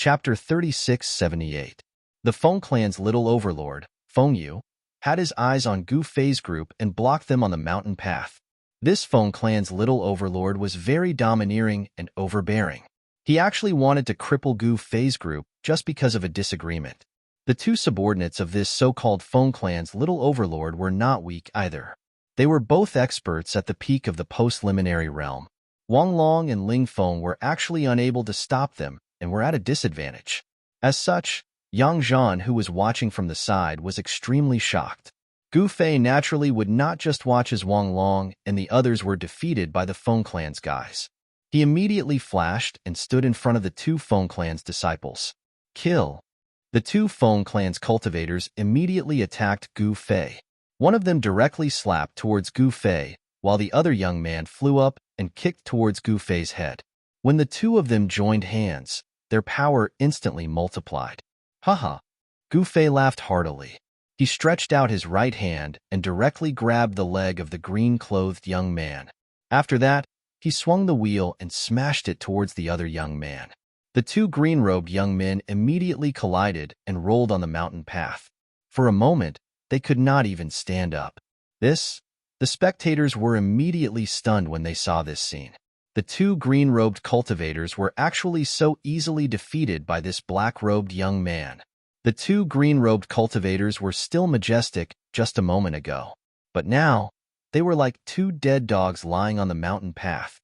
Chapter 3678. The Feng clan's little overlord, Feng Yu, had his eyes on Gu Fei's group and blocked them on the mountain path. This Feng clan's little overlord was very domineering and overbearing. He actually wanted to cripple Gu Fei's group just because of a disagreement. The two subordinates of this so-called Feng clan's little overlord were not weak either. They were both experts at the peak of the post-liminary realm. Wang Long and Ling Feng were actually unable to stop them and were at a disadvantage. As such, Yang Zhan, who was watching from the side, was extremely shocked. Gu Fei naturally would not just watch as Wang Long and the others were defeated by the Feng clan's guys. He immediately flashed and stood in front of the two Feng clan's disciples. Kill! The two Feng clan's cultivators immediately attacked Gu Fei. One of them directly slapped towards Gu Fei, while the other young man flew up and kicked towards Gu Fei's head. When the two of them joined hands, their power instantly multiplied. Haha! Gu Fei laughed heartily. He stretched out his right hand and directly grabbed the leg of the green-clothed young man. After that, he swung the wheel and smashed it towards the other young man. The two green-robed young men immediately collided and rolled on the mountain path. For a moment, they could not even stand up. The spectators were immediately stunned when they saw this scene. The two green-robed cultivators were actually so easily defeated by this black-robed young man. The two green-robed cultivators were still majestic just a moment ago, but now, they were like two dead dogs lying on the mountain path.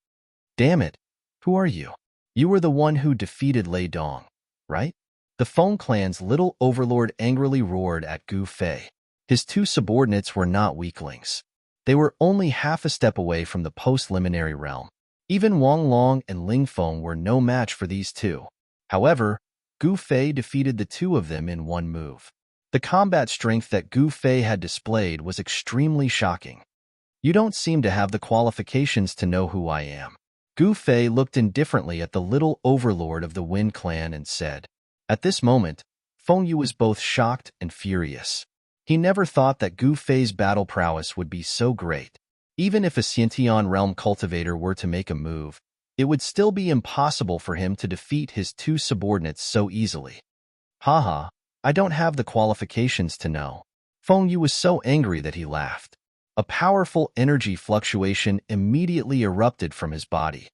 Damn it, who are you? You were the one who defeated Lei Dong, right? The Feng clan's little overlord angrily roared at Gu Fei. His two subordinates were not weaklings. They were only half a step away from the post-liminary realm. Even Wang Long and Ling Feng were no match for these two. However, Gu Fei defeated the two of them in one move. The combat strength that Gu Fei had displayed was extremely shocking. You don't seem to have the qualifications to know who I am. Gu Fei looked indifferently at the little overlord of the Wind clan and said. At this moment, Feng Yu was both shocked and furious. He never thought that Gu Fei's battle prowess would be so great. Even if a Xiantian realm cultivator were to make a move, it would still be impossible for him to defeat his two subordinates so easily. Haha, I don't have the qualifications to know. Feng Yu was so angry that he laughed. A powerful energy fluctuation immediately erupted from his body.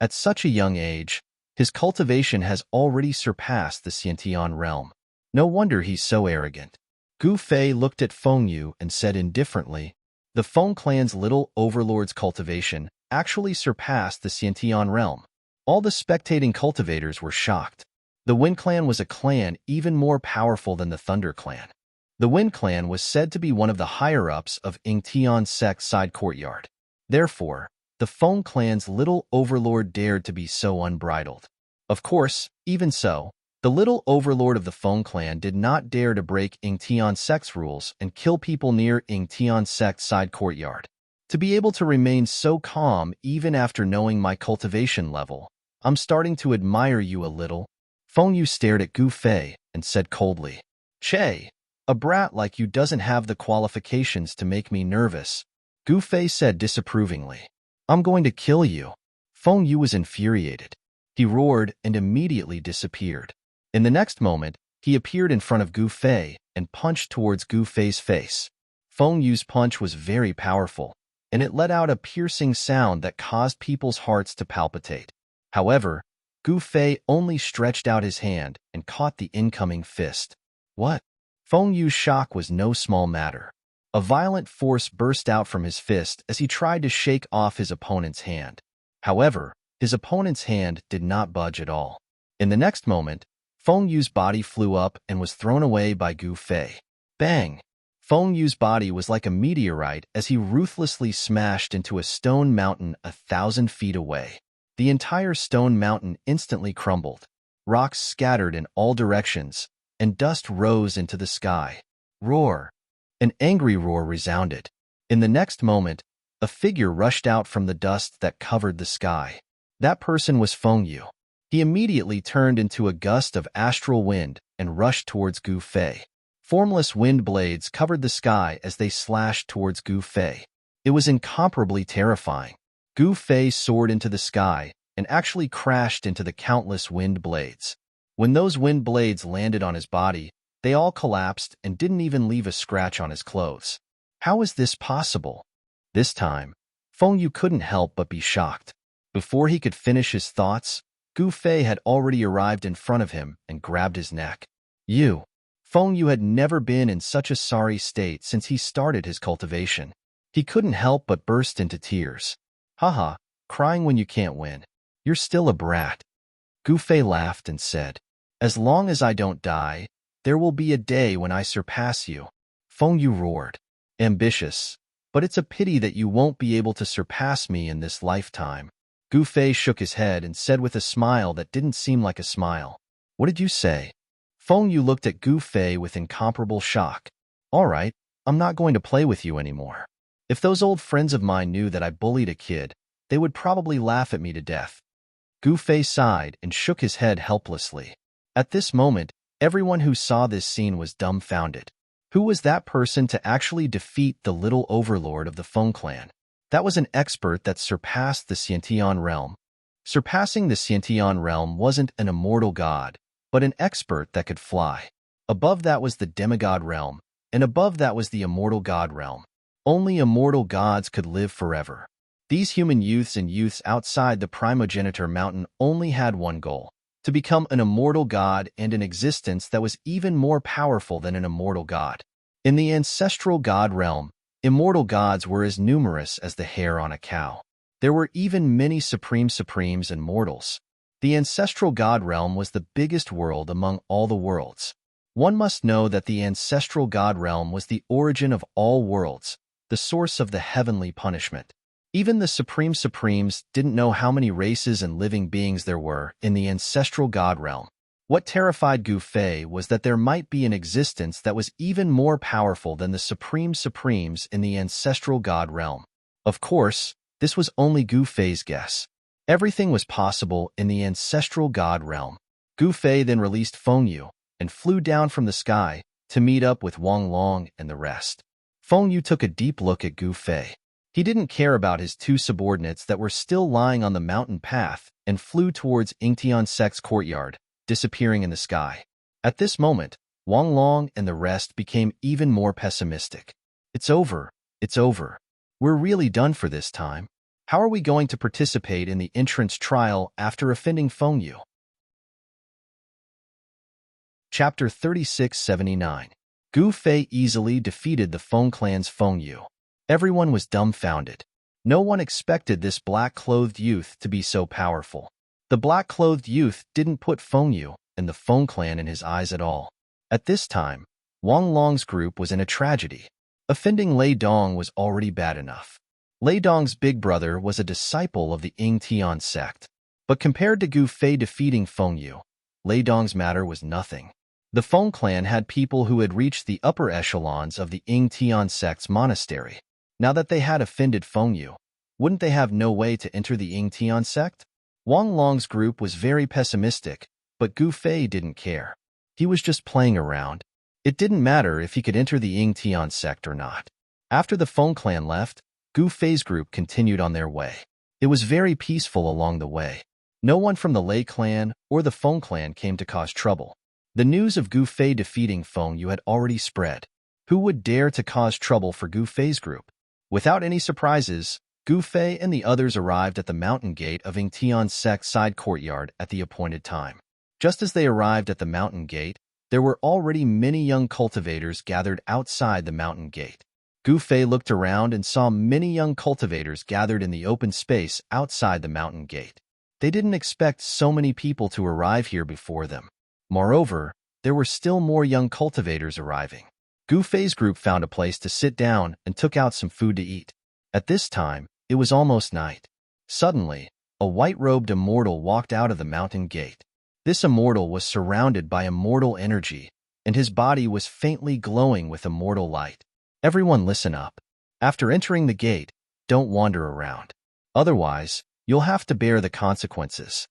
At such a young age, his cultivation has already surpassed the Xiantian realm. No wonder he's so arrogant. Gu Fei looked at Feng Yu and said indifferently, the Feng clan's little overlord's cultivation actually surpassed the Xiantian realm. All the spectating cultivators were shocked. The Wind clan was a clan even more powerful than the Thunder clan. The Wind clan was said to be one of the higher-ups of Yingtian sect's side courtyard. Therefore, the Feng clan's little overlord dared to be so unbridled. Of course, even so, the little overlord of the Feng clan did not dare to break Yingtian sect's rules and kill people near Yingtian sect's side courtyard. To be able to remain so calm even after knowing my cultivation level, I'm starting to admire you a little. Feng Yu stared at Gu Fei and said coldly, Che, a brat like you doesn't have the qualifications to make me nervous. Gu Fei said disapprovingly, I'm going to kill you. Feng Yu was infuriated. He roared and immediately disappeared. In the next moment, he appeared in front of Gu Fei and punched towards Gu Fei's face. Feng Yu's punch was very powerful, and it let out a piercing sound that caused people's hearts to palpitate. However, Gu Fei only stretched out his hand and caught the incoming fist. What? Feng Yu's shock was no small matter. A violent force burst out from his fist as he tried to shake off his opponent's hand. However, his opponent's hand did not budge at all. In the next moment, Feng Yu's body flew up and was thrown away by Gu Fei. Bang! Feng Yu's body was like a meteorite as he ruthlessly smashed into a stone mountain 1,000 feet away. The entire stone mountain instantly crumbled. Rocks scattered in all directions, and dust rose into the sky. Roar! An angry roar resounded. In the next moment, a figure rushed out from the dust that covered the sky. That person was Feng Yu. He immediately turned into a gust of astral wind and rushed towards Gu Fei. Formless wind blades covered the sky as they slashed towards Gu Fei. It was incomparably terrifying. Gu Fei soared into the sky and actually crashed into the countless wind blades. When those wind blades landed on his body, they all collapsed and didn't even leave a scratch on his clothes. How is this possible? This time, Feng Yu couldn't help but be shocked. Before he could finish his thoughts, Gu Fei had already arrived in front of him and grabbed his neck. You. Feng Yu had never been in such a sorry state since he started his cultivation. He couldn't help but burst into tears. Haha, crying when you can't win. You're still a brat. Gu Fei laughed and said, as long as I don't die, there will be a day when I surpass you. Feng Yu roared. Ambitious, but it's a pity that you won't be able to surpass me in this lifetime. Gu Fei shook his head and said with a smile that didn't seem like a smile. What did you say? Feng Yu looked at Gu Fei with incomparable shock. All right, I'm not going to play with you anymore. If those old friends of mine knew that I bullied a kid, they would probably laugh at me to death. Gu Fei sighed and shook his head helplessly. At this moment, everyone who saw this scene was dumbfounded. Who was that person to actually defeat the little overlord of the Feng clan? That was an expert that surpassed the Xiantian realm. Surpassing the Xiantian realm wasn't an immortal god, but an expert that could fly. Above that was the demigod realm, and above that was the immortal god realm. Only immortal gods could live forever. These human youths and youths outside the primogeniture mountain only had one goal: to become an immortal god and an existence that was even more powerful than an immortal god. In the ancestral god realm, immortal gods were as numerous as the hair on a cow. There were even many supremes and mortals. The ancestral god realm was the biggest world among all the worlds. One must know that the ancestral god realm was the origin of all worlds, the source of the heavenly punishment. Even the supremes didn't know how many races and living beings there were in the ancestral god realm. What terrified Gu Fei was that there might be an existence that was even more powerful than the supremes in the ancestral god realm. Of course, this was only Gu Fei's guess. Everything was possible in the ancestral god realm. Gu Fei then released Feng Yu and flew down from the sky to meet up with Wang Long and the rest. Feng Yu took a deep look at Gu Fei. He didn't care about his two subordinates that were still lying on the mountain path and flew towards Yingtian Sect's courtyard, disappearing in the sky. At this moment, Wang Long and the rest became even more pessimistic. It's over. It's over. We're really done for this time. How are we going to participate in the entrance trial after offending Feng Yu? Chapter 3679. Gu Fei easily defeated the Feng clan's Feng Yu. Everyone was dumbfounded. No one expected this black-clothed youth to be so powerful. The black-clothed youth didn't put Feng Yu and the Feng clan in his eyes at all. At this time, Wang Long's group was in a tragedy. Offending Lei Dong was already bad enough. Lei Dong's big brother was a disciple of the Yingtian sect. But compared to Gu Fei defeating Feng Yu, Lei Dong's matter was nothing. The Feng clan had people who had reached the upper echelons of the Yingtian sect's monastery. Now that they had offended Feng Yu, wouldn't they have no way to enter the Yingtian sect? Wang Long's group was very pessimistic, but Gu Fei didn't care. He was just playing around. It didn't matter if he could enter the Yingtian sect or not. After the Feng clan left, Gu Fei's group continued on their way. It was very peaceful along the way. No one from the Lei clan or the Feng clan came to cause trouble. The news of Gu Fei defeating Feng Yu had already spread. Who would dare to cause trouble for Gu Fei's group? Without any surprises, Gu Fei and the others arrived at the mountain gate of Yingtian sect's side courtyard at the appointed time. Just as they arrived at the mountain gate, there were already many young cultivators gathered outside the mountain gate. Gu Fei looked around and saw many young cultivators gathered in the open space outside the mountain gate. They didn't expect so many people to arrive here before them. Moreover, there were still more young cultivators arriving. Gu Fei's group found a place to sit down and took out some food to eat. At this time, it was almost night. Suddenly, a white-robed immortal walked out of the mountain gate. This immortal was surrounded by immortal energy, and his body was faintly glowing with immortal light. Everyone listen up. After entering the gate, don't wander around. Otherwise, you'll have to bear the consequences.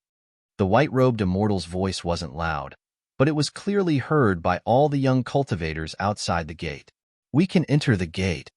The white-robed immortal's voice wasn't loud, but it was clearly heard by all the young cultivators outside the gate. We can enter the gate.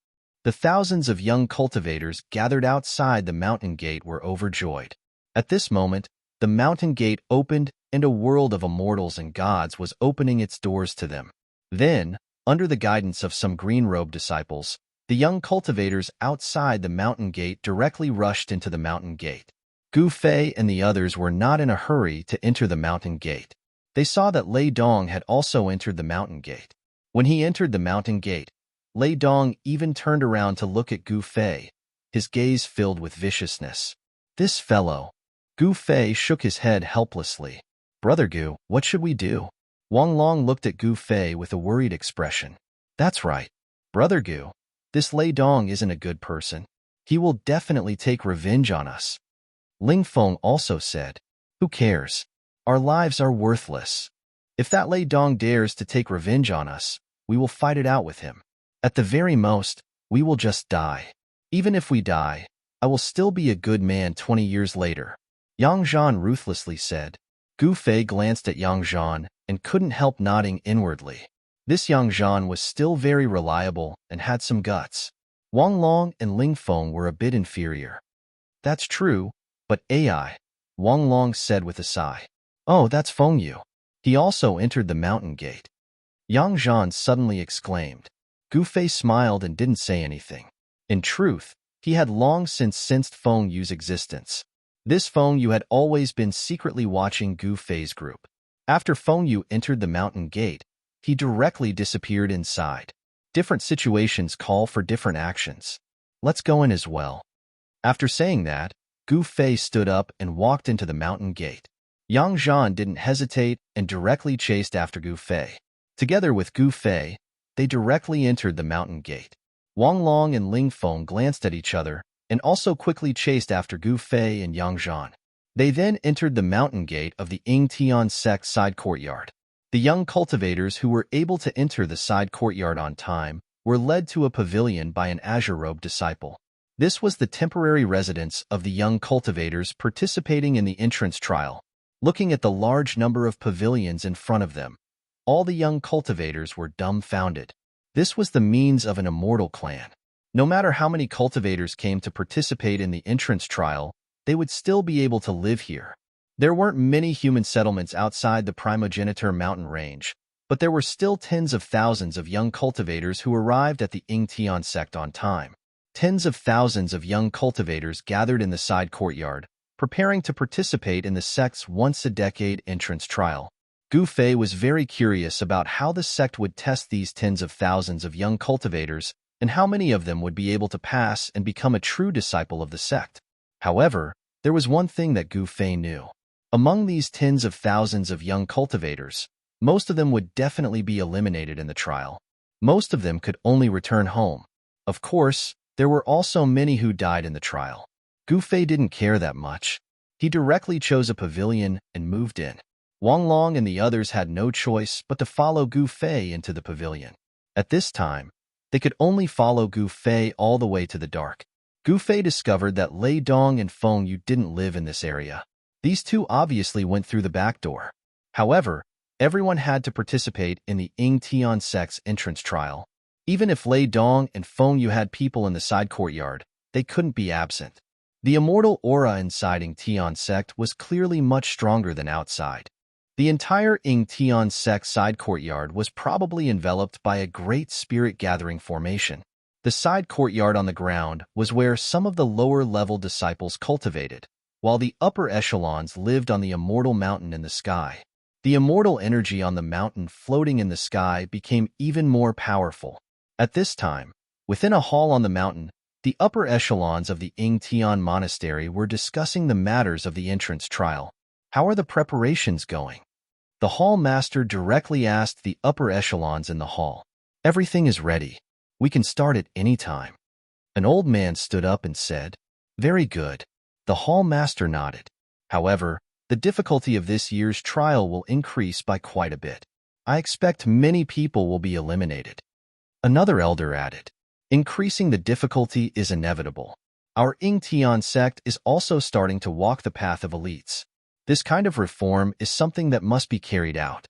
The thousands of young cultivators gathered outside the mountain gate were overjoyed. At this moment, the mountain gate opened and a world of immortals and gods was opening its doors to them. Then, under the guidance of some green-robed disciples, the young cultivators outside the mountain gate directly rushed into the mountain gate. Gu Fei and the others were not in a hurry to enter the mountain gate. They saw that Lei Dong had also entered the mountain gate. When he entered the mountain gate, Lei Dong even turned around to look at Gu Fei, his gaze filled with viciousness. This fellow. Gu Fei shook his head helplessly. Brother Gu, what should we do? Wang Long looked at Gu Fei with a worried expression. That's right. Brother Gu, this Lei Dong isn't a good person. He will definitely take revenge on us. Ling Feng also said, who cares? Our lives are worthless. If that Lei Dong dares to take revenge on us, we will fight it out with him. At the very most, we will just die. Even if we die, I will still be a good man 20 years later. Yang Zhan ruthlessly said. Gu Fei glanced at Yang Zhan and couldn't help nodding inwardly. This Yang Zhan was still very reliable and had some guts. Wang Long and Ling Feng were a bit inferior. That's true, but AI, Wang Long said with a sigh. Oh, that's Feng Yu. He also entered the mountain gate. Yang Zhan suddenly exclaimed. Gu Fei smiled and didn't say anything. In truth, he had long since sensed Feng Yu's existence. This Feng Yu had always been secretly watching Gu Fei's group. After Feng Yu entered the mountain gate, he directly disappeared inside. Different situations call for different actions. Let's go in as well. After saying that, Gu Fei stood up and walked into the mountain gate. Yang Zhan didn't hesitate and directly chased after Gu Fei. Together with Gu Fei, they directly entered the mountain gate. Wang Long and Ling Feng glanced at each other and also quickly chased after Gu Fei and Yang Zhan. They then entered the mountain gate of the Ying Tian sect side courtyard. The young cultivators who were able to enter the side courtyard on time were led to a pavilion by an azure-robed disciple. This was the temporary residence of the young cultivators participating in the entrance trial. Looking at the large number of pavilions in front of them, all the young cultivators were dumbfounded. This was the means of an immortal clan. No matter how many cultivators came to participate in the entrance trial, they would still be able to live here. There weren't many human settlements outside the primogeniture mountain range, but there were still tens of thousands of young cultivators who arrived at the Ying Tian sect on time. Tens of thousands of young cultivators gathered in the side courtyard, preparing to participate in the sect's once-a-decade entrance trial. Gu Fei was very curious about how the sect would test these tens of thousands of young cultivators and how many of them would be able to pass and become a true disciple of the sect. However, there was one thing that Gu Fei knew. Among these tens of thousands of young cultivators, most of them would definitely be eliminated in the trial. Most of them could only return home. Of course, there were also many who died in the trial. Gu Fei didn't care that much. He directly chose a pavilion and moved in. Wang Long and the others had no choice but to follow Gu Fei into the pavilion. At this time, they could only follow Gu Fei all the way to the dark. Gu Fei discovered that Lei Dong and Feng Yu didn't live in this area. These two obviously went through the back door. However, everyone had to participate in the Ying Tian sect's entrance trial. Even if Lei Dong and Feng Yu had people in the side courtyard, they couldn't be absent. The immortal aura inside Ying Tian sect was clearly much stronger than outside. The entire Ying Tian sect side courtyard was probably enveloped by a great spirit-gathering formation. The side courtyard on the ground was where some of the lower-level disciples cultivated, while the upper echelons lived on the immortal mountain in the sky. The immortal energy on the mountain floating in the sky became even more powerful. At this time, within a hall on the mountain, the upper echelons of the Ying Tian monastery were discussing the matters of the entrance trial. How are the preparations going? The hall master directly asked the upper echelons in the hall. Everything is ready. We can start at any time. An old man stood up and said, very good. The hall master nodded. However, the difficulty of this year's trial will increase by quite a bit. I expect many people will be eliminated. Another elder added, increasing the difficulty is inevitable. Our Ying Tian sect is also starting to walk the path of elites. This kind of reform is something that must be carried out.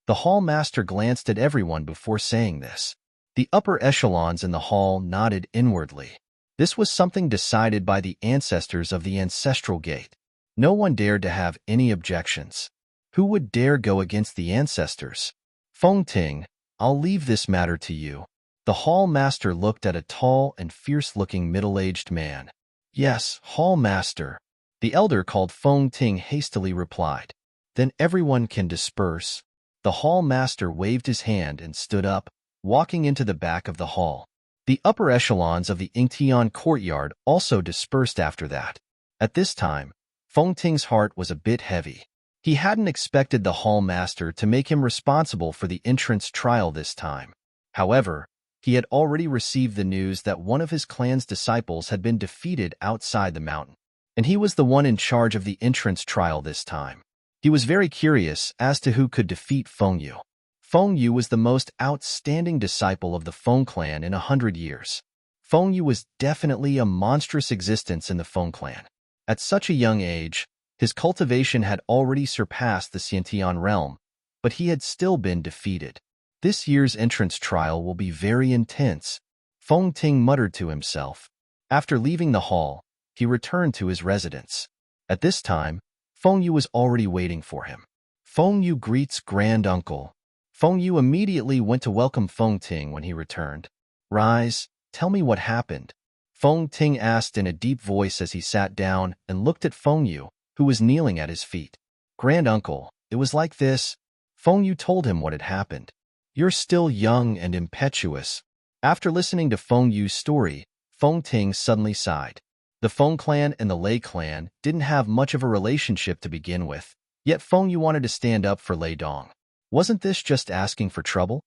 The hall master glanced at everyone before saying this. The upper echelons in the hall nodded inwardly. This was something decided by the ancestors of the ancestral gate. No one dared to have any objections. Who would dare go against the ancestors? Feng Ting, I'll leave this matter to you. The hall master looked at a tall and fierce-looking middle-aged man. Yes, hall master. The elder called Feng Ting hastily replied. Then everyone can disperse. The hall master waved his hand and stood up, walking into the back of the hall. The upper echelons of the Ingtian courtyard also dispersed after that. At this time, Feng Ting's heart was a bit heavy. He hadn't expected the hall master to make him responsible for the entrance trial this time. However, he had already received the news that one of his clan's disciples had been defeated outside the mountain, and he was the one in charge of the entrance trial this time. He was very curious as to who could defeat Feng Yu. Feng Yu was the most outstanding disciple of the Feng clan in 100 years. Feng Yu was definitely a monstrous existence in the Feng clan. At such a young age, his cultivation had already surpassed the Xiantian realm, but he had still been defeated. This year's entrance trial will be very intense, Feng Ting muttered to himself. After leaving the hall, he returned to his residence. At this time, Feng Yu was already waiting for him. Feng Yu greets grand uncle. Feng Yu immediately went to welcome Feng Ting when he returned. Rise, tell me what happened. Feng Ting asked in a deep voice as he sat down and looked at Feng Yu, who was kneeling at his feet. Grand uncle, it was like this. Feng Yu told him what had happened. You're still young and impetuous. After listening to Feng Yu's story, Feng Ting suddenly sighed. The Feng clan and the Lei clan didn't have much of a relationship to begin with, yet Feng Yu wanted to stand up for Lei Dong. Wasn't this just asking for trouble?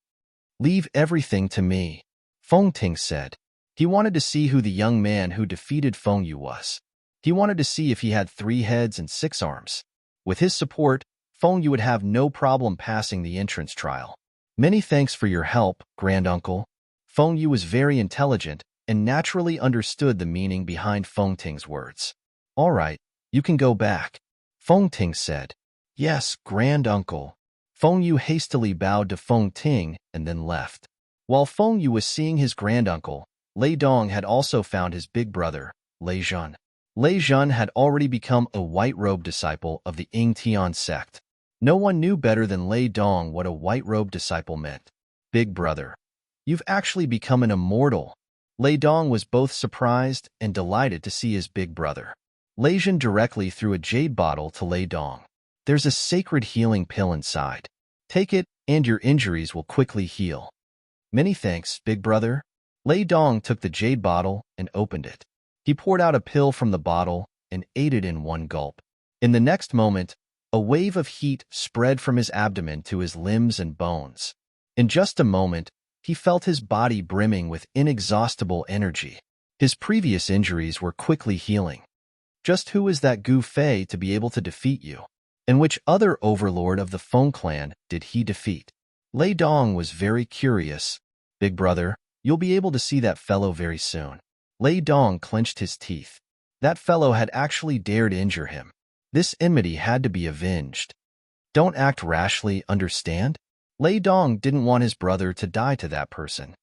Leave everything to me, Feng Ting said. He wanted to see who the young man who defeated Feng Yu was. He wanted to see if he had 3 heads and 6 arms. With his support, Feng Yu would have no problem passing the entrance trial. Many thanks for your help, grand uncle. Feng Yu was very intelligent and naturally understood the meaning behind Feng Ting's words. All right, you can go back, Feng Ting said. Yes, grand uncle. Feng Yu hastily bowed to Feng Ting and then left. While Feng Yu was seeing his granduncle, Lei Dong had also found his big brother, Lei Zhun. Lei Zhun had already become a white-robed disciple of the Ingtian sect. No one knew better than Lei Dong what a white-robed disciple meant. Big brother, you've actually become an immortal. Lei Dong was both surprised and delighted to see his big brother. Lei Zhun directly threw a jade bottle to Lei Dong. There's a sacred healing pill inside. Take it, and your injuries will quickly heal. Many thanks, big brother. Lei Dong took the jade bottle and opened it. He poured out a pill from the bottle and ate it in one gulp. In the next moment, a wave of heat spread from his abdomen to his limbs and bones. In just a moment, he felt his body brimming with inexhaustible energy. His previous injuries were quickly healing. Just who is that Gu Fei to be able to defeat you? And which other overlord of the Feng clan did he defeat? Lei Dong was very curious. Big brother, you'll be able to see that fellow very soon. Lei Dong clenched his teeth. That fellow had actually dared injure him. This enmity had to be avenged. Don't act rashly, understand? Lei Dong didn't want his brother to die to that person.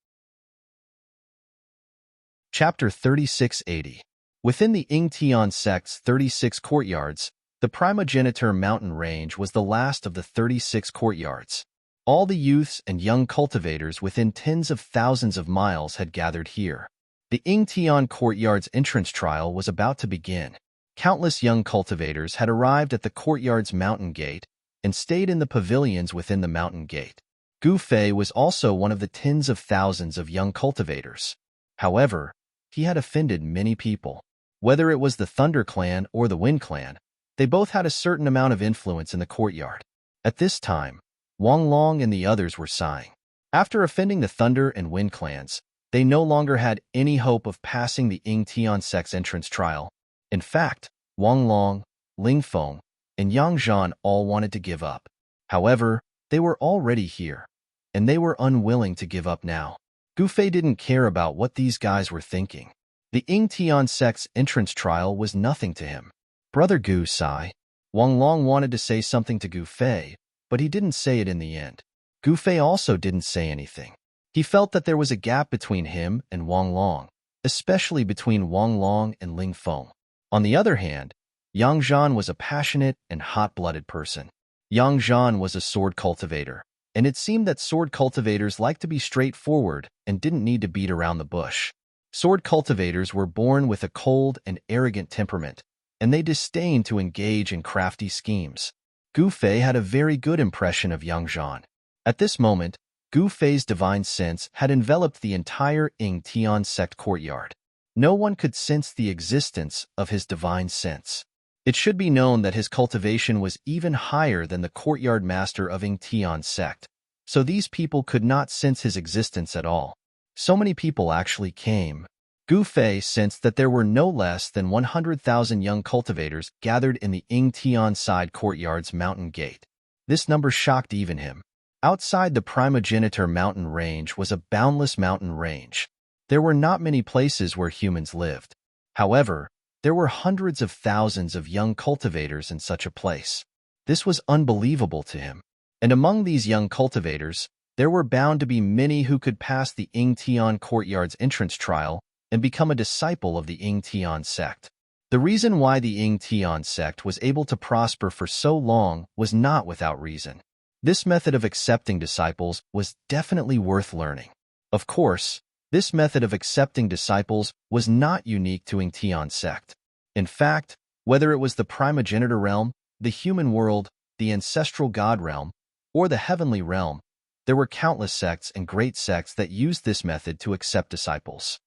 Chapter 3680. Within the Ingtian sect's 36 courtyards, the primogeniture mountain range was the last of the 36 courtyards. All the youths and young cultivators within tens of thousands of miles had gathered here. The Ingtian courtyard's entrance trial was about to begin. Countless young cultivators had arrived at the courtyard's mountain gate and stayed in the pavilions within the mountain gate. Gu Fei was also one of the tens of thousands of young cultivators. However, he had offended many people. Whether it was the Thunder Clan or the Wind Clan, they both had a certain amount of influence in the courtyard. At this time, Wang Long and the others were sighing. After offending the Thunder and Wind clans, they no longer had any hope of passing the Ingtian sect's entrance trial. In fact, Wang Long, Ling Feng, and Yang Zhan all wanted to give up. However, they were already here, and they were unwilling to give up now. Gu Fei didn't care about what these guys were thinking. The Ingtian sect's entrance trial was nothing to him. Brother Gu Sai. Wang Long wanted to say something to Gu Fei, but he didn't say it in the end. Gu Fei also didn't say anything. He felt that there was a gap between him and Wang Long, especially between Wang Long and Ling Feng. On the other hand, Yang Zhan was a passionate and hot-blooded person. Yang Zhan was a sword cultivator, and it seemed that sword cultivators liked to be straightforward and didn't need to beat around the bush. Sword cultivators were born with a cold and arrogant temperament, and they disdained to engage in crafty schemes. Gu Fei had a very good impression of Yang Zhan. At this moment, Gu Fei's divine sense had enveloped the entire Ying Tian sect courtyard. No one could sense the existence of his divine sense. It should be known that his cultivation was even higher than the courtyard master of Ying Tian sect, so these people could not sense his existence at all. So many people actually came. Gu Fei sensed that there were no less than 100,000 young cultivators gathered in the Ying Tian side courtyard's mountain gate. This number shocked even him. Outside the primogeniture mountain range was a boundless mountain range. There were not many places where humans lived. However, there were hundreds of thousands of young cultivators in such a place. This was unbelievable to him. And among these young cultivators, there were bound to be many who could pass the Ying Tian courtyard's entrance trial and become a disciple of the Ying Tian sect. The reason why the Ying Tian sect was able to prosper for so long was not without reason. This method of accepting disciples was definitely worth learning. Of course, this method of accepting disciples was not unique to Ying Tian sect. In fact, whether it was the primogeniture realm, the human world, the ancestral god realm, or the heavenly realm, there were countless sects and great sects that used this method to accept disciples.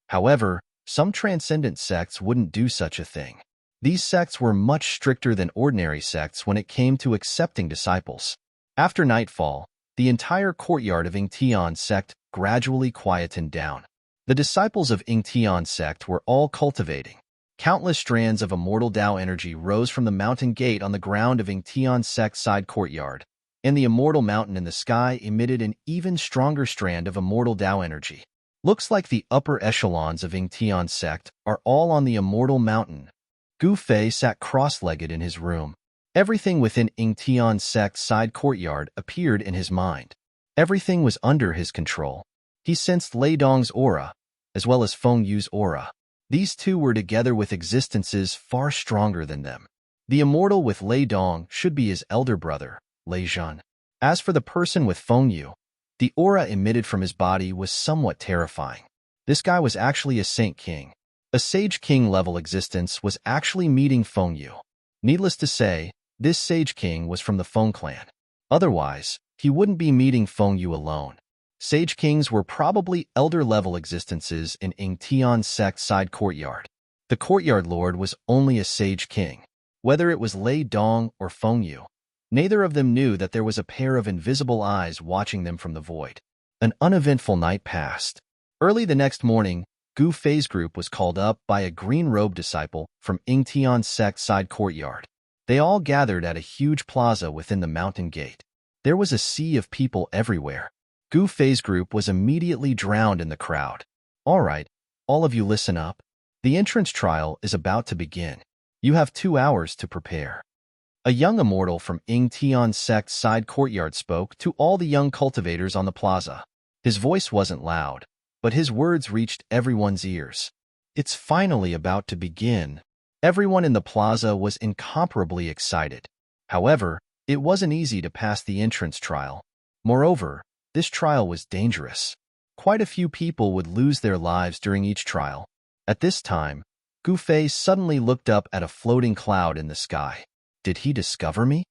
However, some transcendent sects wouldn't do such a thing. These sects were much stricter than ordinary sects when it came to accepting disciples. After nightfall, the entire courtyard of Ying Tian sect gradually quietened down. The disciples of Ying Tian sect were all cultivating. Countless strands of immortal Tao energy rose from the mountain gate on the ground of Ying Tian sect side courtyard, and the immortal mountain in the sky emitted an even stronger strand of immortal Tao energy. Looks like the upper echelons of Ying Tian sect are all on the immortal mountain. Gu Fei sat cross-legged in his room. Everything within Ying Tian sect's side courtyard appeared in his mind. Everything was under his control. He sensed Lei Dong's aura, as well as Feng Yu's aura. These two were together with existences far stronger than them. The immortal with Lei Dong should be his elder brother, Lei Zhan. As for the person with Feng Yu, the aura emitted from his body was somewhat terrifying. This guy was actually a Saint King. A Sage King level existence was actually meeting Feng Yu. Needless to say, this Sage King was from the Feng clan. Otherwise, he wouldn't be meeting Feng Yu alone. Sage Kings were probably elder-level existences in Ying Tian sect's side courtyard. The courtyard lord was only a Sage King. Whether it was Lei Dong or Feng Yu, neither of them knew that there was a pair of invisible eyes watching them from the void. An uneventful night passed. Early the next morning, Gu Fei's group was called up by a green-robed disciple from Ying Tian sect's side courtyard. They all gathered at a huge plaza within the mountain gate. There was a sea of people everywhere. Gu Fei's group was immediately drowned in the crowd. All right, all of you listen up. The entrance trial is about to begin. You have 2 hours to prepare. A young immortal from Ying Tian sect's side courtyard spoke to all the young cultivators on the plaza. His voice wasn't loud, but his words reached everyone's ears. It's finally about to begin. Everyone in the plaza was incomparably excited. However, it wasn't easy to pass the entrance trial. Moreover, this trial was dangerous. Quite a few people would lose their lives during each trial. At this time, Gu Fei suddenly looked up at a floating cloud in the sky. Did he discover me?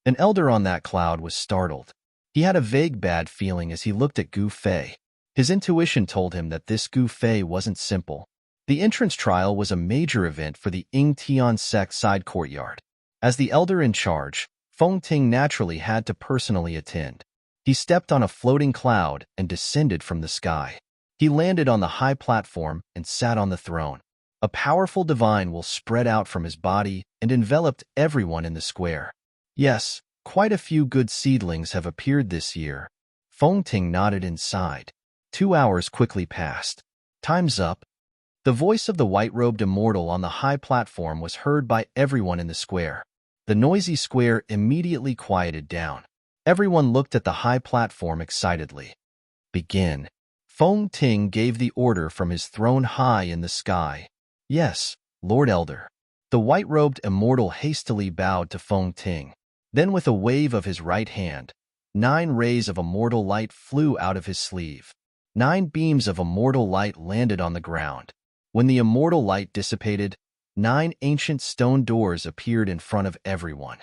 An elder on that cloud was startled. He had a vague bad feeling as he looked at Gu Fei. His intuition told him that this Gu Fei wasn't simple. The entrance trial was a major event for the Ying Tian sect's side courtyard. As the elder in charge, Feng Ting naturally had to personally attend. He stepped on a floating cloud and descended from the sky. He landed on the high platform and sat on the throne. A powerful divine will spread out from his body and enveloped everyone in the square. Yes, quite a few good seedlings have appeared this year. Feng Ting nodded inside. 2 hours quickly passed. Time's up. The voice of the white-robed immortal on the high platform was heard by everyone in the square. The noisy square immediately quieted down. Everyone looked at the high platform excitedly. Begin. Feng Ting gave the order from his throne high in the sky. Yes, Lord Elder. The white-robed immortal hastily bowed to Feng Ting. Then with a wave of his right hand, 9 rays of immortal light flew out of his sleeve. 9 beams of immortal light landed on the ground. When the immortal light dissipated, 9 ancient stone doors appeared in front of everyone.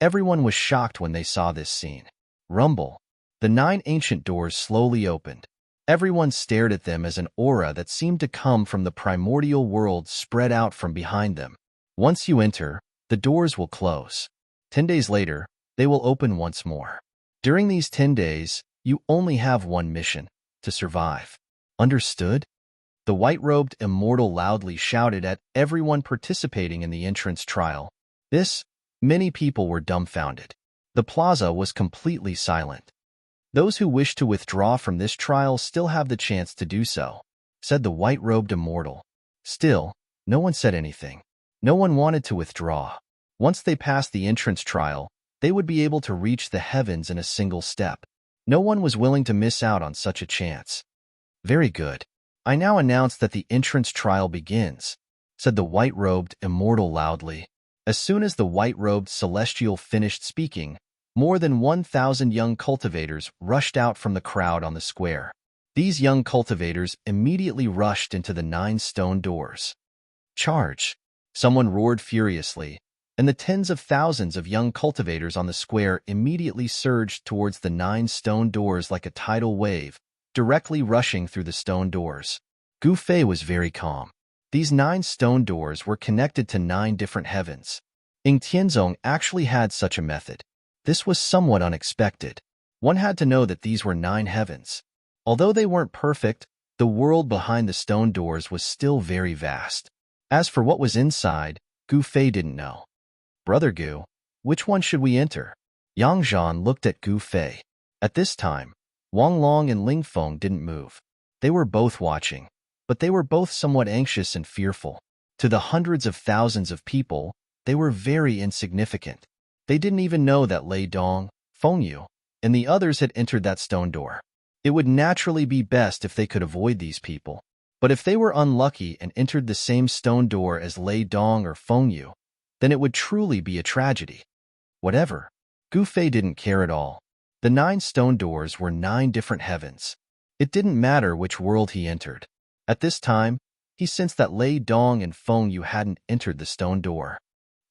Everyone was shocked when they saw this scene. Rumble. The 9 ancient doors slowly opened. Everyone stared at them as an aura that seemed to come from the primordial world spread out from behind them. Once you enter, the doors will close. 10 days later, they will open once more. During these 10 days, you only have one mission: to survive. Understood? The white-robed immortal loudly shouted at everyone participating in the entrance trial. Many people were dumbfounded. The plaza was completely silent. Those who wish to withdraw from this trial still have the chance to do so, said the white-robed immortal. Still, no one said anything. No one wanted to withdraw. Once they passed the entrance trial, they would be able to reach the heavens in a single step. No one was willing to miss out on such a chance. Very good. I now announce that the entrance trial begins, said the white-robed immortal loudly. As soon as the white-robed celestial finished speaking, more than 1,000 young cultivators rushed out from the crowd on the square. These young cultivators immediately rushed into the 9 stone doors. Charge! Someone roared furiously, and the tens of thousands of young cultivators on the square immediately surged towards the 9 stone doors like a tidal wave, directly rushing through the stone doors. Gu Fei was very calm. These 9 stone doors were connected to 9 different heavens. Ying Tianzong actually had such a method. This was somewhat unexpected. One had to know that these were 9 heavens. Although they weren't perfect, the world behind the stone doors was still very vast. As for what was inside, Gu Fei didn't know. Brother Gu, which one should we enter? Yang Zhan looked at Gu Fei. At this time, Wang Long and Ling Feng didn't move. They were both watching, but they were both somewhat anxious and fearful. To the hundreds of thousands of people, they were very insignificant. They didn't even know that Lei Dong, Feng Yu, and the others had entered that stone door. It would naturally be best if they could avoid these people. But if they were unlucky and entered the same stone door as Lei Dong or Feng Yu, then it would truly be a tragedy. Whatever. Gu Fei didn't care at all. The 9 stone doors were 9 different heavens. It didn't matter which world he entered. At this time, he sensed that Lei Dong and Feng Yu hadn't entered the stone door.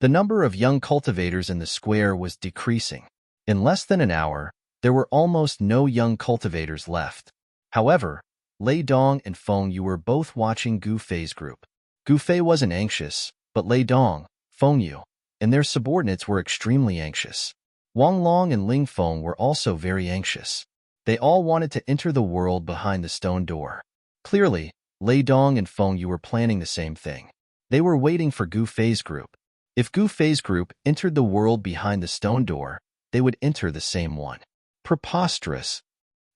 The number of young cultivators in the square was decreasing. In less than an hour, there were almost no young cultivators left. However, Lei Dong and Feng Yu were both watching Gu Fei's group. Gu Fei wasn't anxious, but Lei Dong, Feng Yu, and their subordinates were extremely anxious. Wang Long and Ling Feng were also very anxious. They all wanted to enter the world behind the stone door. Clearly, Lei Dong and Feng Yu were planning the same thing. They were waiting for Gu Fei's group. If Gu Fei's group entered the world behind the stone door, they would enter the same one. Preposterous.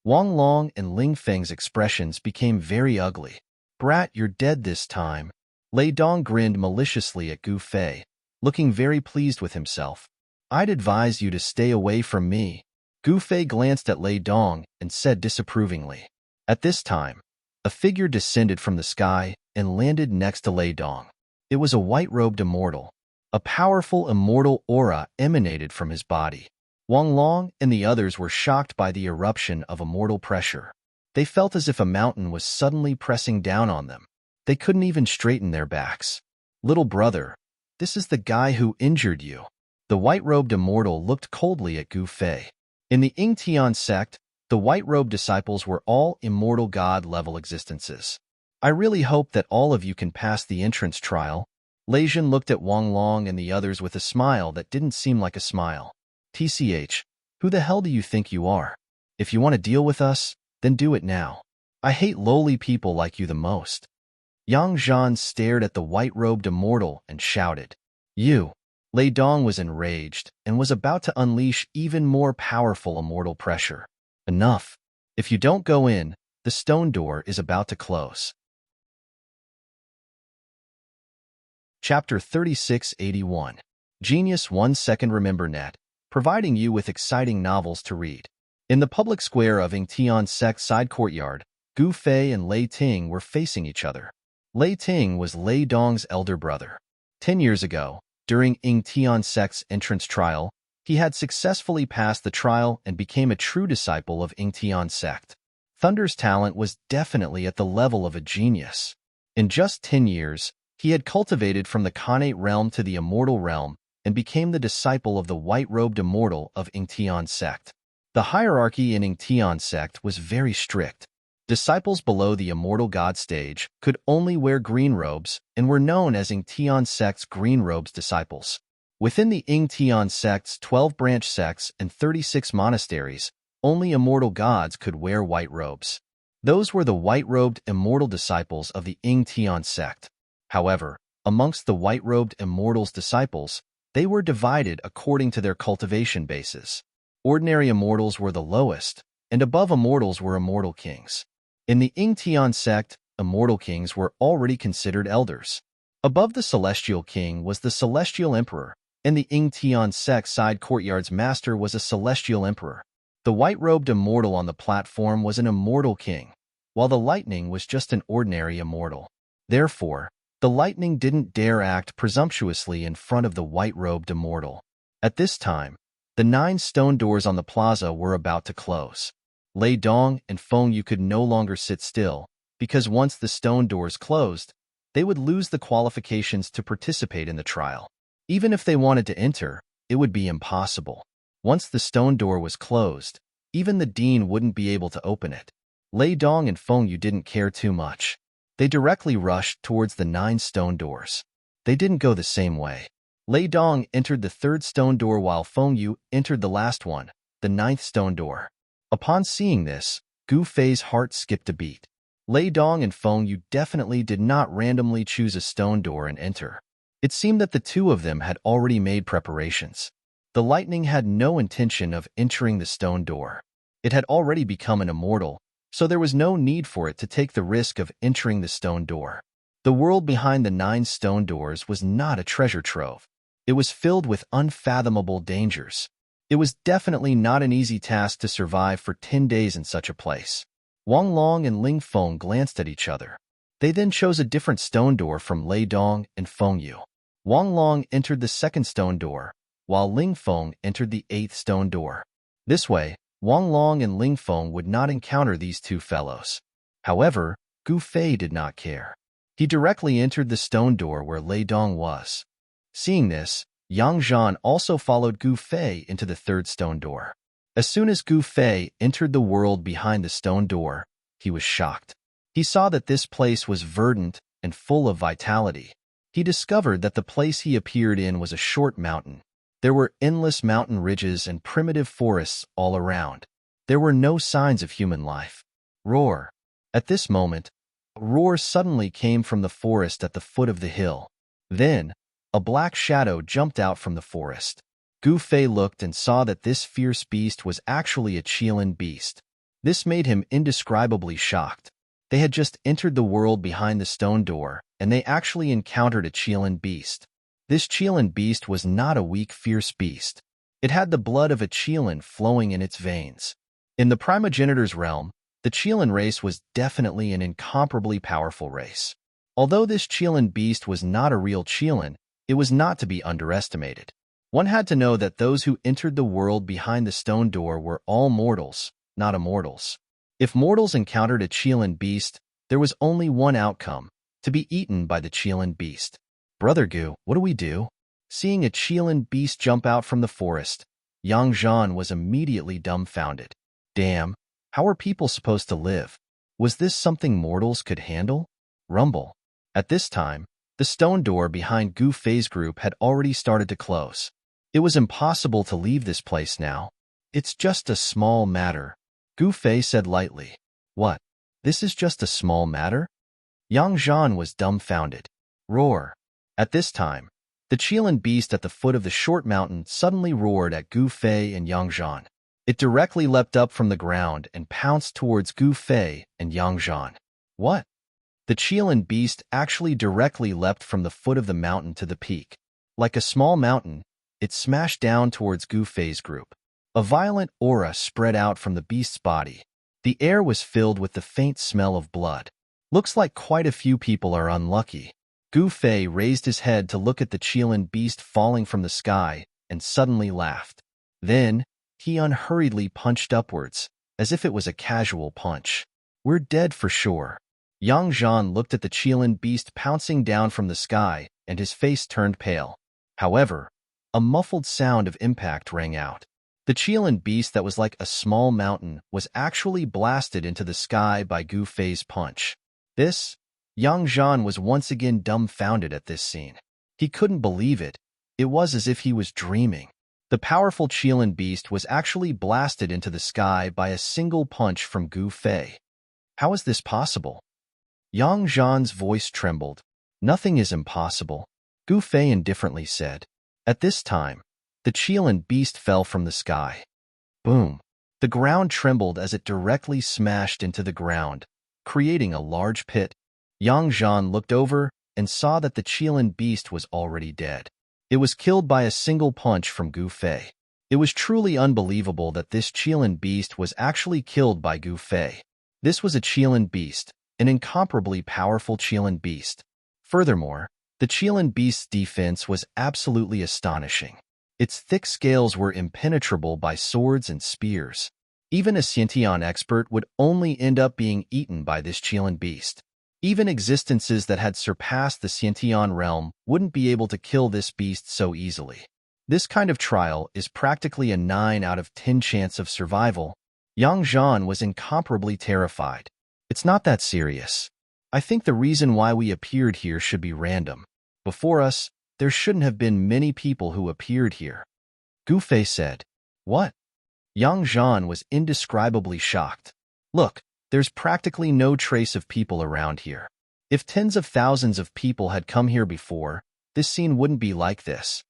Wang Long and Ling Feng's expressions became very ugly. Brat, you're dead this time. Lei Dong grinned maliciously at Gu Fei, looking very pleased with himself. I'd advise you to stay away from me. Gu Fei glanced at Lei Dong and said disapprovingly. At this time, a figure descended from the sky and landed next to Lei Dong. It was a white-robed immortal. A powerful immortal aura emanated from his body. Wang Long and the others were shocked by the eruption of immortal pressure. They felt as if a mountain was suddenly pressing down on them. They couldn't even straighten their backs. Little brother, this is the guy who injured you. The white-robed immortal looked coldly at Gu Fei. In the Ying Tian sect, the white-robed disciples were all immortal god-level existences. I really hope that all of you can pass the entrance trial. Lei Zhen looked at Wang Long and the others with a smile that didn't seem like a smile. TCH, who the hell do you think you are? If you want to deal with us, then do it now. I hate lowly people like you the most. Yang Zhan stared at the white-robed immortal and shouted. You! Lei Dong was enraged and was about to unleash even more powerful immortal pressure. Enough. If you don't go in, the stone door is about to close. Chapter 3681. Genius 1 Second Remember Net, providing you with exciting novels to read. In the public square of Ying Tian Sect side courtyard, Gu Fei and Lei Ting were facing each other. Lei Ting was Lei Dong's elder brother. 10 years ago, During Ing Tian Sek's entrance trial, he had successfully passed the trial and became a true disciple of Ing Tian sect. Thunder's talent was definitely at the level of a genius. In just 10 years, he had cultivated from the Khanate realm to the immortal realm and became the disciple of the white-robed immortal of Ing Tian sect. The hierarchy in Ing Tian sect was very strict. Disciples below the immortal god stage could only wear green robes and were known as Ing Tian sect's green robes disciples. Within the Ing Tian sect's 12 branch sects and 36 monasteries, only immortal gods could wear white robes. Those were the white-robed immortal disciples of the Ing Tian sect. However, amongst the white-robed immortals' disciples, they were divided according to their cultivation bases. Ordinary immortals were the lowest, and above immortals were immortal kings. In the Ing Tian sect, immortal kings were already considered elders. Above the celestial king was the celestial emperor, and the Ing Tian sect side courtyard's master was a celestial emperor. The white-robed immortal on the platform was an immortal king, while the lightning was just an ordinary immortal. Therefore, the lightning didn't dare act presumptuously in front of the white-robed immortal. At this time, the 9 stone doors on the plaza were about to close. Lei Dong and Feng Yu could no longer sit still, because once the stone doors closed, they would lose the qualifications to participate in the trial. Even if they wanted to enter, it would be impossible. Once the stone door was closed, even the dean wouldn't be able to open it. Lei Dong and Feng Yu didn't care too much. They directly rushed towards the 9 stone doors. They didn't go the same way. Lei Dong entered the 3rd stone door while Feng Yu entered the last one, the 9th stone door. Upon seeing this, Gu Fei's heart skipped a beat. Lei Dong and Feng Yu definitely did not randomly choose a stone door and enter. It seemed that the two of them had already made preparations. The lightning had no intention of entering the stone door. It had already become an immortal, so there was no need for it to take the risk of entering the stone door. The world behind the 9 stone doors was not a treasure trove. It was filled with unfathomable dangers. It was definitely not an easy task to survive for 10 days in such a place. Wang Long and Ling Feng glanced at each other. They then chose a different stone door from Lei Dong and Feng Yu. Wang Long entered the 2nd stone door, while Ling Feng entered the 8th stone door. This way, Wang Long and Ling Feng would not encounter these two fellows. However, Gu Fei did not care. He directly entered the stone door where Lei Dong was. Seeing this, Yang Zhan also followed Gu Fei into the 3rd stone door. As soon as Gu Fei entered the world behind the stone door, he was shocked. He saw that this place was verdant and full of vitality. He discovered that the place he appeared in was a short mountain. There were endless mountain ridges and primitive forests all around. There were no signs of human life. Roar! At this moment, a roar suddenly came from the forest at the foot of the hill. Then, a black shadow jumped out from the forest. Gu Fei looked and saw that this fierce beast was actually a Qilin beast. This made him indescribably shocked. They had just entered the world behind the stone door, and they actually encountered a Qilin beast. This Qilin beast was not a weak, fierce beast. It had the blood of a Qilin flowing in its veins. In the primogenitor's realm, the Qilin race was definitely an incomparably powerful race. Although this Qilin beast was not a real Qilin, it was not to be underestimated. One had to know that those who entered the world behind the stone door were all mortals, not immortals. If mortals encountered a Qilin beast, there was only one outcome: to be eaten by the Qilin beast. Brother Gu, what do we do? Seeing a Qilin beast jump out from the forest, Yang Zhan was immediately dumbfounded. Damn, how are people supposed to live? Was this something mortals could handle? Rumble. At this time, the stone door behind Gu Fei's group had already started to close. It was impossible to leave this place now. It's just a small matter, Gu Fei said lightly. What? This is just a small matter? Yang Zhan was dumbfounded. Roar. At this time, the Qilin beast at the foot of the short mountain suddenly roared at Gu Fei and Yang Zhan. It directly leapt up from the ground and pounced towards Gu Fei and Yang Zhan. What? The Qilin beast actually directly leapt from the foot of the mountain to the peak. Like a small mountain, it smashed down towards Gu Fei's group. A violent aura spread out from the beast's body. The air was filled with the faint smell of blood. Looks like quite a few people are unlucky. Gu Fei raised his head to look at the Qilin beast falling from the sky and suddenly laughed. Then, he unhurriedly punched upwards, as if it was a casual punch. "We're dead for sure." Yang Zhan looked at the Qilin beast pouncing down from the sky, and his face turned pale. However, a muffled sound of impact rang out. The Qilin beast that was like a small mountain was actually blasted into the sky by Gu Fei's punch. Yang Zhan was once again dumbfounded at this scene. He couldn't believe it. It was as if he was dreaming. The powerful Qilin beast was actually blasted into the sky by a single punch from Gu Fei. How is this possible? Yang Zhan's voice trembled. "Nothing is impossible," Gu Fei indifferently said. At this time, the Qilin beast fell from the sky. Boom! The ground trembled as it directly smashed into the ground, creating a large pit. Yang Zhan looked over and saw that the Qilin beast was already dead. It was killed by a single punch from Gu Fei. It was truly unbelievable that this Qilin beast was actually killed by Gu Fei. This was a Qilin beast, an incomparably powerful Qilin beast. Furthermore, the Qilin beast's defense was absolutely astonishing. Its thick scales were impenetrable by swords and spears. Even a Xiantian expert would only end up being eaten by this Qilin beast. Even existences that had surpassed the Xiantian realm wouldn't be able to kill this beast so easily. This kind of trial is practically a 9 out of 10 chance of survival. Yang Zhan was incomparably terrified. "It's not that serious. I think the reason why we appeared here should be random. Before us, there shouldn't have been many people who appeared here." Gu Fei said. "What?" Yang Zhan was indescribably shocked. "Look, there's practically no trace of people around here. If tens of thousands of people had come here before, this scene wouldn't be like this."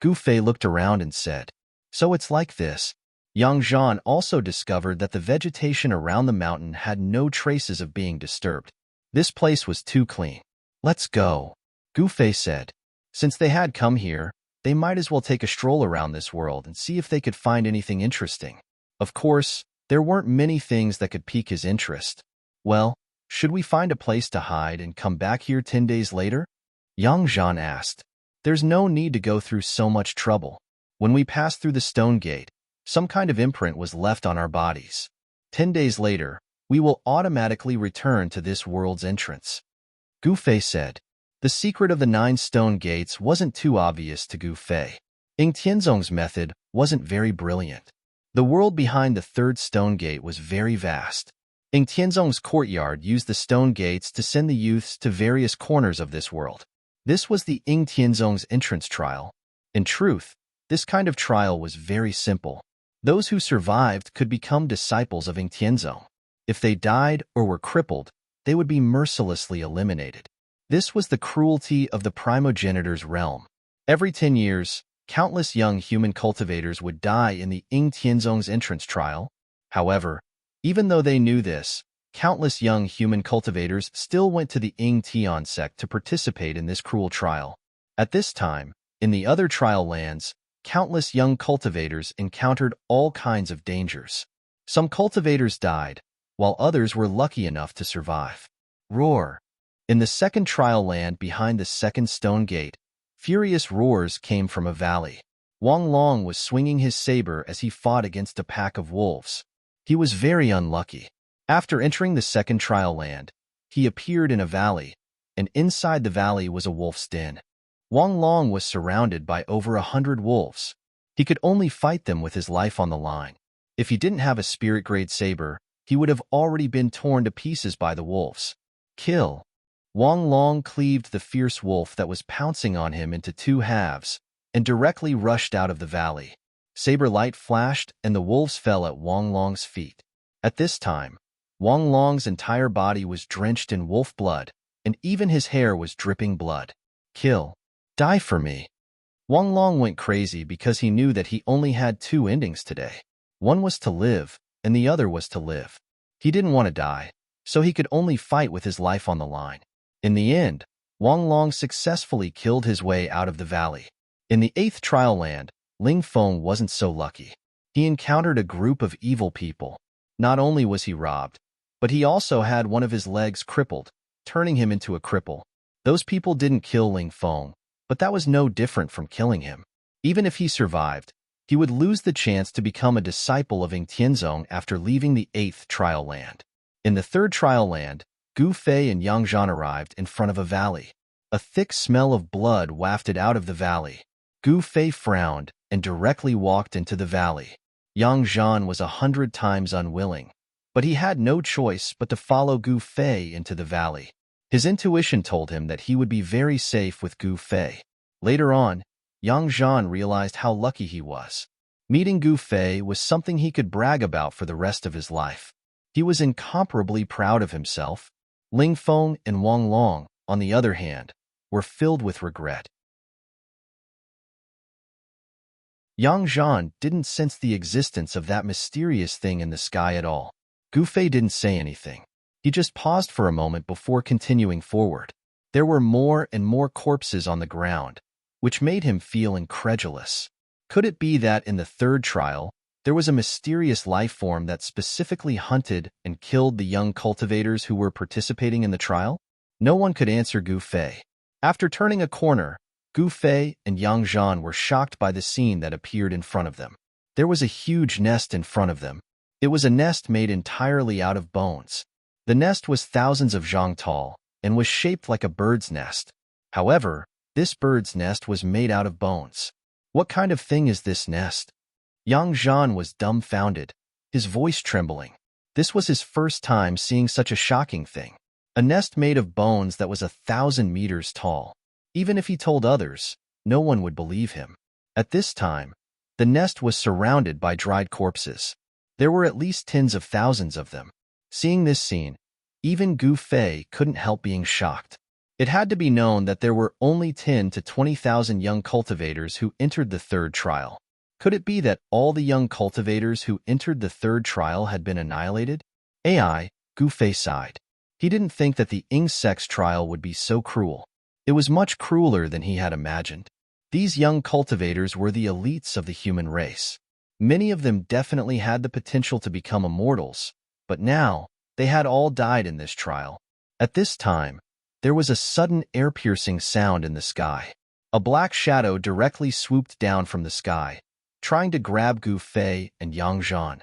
Gu Fei looked around and said, "So it's like this." Yang Zhan also discovered that the vegetation around the mountain had no traces of being disturbed. This place was too clean. "Let's go," Gu Fei said. Since they had come here, they might as well take a stroll around this world and see if they could find anything interesting. Of course, there weren't many things that could pique his interest. "Well, should we find a place to hide and come back here 10 days later?" Yang Zhan asked. "There's no need to go through so much trouble. When we passed through the stone gate, some kind of imprint was left on our bodies. 10 days later, we will automatically return to this world's entrance." Gu Fei said. The secret of the 9 stone gates wasn't too obvious to Gu Fei. Ying Tianzong's method wasn't very brilliant. The world behind the 3rd stone gate was very vast. Ying Tianzong's courtyard used the stone gates to send the youths to various corners of this world. This was the Ying Tianzong's entrance trial. In truth, this kind of trial was very simple. Those who survived could become disciples of Ying Tianzong. If they died or were crippled, they would be mercilessly eliminated. This was the cruelty of the primogenitor's realm. Every 10 years, countless young human cultivators would die in the Ying Tianzong's entrance trial. However, even though they knew this, countless young human cultivators still went to the Ying Tian sect to participate in this cruel trial. At this time, in the other trial lands, countless young cultivators encountered all kinds of dangers. Some cultivators died, while others were lucky enough to survive. Roar! In the 2nd trial land behind the 2nd stone gate, furious roars came from a valley. Wang Long was swinging his saber as he fought against a pack of wolves. He was very unlucky. After entering the 2nd trial land, he appeared in a valley, and inside the valley was a wolf's den. Wang Long was surrounded by over 100 wolves. He could only fight them with his life on the line. If he didn't have a spirit-grade saber, he would have already been torn to pieces by the wolves. Kill! Wang Long cleaved the fierce wolf that was pouncing on him into 2 halves and directly rushed out of the valley. Saber light flashed and the wolves fell at Wang Long's feet. At this time, Wang Long's entire body was drenched in wolf blood, and even his hair was dripping blood. Kill! Die for me! Wang Long went crazy because he knew that he only had 2 endings today. One was to live, and the other was to live. He didn't want to die, so he could only fight with his life on the line. In the end, Wang Long successfully killed his way out of the valley. In the 8th trial land, Ling Feng wasn't so lucky. He encountered a group of evil people. Not only was he robbed, but he also had one of his legs crippled, turning him into a cripple. Those people didn't kill Ling Feng, but that was no different from killing him. Even if he survived, he would lose the chance to become a disciple of Ying Tianzong after leaving the 8th trial land. In the 3rd trial land, Gu Fei and Yang Zhan arrived in front of a valley. A thick smell of blood wafted out of the valley. Gu Fei frowned and directly walked into the valley. Yang Zhan was 100 times unwilling, but he had no choice but to follow Gu Fei into the valley. His intuition told him that he would be very safe with Gu Fei. Later on, Yang Zhan realized how lucky he was. Meeting Gu Fei was something he could brag about for the rest of his life. He was incomparably proud of himself. Ling Feng and Wang Long, on the other hand, were filled with regret. Yang Zhan didn't sense the existence of that mysterious thing in the sky at all. Gu Fei didn't say anything. He just paused for a moment before continuing forward. There were more and more corpses on the ground, which made him feel incredulous. Could it be that in the 3rd trial, there was a mysterious life form that specifically hunted and killed the young cultivators who were participating in the trial? No one could answer Gu Fei. After turning a corner, Gu Fei and Yang Zhan were shocked by the scene that appeared in front of them. There was a huge nest in front of them. It was a nest made entirely out of bones. The nest was thousands of zhang tall and was shaped like a bird's nest. However, this bird's nest was made out of bones. What kind of thing is this nest? Yang Zhan was dumbfounded, his voice trembling. This was his first time seeing such a shocking thing. A nest made of bones that was 1,000 meters tall. Even if he told others, no one would believe him. At this time, the nest was surrounded by dried corpses. There were at least tens of thousands of them. Seeing this scene, even Gu Fei couldn't help being shocked. It had to be known that there were only 10 to 20,000 young cultivators who entered the 3rd trial. Could it be that all the young cultivators who entered the 3rd trial had been annihilated? Gu Fei sighed. He didn't think that the insects trial would be so cruel. It was much crueler than he had imagined. These young cultivators were the elites of the human race. Many of them definitely had the potential to become immortals, but now they had all died in this trial. At this time, there was a sudden air-piercing sound in the sky. A black shadow directly swooped down from the sky, trying to grab Gu Fei and Yang Zhan.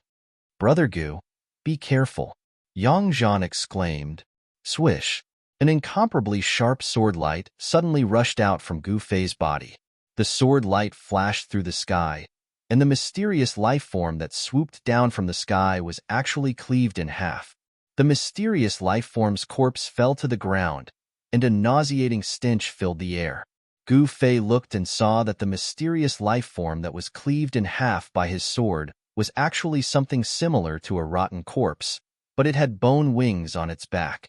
"Brother Gu, be careful," Yang Zhan exclaimed. Swish! An incomparably sharp sword light suddenly rushed out from Gu Fei's body. The sword light flashed through the sky, and the mysterious life form that swooped down from the sky was actually cleaved in half. The mysterious life form's corpse fell to the ground, and a nauseating stench filled the air. Gu Fei looked and saw that the mysterious life form that was cleaved in half by his sword was actually something similar to a rotten corpse, but it had bone wings on its back.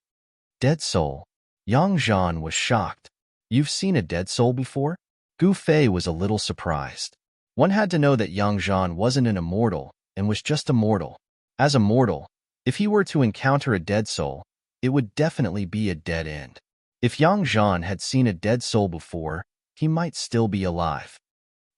Dead soul. Yang Zhan was shocked. You've seen a dead soul before? Gu Fei was a little surprised. One had to know that Yang Zhan wasn't an immortal and was just a mortal. As a mortal, if he were to encounter a dead soul, it would definitely be a dead end. If Yang Zhan had seen a dead soul before, he might still be alive.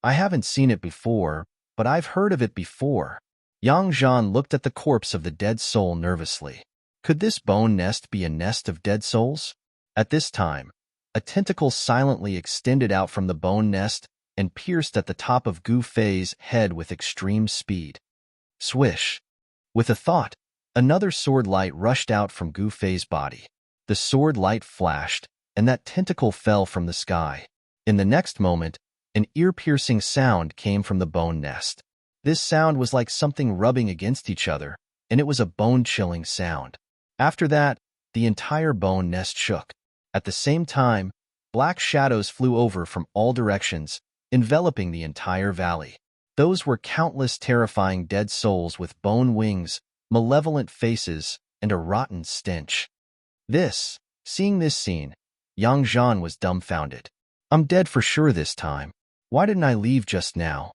I haven't seen it before, but I've heard of it before. Yang Zhan looked at the corpse of the dead soul nervously. Could this bone nest be a nest of dead souls? At this time, a tentacle silently extended out from the bone nest and pierced at the top of Gu Fei's head with extreme speed. Swish! With a thought, another sword light rushed out from Gu Fei's body. The sword light flashed, and that tentacle fell from the sky. In the next moment, an ear-piercing sound came from the bone nest. This sound was like something rubbing against each other, and it was a bone-chilling sound. After that, the entire bone nest shook. At the same time, black shadows flew over from all directions, enveloping the entire valley. Those were countless terrifying dead souls with bone wings, malevolent faces, and a rotten stench. Seeing this scene, Yang Zhan was dumbfounded. I'm dead for sure this time. Why didn't I leave just now?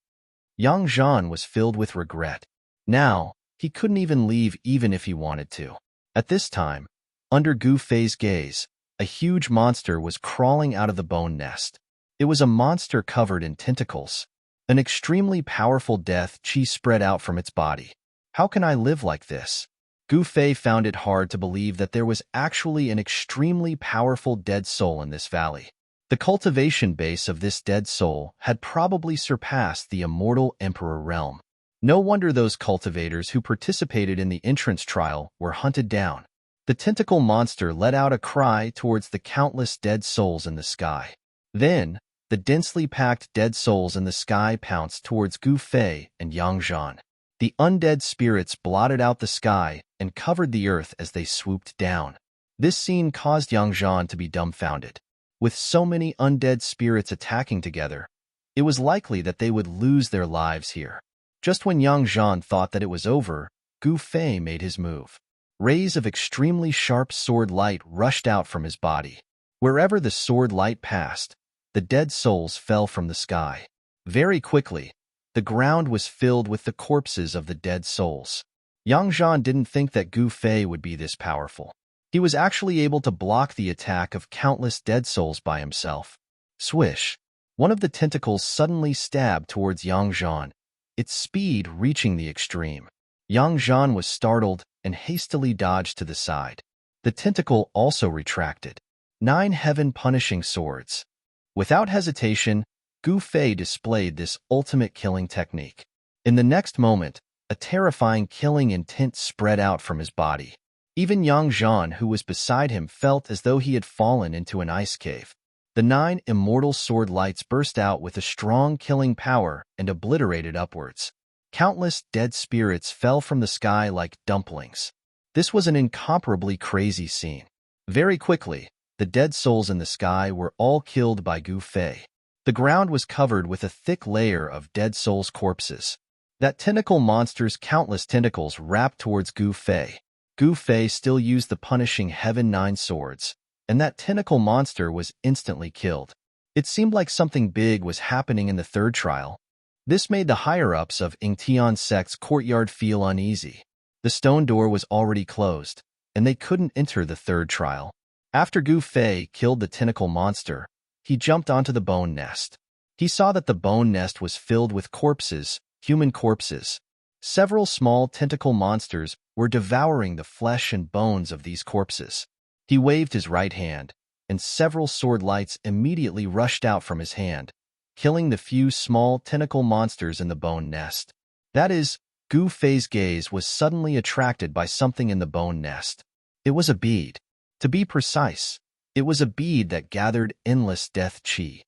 Yang Zhan was filled with regret. Now, he couldn't even leave even if he wanted to. At this time, under Gu Fei's gaze, a huge monster was crawling out of the bone nest. It was a monster covered in tentacles. An extremely powerful death chi spread out from its body. How can I live like this? Gu Fei found it hard to believe that there was actually an extremely powerful dead soul in this valley. The cultivation base of this dead soul had probably surpassed the immortal emperor realm. No wonder those cultivators who participated in the entrance trial were hunted down. The tentacle monster let out a cry towards the countless dead souls in the sky. Then, the densely packed dead souls in the sky pounced towards Gu Fei and Yang Zhan. The undead spirits blotted out the sky and covered the earth as they swooped down. This scene caused Yang Zhan to be dumbfounded. With so many undead spirits attacking together, it was likely that they would lose their lives here. Just when Yang Zhan thought that it was over, Gu Fei made his move. Rays of extremely sharp sword light rushed out from his body. Wherever the sword light passed, the dead souls fell from the sky. Very quickly, the ground was filled with the corpses of the dead souls. Yang Zhan didn't think that Gu Fei would be this powerful. He was actually able to block the attack of countless dead souls by himself. Swish! One of the tentacles suddenly stabbed towards Yang Zhan, its speed reaching the extreme. Yang Zhan was startled and hastily dodged to the side. The tentacle also retracted. 9 heaven-punishing swords. Without hesitation, Gu Fei displayed this ultimate killing technique. In the next moment, a terrifying killing intent spread out from his body. Even Yang Zhan, who was beside him, felt as though he had fallen into an ice cave. The 9 immortal sword lights burst out with a strong killing power and obliterated upwards. Countless dead spirits fell from the sky like dumplings. This was an incomparably crazy scene. Very quickly, the dead souls in the sky were all killed by Gu Fei. The ground was covered with a thick layer of dead souls' corpses. That tentacle monster's countless tentacles wrapped towards Gu Fei. Gu Fei still used the punishing Heaven 9 swords, and that tentacle monster was instantly killed. It seemed like something big was happening in the third trial. This made the higher-ups of Yingtian sect's courtyard feel uneasy. The stone door was already closed, and they couldn't enter the third trial. After Gu Fei killed the tentacle monster, he jumped onto the bone nest. He saw that the bone nest was filled with corpses, human corpses. Several small tentacle monsters were devouring the flesh and bones of these corpses. He waved his right hand, and several sword lights immediately rushed out from his hand, killing the few small tentacle monsters in the bone nest. That is, Gu Fei's gaze was suddenly attracted by something in the bone nest. It was a bead. To be precise, it was a bead that gathered endless death chi.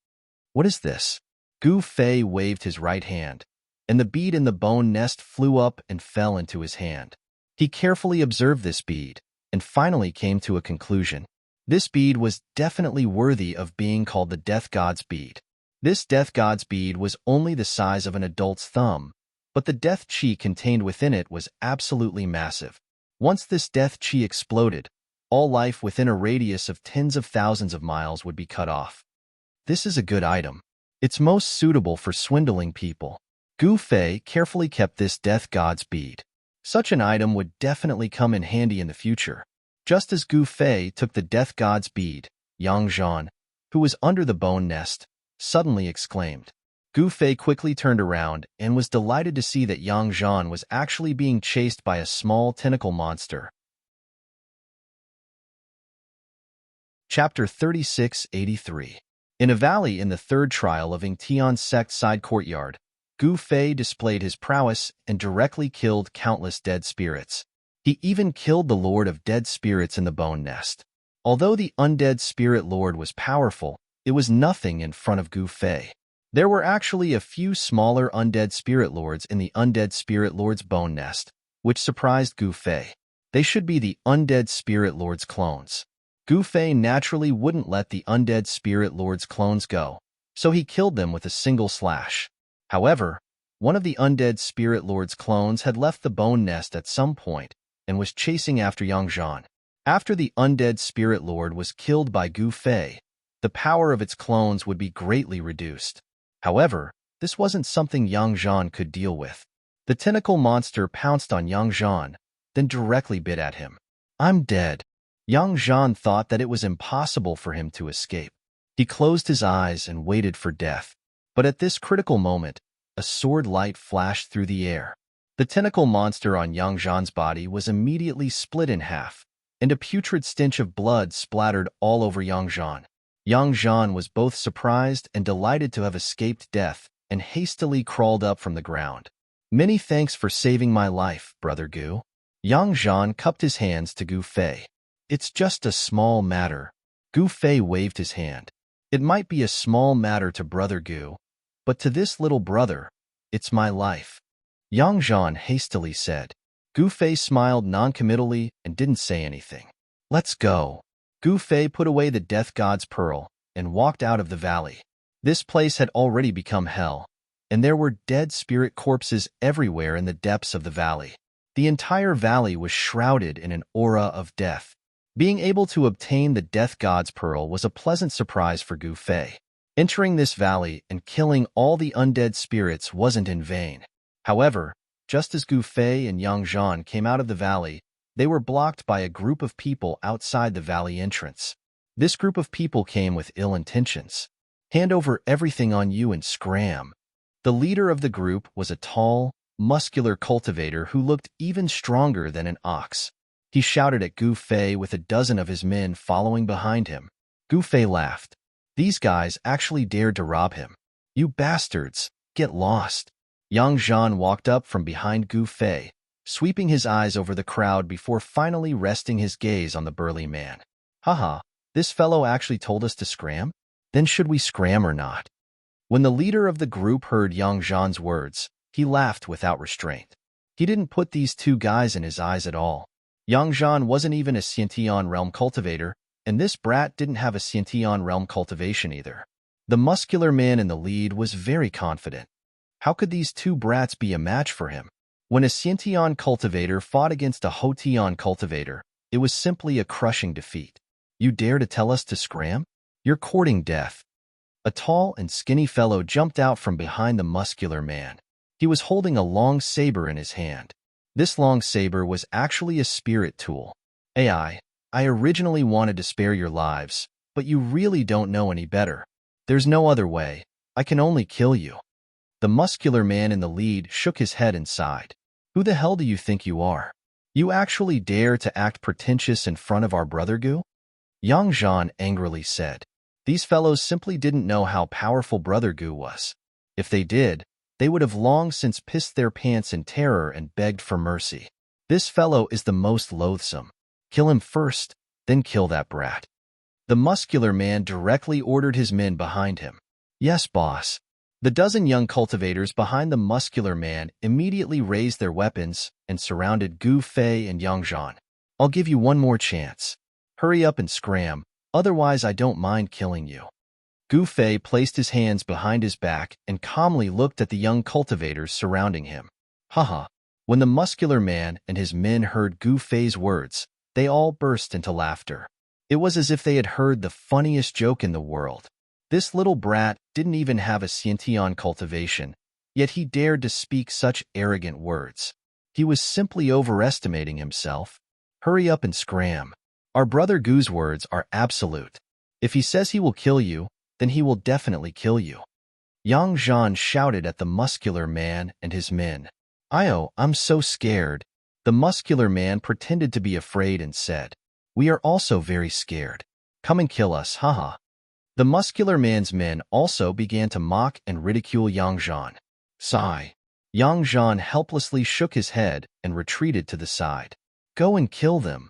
What is this? Gu Fei waved his right hand, and the bead in the bone nest flew up and fell into his hand. He carefully observed this bead, and finally came to a conclusion. This bead was definitely worthy of being called the Death God's bead. This Death God's bead was only the size of an adult's thumb, but the death chi contained within it was absolutely massive. Once this death chi exploded, all life within a radius of tens of thousands of miles would be cut off. This is a good item. It's most suitable for swindling people. Gu Fei carefully kept this Death God's bead. Such an item would definitely come in handy in the future. Just as Gu Fei took the Death God's bead, Yang Zhan, who was under the bone nest, suddenly exclaimed. Gu Fei quickly turned around and was delighted to see that Yang Zhan was actually being chased by a small tentacle monster. Chapter 3683. In a valley in the third trial of Yingtian sect's side courtyard, Gu Fei displayed his prowess and directly killed countless dead spirits. He even killed the Lord of Dead Spirits in the bone nest. Although the undead spirit lord was powerful, it was nothing in front of Gu Fei. There were actually a few smaller undead spirit lords in the undead spirit lord's bone nest, which surprised Gu Fei. They should be the undead spirit lord's clones. Gu Fei naturally wouldn't let the undead spirit lord's clones go, so he killed them with a single slash. However, one of the undead spirit lord's clones had left the bone nest at some point and was chasing after Yang Zhan. After the undead spirit lord was killed by Gu Fei, the power of its clones would be greatly reduced. However, this wasn't something Yang Zhan could deal with. The tentacle monster pounced on Yang Zhan, then directly bit at him. "I'm dead." Yang Zhan thought that it was impossible for him to escape. He closed his eyes and waited for death. But at this critical moment, a sword light flashed through the air. The tentacle monster on Yang Zhan's body was immediately split in half, and a putrid stench of blood splattered all over Yang Zhan. Yang Zhan was both surprised and delighted to have escaped death and hastily crawled up from the ground. "Many thanks for saving my life, Brother Gu." Yang Zhan cupped his hands to Gu Fei. "It's just a small matter." Gu Fei waved his hand. "It might be a small matter to Brother Gu, but to this little brother, it's my life," Yang Zhan hastily said. Gu Fei smiled noncommittally and didn't say anything. "Let's go." Gu Fei put away the death god's pearl and walked out of the valley. This place had already become hell, and there were dead spirit corpses everywhere in the depths of the valley. The entire valley was shrouded in an aura of death. Being able to obtain the death god's pearl was a pleasant surprise for Gu Fei. Entering this valley and killing all the undead spirits wasn't in vain. However, just as Gu Fei and Yang Zhan came out of the valley, they were blocked by a group of people outside the valley entrance. This group of people came with ill intentions. "Hand over everything on you and scram." The leader of the group was a tall, muscular cultivator who looked even stronger than an ox. He shouted at Gu Fei with a dozen of his men following behind him. Gu Fei laughed. These guys actually dared to rob him. "You bastards, get lost." Yang Zhan walked up from behind Gu Fei, sweeping his eyes over the crowd before finally resting his gaze on the burly man. "Haha, this fellow actually told us to scram? Then should we scram or not?" When the leader of the group heard Yang Zhan's words, he laughed without restraint. He didn't put these two guys in his eyes at all. Yang Zhan wasn't even a Xiantian realm cultivator, and this brat didn't have a Xiantian realm cultivation either. The muscular man in the lead was very confident. How could these two brats be a match for him? When a Xiantian cultivator fought against a Hotian cultivator, it was simply a crushing defeat. "You dare to tell us to scram? You're courting death." A tall and skinny fellow jumped out from behind the muscular man. He was holding a long saber in his hand. This long saber was actually a spirit tool. "I originally wanted to spare your lives, but you really don't know any better. There's no other way. I can only kill you." The muscular man in the lead shook his head and sighed. "Who the hell do you think you are? You actually dare to act pretentious in front of our brother Gu?" Yang Zhan angrily said. These fellows simply didn't know how powerful Brother Gu was. If they did, they would have long since pissed their pants in terror and begged for mercy. "This fellow is the most loathsome. Kill him first, then kill that brat." The muscular man directly ordered his men behind him. "Yes, boss." The dozen young cultivators behind the muscular man immediately raised their weapons and surrounded Gu Fei and Yang Zhan. "I'll give you one more chance. Hurry up and scram, otherwise I don't mind killing you." Gu Fei placed his hands behind his back and calmly looked at the young cultivators surrounding him. Haha. When the muscular man and his men heard Gu Fei's words, they all burst into laughter. It was as if they had heard the funniest joke in the world. This little brat didn't even have a Xiantian cultivation, yet he dared to speak such arrogant words. He was simply overestimating himself. "Hurry up and scram. Our brother Gu's words are absolute. If he says he will kill you, then he will definitely kill you." Yang Zhan shouted at the muscular man and his men. I'm so scared." The muscular man pretended to be afraid and said, "We are also very scared. Come and kill us, haha." The muscular man's men also began to mock and ridicule Yang Zhan. Sigh. Yang Zhan helplessly shook his head and retreated to the side. "Go and kill them."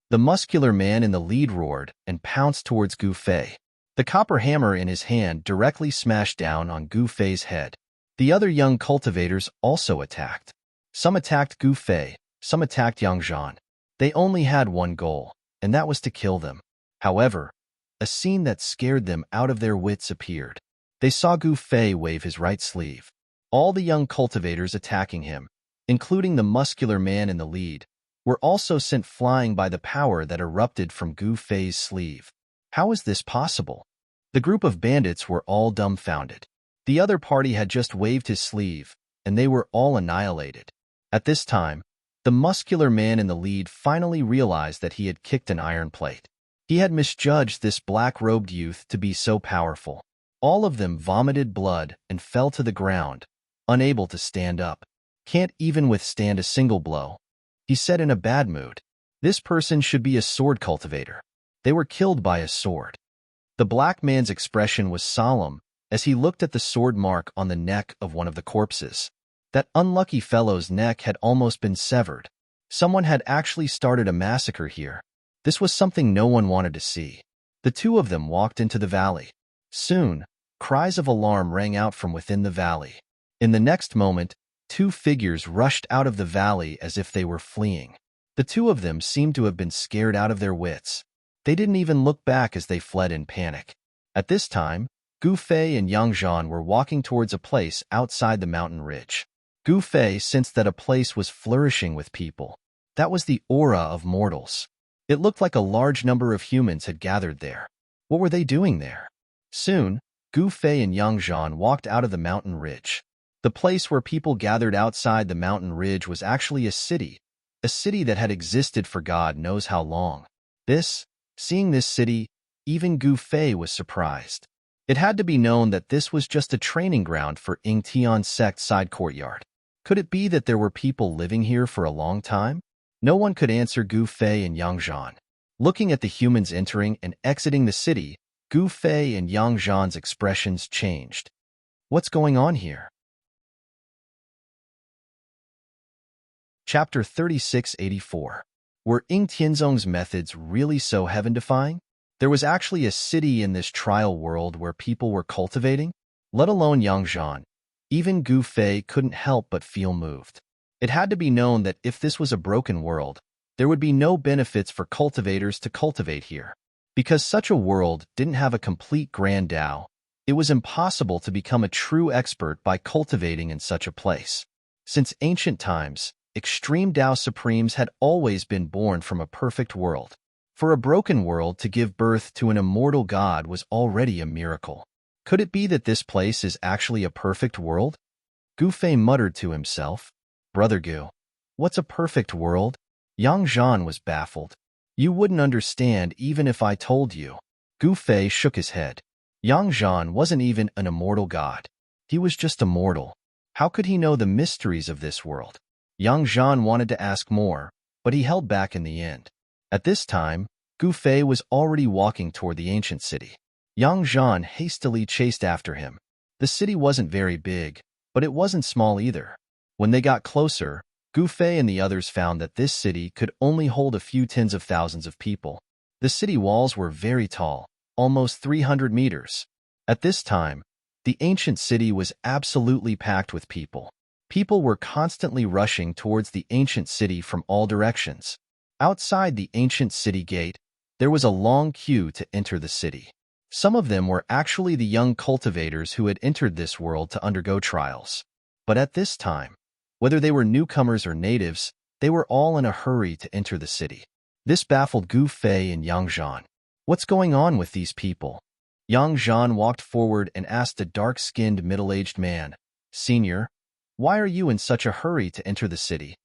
The muscular man in the lead roared and pounced towards Gu Fei. The copper hammer in his hand directly smashed down on Gu Fei's head. The other young cultivators also attacked. Some attacked Gu Fei, some attacked Yang Zhan. They only had one goal, and that was to kill them. However, a scene that scared them out of their wits appeared. They saw Gu Fei wave his right sleeve. All the young cultivators attacking him, including the muscular man in the lead, were also sent flying by the power that erupted from Gu Fei's sleeve. How is this possible? The group of bandits were all dumbfounded. The other party had just waved his sleeve, and they were all annihilated. At this time, the muscular man in the lead finally realized that he had kicked an iron plate. He had misjudged this black-robed youth to be so powerful. All of them vomited blood and fell to the ground, unable to stand up. Can't even withstand a single blow. He said in a bad mood. This person should be a sword cultivator. They were killed by a sword. The black man's expression was solemn as he looked at the sword mark on the neck of one of the corpses. That unlucky fellow's neck had almost been severed. Someone had actually started a massacre here. This was something no one wanted to see. The two of them walked into the valley. Soon, cries of alarm rang out from within the valley. In the next moment, two figures rushed out of the valley as if they were fleeing. The two of them seemed to have been scared out of their wits. They didn't even look back as they fled in panic. At this time, Gu Fei and Yang Zhan were walking towards a place outside the mountain ridge. Gu Fei sensed that a place was flourishing with people. That was the aura of mortals. It looked like a large number of humans had gathered there. What were they doing there? Soon, Gu Fei and Yang Zhan walked out of the mountain ridge. The place where people gathered outside the mountain ridge was actually a city that had existed for God knows how long. Seeing this city, even Gu Fei was surprised. It had to be known that this was just a training ground for Ying Tian's sect's side courtyard. Could it be that there were people living here for a long time? No one could answer Gu Fei and Yang Zhan. Looking at the humans entering and exiting the city, Gu Fei and Yang Zhan's expressions changed. What's going on here? Chapter 3684. Were Ying Tianzong's methods really so heaven-defying? There was actually a city in this trial world where people were cultivating? Let alone Yang Zhan. Even Gu Fei couldn't help but feel moved. It had to be known that if this was a broken world, there would be no benefits for cultivators to cultivate here. Because such a world didn't have a complete grand Tao, it was impossible to become a true expert by cultivating in such a place. Since ancient times, extreme Tao Supremes had always been born from a perfect world. For a broken world to give birth to an immortal God was already a miracle. Could it be that this place is actually a perfect world? Gu Fei muttered to himself. Brother Gu, what's a perfect world? Yang Zhan was baffled. You wouldn't understand even if I told you. Gu Fei shook his head. Yang Zhan wasn't even an immortal God. He was just a mortal. How could he know the mysteries of this world? Yang Zhan wanted to ask more, but he held back in the end. At this time, Gu Fei was already walking toward the ancient city. Yang Zhan hastily chased after him. The city wasn't very big, but it wasn't small either. When they got closer, Gu Fei and the others found that this city could only hold a few tens of thousands of people. The city walls were very tall, almost 300 meters. At this time, the ancient city was absolutely packed with people. People were constantly rushing towards the ancient city from all directions. Outside the ancient city gate, there was a long queue to enter the city. Some of them were actually the young cultivators who had entered this world to undergo trials. But at this time, whether they were newcomers or natives, they were all in a hurry to enter the city. This baffled Gu Fei and Yang Zhan. What's going on with these people? Yang Zhan walked forward and asked a dark-skinned middle-aged man, Senior, why are you in such a hurry to enter the city?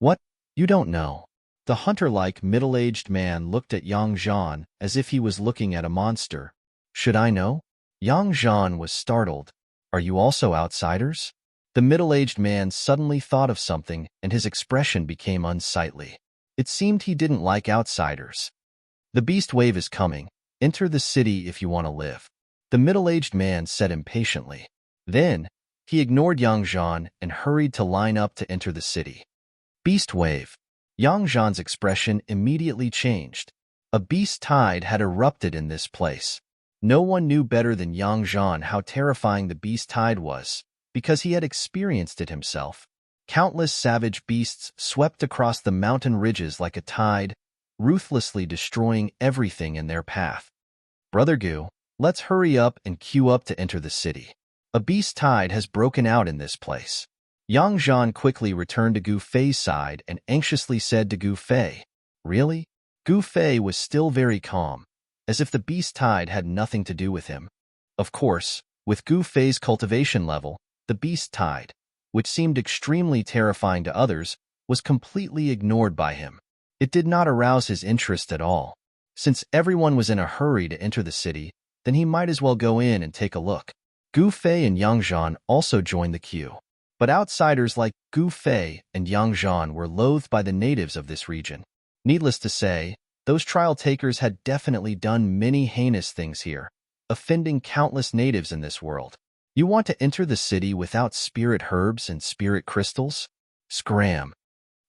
What? You don't know. The hunter-like middle-aged man looked at Yang Zhan as if he was looking at a monster. Should I know? Yang Zhan was startled. Are you also outsiders? The middle-aged man suddenly thought of something and his expression became unsightly. It seemed he didn't like outsiders. The beast wave is coming. Enter the city if you want to live. The middle-aged man said impatiently. Then, he ignored Yang Zhan and hurried to line up to enter the city. Beast wave. Yang Zhan's expression immediately changed. A beast tide had erupted in this place. No one knew better than Yang Zhan how terrifying the beast tide was, because he had experienced it himself. Countless savage beasts swept across the mountain ridges like a tide, ruthlessly destroying everything in their path. Brother Gu, let's hurry up and queue up to enter the city. A beast tide has broken out in this place. Yang Zhan quickly returned to Gu Fei's side and anxiously said to Gu Fei, Really? Gu Fei was still very calm, as if the beast tide had nothing to do with him. Of course, with Gu Fei's cultivation level, the beast tide, which seemed extremely terrifying to others, was completely ignored by him. It did not arouse his interest at all. Since everyone was in a hurry to enter the city, then he might as well go in and take a look. Gu Fei and Yang Zhan also joined the queue. But outsiders like Gu Fei and Yang Zhan were loathed by the natives of this region. Needless to say, those trial takers had definitely done many heinous things here, offending countless natives in this world. You want to enter the city without spirit herbs and spirit crystals? Scram!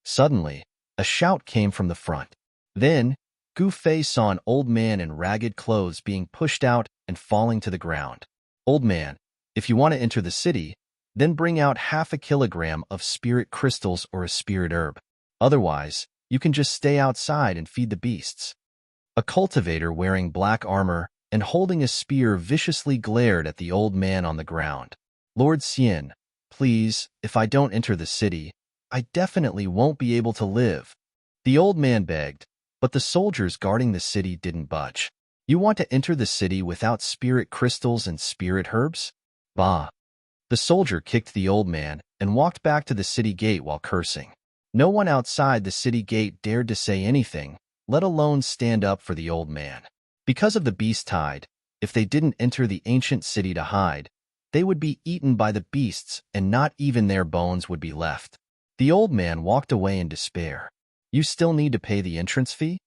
Suddenly, a shout came from the front. Then, Gu Fei saw an old man in ragged clothes being pushed out and falling to the ground. Old man, if you want to enter the city, then bring out 1/2 kilogram of spirit crystals or a spirit herb. Otherwise, you can just stay outside and feed the beasts. A cultivator wearing black armor and holding a spear viciously glared at the old man on the ground. Lord Xian, please, if I don't enter the city, I definitely won't be able to live. The old man begged, but the soldiers guarding the city didn't budge. You want to enter the city without spirit crystals and spirit herbs? Bah! The soldier kicked the old man and walked back to the city gate while cursing. No one outside the city gate dared to say anything, let alone stand up for the old man. Because of the beast tide, if they didn't enter the ancient city to hide, they would be eaten by the beasts and not even their bones would be left. The old man walked away in despair. You still need to pay the entrance fee?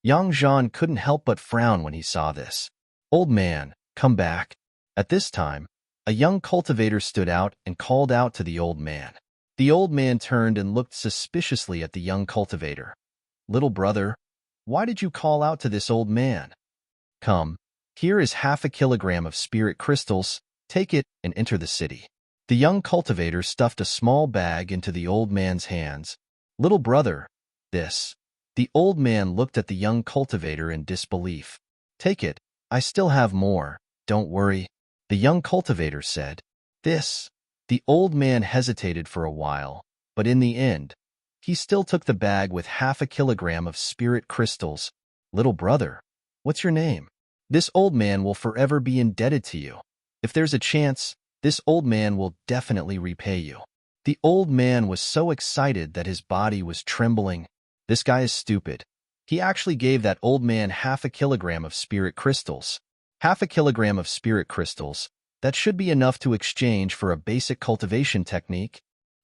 Yang Zhan couldn't help but frown when he saw this. Old man, come back. At this time, a young cultivator stood out and called out to the old man. The old man turned and looked suspiciously at the young cultivator. Little brother, why did you call out to this old man? Come, here is 1/2 kilogram of spirit crystals, take it and enter the city. The young cultivator stuffed a small bag into the old man's hands. Little brother, this. The old man looked at the young cultivator in disbelief. Take it, I still have more, don't worry. The young cultivator said. This. The old man hesitated for a while, but in the end, he still took the bag with 1/2 kilogram of spirit crystals. Little brother, what's your name? This old man will forever be indebted to you. If there's a chance, this old man will definitely repay you. The old man was so excited that his body was trembling. This guy is stupid. He actually gave that old man 1/2 kilogram of spirit crystals. 1/2 kilogram of spirit crystals. That should be enough to exchange for a basic cultivation technique.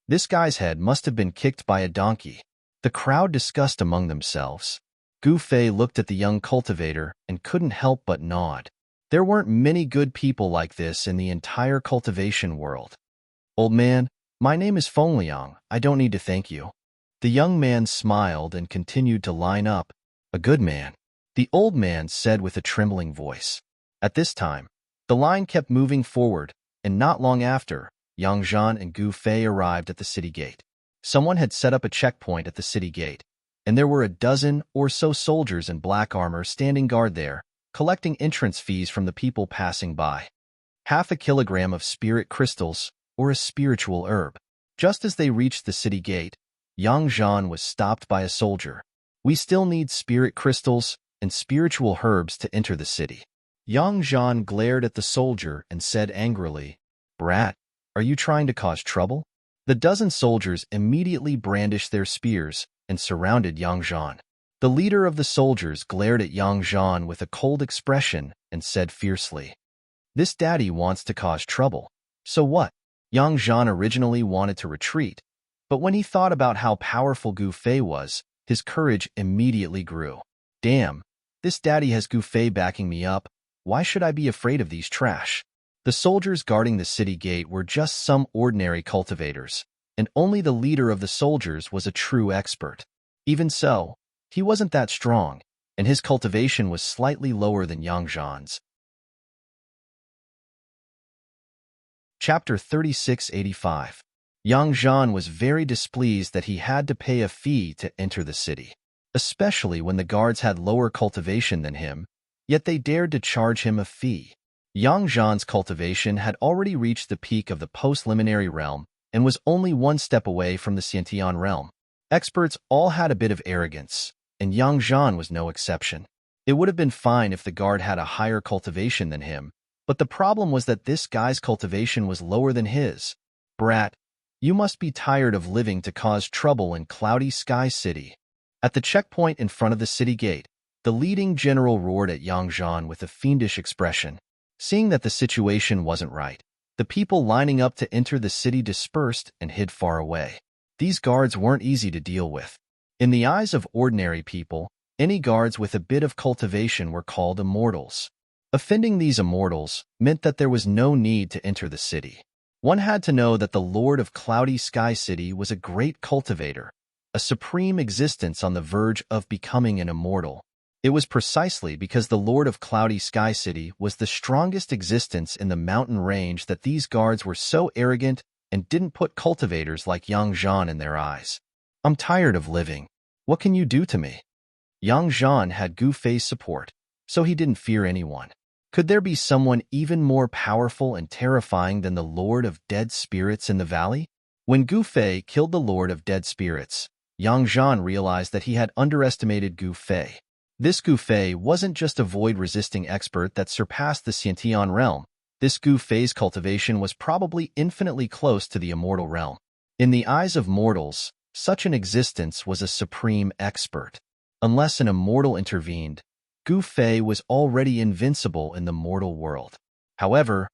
This guy's head must have been kicked by a donkey. The crowd discussed among themselves. Gu Fei looked at the young cultivator and couldn't help but nod. There weren't many good people like this in the entire cultivation world. Old man, my name is Feng Liang. I don't need to thank you. The young man smiled and continued to line up. A good man, the old man said with a trembling voice. At this time, the line kept moving forward, and not long after, Yang Zhan and Gu Fei arrived at the city gate. Someone had set up a checkpoint at the city gate, and there were a dozen or so soldiers in black armor standing guard there, collecting entrance fees from the people passing by. 1/2 kilogram of spirit crystals, or a spiritual herb. Just as they reached the city gate, Yang Zhan was stopped by a soldier. We still need spirit crystals and spiritual herbs to enter the city. Yang Zhan glared at the soldier and said angrily, Brat, are you trying to cause trouble? The dozen soldiers immediately brandished their spears and surrounded Yang Zhan. The leader of the soldiers glared at Yang Zhan with a cold expression and said fiercely, This daddy wants to cause trouble. So what? Yang Zhan originally wanted to retreat, but when he thought about how powerful Gu Fei was, his courage immediately grew. Damn, this daddy has Gu Fei backing me up. Why should I be afraid of these trash? The soldiers guarding the city gate were just some ordinary cultivators, and only the leader of the soldiers was a true expert. Even so, he wasn't that strong, and his cultivation was slightly lower than Yang Zhan's. Chapter 3685. Yang Zhan was very displeased that he had to pay a fee to enter the city, especially when the guards had lower cultivation than him, yet they dared to charge him a fee. Yang Zhan's cultivation had already reached the peak of the post-liminary realm and was only one step away from the Xiantian realm. Experts all had a bit of arrogance, and Yang Zhan was no exception. It would have been fine if the guard had a higher cultivation than him, but the problem was that this guy's cultivation was lower than his. Brat, you must be tired of living to cause trouble in Cloudy Sky City. At the checkpoint in front of the city gate, the leading general roared at Yang Zhan with a fiendish expression. Seeing that the situation wasn't right, The people lining up to enter the city dispersed and hid far away. These guards weren't easy to deal with. In the eyes of ordinary people, any guards with a bit of cultivation were called immortals. Offending these immortals meant that there was no need to enter the city. One had to know that the Lord of Cloudy Sky City was a great cultivator, a supreme existence on the verge of becoming an immortal. It was precisely because the Lord of Cloudy Sky City was the strongest existence in the mountain range that these guards were so arrogant and didn't put cultivators like Yang Zhan in their eyes. I'm tired of living. What can you do to me? Yang Zhan had Gu Fei's support, so he didn't fear anyone. Could there be someone even more powerful and terrifying than the Lord of Dead Spirits in the valley? When Gu Fei killed the Lord of Dead Spirits, Yang Zhan realized that he had underestimated Gu Fei. This Gu Fei wasn't just a void-resisting expert that surpassed the Xiantian realm. This Gu Fei's cultivation was probably infinitely close to the immortal realm. In the eyes of mortals, such an existence was a supreme expert. Unless an immortal intervened, Gu Fei was already invincible in the mortal world. However,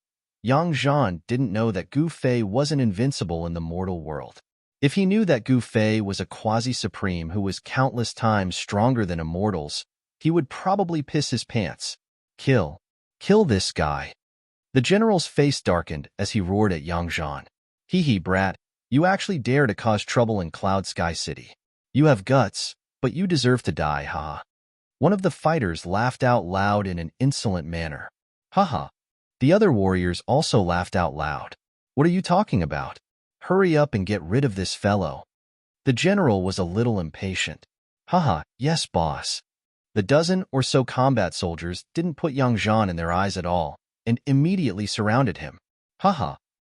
Yang Zhan didn't know that Gu Fei wasn't invincible in the mortal world. If he knew that Gu Fei was a quasi-supreme who was countless times stronger than immortals, he would probably piss his pants. Kill this guy. The general's face darkened as he roared at Yang Zhan. Hee brat, you actually dare to cause trouble in Cloud Sky City. You have guts, but you deserve to die, haha. One of the fighters laughed out loud in an insolent manner. Haha. The other warriors also laughed out loud. What are you talking about? Hurry up and get rid of this fellow. The general was a little impatient. Haha, yes, boss. The dozen or so combat soldiers didn't put Yang Zhan in their eyes at all, and immediately surrounded him. Haha.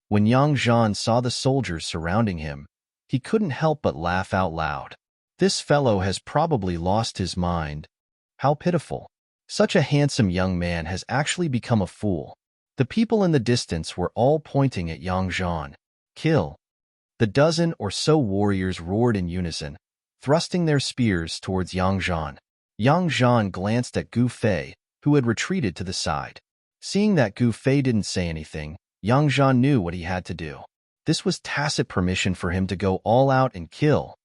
When Yang Zhan saw the soldiers surrounding him, he couldn't help but laugh out loud. This fellow has probably lost his mind. How pitiful. Such a handsome young man has actually become a fool. The people in the distance were all pointing at Yang Zhan. Kill. The dozen or so warriors roared in unison, thrusting their spears towards Yang Zhan. Yang Zhan glanced at Gu Fei, who had retreated to the side. Seeing that Gu Fei didn't say anything, Yang Zhan knew what he had to do. This was tacit permission for him to go all out and kill.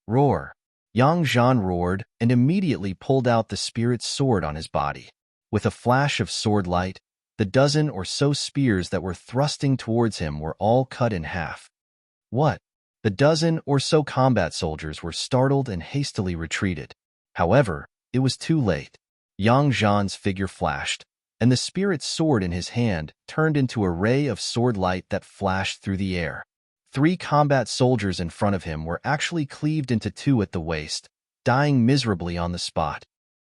Roar. Yang Zhan roared and immediately pulled out the spirit's sword on his body. With a flash of sword light, the dozen or so spears that were thrusting towards him were all cut in half. What? The dozen or so combat soldiers were startled and hastily retreated. However, it was too late. Yang Zhan's figure flashed, and the spirit's sword in his hand turned into a ray of sword light that flashed through the air. 3 combat soldiers in front of him were actually cleaved into 2 at the waist, dying miserably on the spot.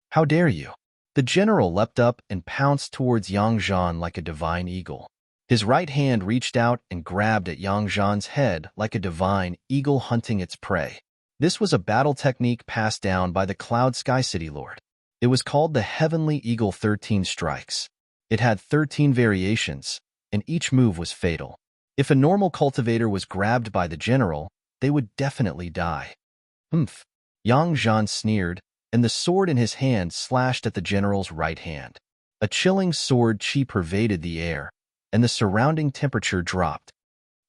How dare you? The general leapt up and pounced towards Yang Zhan like a divine eagle. His right hand reached out and grabbed at Yang Zhan's head like a divine eagle hunting its prey. This was a battle technique passed down by the Cloud Sky City Lord. It was called the Heavenly Eagle 13 Strikes. It had 13 variations, and each move was fatal. If a normal cultivator was grabbed by the general, they would definitely die. Humph. Yang Zhan sneered, and the sword in his hand slashed at the general's right hand. A chilling sword chi pervaded the air, and the surrounding temperature dropped.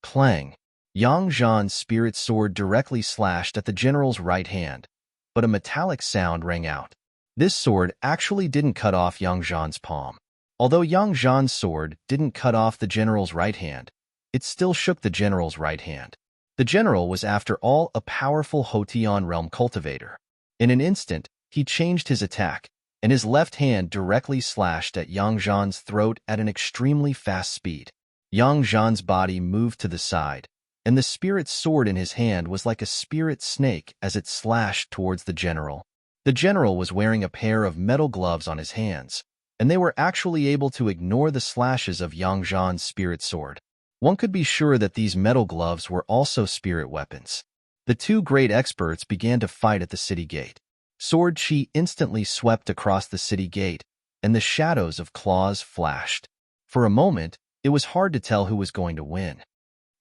Clang. Yang Zhan's spirit sword directly slashed at the general's right hand, but a metallic sound rang out. This sword actually didn't cut off Yang Zhan's palm. Although Yang Zhan's sword didn't cut off the general's right hand, it still shook the general's right hand. The general was, after all, a powerful Hotian realm cultivator. In an instant, he changed his attack, and his left hand directly slashed at Yang Zhan's throat at an extremely fast speed. Yang Zhan's body moved to the side, and the spirit sword in his hand was like a spirit snake as it slashed towards the general. The general was wearing a pair of metal gloves on his hands, and they were actually able to ignore the slashes of Yang Zhan's spirit sword. One could be sure that these metal gloves were also spirit weapons. The 2 great experts began to fight at the city gate. Sword chi instantly swept across the city gate, and the shadows of claws flashed. For a moment, it was hard to tell who was going to win.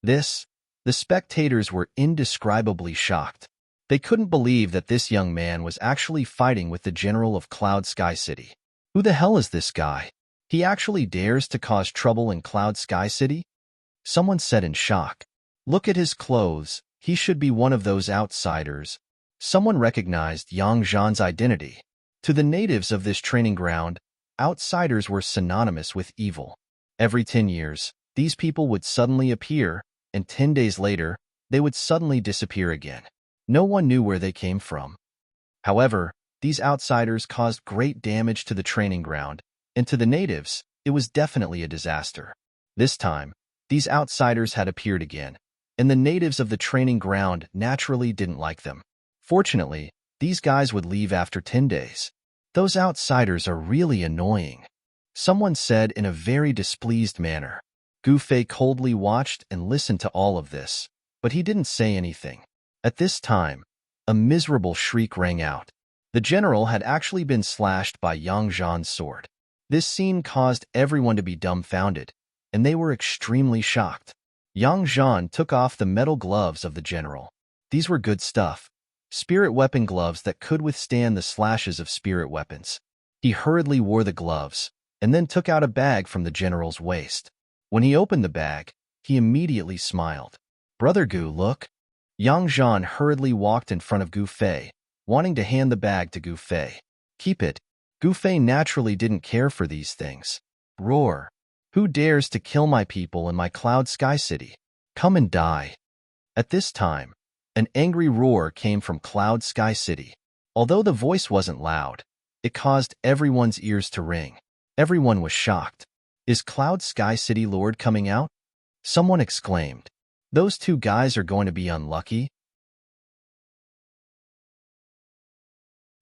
The spectators were indescribably shocked. They couldn't believe that this young man was actually fighting with the general of Cloud Sky City. Who the hell is this guy? He actually dares to cause trouble in Cloud Sky City? Someone said in shock. Look at his clothes. He should be one of those outsiders. Someone recognized Yang Zhan's identity. To the natives of this training ground, outsiders were synonymous with evil. Every 10 years, these people would suddenly appear, and 10 days later, they would suddenly disappear again. No one knew where they came from. However, these outsiders caused great damage to the training ground, and to the natives, it was definitely a disaster. This time, these outsiders had appeared again, and the natives of the training ground naturally didn't like them. Fortunately, these guys would leave after 10 days. Those outsiders are really annoying, someone said in a very displeased manner. Gu Fei coldly watched and listened to all of this, but he didn't say anything. At this time, a miserable shriek rang out. The general had actually been slashed by Yang Zhan's sword. This scene caused everyone to be dumbfounded, and they were extremely shocked. Yang Zhan took off the metal gloves of the general. These were good stuff, spirit weapon gloves that could withstand the slashes of spirit weapons. He hurriedly wore the gloves, and then took out a bag from the general's waist. When he opened the bag, he immediately smiled. Brother Gu, look. Yang Zhan hurriedly walked in front of Gu Fei, wanting to hand the bag to Gu Fei. Keep it. Gu Fei naturally didn't care for these things. Roar. Who dares to kill my people in my cloud sky city? Come and die. At this time, an angry roar came from Cloud Sky City. Although the voice wasn't loud, it caused everyone's ears to ring. Everyone was shocked. Is Cloud Sky City Lord coming out? Someone exclaimed. Those two guys are going to be unlucky.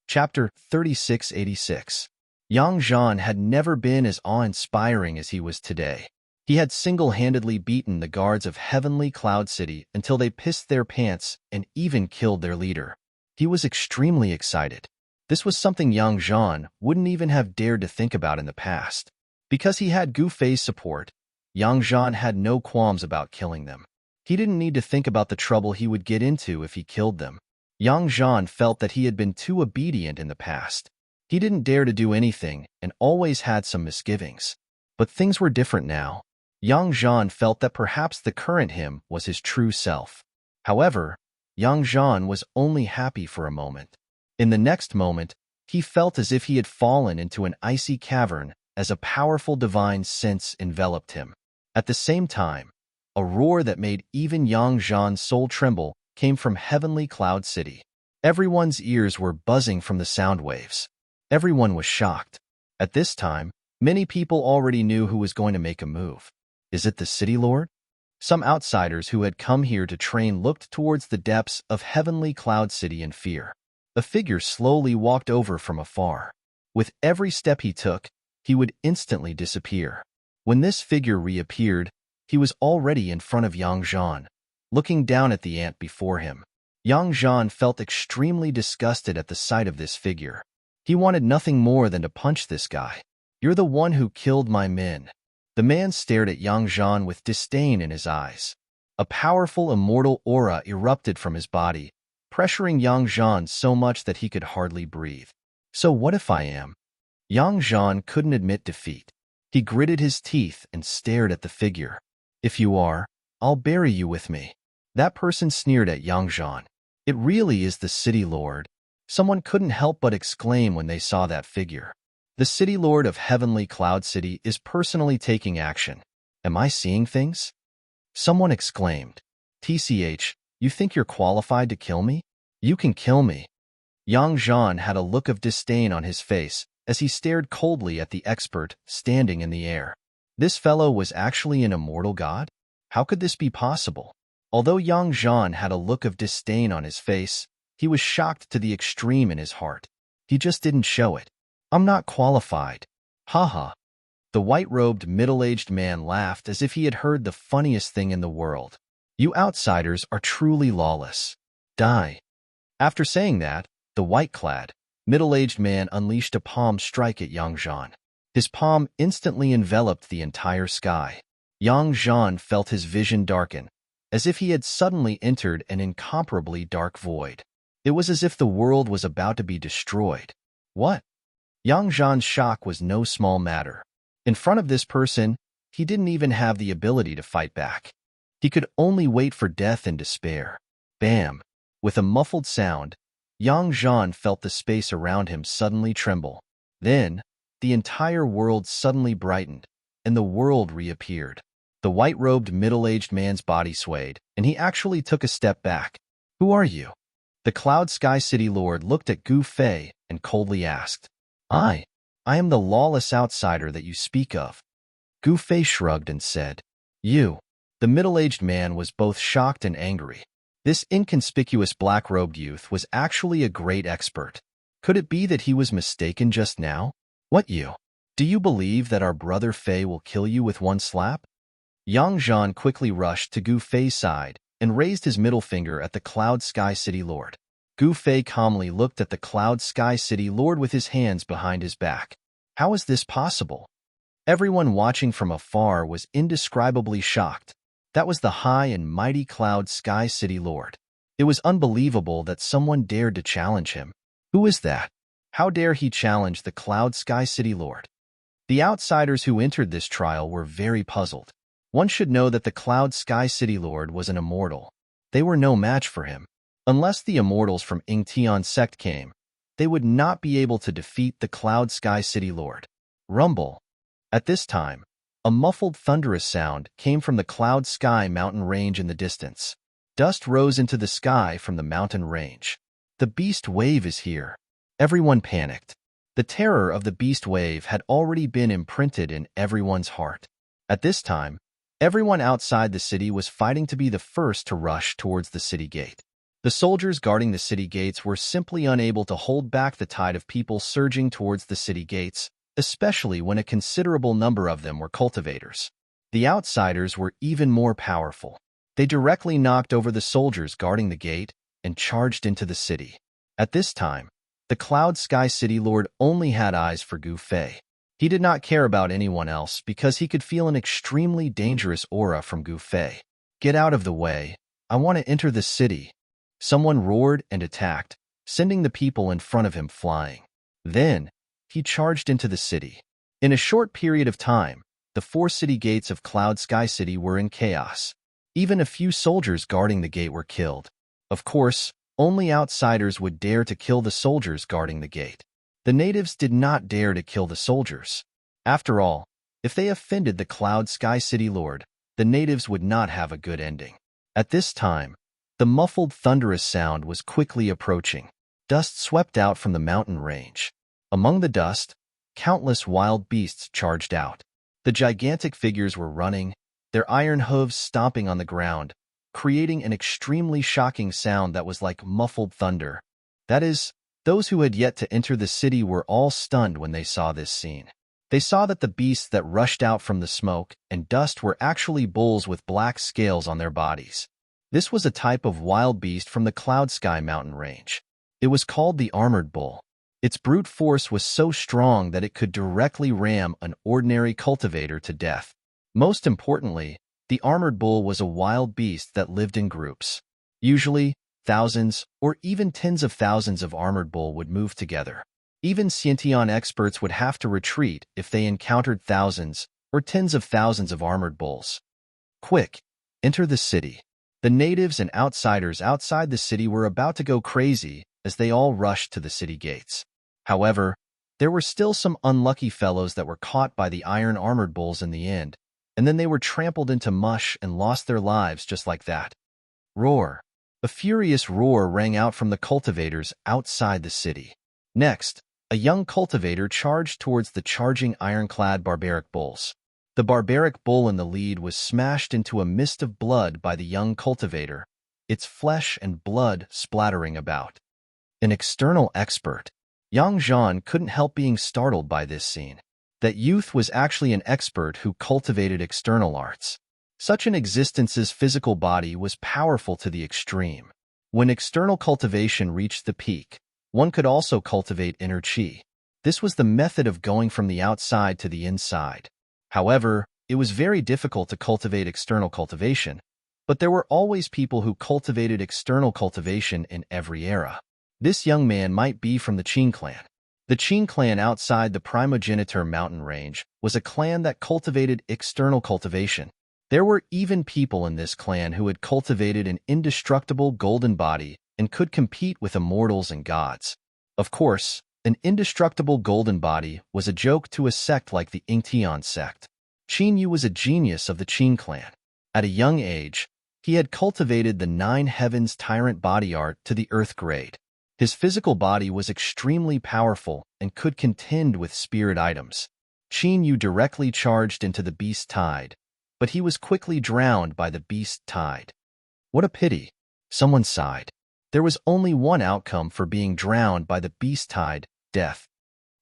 Chapter 3686. Yang Zhan had never been as awe-inspiring as he was today. He had single-handedly beaten the guards of Heavenly Cloud City until they pissed their pants and even killed their leader. He was extremely excited. This was something Yang Zhan wouldn't even have dared to think about in the past. Because he had Gu Fei's support, Yang Zhan had no qualms about killing them. He didn't need to think about the trouble he would get into if he killed them. Yang Zhan felt that he had been too obedient in the past. He didn't dare to do anything and always had some misgivings. But things were different now. Yang Zhan felt that perhaps the current him was his true self. However, Yang Zhan was only happy for a moment. In the next moment, he felt as if he had fallen into an icy cavern as a powerful divine sense enveloped him. At the same time, a roar that made even Yang Zhan's soul tremble came from Heavenly Cloud City. Everyone's ears were buzzing from the sound waves. Everyone was shocked. At this time, many people already knew who was going to make a move. Is it the City Lord? Some outsiders who had come here to train looked towards the depths of Heavenly Cloud City in fear. A figure slowly walked over from afar. With every step he took, he would instantly disappear. When this figure reappeared, he was already in front of Yang Zhan, looking down at the ant before him. Yang Zhan felt extremely disgusted at the sight of this figure. He wanted nothing more than to punch this guy. You're the one who killed my men. The man stared at Yang Zhan with disdain in his eyes. A powerful immortal aura erupted from his body, pressuring Yang Zhan so much that he could hardly breathe. So what if I am? Yang Zhan couldn't admit defeat. He gritted his teeth and stared at the figure. If you are, I'll bury you with me. That person sneered at Yang Zhan. It really is the City Lord. Someone couldn't help but exclaim when they saw that figure. The City Lord of Heavenly Cloud City is personally taking action. Am I seeing things? Someone exclaimed. TCH, you think you're qualified to kill me? You can kill me. Yang Zhan had a look of disdain on his face as he stared coldly at the expert standing in the air. This fellow was actually an immortal god? How could this be possible? Although Yang Zhan had a look of disdain on his face, he was shocked to the extreme in his heart. He just didn't show it. I'm not qualified. Haha. The white-robed, middle-aged man laughed as if he had heard the funniest thing in the world. You outsiders are truly lawless. Die. After saying that, the white-clad, middle-aged man unleashed a palm strike at Yang Zhan. His palm instantly enveloped the entire sky. Yang Zhan felt his vision darken, as if he had suddenly entered an incomparably dark void. It was as if the world was about to be destroyed. What? Yang Zhan's shock was no small matter. In front of this person, he didn't even have the ability to fight back. He could only wait for death in despair. Bam! With a muffled sound, Yang Zhan felt the space around him suddenly tremble. Then, the entire world suddenly brightened, and the world reappeared. The white-robed middle-aged man's body swayed, and he actually took a step back. "Who are you?" The Cloud Sky City Lord looked at Gu Fei and coldly asked. I am the lawless outsider that you speak of." Gu Fei shrugged and said, "You." The middle-aged man was both shocked and angry. This inconspicuous black-robed youth was actually a great expert. Could it be that he was mistaken just now? "What you? Do you believe that our brother Fei will kill you with one slap?" Yang Zhan quickly rushed to Gu Fei's side and raised his middle finger at the Cloud Sky City Lord. Gu Fei calmly looked at the Cloud Sky City Lord with his hands behind his back. How is this possible? Everyone watching from afar was indescribably shocked. That was the high and mighty Cloud Sky City Lord. It was unbelievable that someone dared to challenge him. Who is that? How dare he challenge the Cloud Sky City Lord? The outsiders who entered this trial were very puzzled. One should know that the Cloud Sky City Lord was an immortal. They were no match for him. Unless the immortals from Yingtian sect came, they would not be able to defeat the Cloud Sky City Lord. Rumble. At this time, a muffled thunderous sound came from the Cloud Sky mountain range in the distance. Dust rose into the sky from the mountain range. The beast wave is here. Everyone panicked. The terror of the beast wave had already been imprinted in everyone's heart. At this time, everyone outside the city was fighting to be the first to rush towards the city gate. The soldiers guarding the city gates were simply unable to hold back the tide of people surging towards the city gates, especially when a considerable number of them were cultivators. The outsiders were even more powerful. They directly knocked over the soldiers guarding the gate and charged into the city. At this time, the Cloud Sky City Lord only had eyes for Gu Fei. He did not care about anyone else because he could feel an extremely dangerous aura from Gu Fei. "Get out of the way. I want to enter the city." Someone roared and attacked, sending the people in front of him flying. Then, he charged into the city. In a short period of time, the 4 city gates of Cloud Sky City were in chaos. Even a few soldiers guarding the gate were killed. Of course, only outsiders would dare to kill the soldiers guarding the gate. The natives did not dare to kill the soldiers. After all, if they offended the Cloud Sky City Lord, the natives would not have a good ending. At this time, the muffled thunderous sound was quickly approaching. Dust swept out from the mountain range. Among the dust, countless wild beasts charged out. The gigantic figures were running, their iron hooves stomping on the ground, creating an extremely shocking sound that was like muffled thunder. That is, those who had yet to enter the city were all stunned when they saw this scene. They saw that the beasts that rushed out from the smoke and dust were actually bulls with black scales on their bodies. This was a type of wild beast from the Cloud Sky mountain range. It was called the armored bull. Its brute force was so strong that it could directly ram an ordinary cultivator to death. Most importantly, the armored bull was a wild beast that lived in groups. Usually, thousands or even tens of thousands of armored bull would move together. Even Xiantian experts would have to retreat if they encountered thousands or tens of thousands of armored bulls. Quick, enter the city. The natives and outsiders outside the city were about to go crazy as they all rushed to the city gates. However, there were still some unlucky fellows that were caught by the iron armored bulls in the end, and then they were trampled into mush and lost their lives just like that. Roar. A furious roar rang out from the cultivators outside the city. Next, a young cultivator charged towards the charging ironclad barbaric bulls. The barbaric bull in the lead was smashed into a mist of blood by the young cultivator, its flesh and blood splattering about. An external expert. Yang Zhan couldn't help being startled by this scene. That youth was actually an expert who cultivated external arts. Such an existence's physical body was powerful to the extreme. When external cultivation reached the peak, one could also cultivate inner qi. This was the method of going from the outside to the inside. However, it was very difficult to cultivate external cultivation, but there were always people who cultivated external cultivation in every era. This young man might be from the Qin clan. The Qin clan outside the primogeniture mountain range was a clan that cultivated external cultivation. There were even people in this clan who had cultivated an indestructible golden body and could compete with immortals and gods. Of course, an indestructible golden body was a joke to a sect like the Ingtian sect. Qin Yu was a genius of the Qin clan. At a young age, he had cultivated the Nine Heavens Tyrant body art to the Earth grade. His physical body was extremely powerful and could contend with spirit items. Qin Yu directly charged into the beast tide, but he was quickly drowned by the beast tide. What a pity, someone sighed. There was only one outcome for being drowned by the beast tide, death.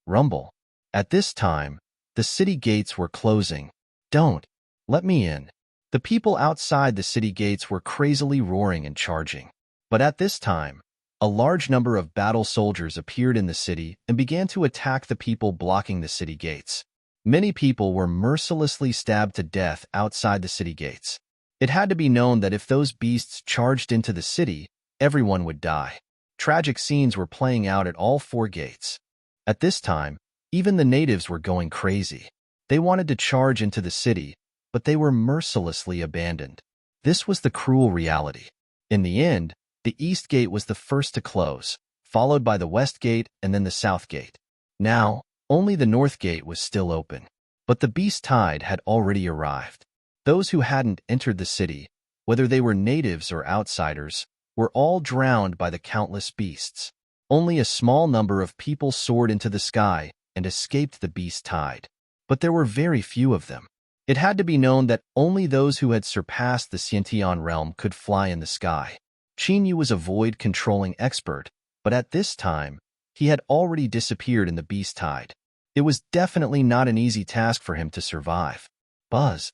Rumble. At this time, the city gates were closing. Don't let me in. The people outside the city gates were crazily roaring and charging. But at this time, a large number of battle soldiers appeared in the city and began to attack the people blocking the city gates. Many people were mercilessly stabbed to death outside the city gates. It had to be known that if those beasts charged into the city, everyone would die. Tragic scenes were playing out at all four gates. At this time, even the natives were going crazy. They wanted to charge into the city, but they were mercilessly abandoned. This was the cruel reality. In the end, the East Gate was the first to close, followed by the West Gate and then the South Gate. Now, only the North Gate was still open. But the beast tide had already arrived. Those who hadn't entered the city, whether they were natives or outsiders, were all drowned by the countless beasts. Only a small number of people soared into the sky and escaped the beast tide. But there were very few of them. It had to be known that only those who had surpassed the Xiantian realm could fly in the sky. Qin Yu was a void-controlling expert, but at this time, he had already disappeared in the beast tide. It was definitely not an easy task for him to survive. Buzz.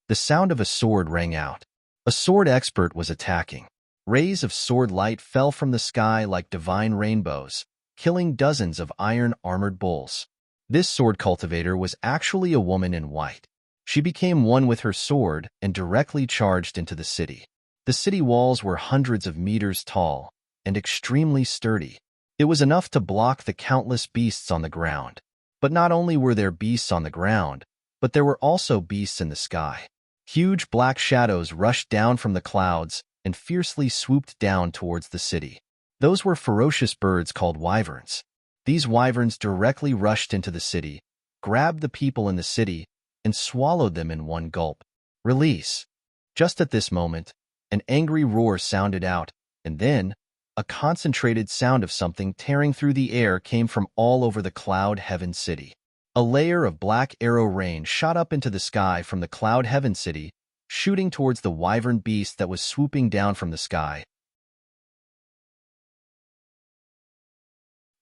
The sound of a sword rang out. A sword expert was attacking. Rays of sword light fell from the sky like divine rainbows, killing dozens of iron-armored bulls. This sword cultivator was actually a woman in white. She became one with her sword and directly charged into the city. The city walls were hundreds of meters tall and extremely sturdy. It was enough to block the countless beasts on the ground. But not only were there beasts on the ground, but there were also beasts in the sky. Huge black shadows rushed down from the clouds and fiercely swooped down towards the city. Those were ferocious birds called wyverns. These wyverns directly rushed into the city, grabbed the people in the city, and swallowed them in one gulp. Release. Just at this moment, an angry roar sounded out, and then, a concentrated sound of something tearing through the air came from all over the Cloud Heaven City. A layer of black arrow rain shot up into the sky from the Cloud Heaven City, shooting towards the wyvern beast that was swooping down from the sky.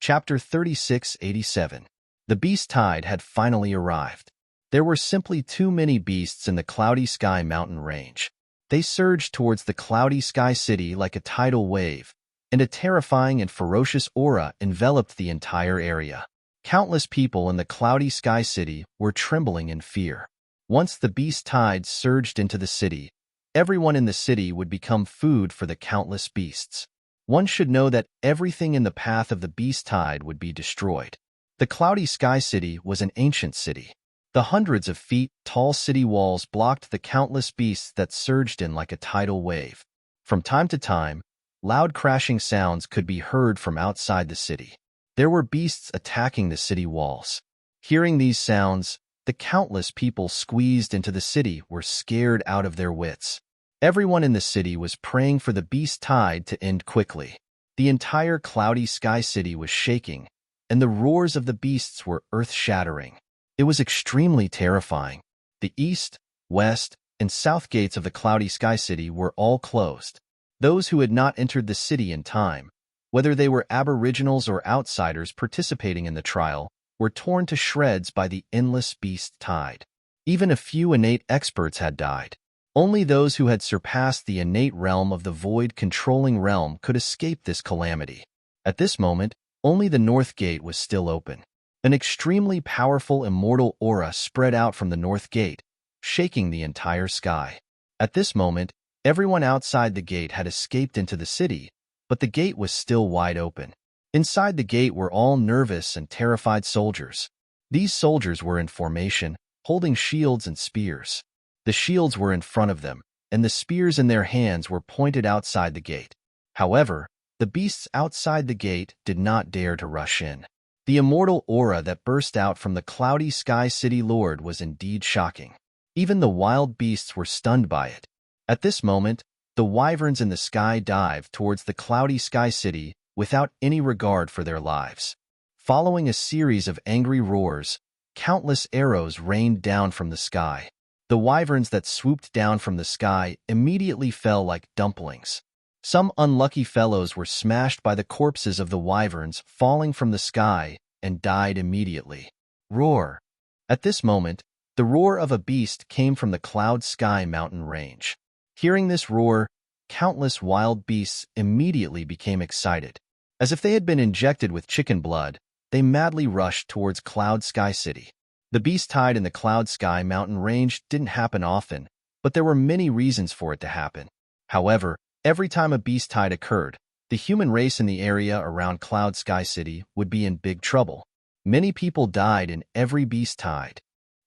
Chapter 3687. The beast tide had finally arrived. There were simply too many beasts in the Cloudy Sky mountain range. They surged towards the Cloudy Sky City like a tidal wave, and a terrifying and ferocious aura enveloped the entire area. Countless people in the Cloudy Sky City were trembling in fear. Once the beast tide surged into the city, everyone in the city would become food for the countless beasts. One should know that everything in the path of the beast tide would be destroyed. The Cloudy Sky City was an ancient city. The hundreds of feet tall city walls blocked the countless beasts that surged in like a tidal wave. From time to time, loud crashing sounds could be heard from outside the city. There were beasts attacking the city walls. Hearing these sounds, the countless people squeezed into the city were scared out of their wits. Everyone in the city was praying for the beast tide to end quickly. The entire Cloudy Sky City was shaking, and the roars of the beasts were earth-shattering. It was extremely terrifying. The east, west, and south gates of the Cloudy Sky City were all closed. Those who had not entered the city in time, whether they were aboriginals or outsiders participating in the trial, were torn to shreds by the endless beast tide. Even a few innate experts had died. Only those who had surpassed the innate realm of the void-controlling realm could escape this calamity. At this moment, only the North Gate was still open. An extremely powerful immortal aura spread out from the North Gate, shaking the entire sky. At this moment, everyone outside the gate had escaped into the city, but the gate was still wide open. Inside the gate were all nervous and terrified soldiers. These soldiers were in formation, holding shields and spears. The shields were in front of them, and the spears in their hands were pointed outside the gate. However, the beasts outside the gate did not dare to rush in. The immortal aura that burst out from the cloudy sky city lord was indeed shocking. Even the wild beasts were stunned by it. At this moment, the wyverns in the sky dived towards the cloudy sky city without any regard for their lives. Following a series of angry roars, countless arrows rained down from the sky. The wyverns that swooped down from the sky immediately fell like dumplings. Some unlucky fellows were smashed by the corpses of the wyverns falling from the sky and died immediately. Roar! At this moment, the roar of a beast came from the cloud sky mountain range. Hearing this roar, countless wild beasts immediately became excited. As if they had been injected with chicken blood, they madly rushed towards Cloud Sky City. The beast tide in the Cloud Sky mountain range didn't happen often, but there were many reasons for it to happen. However, every time a beast tide occurred, the human race in the area around Cloud Sky City would be in big trouble. Many people died in every beast tide.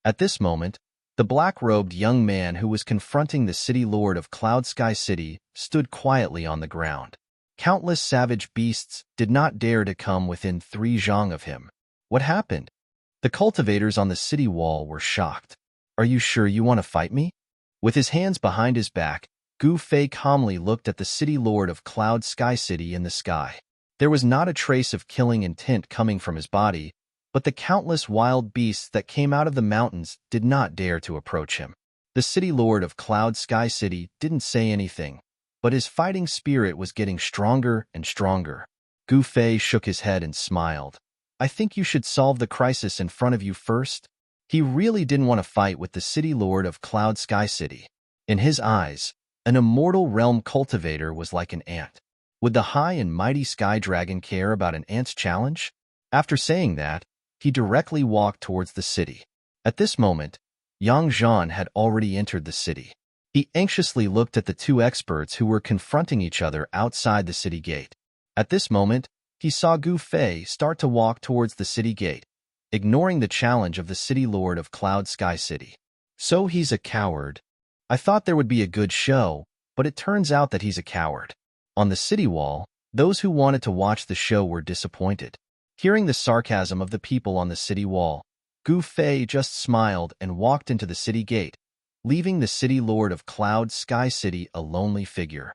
At this moment, the black-robed young man who was confronting the city lord of Cloud Sky City stood quietly on the ground. Countless savage beasts did not dare to come within 3 zhang of him. What happened? The cultivators on the city wall were shocked. Are you sure you want to fight me? With his hands behind his back, Gu Fei calmly looked at the city lord of Cloud Sky City in the sky. There was not a trace of killing intent coming from his body, but the countless wild beasts that came out of the mountains did not dare to approach him. The city lord of Cloud Sky City didn't say anything, but his fighting spirit was getting stronger and stronger. Gu Fei shook his head and smiled. I think you should solve the crisis in front of you first. He really didn't want to fight with the city lord of Cloud Sky City. In his eyes, an immortal realm cultivator was like an ant. Would the high and mighty sky dragon care about an ant's challenge? After saying that, he directly walked towards the city. At this moment, Yang Zhan had already entered the city. He anxiously looked at the 2 experts who were confronting each other outside the city gate. At this moment, he saw Gu Fei start to walk towards the city gate, ignoring the challenge of the city lord of Cloud Sky City. So he's a coward. I thought there would be a good show, but it turns out that he's a coward. On the city wall, those who wanted to watch the show were disappointed. Hearing the sarcasm of the people on the city wall, Gu Fei just smiled and walked into the city gate, leaving the city lord of Cloud Sky City a lonely figure.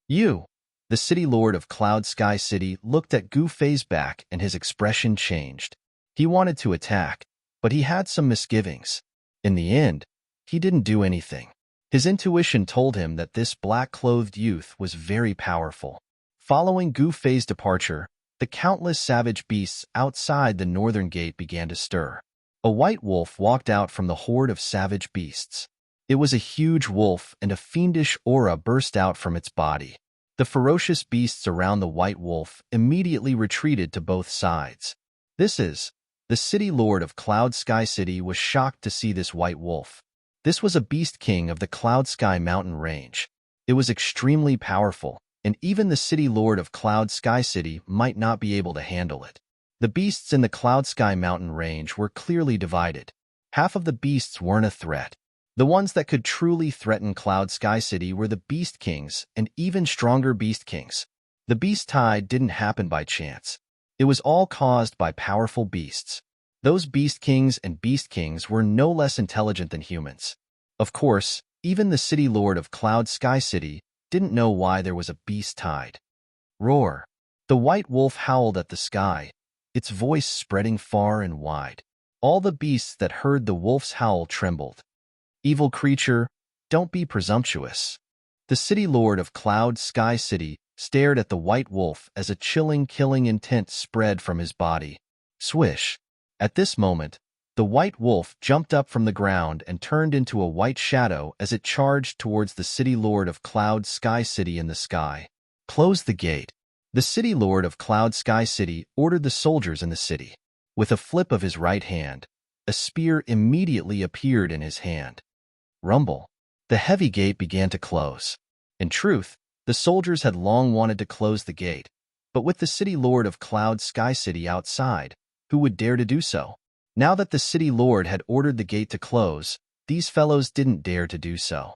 You! The city lord of Cloud Sky City looked at Gu Fei's back and his expression changed. He wanted to attack, but he had some misgivings. In the end, he didn't do anything. His intuition told him that this black-clothed youth was very powerful. Following Gu Fei's departure, the countless savage beasts outside the northern gate began to stir. A white wolf walked out from the horde of savage beasts. It was a huge wolf, and a fiendish aura burst out from its body. The ferocious beasts around the white wolf immediately retreated to both sides. The city lord of Cloud Sky City was shocked to see this white wolf. This was a beast king of the Cloud Sky mountain range. It was extremely powerful, and even the city lord of Cloud Sky City might not be able to handle it. The beasts in the Cloud Sky mountain range were clearly divided. Half of the beasts weren't a threat. The ones that could truly threaten Cloud Sky City were the Beast Kings and even stronger Beast Kings. The beast tide didn't happen by chance. It was all caused by powerful beasts. Those Beast Kings and Beast Kings were no less intelligent than humans. Of course, even the city lord of Cloud Sky City didn't know why there was a beast tide. Roar! The white wolf howled at the sky, its voice spreading far and wide. All the beasts that heard the wolf's howl trembled. Evil creature, don't be presumptuous. The city lord of Cloud Sky City stared at the white wolf as a chilling, killing intent spread from his body. Swish! At this moment, the white wolf jumped up from the ground and turned into a white shadow as it charged towards the city lord of Cloud Sky City in the sky. Close the gate. The city lord of Cloud Sky City ordered the soldiers in the city. With a flip of his right hand, a spear immediately appeared in his hand. Rumble. The heavy gate began to close. In truth, the soldiers had long wanted to close the gate, But with the city lord of Cloud Sky City outside, who would dare to do so? Now that the city lord had ordered the gate to close, these fellows didn't dare to do so.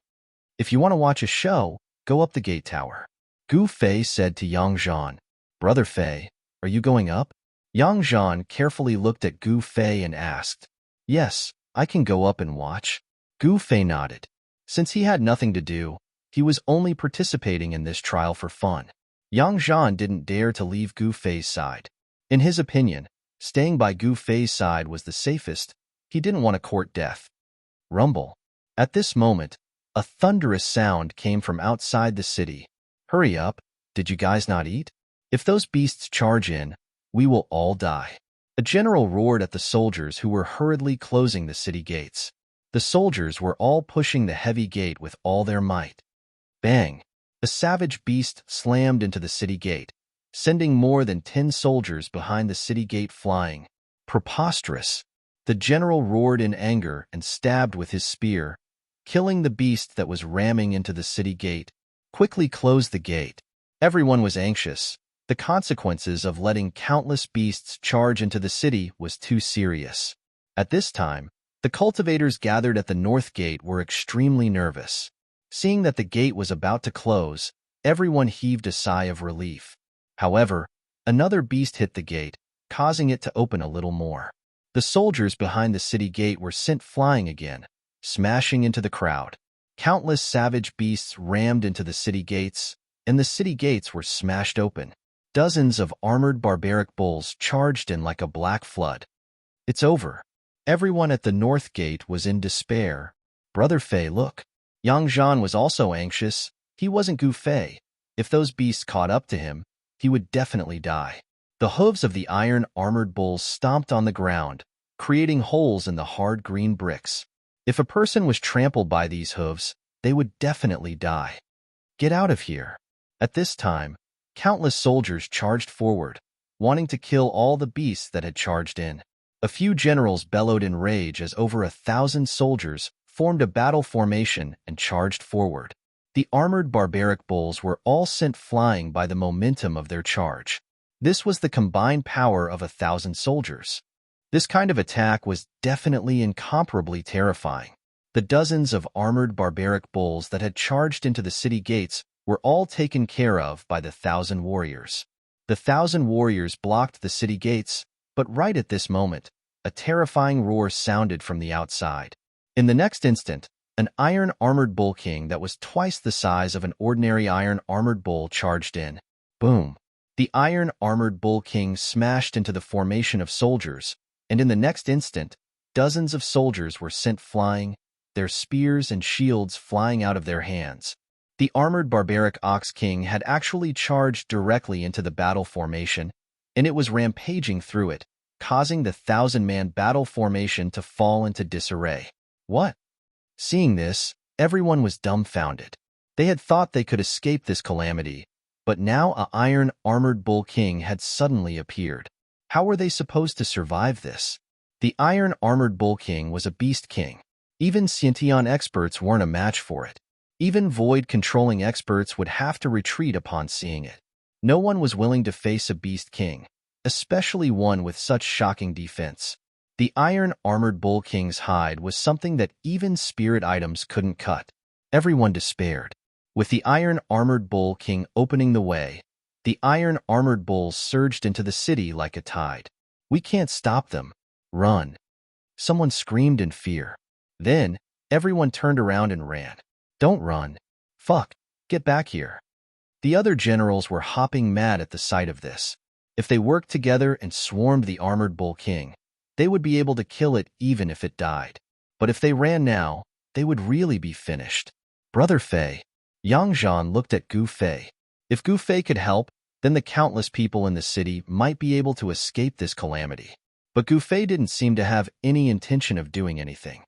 If you want to watch a show, go up the gate tower. Gu Fei said to Yang Zhan. Brother Fei, are you going up? Yang Zhan carefully looked at Gu Fei and asked. Yes, I can go up and watch. Gu Fei nodded. Since he had nothing to do, he was only participating in this trial for fun. Yang Zhan didn't dare to leave Gu Fei's side. In his opinion, staying by Gu Fei's side was the safest. He didn't want to court death. Rumble. At this moment, a thunderous sound came from outside the city. Hurry up, did you guys not eat? If those beasts charge in, we will all die. A general roared at the soldiers who were hurriedly closing the city gates. The soldiers were all pushing the heavy gate with all their might. Bang! A savage beast slammed into the city gate, sending more than 10 soldiers behind the city gate flying. Preposterous! The general roared in anger and stabbed with his spear, killing the beast that was ramming into the city gate. Quickly close the gate. Everyone was anxious. The consequences of letting countless beasts charge into the city was too serious. At this time, the cultivators gathered at the north gate were extremely nervous. Seeing that the gate was about to close, everyone heaved a sigh of relief. However, another beast hit the gate, causing it to open a little more. The soldiers behind the city gate were sent flying again, smashing into the crowd. Countless savage beasts rammed into the city gates, and the city gates were smashed open. Dozens of armored barbaric bulls charged in like a black flood. It's over. Everyone at the north gate was in despair. Brother Fei, look. Yang Zhan was also anxious. He wasn't Gu Fei. If those beasts caught up to him, he would definitely die. The hooves of the iron-armored bulls stomped on the ground, creating holes in the hard green bricks. If a person was trampled by these hooves, they would definitely die. Get out of here. At this time, countless soldiers charged forward, wanting to kill all the beasts that had charged in. A few generals bellowed in rage as over 1,000 soldiers formed a battle formation and charged forward. The armored barbaric bulls were all sent flying by the momentum of their charge. This was the combined power of 1,000 soldiers. This kind of attack was definitely incomparably terrifying. The dozens of armored barbaric bulls that had charged into the city gates were all taken care of by the 1,000 warriors. The 1,000 warriors blocked the city gates, but right at this moment, a terrifying roar sounded from the outside. In the next instant, an iron-armored bull king that was twice the size of an ordinary iron-armored bull charged in. Boom! The iron-armored bull king smashed into the formation of soldiers, and in the next instant, dozens of soldiers were sent flying, their spears and shields flying out of their hands. The armored barbaric ox king had actually charged directly into the battle formation, and it was rampaging through it, causing the 1,000-man battle formation to fall into disarray. What? Seeing this, everyone was dumbfounded. They had thought they could escape this calamity, but now an iron-armored bull king had suddenly appeared. How were they supposed to survive this? The iron-armored bull king was a beast king. Even Sciention experts weren't a match for it. Even void-controlling experts would have to retreat upon seeing it. No one was willing to face a beast king, especially one with such shocking defense. The iron-armored bull king's hide was something that even spirit items couldn't cut. Everyone despaired. With the iron-armored bull king opening the way, the iron-armored bulls surged into the city like a tide. We can't stop them. Run. Someone screamed in fear. Then, everyone turned around and ran. Don't run. Fuck. Get back here. The other generals were hopping mad at the sight of this. If they worked together and swarmed the armored bull king, they would be able to kill it even if it died. But if they ran now, they would really be finished. Brother Fei. Yang Zhan looked at Gu Fei. If Gu Fei could help, then the countless people in the city might be able to escape this calamity. But Gu Fei didn't seem to have any intention of doing anything.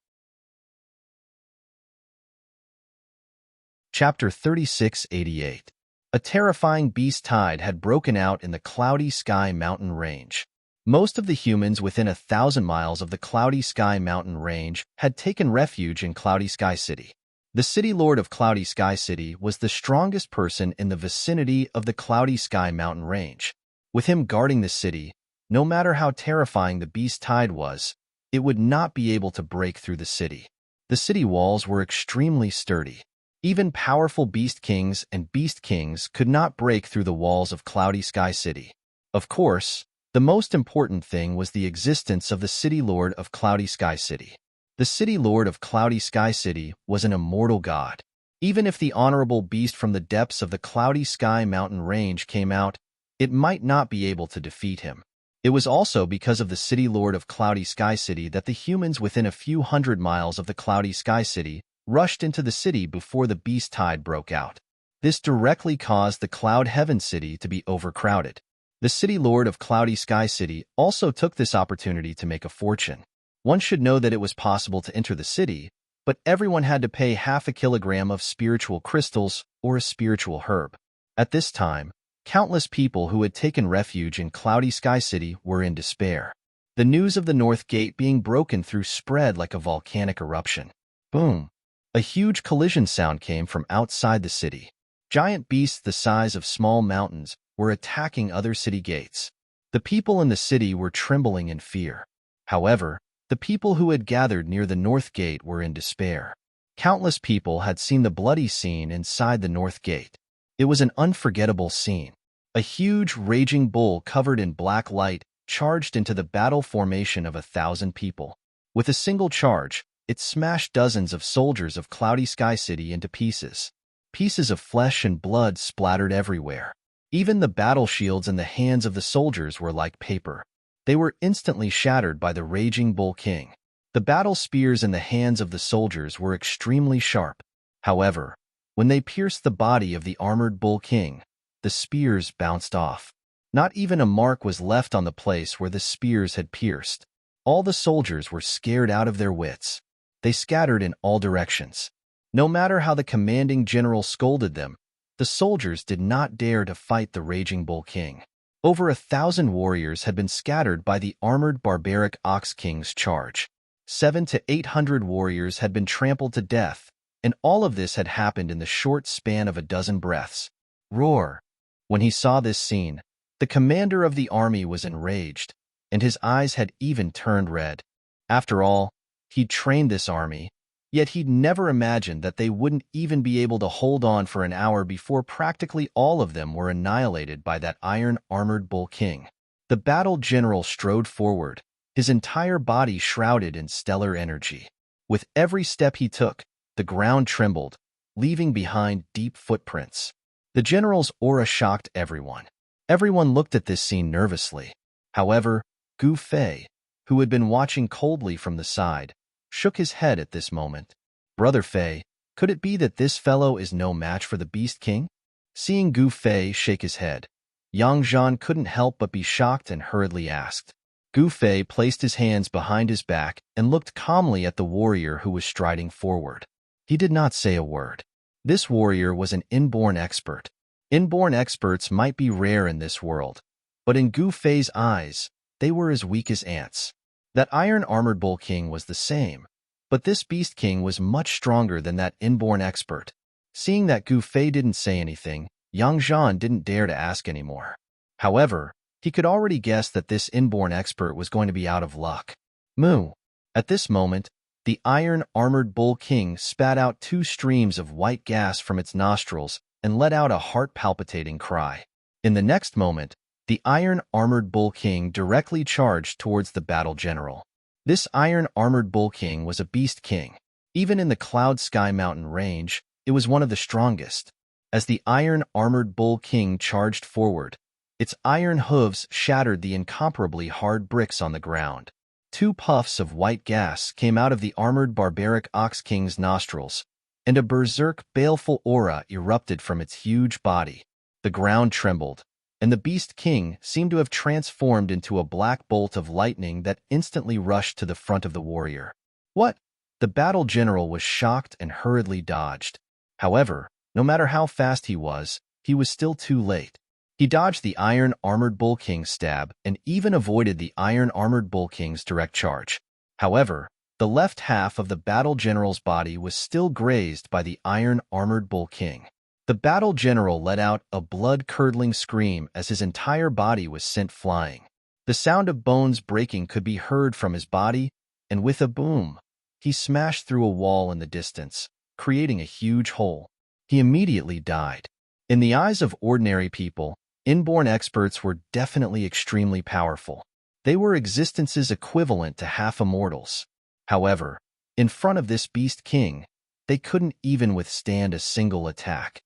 Chapter 3688. A terrifying beast tide had broken out in the Cloudy Sky mountain range. Most of the humans within 1,000 miles of the Cloudy Sky mountain range had taken refuge in Cloudy Sky City. The city lord of Cloudy Sky City was the strongest person in the vicinity of the Cloudy Sky mountain range. With him guarding the city, no matter how terrifying the beast tide was, it would not be able to break through the city. The city walls were extremely sturdy. Even powerful beast kings and beast kings could not break through the walls of Cloudy Sky City. Of course, the most important thing was the existence of the City Lord of Cloudy Sky City. The City Lord of Cloudy Sky City was an immortal god. Even if the honorable beast from the depths of the Cloudy Sky mountain range came out, it might not be able to defeat him. It was also because of the City Lord of Cloudy Sky City that the humans within a few hundred miles of the Cloudy Sky City rushed into the city before the beast tide broke out. This directly caused the Cloud Heaven City to be overcrowded. The City Lord of Cloudy Sky City also took this opportunity to make a fortune. One should know that it was possible to enter the city, but everyone had to pay half a kilogram of spiritual crystals or a spiritual herb. At this time, countless people who had taken refuge in Cloudy Sky City were in despair. The news of the North Gate being broken through spread like a volcanic eruption. Boom! A huge collision sound came from outside the city. Giant beasts the size of small mountains were attacking other city gates. The people in the city were trembling in fear. However, the people who had gathered near the North Gate were in despair. Countless people had seen the bloody scene inside the North Gate. It was an unforgettable scene. A huge, raging bull covered in black light charged into the battle formation of 1,000 people. With a single charge, it smashed dozens of soldiers of Cloudy Sky City into pieces. Pieces of flesh and blood splattered everywhere. Even the battle shields in the hands of the soldiers were like paper. They were instantly shattered by the raging Bull King. The battle spears in the hands of the soldiers were extremely sharp. However, when they pierced the body of the armored Bull King, the spears bounced off. Not even a mark was left on the place where the spears had pierced. All the soldiers were scared out of their wits. They scattered in all directions. No matter how the commanding general scolded them, the soldiers did not dare to fight the raging Bull King. Over 1,000 warriors had been scattered by the armored barbaric Ox King's charge. 700 to 800 warriors had been trampled to death, and all of this had happened in the short span of a dozen breaths. Roar! When he saw this scene, the commander of the army was enraged, and his eyes had even turned red. After all, he'd trained this army, yet he'd never imagined that they wouldn't even be able to hold on for an hour before practically all of them were annihilated by that iron-armored Bull King. The battle general strode forward, his entire body shrouded in stellar energy. With every step he took, the ground trembled, leaving behind deep footprints. The general's aura shocked everyone. Everyone looked at this scene nervously. However, Gu Fei, who had been watching coldly from the side, shook his head at this moment. Brother Fei, could it be that this fellow is no match for the Beast King? Seeing Gu Fei shake his head, Yang Zhan couldn't help but be shocked and hurriedly asked. Gu Fei placed his hands behind his back and looked calmly at the warrior who was striding forward. He did not say a word. This warrior was an inborn expert. Inborn experts might be rare in this world, but in Gu Fei's eyes, they were as weak as ants. That iron-armored Bull King was the same, but this Beast King was much stronger than that inborn expert. Seeing that Gu Fei didn't say anything, Yang Zhan didn't dare to ask anymore. However, he could already guess that this inborn expert was going to be out of luck. Moo! At this moment, the iron-armored Bull King spat out 2 streams of white gas from its nostrils and let out a heart-palpitating cry. In the next moment, the iron-armored Bull King directly charged towards the battle general. This iron-armored Bull King was a Beast King. Even in the Cloud Sky Mountain range, it was one of the strongest. As the iron-armored Bull King charged forward, its iron hooves shattered the incomparably hard bricks on the ground. 2 puffs of white gas came out of the armored barbaric Ox King's nostrils, and a berserk, baleful aura erupted from its huge body. The ground trembled, and the Beast King seemed to have transformed into a black bolt of lightning that instantly rushed to the front of the warrior. What? The battle general was shocked and hurriedly dodged. However, no matter how fast he was still too late. He dodged the iron-armored Bull King's stab and even avoided the iron-armored Bull King's direct charge. However, the left half of the battle general's body was still grazed by the iron-armored Bull King. The battle general let out a blood-curdling scream as his entire body was sent flying. The sound of bones breaking could be heard from his body, and with a boom, he smashed through a wall in the distance, creating a huge hole. He immediately died. In the eyes of ordinary people, inborn experts were definitely extremely powerful. They were existences equivalent to half immortals. However, in front of this beast king, they couldn't even withstand a single attack.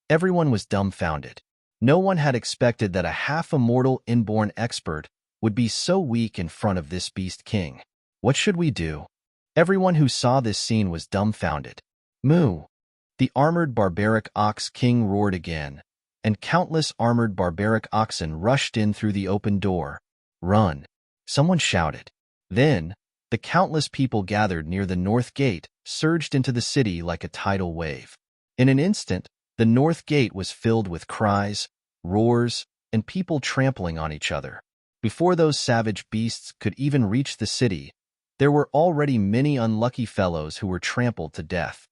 Everyone was dumbfounded. No one had expected that a half-immortal inborn expert would be so weak in front of this beast king. What should we do? Everyone who saw this scene was dumbfounded. Moo! The armored barbaric ox king roared again, and countless armored barbaric oxen rushed in through the open door. Run! Someone shouted. Then, the countless people gathered near the north gate surged into the city like a tidal wave. In an instant, the north gate was filled with cries, roars, and people trampling on each other. Before those savage beasts could even reach the city, there were already many unlucky fellows who were trampled to death.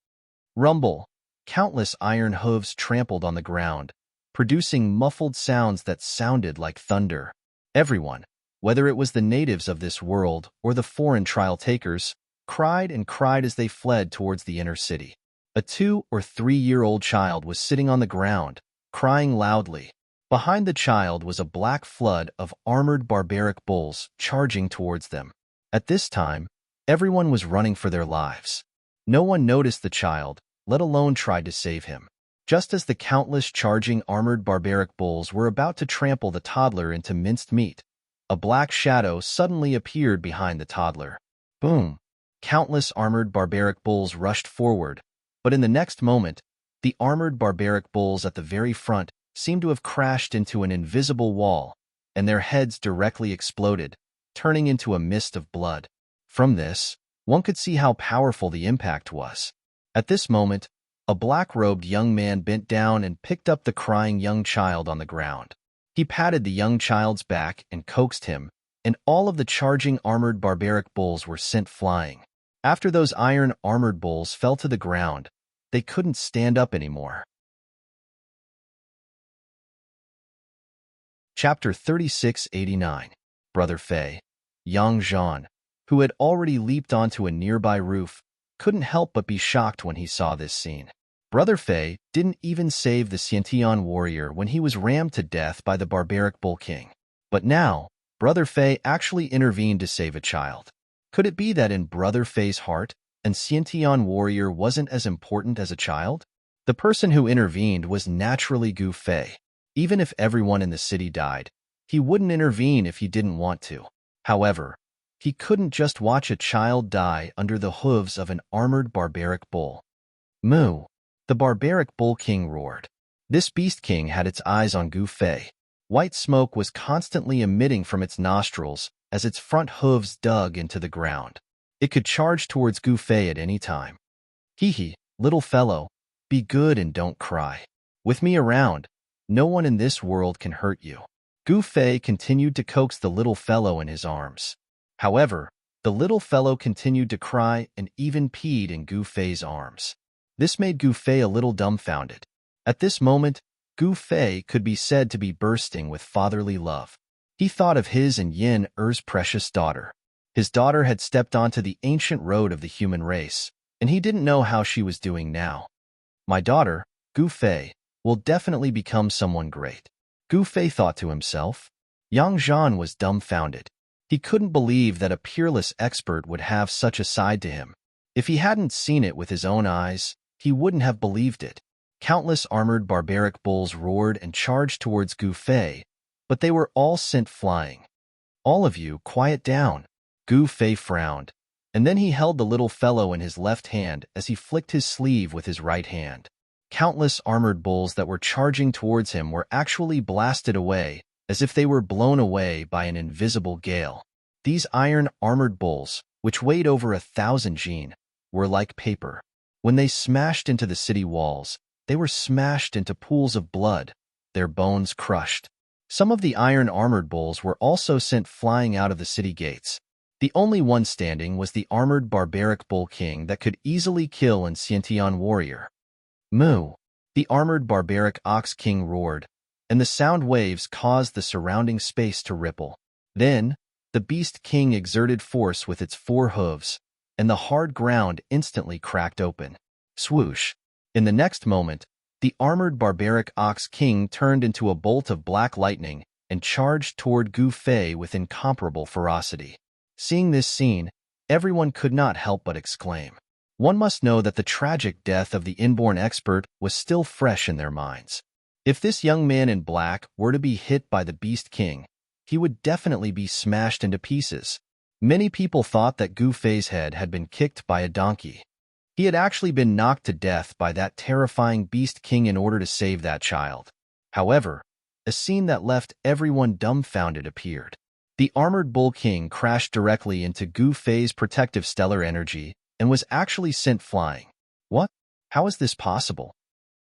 Rumble! Countless iron hooves trampled on the ground, producing muffled sounds that sounded like thunder. Everyone, whether it was the natives of this world or the foreign trial-takers, cried and cried as they fled towards the inner city. A 2- or 3-year-old child was sitting on the ground, crying loudly. Behind the child was a black flood of armored barbaric bulls charging towards them. At this time, everyone was running for their lives. No one noticed the child, let alone tried to save him. Just as the countless charging armored barbaric bulls were about to trample the toddler into minced meat, a black shadow suddenly appeared behind the toddler. Boom! Countless armored barbaric bulls rushed forward, but in the next moment, the armored barbaric bulls at the very front seemed to have crashed into an invisible wall, and their heads directly exploded, turning into a mist of blood. From this, one could see how powerful the impact was. At this moment, a black-robed young man bent down and picked up the crying young child on the ground. He patted the young child's back and coaxed him, and all of the charging armored barbaric bulls were sent flying. After those iron armored bulls fell to the ground, they couldn't stand up anymore. Chapter 3689. Brother Fei, Yang Zhan, who had already leaped onto a nearby roof, couldn't help but be shocked when he saw this scene. Brother Fei didn't even save the Xiantian warrior when he was rammed to death by the barbaric bull king. But now, Brother Fei actually intervened to save a child. Could it be that in Brother Fei's heart, an Xiantian warrior wasn't as important as a child? The person who intervened was naturally Gu Fei. Even if everyone in the city died, he wouldn't intervene if he didn't want to. However, he couldn't just watch a child die under the hooves of an armored barbaric bull. Moo! The barbaric bull king roared. This beast king had its eyes on Gu Fei. White smoke was constantly emitting from its nostrils as its front hooves dug into the ground. It could charge towards Gu Fei at any time. Hee, little fellow, be good and don't cry. With me around, no one in this world can hurt you. Gu Fei continued to coax the little fellow in his arms. However, the little fellow continued to cry and even peed in Gu Fei's arms. This made Gu Fei a little dumbfounded. At this moment, Gu Fei could be said to be bursting with fatherly love. He thought of his and Yin Er's precious daughter. His daughter had stepped onto the ancient road of the human race, and he didn't know how she was doing now. My daughter, Gu Fei, will definitely become someone great. Gu Fei thought to himself. Yang Zhan was dumbfounded. He couldn't believe that a peerless expert would have such a side to him. If he hadn't seen it with his own eyes, he wouldn't have believed it. Countless armored barbaric bulls roared and charged towards Gu Fei, but they were all sent flying. All of you, quiet down. Gu Fei frowned, and then he held the little fellow in his left hand as he flicked his sleeve with his right hand. Countless armored bulls that were charging towards him were actually blasted away, as if they were blown away by an invisible gale. These iron armored bulls, which weighed over 1,000 jin, were like paper. When they smashed into the city walls, they were smashed into pools of blood, their bones crushed. Some of the iron armored bulls were also sent flying out of the city gates. The only one standing was the armored barbaric bull king that could easily kill an Xiantian warrior. Moo! The armored barbaric ox king roared, and the sound waves caused the surrounding space to ripple. Then, the beast king exerted force with its 4 hooves, and the hard ground instantly cracked open. Swoosh! In the next moment, the armored barbaric ox king turned into a bolt of black lightning and charged toward Gu Fei with incomparable ferocity. Seeing this scene, everyone could not help but exclaim. One must know that the tragic death of the inborn expert was still fresh in their minds. If this young man in black were to be hit by the Beast King, he would definitely be smashed into pieces. Many people thought that Gu Fei's head had been kicked by a donkey. He had actually been knocked to death by that terrifying Beast King in order to save that child. However, a scene that left everyone dumbfounded appeared. The armored Bull King crashed directly into Gu Fei's protective stellar energy and was actually sent flying. What? How is this possible?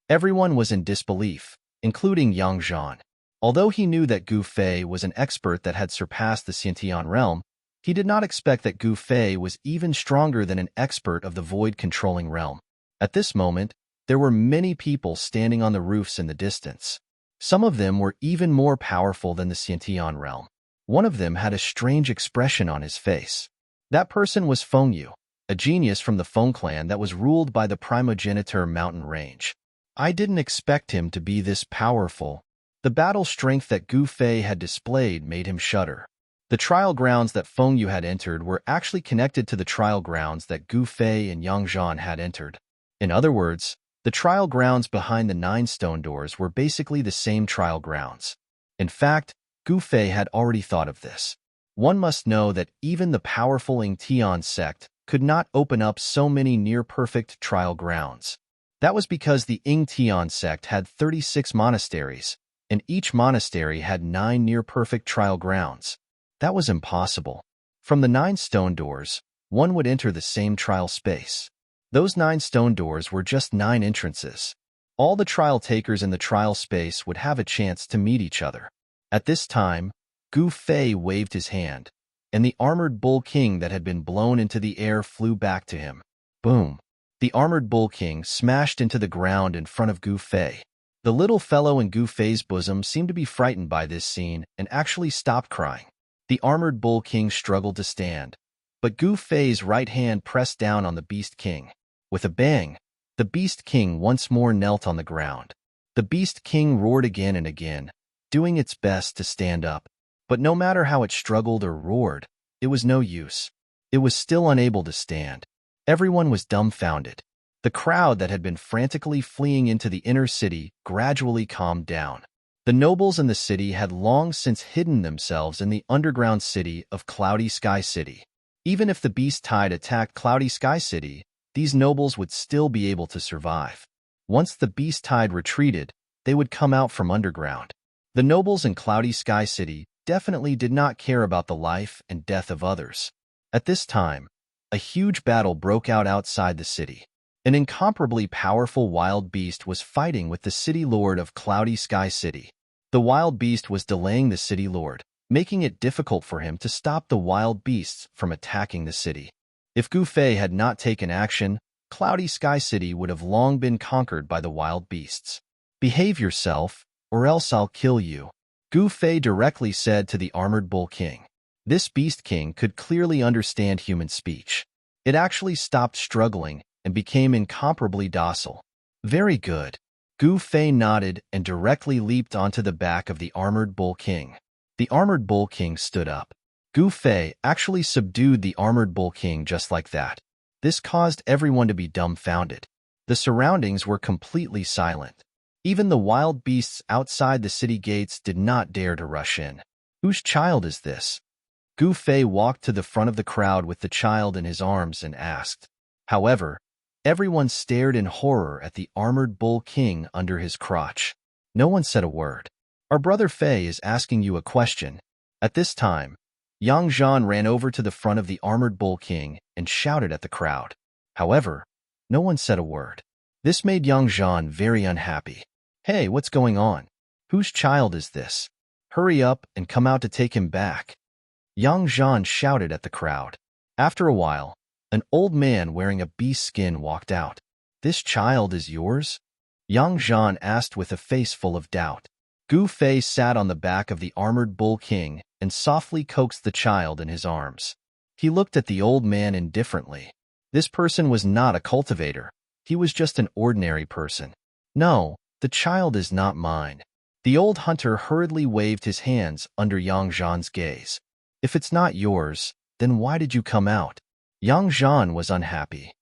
Everyone was in disbelief, including Yang Zhan. Although he knew that Gu Fei was an expert that had surpassed the Xiantian realm, he did not expect that Gu Fei was even stronger than an expert of the void-controlling realm. At this moment, there were many people standing on the roofs in the distance. Some of them were even more powerful than the Xiantian realm. One of them had a strange expression on his face. That person was Feng Yu, a genius from the Feng clan that was ruled by the primogenitor mountain range. I didn't expect him to be this powerful. The battle strength that Gu Fei had displayed made him shudder. The trial grounds that Feng Yu had entered were actually connected to the trial grounds that Gu Fei and Yang Zhan had entered. In other words, the trial grounds behind the 9 stone doors were basically the same trial grounds. In fact, Gu Fei had already thought of this. One must know that even the powerful Ying-Tian sect could not open up so many near-perfect trial grounds. That was because the Ying-Tian sect had 36 monasteries, and each monastery had 9 near-perfect trial grounds. That was impossible. From the 9 stone doors, one would enter the same trial space. Those 9 stone doors were just 9 entrances. All the trial takers in the trial space would have a chance to meet each other. At this time, Gu Fei waved his hand, and the armored Bull King that had been blown into the air flew back to him. Boom! The armored Bull King smashed into the ground in front of Gu Fei. The little fellow in Gu Fei's bosom seemed to be frightened by this scene and actually stopped crying. The armored Bull King struggled to stand, but Gu Fei's right hand pressed down on the Beast King. With a bang, the Beast King once more knelt on the ground. The Beast King roared again and again, doing its best to stand up. But no matter how it struggled or roared, it was no use. It was still unable to stand. Everyone was dumbfounded. The crowd that had been frantically fleeing into the inner city gradually calmed down. The nobles in the city had long since hidden themselves in the underground city of Cloudy Sky City. Even if the beast tide attacked Cloudy Sky City, these nobles would still be able to survive. Once the beast tide retreated, they would come out from underground. The nobles in Cloudy Sky City definitely did not care about the life and death of others. At this time, a huge battle broke out outside the city. An incomparably powerful wild beast was fighting with the city lord of Cloudy Sky City. The wild beast was delaying the city lord, making it difficult for him to stop the wild beasts from attacking the city. If Gu Fei had not taken action, Cloudy Sky City would have long been conquered by the wild beasts. Behave yourself, or else I'll kill you, Gu Fei directly said to the armored Bull King. This Beast King could clearly understand human speech. It actually stopped struggling and became incomparably docile. Very good. Gu Fei nodded and directly leaped onto the back of the armored Bull King. The armored Bull King stood up. Gu Fei actually subdued the armored Bull King just like that. This caused everyone to be dumbfounded. The surroundings were completely silent. Even the wild beasts outside the city gates did not dare to rush in. Whose child is this? Gu Fei walked to the front of the crowd with the child in his arms and asked. However, everyone stared in horror at the armored Bull King under his crotch. No one said a word. Our brother Fei is asking you a question. At this time, Yang Zhan ran over to the front of the armored Bull King and shouted at the crowd. However, no one said a word. This made Yang Zhan very unhappy. Hey, what's going on? Whose child is this? Hurry up and come out to take him back. Yang Zhan shouted at the crowd. After a while, an old man wearing a beast skin walked out. This child is yours? Yang Zhan asked with a face full of doubt. Gu Fei sat on the back of the armored bull king and softly coaxed the child in his arms. He looked at the old man indifferently. This person was not a cultivator. He was just an ordinary person. No, the child is not mine. The old hunter hurriedly waved his hands under Yang Zhan's gaze. If it's not yours, then why did you come out? Yang Zhan was unhappy.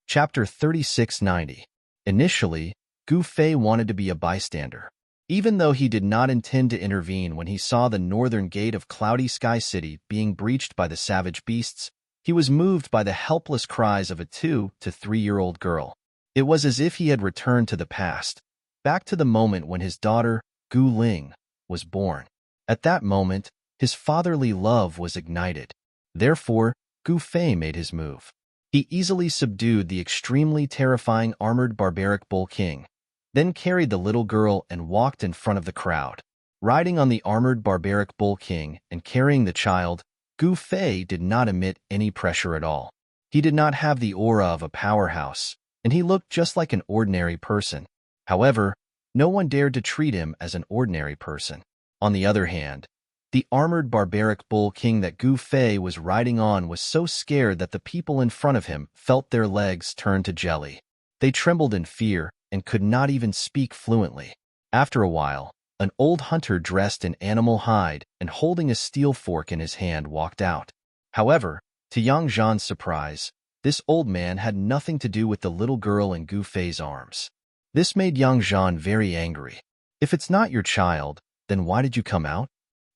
Chapter 3690. Initially, Gu Fei wanted to be a bystander. Even though he did not intend to intervene when he saw the northern gate of Cloudy Sky City being breached by the savage beasts, he was moved by the helpless cries of a 2- to 3-year-old girl. It was as if he had returned to the past, back to the moment when his daughter, Gu Ling, was born. At that moment, his fatherly love was ignited. Therefore, Gu Fei made his move. He easily subdued the extremely terrifying armored barbaric bull king, then carried the little girl and walked in front of the crowd. Riding on the armored barbaric bull king and carrying the child, Gu Fei did not emit any pressure at all. He did not have the aura of a powerhouse, and he looked just like an ordinary person. However, no one dared to treat him as an ordinary person. On the other hand, the armored barbaric bull king that Gu Fei was riding on was so scared that the people in front of him felt their legs turn to jelly. They trembled in fear and could not even speak fluently. After a while, an old hunter dressed in animal hide and holding a steel fork in his hand walked out. However, to Yang Zhan's surprise, this old man had nothing to do with the little girl in Gu Fei's arms. This made Yang Zhan very angry. If it's not your child, then why did you come out?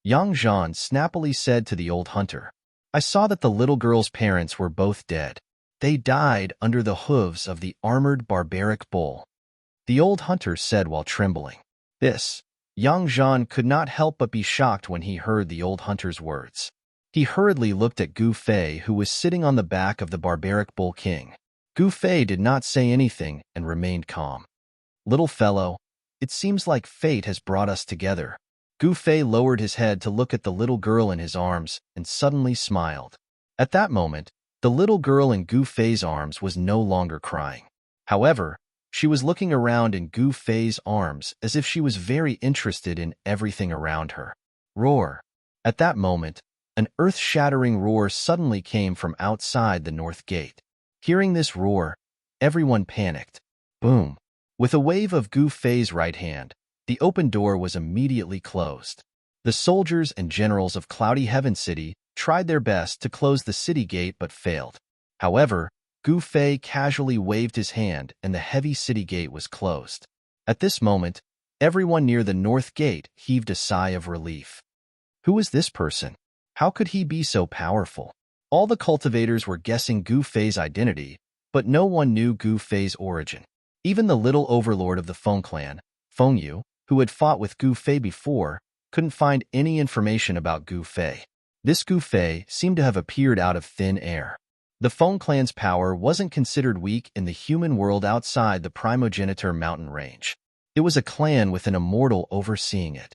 Yang Zhan snappily said to the old hunter. I saw that the little girl's parents were both dead. They died under the hooves of the armored barbaric bull. The old hunter said while trembling. This, Yang Zhan could not help but be shocked when he heard the old hunter's words. He hurriedly looked at Gu Fei, who was sitting on the back of the barbaric bull king. Gu Fei did not say anything and remained calm. Little fellow, it seems like fate has brought us together. Gu Fei lowered his head to look at the little girl in his arms and suddenly smiled. At that moment, the little girl in Gu Fei's arms was no longer crying. However, she was looking around in Gu Fei's arms as if she was very interested in everything around her. Roar! At that moment, an earth-shattering roar suddenly came from outside the north gate. Hearing this roar, everyone panicked. Boom! With a wave of Gu Fei's right hand, the open door was immediately closed. The soldiers and generals of Cloudy Heaven City tried their best to close the city gate but failed. However, Gu Fei casually waved his hand and the heavy city gate was closed. At this moment, everyone near the north gate heaved a sigh of relief. Who is this person? How could he be so powerful? All the cultivators were guessing Gu Fei's identity, but no one knew Gu Fei's origin. Even the little overlord of the Feng clan, Feng Yu, who had fought with Gu Fei before, couldn't find any information about Gu Fei. This Gu Fei seemed to have appeared out of thin air. The Feng clan's power wasn't considered weak in the human world outside the primogeniture mountain range. It was a clan with an immortal overseeing it.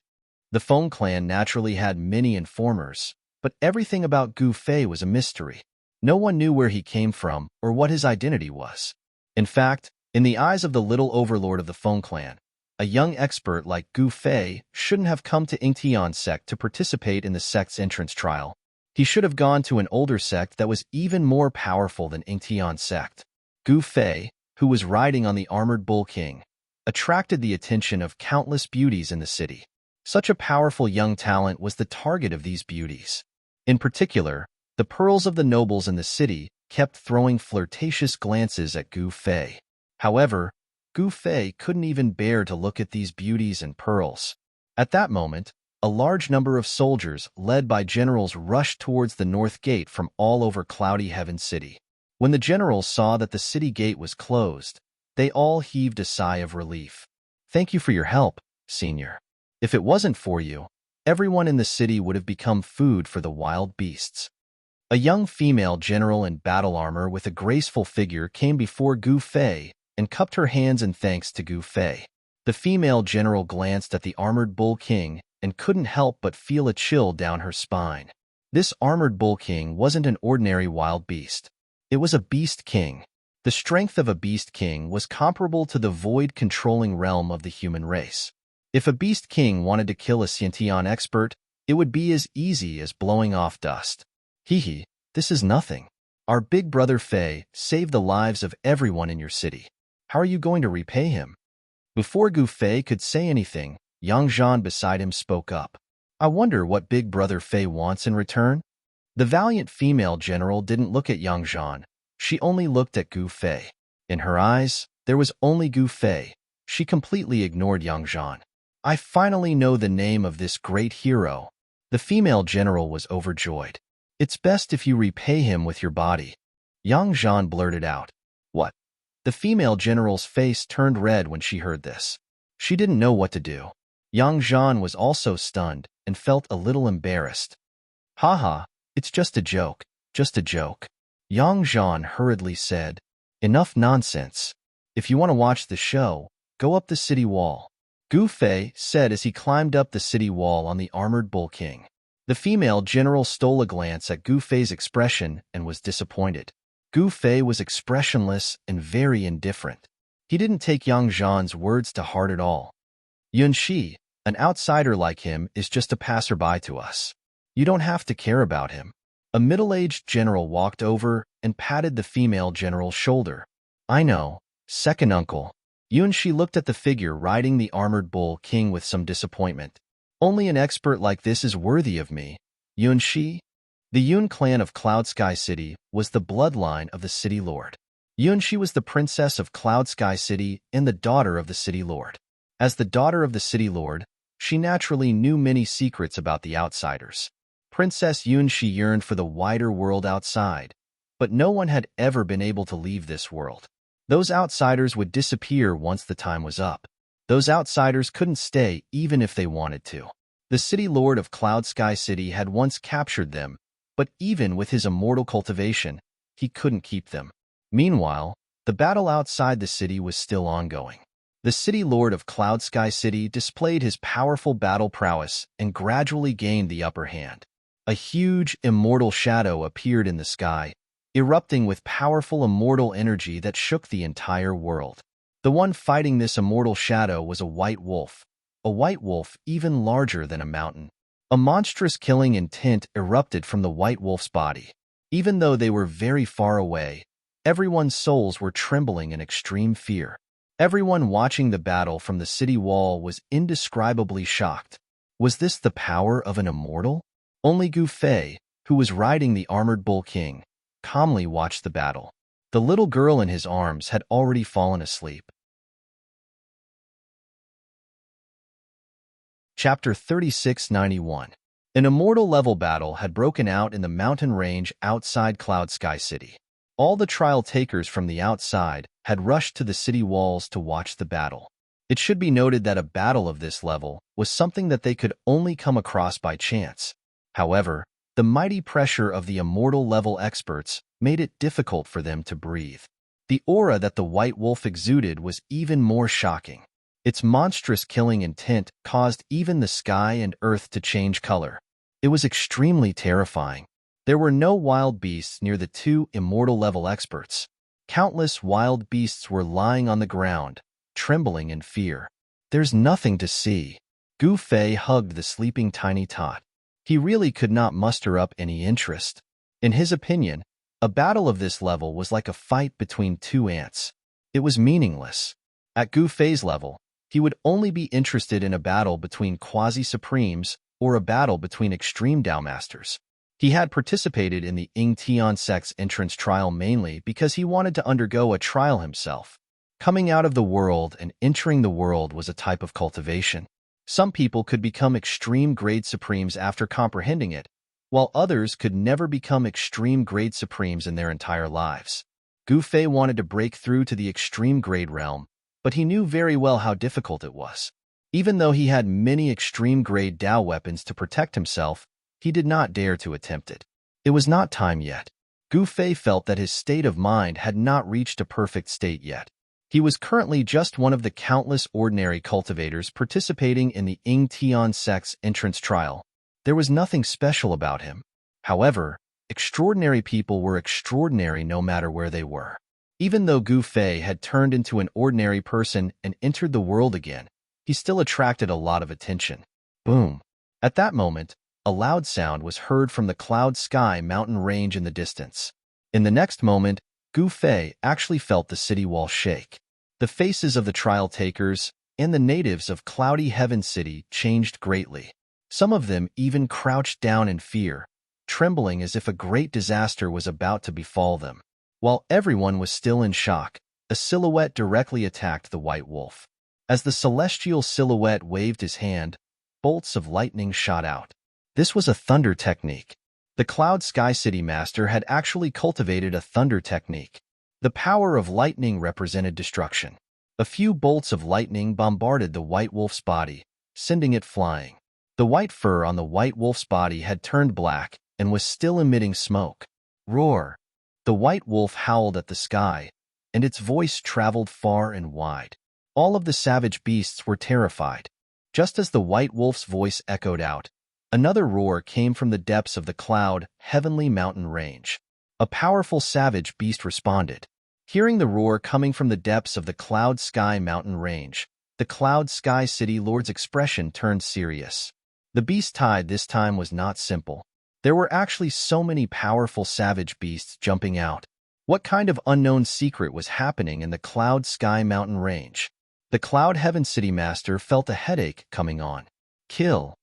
The Feng clan naturally had many informers, but everything about Gu Fei was a mystery. No one knew where he came from or what his identity was. In fact, in the eyes of the little overlord of the Feng clan, a young expert like Gu Fei shouldn't have come to Yingtian sect to participate in the sect's entrance trial. He should have gone to an older sect that was even more powerful than Yingtian sect. Gu Fei, who was riding on the armored bull king, attracted the attention of countless beauties in the city. Such a powerful young talent was the target of these beauties. In particular, the pearls of the nobles in the city kept throwing flirtatious glances at Gu Fei. However, Gu Fei couldn't even bear to look at these beauties and pearls. At that moment, a large number of soldiers, led by generals, rushed towards the north gate from all over Cloudy Heaven City. When the generals saw that the city gate was closed, they all heaved a sigh of relief. Thank you for your help, Senior. If it wasn't for you, everyone in the city would have become food for the wild beasts. A young female general in battle armor with a graceful figure came before Gu Fei and cupped her hands in thanks to Gu Fei. The female general glanced at the armored bull king and couldn't help but feel a chill down her spine. This armored bull king wasn't an ordinary wild beast. It was a beast king. The strength of a beast king was comparable to the void-controlling realm of the human race. If a beast king wanted to kill a Sciention expert, it would be as easy as blowing off dust. Hee, this is nothing. Our big brother Fei saved the lives of everyone in your city. How are you going to repay him? Before Gu Fei could say anything, Yang Zhan beside him spoke up. I wonder what big brother Fei wants in return? The valiant female general didn't look at Yang Zhan. She only looked at Gu Fei. In her eyes, there was only Gu Fei. She completely ignored Yang Zhan. I finally know the name of this great hero. The female general was overjoyed. It's best if you repay him with your body. Yang Zhan blurted out. What? The female general's face turned red when she heard this. She didn't know what to do. Yang Zhan was also stunned and felt a little embarrassed. Haha, it's just a joke, just a joke. Yang Zhan hurriedly said, Enough nonsense. If you want to watch the show, go up the city wall. Gu Fei said as he climbed up the city wall on the armored bull king. The female general stole a glance at Gu Fei's expression and was disappointed. Gu Fei was expressionless and very indifferent. He didn't take Yang Zhan's words to heart at all. Yun Shi, an outsider like him, is just a passerby to us. You don't have to care about him. A middle-aged general walked over and patted the female general's shoulder. I know, second uncle. Yun Shi looked at the figure riding the armored bull king with some disappointment. Only an expert like this is worthy of me. Yun Shi? The Yun clan of Cloud Sky City was the bloodline of the city lord. Yun Shi was the princess of Cloud Sky City and the daughter of the city lord. As the daughter of the city lord, she naturally knew many secrets about the outsiders. Princess Yun Shi yearned for the wider world outside, but no one had ever been able to leave this world. Those outsiders would disappear once the time was up. Those outsiders couldn't stay even if they wanted to. The city lord of Cloud Sky City had once captured them, but even with his immortal cultivation, he couldn't keep them. Meanwhile, the battle outside the city was still ongoing. The city lord of Cloud Sky City displayed his powerful battle prowess and gradually gained the upper hand. A huge, immortal shadow appeared in the sky, erupting with powerful immortal energy that shook the entire world. The one fighting this immortal shadow was a white wolf even larger than a mountain. A monstrous killing intent erupted from the white wolf's body. Even though they were very far away, everyone's souls were trembling in extreme fear. Everyone watching the battle from the city wall was indescribably shocked. Was this the power of an immortal? Only Gu Fei, who was riding the armored bull king, calmly watched the battle. The little girl in his arms had already fallen asleep. Chapter 3691. An immortal-level battle had broken out in the mountain range outside Cloud Sky City. All the trial takers from the outside had rushed to the city walls to watch the battle. It should be noted that a battle of this level was something that they could only come across by chance. However, the mighty pressure of the immortal-level experts made it difficult for them to breathe. The aura that the white wolf exuded was even more shocking. Its monstrous killing intent caused even the sky and earth to change color. It was extremely terrifying. There were no wild beasts near the two immortal-level experts. Countless wild beasts were lying on the ground, trembling in fear. There's nothing to see. Gu Fei hugged the sleeping tiny tot. He really could not muster up any interest. In his opinion, a battle of this level was like a fight between two ants. It was meaningless. At Gu Fei's level, he would only be interested in a battle between quasi-supremes or a battle between extreme Dao masters. He had participated in the Ying Tian sect's entrance trial mainly because he wanted to undergo a trial himself. Coming out of the world and entering the world was a type of cultivation. Some people could become extreme-grade supremes after comprehending it, while others could never become extreme-grade supremes in their entire lives. Gu Fei wanted to break through to the extreme-grade realm, but he knew very well how difficult it was. Even though he had many extreme-grade Dao weapons to protect himself, he did not dare to attempt it. It was not time yet. Gu Fei felt that his state of mind had not reached a perfect state yet. He was currently just one of the countless ordinary cultivators participating in the Ying Tian sect's entrance trial. There was nothing special about him. However, extraordinary people were extraordinary no matter where they were. Even though Gu Fei had turned into an ordinary person and entered the world again, he still attracted a lot of attention. Boom! At that moment, a loud sound was heard from the cloud sky mountain range in the distance. In the next moment, Gu Fei actually felt the city wall shake. The faces of the trial takers and the natives of Cloudy Heaven City changed greatly. Some of them even crouched down in fear, trembling as if a great disaster was about to befall them. While everyone was still in shock, a silhouette directly attacked the white wolf. As the celestial silhouette waved his hand, bolts of lightning shot out. This was a thunder technique. The Cloud Sky City Master had actually cultivated a thunder technique. The power of lightning represented destruction. A few bolts of lightning bombarded the white wolf's body, sending it flying. The white fur on the white wolf's body had turned black and was still emitting smoke. Roar! The white wolf howled at the sky, and its voice traveled far and wide. All of the savage beasts were terrified. Just as the white wolf's voice echoed out, another roar came from the depths of the Cloud Heavenly Mountain Range. A powerful savage beast responded. Hearing the roar coming from the depths of the Cloud Sky Mountain Range, the Cloud Sky City Lord's expression turned serious. The beast tide this time was not simple. There were actually so many powerful savage beasts jumping out. What kind of unknown secret was happening in the Cloud Sky Mountain Range? The Cloud Heaven City Master felt a headache coming on. Kill.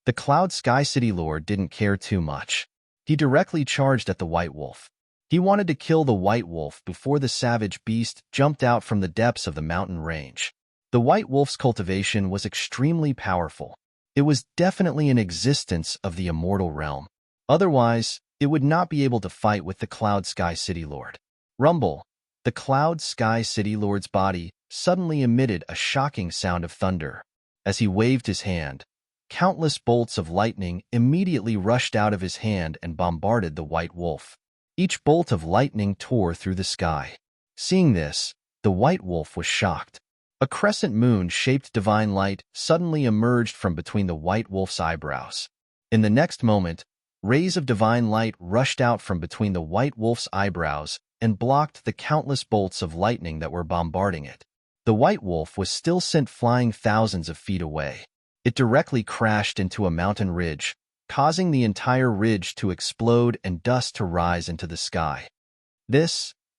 The Cloud Sky City Lord didn't care too much. He directly charged at the white wolf. He wanted to kill the white wolf before the savage beast jumped out from the depths of the mountain range. The white wolf's cultivation was extremely powerful. It was definitely an existence of the immortal realm. Otherwise, it would not be able to fight with the Cloud Sky City Lord. Rumble. The Cloud Sky City Lord's body suddenly emitted a shocking sound of thunder. As he waved his hand, countless bolts of lightning immediately rushed out of his hand and bombarded the white wolf. Each bolt of lightning tore through the sky. Seeing this, the white wolf was shocked. A crescent moon-shaped divine light suddenly emerged from between the white wolf's eyebrows. In the next moment, rays of divine light rushed out from between the white wolf's eyebrows and blocked the countless bolts of lightning that were bombarding it. The white wolf was still sent flying thousands of feet away. It directly crashed into a mountain ridge, causing the entire ridge to explode and dust to rise into the sky.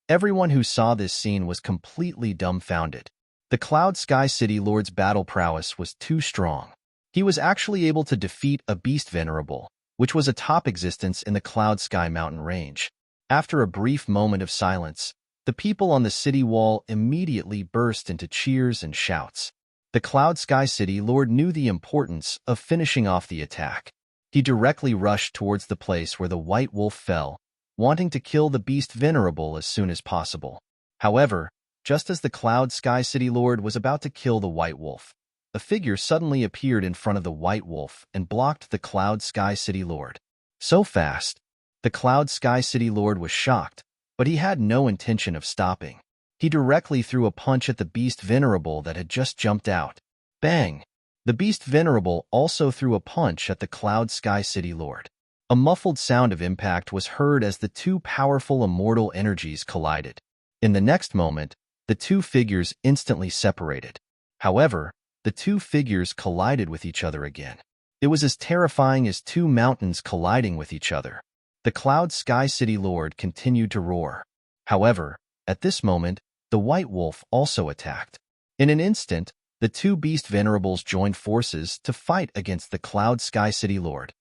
Everyone who saw this scene was completely dumbfounded. The Cloud Sky City Lord's battle prowess was too strong. He was actually able to defeat a beast Venerable, which was a top existence in the Cloud Sky Mountain Range. After a brief moment of silence, the people on the city wall immediately burst into cheers and shouts. The Cloud Sky City Lord knew the importance of finishing off the attack. He directly rushed towards the place where the white wolf fell, wanting to kill the beast Venerable as soon as possible. However, just as the Cloud Sky City Lord was about to kill the white wolf, a figure suddenly appeared in front of the white wolf and blocked the Cloud Sky City Lord. So fast, the Cloud Sky City Lord was shocked, but he had no intention of stopping. He directly threw a punch at the beast Venerable that had just jumped out. Bang! The beast Venerable also threw a punch at the Cloud Sky City Lord. A muffled sound of impact was heard as the two powerful immortal energies collided. In the next moment, the two figures instantly separated. However, the two figures collided with each other again. It was as terrifying as two mountains colliding with each other. The Cloud Sky City Lord continued to roar. However, at this moment, the white wolf also attacked. In an instant, the two beast Venerables joined forces to fight against the Cloud Sky City Lord.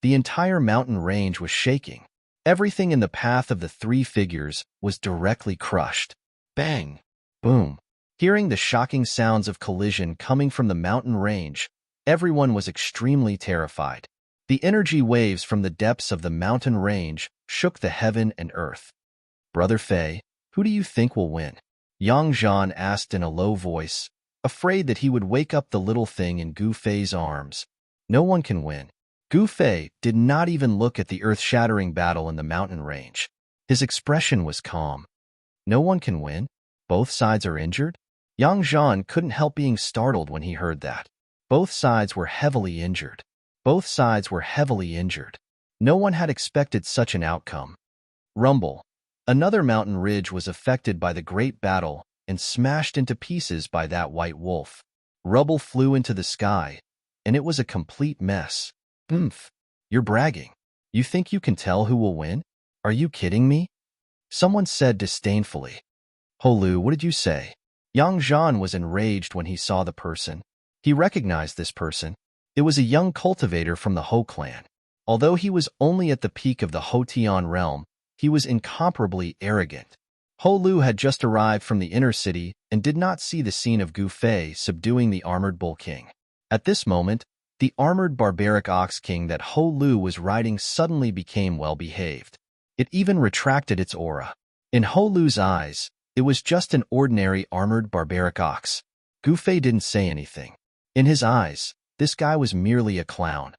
The entire mountain range was shaking. Everything in the path of the three figures was directly crushed. Bang! Boom! Hearing the shocking sounds of collision coming from the mountain range, everyone was extremely terrified. The energy waves from the depths of the mountain range shook the heaven and earth. Brother Fei, who do you think will win? Yang Zhan asked in a low voice, afraid that he would wake up the little thing in Gu Fei's arms. No one can win. Gu Fei did not even look at the earth-shattering battle in the mountain range. His expression was calm. No one can win? Both sides are injured? Yang Zhan couldn't help being startled when he heard that. Both sides were heavily injured. Both sides were heavily injured. No one had expected such an outcome. Rumble. Another mountain ridge was affected by the great battle and smashed into pieces by that white wolf. Rubble flew into the sky, and it was a complete mess. Oomph, you're bragging. You think you can tell who will win? Are you kidding me? Someone said disdainfully. Holu, what did you say? Yang Zhan was enraged when he saw the person. He recognized this person. It was a young cultivator from the Ho clan. Although he was only at the peak of the Hotian realm, he was incomparably arrogant. Ho Lu had just arrived from the inner city and did not see the scene of Gu Fei subduing the armored bull king. At this moment, the armored barbaric ox king that Ho Lu was riding suddenly became well-behaved. It even retracted its aura. In Ho Lu's eyes, it was just an ordinary armored barbaric ox. Gu Fei didn't say anything. In his eyes, this guy was merely a clown.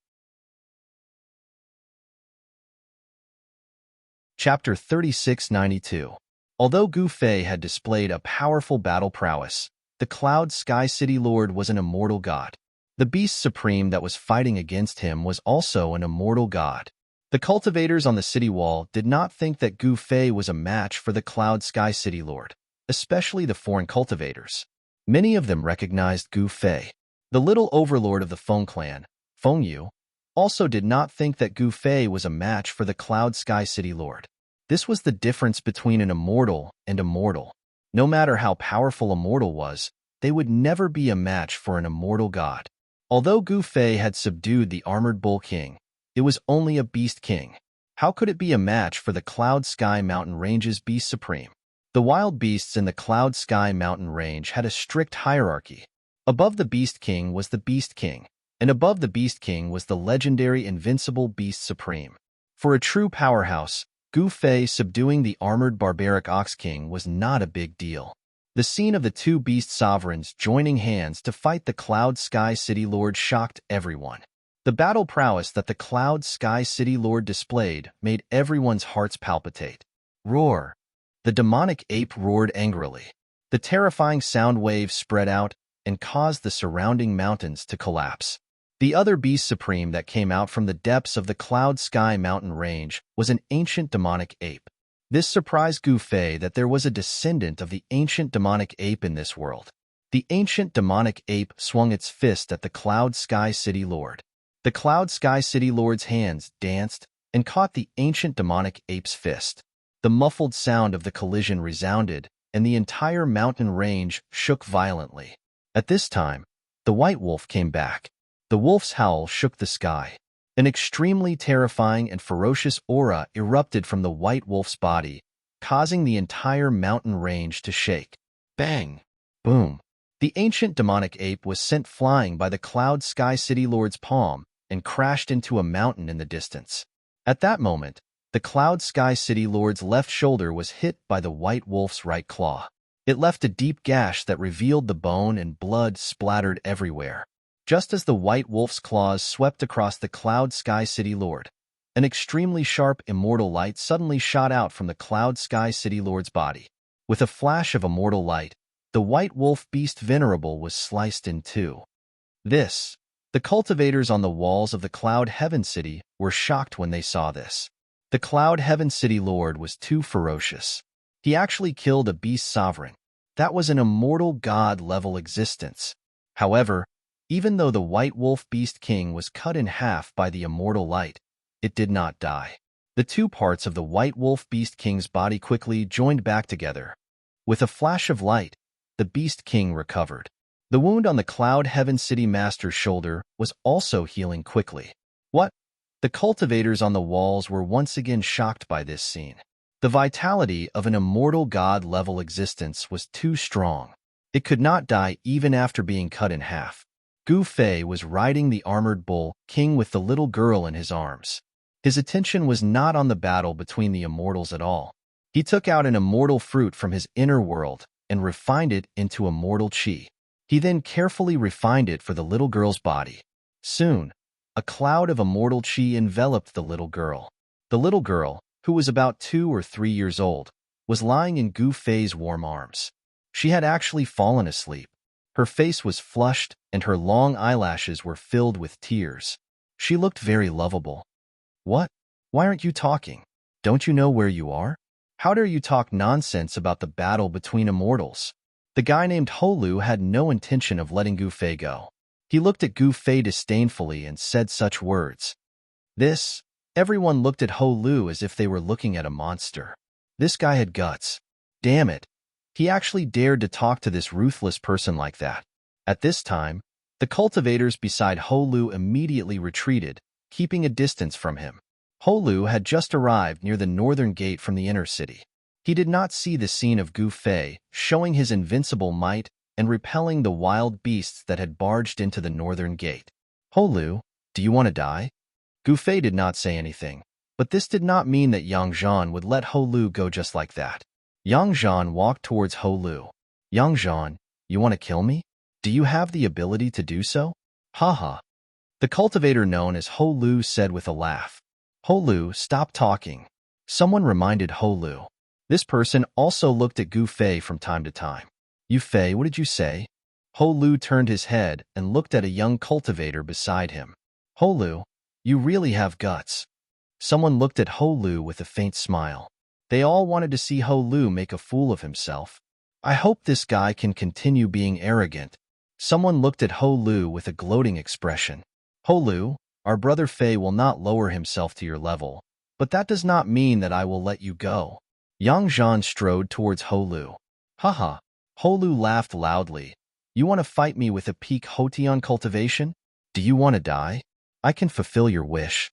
Chapter 3692. Although Gu Fei had displayed a powerful battle prowess, the Cloud Sky City Lord was an immortal god. The beast supreme that was fighting against him was also an immortal god. The cultivators on the city wall did not think that Gu Fei was a match for the Cloud Sky City Lord, especially the foreign cultivators. Many of them recognized Gu Fei. The little overlord of the Feng clan, Feng Yu, also did not think that Gu Fei was a match for the Cloud Sky City Lord. This was the difference between an immortal and a mortal. No matter how powerful a mortal was, they would never be a match for an immortal god. Although Gu Fei had subdued the armored bull king, it was only a beast king. How could it be a match for the Cloud Sky Mountain Range's beast supreme? The wild beasts in the Cloud Sky Mountain Range had a strict hierarchy. Above the beast king was the beast king, and above the beast king was the legendary invincible beast supreme. For a true powerhouse, Gu Fei subduing the armored barbaric ox king was not a big deal. The scene of the two beast sovereigns joining hands to fight the Cloud Sky City Lord shocked everyone. The battle prowess that the Cloud Sky City Lord displayed made everyone's hearts palpitate. Roar! The demonic ape roared angrily. The terrifying sound waves spread out and caused the surrounding mountains to collapse. The other beast supreme that came out from the depths of the Cloud Sky Mountain Range was an ancient demonic ape. This surprised Gu Fei that there was a descendant of the ancient demonic ape in this world. The ancient demonic ape swung its fist at the Cloud Sky City Lord. The Cloud Sky City Lord's hands danced and caught the ancient demonic ape's fist. The muffled sound of the collision resounded, and the entire mountain range shook violently. At this time, the white wolf came back. The wolf's howl shook the sky. An extremely terrifying and ferocious aura erupted from the white wolf's body, causing the entire mountain range to shake. Bang! Boom! The ancient demonic ape was sent flying by the Cloud Sky City Lord's palm and crashed into a mountain in the distance. At that moment, the Cloud Sky City Lord's left shoulder was hit by the white wolf's right claw. It left a deep gash that revealed the bone, and blood splattered everywhere. Just as the white wolf's claws swept across the Cloud Sky City Lord, an extremely sharp immortal light suddenly shot out from the Cloud Sky City Lord's body. With a flash of immortal light, the white wolf beast Venerable was sliced in two. The cultivators on the walls of the Cloud Heaven City were shocked when they saw this. The Cloud Heaven City Lord was too ferocious. He actually killed a beast sovereign. That was an immortal god-level existence. However, even though the white wolf beast king was cut in half by the immortal light, it did not die. The two parts of the white wolf beast king's body quickly joined back together. With a flash of light, the beast king recovered. The wound on the Cloud Heaven City Master's shoulder was also healing quickly. What? The cultivators on the walls were once again shocked by this scene. The vitality of an immortal god-level existence was too strong. It could not die even after being cut in half. Gu Fei was riding the armored bull king with the little girl in his arms. His attention was not on the battle between the immortals at all. He took out an immortal fruit from his inner world and refined it into immortal qi. He then carefully refined it for the little girl's body. Soon, a cloud of immortal qi enveloped the little girl. The little girl, who was about 2 or 3 years old, was lying in Gu Fei's warm arms. She had actually fallen asleep. Her face was flushed, and her long eyelashes were filled with tears. She looked very lovable. What? Why aren't you talking? Don't you know where you are? How dare you talk nonsense about the battle between immortals? The guy named Holu had no intention of letting Gu Fei go. He looked at Gu Fei disdainfully and said such words. Everyone looked at Holu as if they were looking at a monster. This guy had guts. Damn it. He actually dared to talk to this ruthless person like that. At this time, the cultivators beside Holu immediately retreated, keeping a distance from him. Holu had just arrived near the northern gate from the inner city. He did not see the scene of Gu Fei showing his invincible might and repelling the wild beasts that had barged into the northern gate. Holu, do you want to die? Gu Fei did not say anything, but this did not mean that Yang Zhan would let Holu go just like that. Yang Zhan walked towards Holu. Yang Zhan, you want to kill me? Do you have the ability to do so? Haha. The cultivator known as Holu said with a laugh. Holu, stop talking. Someone reminded Holu. This person also looked at Gu Fei from time to time. You Fei, what did you say? Holu turned his head and looked at a young cultivator beside him. Holu, you really have guts. Someone looked at Holu with a faint smile. They all wanted to see Holu make a fool of himself. I hope this guy can continue being arrogant. Someone looked at Holu with a gloating expression. Holu, our brother Fei will not lower himself to your level, but that does not mean that I will let you go. Yang Zhan strode towards Holu. Haha. Holu laughed loudly. You want to fight me with a peak Hotian cultivation? Do you want to die? I can fulfill your wish.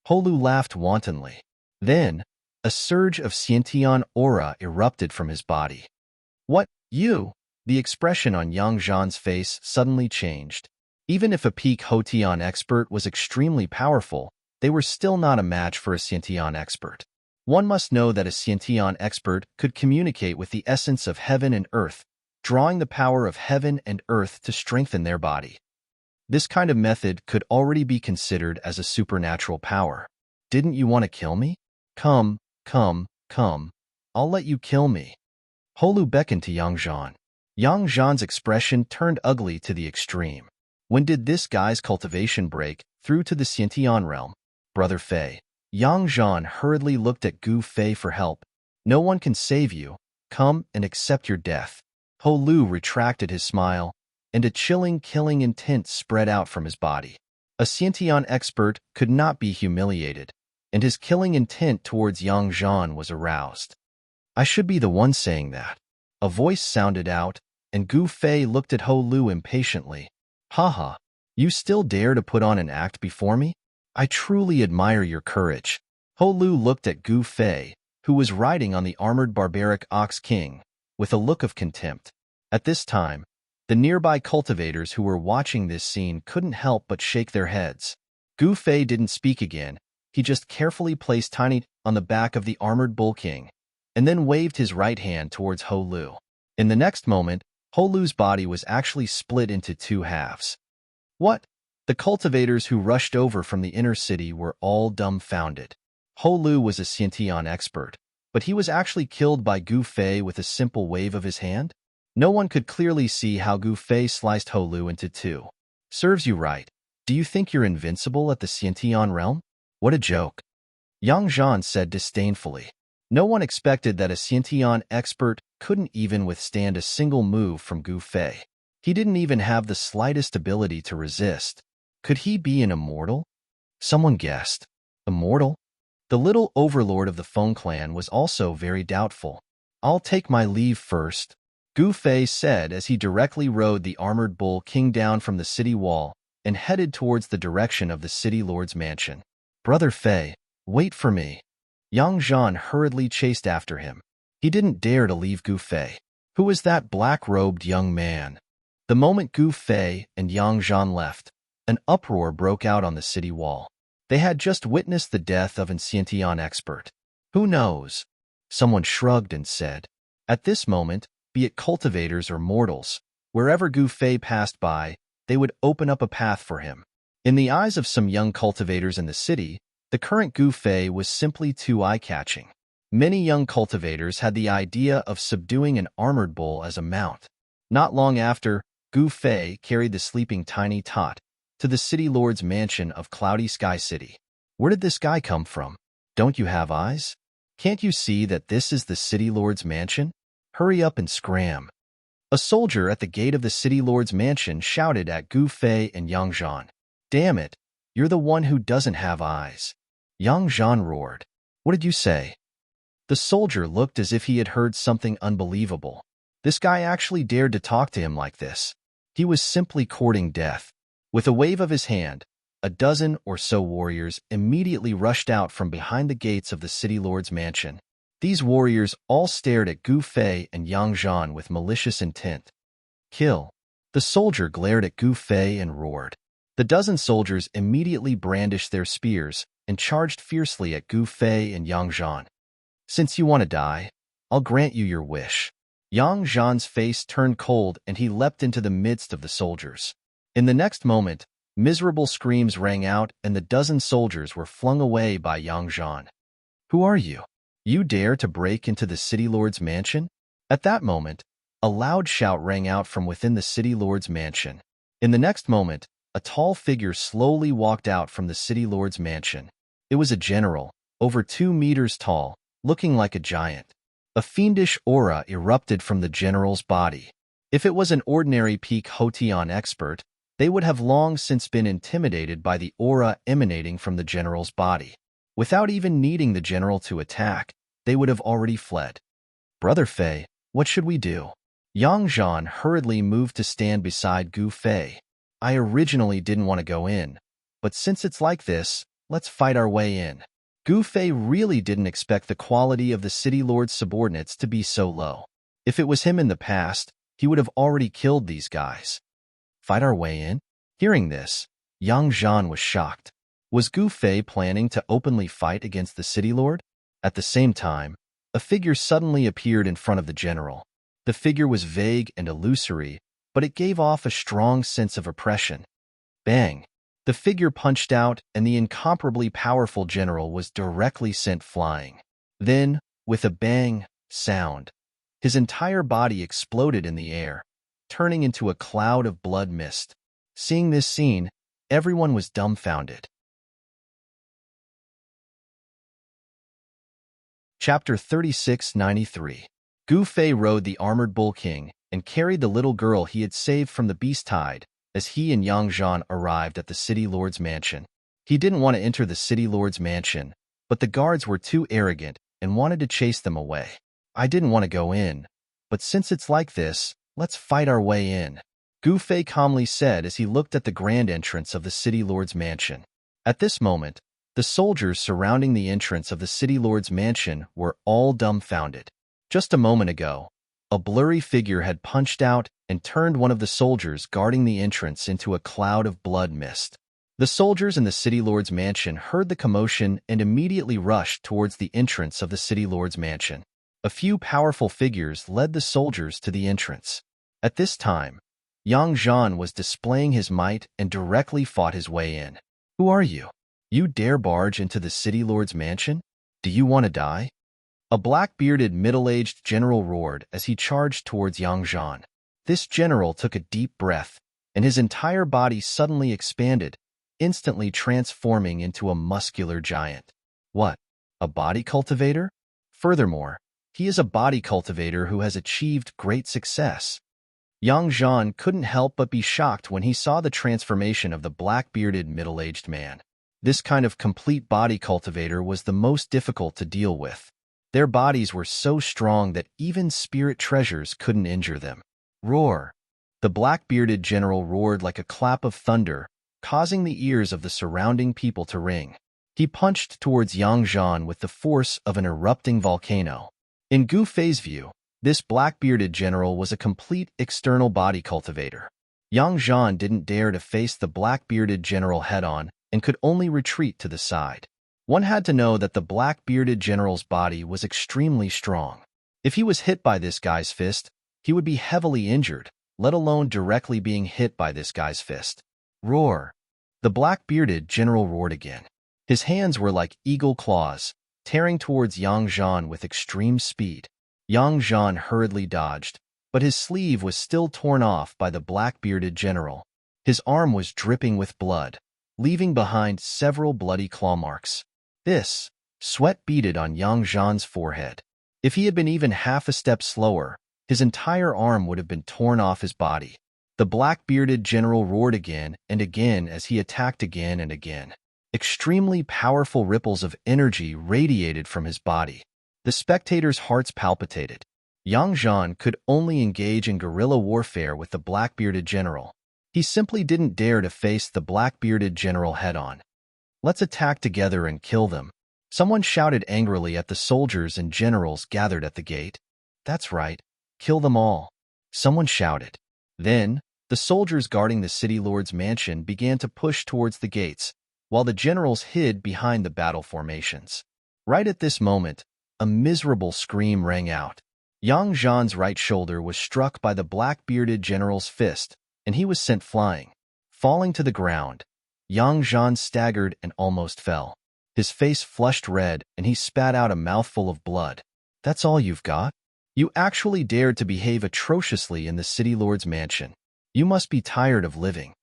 Holu laughed wantonly. Then, a surge of Xiantian aura erupted from his body. What, you? The expression on Yang Zhan's face suddenly changed. Even if a peak Hotian expert was extremely powerful, they were still not a match for a Xiantian expert. One must know that a Xiantian expert could communicate with the essence of heaven and earth, drawing the power of heaven and earth to strengthen their body. This kind of method could already be considered as a supernatural power. Didn't you want to kill me? Come. I'll let you kill me. Holu beckoned to Yang Zhan. Yang Zhan's expression turned ugly to the extreme. When did this guy's cultivation break through to the Xiantian realm? Brother Fei. Yang Zhan hurriedly looked at Gu Fei for help. No one can save you. Come and accept your death. Holu retracted his smile, and a chilling, killing intent spread out from his body. A Xiantian expert could not be humiliated, and his killing intent towards Yang Zhan was aroused. I should be the one saying that. A voice sounded out, and Gu Fei looked at Holu impatiently. Haha, you still dare to put on an act before me? I truly admire your courage. Holu looked at Gu Fei, who was riding on the armored barbaric ox king, with a look of contempt. At this time, the nearby cultivators who were watching this scene couldn't help but shake their heads. Gu Fei didn't speak again. He just carefully placed Tiny on the back of the armored bull king, and then waved his right hand towards Holu. In the next moment, Holu's body was actually split into two halves. What? The cultivators who rushed over from the inner city were all dumbfounded. Holu was a Xiantian expert, but he was actually killed by Gu Fei with a simple wave of his hand? No one could clearly see how Gu Fei sliced Holu into two. Serves you right. Do you think you're invincible at the Xiantian realm? What a joke. Yang Zhan said disdainfully. No one expected that a Xiantian expert couldn't even withstand a single move from Gu Fei. He didn't even have the slightest ability to resist. Could he be an immortal? Someone guessed. Immortal? The little overlord of the Feng clan was also very doubtful. I'll take my leave first, Gu Fei said as he directly rode the armored bull king down from the city wall and headed towards the direction of the city lord's mansion. Brother Fei, wait for me. Yang Zhan hurriedly chased after him. He didn't dare to leave Gu Fei. Who was that black-robed young man? The moment Gu Fei and Yang Zhan left, an uproar broke out on the city wall. They had just witnessed the death of an Xiantian expert. Who knows? Someone shrugged and said. At this moment, be it cultivators or mortals, wherever Gu Fei passed by, they would open up a path for him. In the eyes of some young cultivators in the city, the current Gu Fei was simply too eye-catching. Many young cultivators had the idea of subduing an armored bull as a mount. Not long after, Gu Fei carried the sleeping tiny tot to the city lord's mansion of Cloudy Sky City. Where did this guy come from? Don't you have eyes? Can't you see that this is the city lord's mansion? Hurry up and scram. A soldier at the gate of the city lord's mansion shouted at Gu Fei and Yang Zhan. Damn it, you're the one who doesn't have eyes. Yang Zhan roared. What did you say? The soldier looked as if he had heard something unbelievable. This guy actually dared to talk to him like this. He was simply courting death. With a wave of his hand, a dozen or so warriors immediately rushed out from behind the gates of the city lord's mansion. These warriors all stared at Gu Fei and Yang Zhan with malicious intent. Kill. The soldier glared at Gu Fei and roared. The dozen soldiers immediately brandished their spears and charged fiercely at Gu Fei and Yang Zhan. Since you want to die, I'll grant you your wish. Yang Zhan's face turned cold and he leapt into the midst of the soldiers. In the next moment, miserable screams rang out and the dozen soldiers were flung away by Yang Zhan. Who are you? You dare to break into the city lord's mansion? At that moment, a loud shout rang out from within the city lord's mansion. In the next moment, a tall figure slowly walked out from the city lord's mansion. It was a general, over 2 meters tall, looking like a giant. A fiendish aura erupted from the general's body. If it was an ordinary peak Hotian expert, they would have long since been intimidated by the aura emanating from the general's body. Without even needing the general to attack, they would have already fled. Brother Fei, what should we do? Yang Zhan hurriedly moved to stand beside Gu Fei. I originally didn't want to go in, but since it's like this, let's fight our way in. Gu Fei really didn't expect the quality of the city lord's subordinates to be so low. If it was him in the past, he would have already killed these guys. Fight our way in? Hearing this, Yang Zhan was shocked. Was Gu Fei planning to openly fight against the city lord? At the same time, a figure suddenly appeared in front of the general. The figure was vague and illusory, but it gave off a strong sense of oppression. Bang! The figure punched out, and the incomparably powerful general was directly sent flying. Then, with a bang sound, his entire body exploded in the air, turning into a cloud of blood mist. Seeing this scene, everyone was dumbfounded. Chapter 3693. Gu Fei rode the armored bull king and carried the little girl he had saved from the beast tide as he and Yang Zhan arrived at the city lord's mansion. He didn't want to enter the city lord's mansion, but the guards were too arrogant and wanted to chase them away. I didn't want to go in, but since it's like this, let's fight our way in, Gu Fei calmly said as he looked at the grand entrance of the city lord's mansion. At this moment, the soldiers surrounding the entrance of the city lord's mansion were all dumbfounded. Just a moment ago, a blurry figure had punched out and turned one of the soldiers guarding the entrance into a cloud of blood mist. The soldiers in the city lord's mansion heard the commotion and immediately rushed towards the entrance of the city lord's mansion. A few powerful figures led the soldiers to the entrance. At this time, Yang Zhan was displaying his might and directly fought his way in. Who are you? You dare barge into the city lord's mansion? Do you want to die? A black-bearded, middle-aged general roared as he charged towards Yang Zhan. This general took a deep breath, and his entire body suddenly expanded, instantly transforming into a muscular giant. What? A body cultivator? Furthermore, he is a body cultivator who has achieved great success. Yang Zhan couldn't help but be shocked when he saw the transformation of the black-bearded, middle-aged man. This kind of complete body cultivator was the most difficult to deal with. Their bodies were so strong that even spirit treasures couldn't injure them. Roar! The black-bearded general roared like a clap of thunder, causing the ears of the surrounding people to ring. He punched towards Yang Zhan with the force of an erupting volcano. In Gu Fei's view, this black-bearded general was a complete external body cultivator. Yang Zhan didn't dare to face the black-bearded general head-on and could only retreat to the side. One had to know that the black-bearded general's body was extremely strong. If he was hit by this guy's fist, he would be heavily injured, let alone directly being hit by this guy's fist. Roar! The black-bearded general roared again. His hands were like eagle claws, tearing towards Yang Zhan with extreme speed. Yang Zhan hurriedly dodged, but his sleeve was still torn off by the black-bearded general. His arm was dripping with blood, leaving behind several bloody claw marks. This Sweat beaded on Yang Zhan's forehead. If he had been even half a step slower, his entire arm would have been torn off his body. The black-bearded general roared again and again as he attacked again and again. Extremely powerful ripples of energy radiated from his body. The spectators' hearts palpitated. Yang Zhan could only engage in guerrilla warfare with the black-bearded general. He simply didn't dare to face the black-bearded general head-on. "Let's attack together and kill them," someone shouted angrily at the soldiers and generals gathered at the gate. "That's right, kill them all," someone shouted. Then, the soldiers guarding the city lord's mansion began to push towards the gates, while the generals hid behind the battle formations. Right at this moment, a miserable scream rang out. Yang Zhan's right shoulder was struck by the black-bearded general's fist, and he was sent flying. Falling to the ground, Yang Zhan staggered and almost fell. His face flushed red, and he spat out a mouthful of blood. "That's all you've got? You actually dared to behave atrociously in the city lord's mansion. You must be tired of living."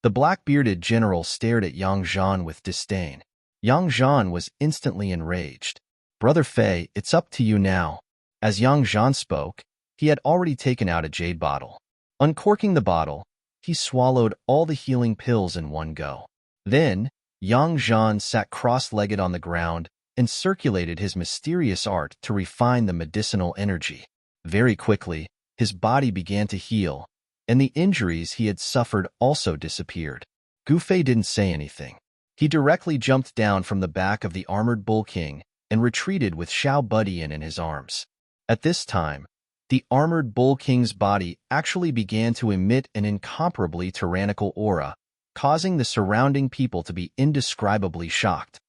The black-bearded general stared at Yang Zhan with disdain. Yang Zhan was instantly enraged. "Brother Fei, it's up to you now." As Yang Zhan spoke, he had already taken out a jade bottle. Uncorking the bottle, he swallowed all the healing pills in one go. Then, Yang Zhan sat cross-legged on the ground and circulated his mysterious art to refine the medicinal energy. Very quickly, his body began to heal, and the injuries he had suffered also disappeared. Gu Fei didn't say anything. He directly jumped down from the back of the armored bull king and retreated with Xiao Budian in his arms. At this time, the armored bull king's body actually began to emit an incomparably tyrannical aura, causing the surrounding people to be indescribably shocked.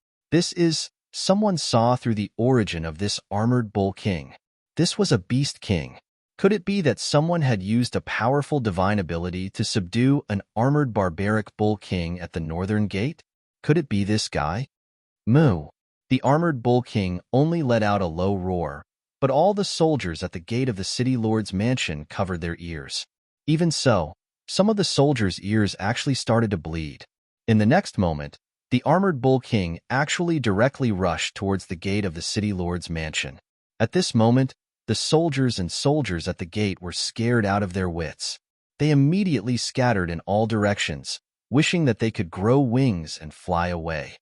Someone saw through the origin of this armored bull king. This was a beast king. Could it be that someone had used a powerful divine ability to subdue an armored barbaric bull king at the northern gate? Could it be this guy? Moo! The armored bull king only let out a low roar, but all the soldiers at the gate of the city lord's mansion covered their ears. Even so, some of the soldiers' ears actually started to bleed. In the next moment, the armored bull king actually directly rushed towards the gate of the city lord's mansion. At this moment, the soldiers at the gate were scared out of their wits. They immediately scattered in all directions, wishing that they could grow wings and fly away.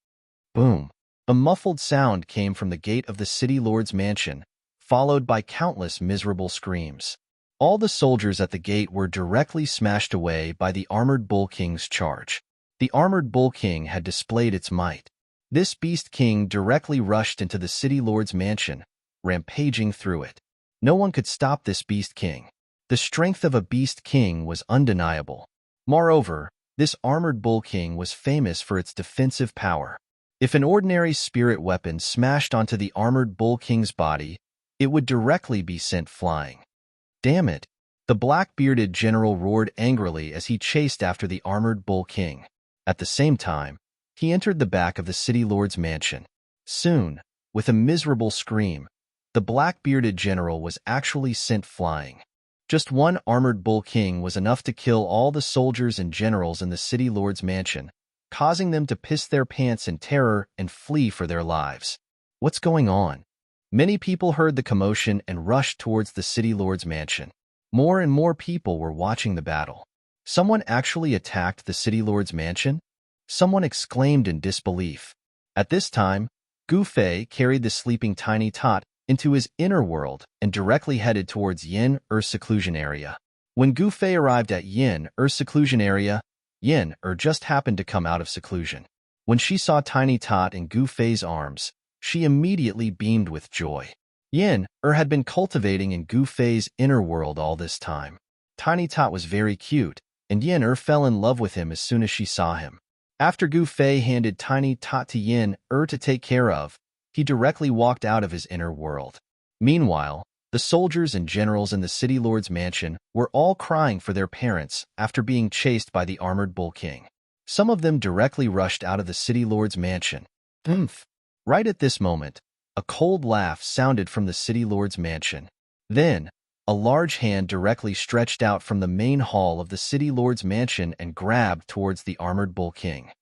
Boom! A muffled sound came from the gate of the city lord's mansion, followed by countless miserable screams. All the soldiers at the gate were directly smashed away by the armored bull king's charge. The armored bull king had displayed its might. This beast king directly rushed into the city lord's mansion, rampaging through it. No one could stop this beast king. The strength of a beast king was undeniable. Moreover, this armored bull king was famous for its defensive power. If an ordinary spirit weapon smashed onto the armored bull king's body, it would directly be sent flying. Damn it! The black-bearded general roared angrily as he chased after the armored bull king. At the same time, he entered the back of the city lord's mansion. Soon, with a miserable scream, the black-bearded general was actually sent flying. Just one armored bull king was enough to kill all the soldiers and generals in the city lord's mansion, causing them to piss their pants in terror and flee for their lives. What's going on? Many people heard the commotion and rushed towards the city lord's mansion. More and more people were watching the battle. Someone actually attacked the city lord's mansion? Someone exclaimed in disbelief. At this time, Gu Fei carried the sleeping tiny tot into his inner world and directly headed towards Yin-Er's seclusion area. When Gu Fei arrived at Yin-Er's seclusion area, Yin-Er just happened to come out of seclusion. When she saw Tiny Tot in Gu Fei's arms, she immediately beamed with joy. Yin-Er had been cultivating in Gu Fei's inner world all this time. Tiny Tot was very cute, and Yin-Er fell in love with him as soon as she saw him. After Gu Fei handed Tiny Tot to Yin-Er to take care of, he directly walked out of his inner world. Meanwhile, the soldiers and generals in the city lord's mansion were all crying for their parents after being chased by the armored bull king. Some of them directly rushed out of the city lord's mansion. Oomph! Right at this moment, a cold laugh sounded from the city lord's mansion. Then, a large hand directly stretched out from the main hall of the city lord's mansion and grabbed towards the armored bull king.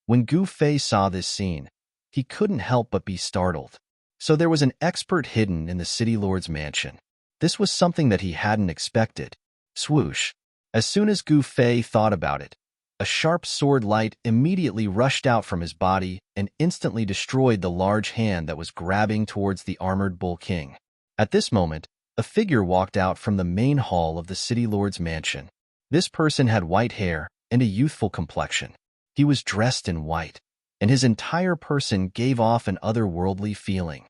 When Gu Fei saw this scene, he couldn't help but be startled. So there was an expert hidden in the city lord's mansion. This was something that he hadn't expected. Swoosh. As soon as Gu Fei thought about it, a sharp sword light immediately rushed out from his body and instantly destroyed the large hand that was grabbing towards the armored bull king. At this moment, a figure walked out from the main hall of the city lord's mansion. This person had white hair and a youthful complexion. He was dressed in white, and his entire person gave off an otherworldly feeling.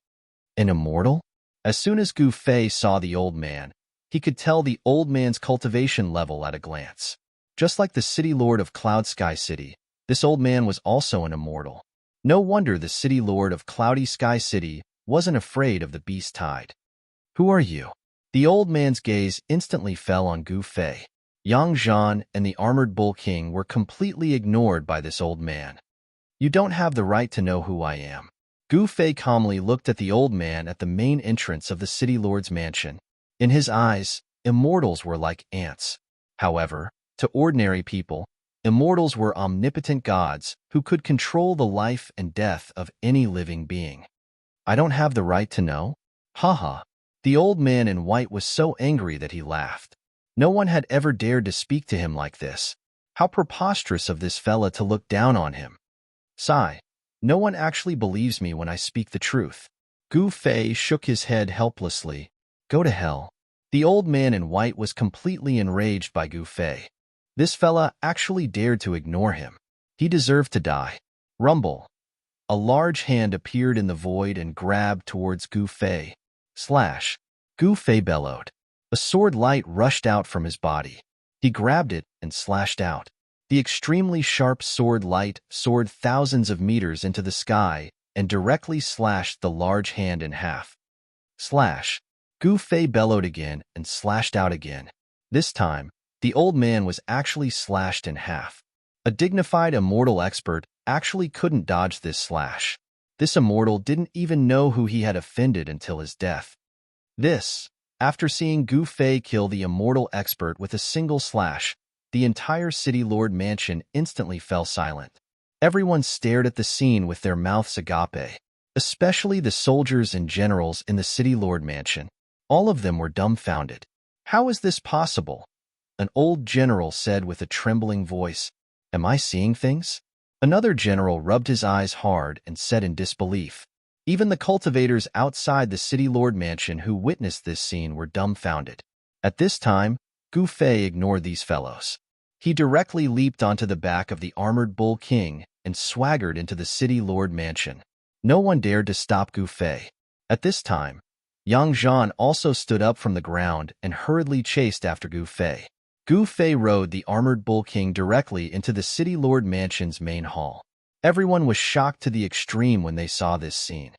An immortal? As soon as Gu Fei saw the old man, he could tell the old man's cultivation level at a glance. Just like the city lord of Cloud Sky City, this old man was also an immortal. No wonder the city lord of Cloudy Sky City wasn't afraid of the beast tide. Who are you? The old man's gaze instantly fell on Gu Fei. Yang Zhan and the armored bull king were completely ignored by this old man. You don't have the right to know who I am. Gu Fei calmly looked at the old man at the main entrance of the city lord's mansion. In his eyes, immortals were like ants. However, to ordinary people, immortals were omnipotent gods who could control the life and death of any living being. I don't have the right to know? Haha. The old man in white was so angry that he laughed. No one had ever dared to speak to him like this. How preposterous of this fella to look down on him. Sigh. No one actually believes me when I speak the truth. Gu Fei shook his head helplessly. Go to hell. The old man in white was completely enraged by Gu Fei. This fella actually dared to ignore him. He deserved to die. Rumble. A large hand appeared in the void and grabbed towards Gu Fei. Slash. Gu Fei bellowed. A sword light rushed out from his body. He grabbed it and slashed out. The extremely sharp sword light soared thousands of meters into the sky and directly slashed the large hand in half. Slash. Gu Fei bellowed again and slashed out again. This time, the old man was actually slashed in half. A dignified immortal expert actually couldn't dodge this slash. This immortal didn't even know who he had offended until his death. After seeing Gu Fei kill the immortal expert with a single slash, the entire city lord mansion instantly fell silent. Everyone stared at the scene with their mouths agape, especially the soldiers and generals in the city lord mansion. All of them were dumbfounded. How is this possible? An old general said with a trembling voice, Am I seeing things? Another general rubbed his eyes hard and said in disbelief. Even the cultivators outside the city lord mansion who witnessed this scene were dumbfounded. At this time, Gu Fei ignored these fellows. He directly leaped onto the back of the armored bull king and swaggered into the city lord mansion. No one dared to stop Gu Fei. At this time, Yang Zhan also stood up from the ground and hurriedly chased after Gu Fei. Gu Fei rode the armored bull king directly into the city lord mansion's main hall. Everyone was shocked to the extreme when they saw this scene.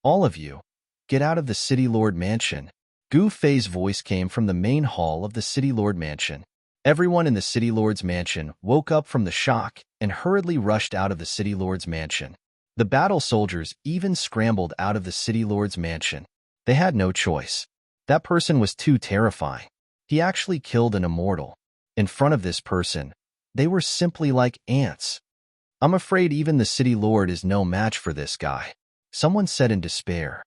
All of you, get out of the city lord mansion. Gu Fei's voice came from the main hall of the city lord mansion. Everyone in the city lord's mansion woke up from the shock and hurriedly rushed out of the city lord's mansion. The battle soldiers even scrambled out of the city lord's mansion. They had no choice. That person was too terrifying. He actually killed an immortal. In front of this person, they were simply like ants. I'm afraid even the city lord is no match for this guy, someone said in despair.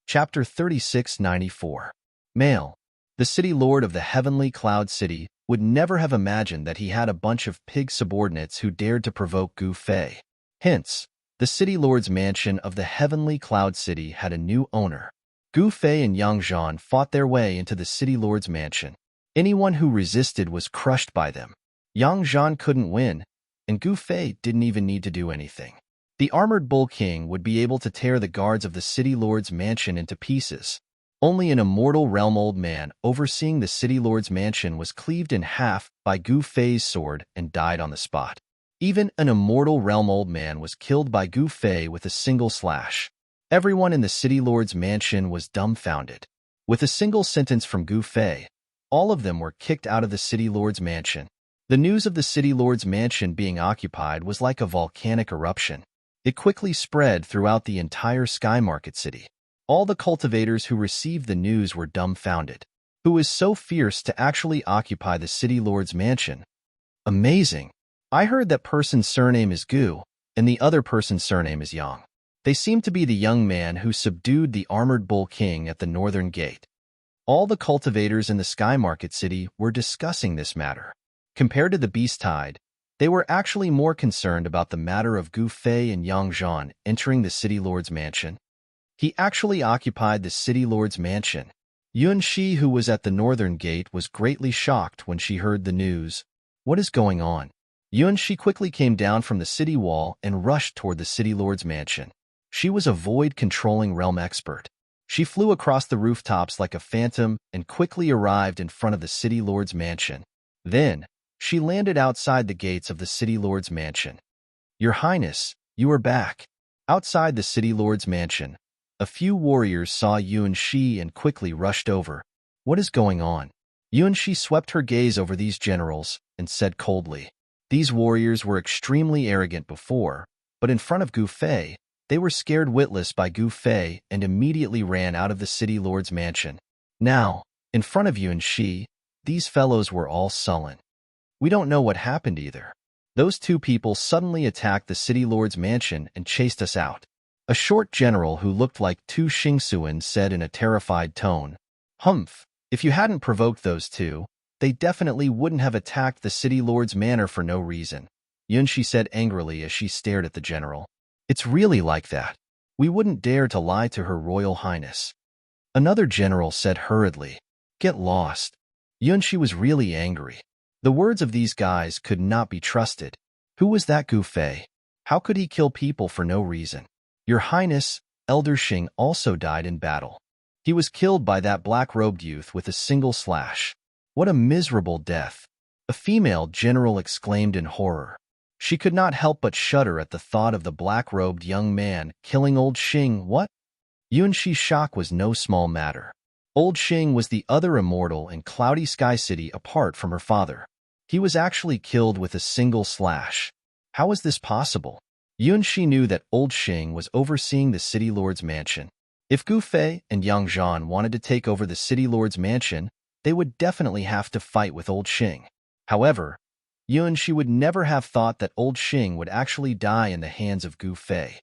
Chapter 3694. Male. The city lord of the heavenly cloud city would never have imagined that he had a bunch of pig subordinates who dared to provoke Gu Fei. Hence, the city lord's mansion of the heavenly cloud city had a new owner. Gu Fei and Yang Zhan fought their way into the city lord's mansion. Anyone who resisted was crushed by them. Yang Zhan couldn't win, and Gu Fei didn't even need to do anything. The armored bull king would be able to tear the guards of the city lord's mansion into pieces. Only an immortal realm old man overseeing the city lord's mansion was cleaved in half by Gu Fei's sword and died on the spot. Even an immortal realm old man was killed by Gu Fei with a single slash. Everyone in the city lord's mansion was dumbfounded. With a single sentence from Gu Fei, all of them were kicked out of the city lord's mansion. The news of the city lord's mansion being occupied was like a volcanic eruption. It quickly spread throughout the entire Sky Market City. All the cultivators who received the news were dumbfounded. Who is so fierce to actually occupy the city lord's mansion? Amazing! I heard that person's surname is Gu, and the other person's surname is Yang. They seem to be the young man who subdued the armored bull king at the northern gate. All the cultivators in the Sky Market City were discussing this matter. Compared to the beast tide, they were actually more concerned about the matter of Gu Fei and Yang Zhan entering the city lord's mansion. He actually occupied the city lord's mansion. Yuan Shi, who was at the northern gate, was greatly shocked when she heard the news. What is going on? Yuan Shi quickly came down from the city wall and rushed toward the city lord's mansion. She was a void-controlling realm expert. She flew across the rooftops like a phantom and quickly arrived in front of the city lord's mansion. Then, she landed outside the gates of the city lord's mansion. Your Highness, you are back. Outside the city lord's mansion, a few warriors saw Yuan Shi and quickly rushed over. What is going on? Yuan Shi swept her gaze over these generals and said coldly. These warriors were extremely arrogant before, but in front of Gu Fei, they were scared witless by Gu Fei and immediately ran out of the city lord's mansion. Now, in front of Yuan Shi, these fellows were all sullen. We don't know what happened either. Those two people suddenly attacked the city lord's mansion and chased us out. A short general who looked like Tu Xingsuan said in a terrified tone. Humph, if you hadn't provoked those two, they definitely wouldn't have attacked the city lord's manor for no reason. Yuan Shi said angrily as she stared at the general. It's really like that. We wouldn't dare to lie to Her Royal Highness. Another general said hurriedly. Get lost. Yuan Shi was really angry. The words of these guys could not be trusted. Who was that Gu Fei? How could he kill people for no reason? Your Highness, Elder Xing also died in battle. He was killed by that black-robed youth with a single slash. What a miserable death! A female general exclaimed in horror. She could not help but shudder at the thought of the black-robed young man killing old Xing. What? Yuan Shi's shock was no small matter. Old Xing was the other immortal in Cloudy Sky City apart from her father. He was actually killed with a single slash. How was this possible? Yuan Shi knew that old Xing was overseeing the city lord's mansion. If Gu Fei and Yang Zhan wanted to take over the city lord's mansion, they would definitely have to fight with old Xing. However, Yuan Shi would never have thought that old Xing would actually die in the hands of Gu Fei.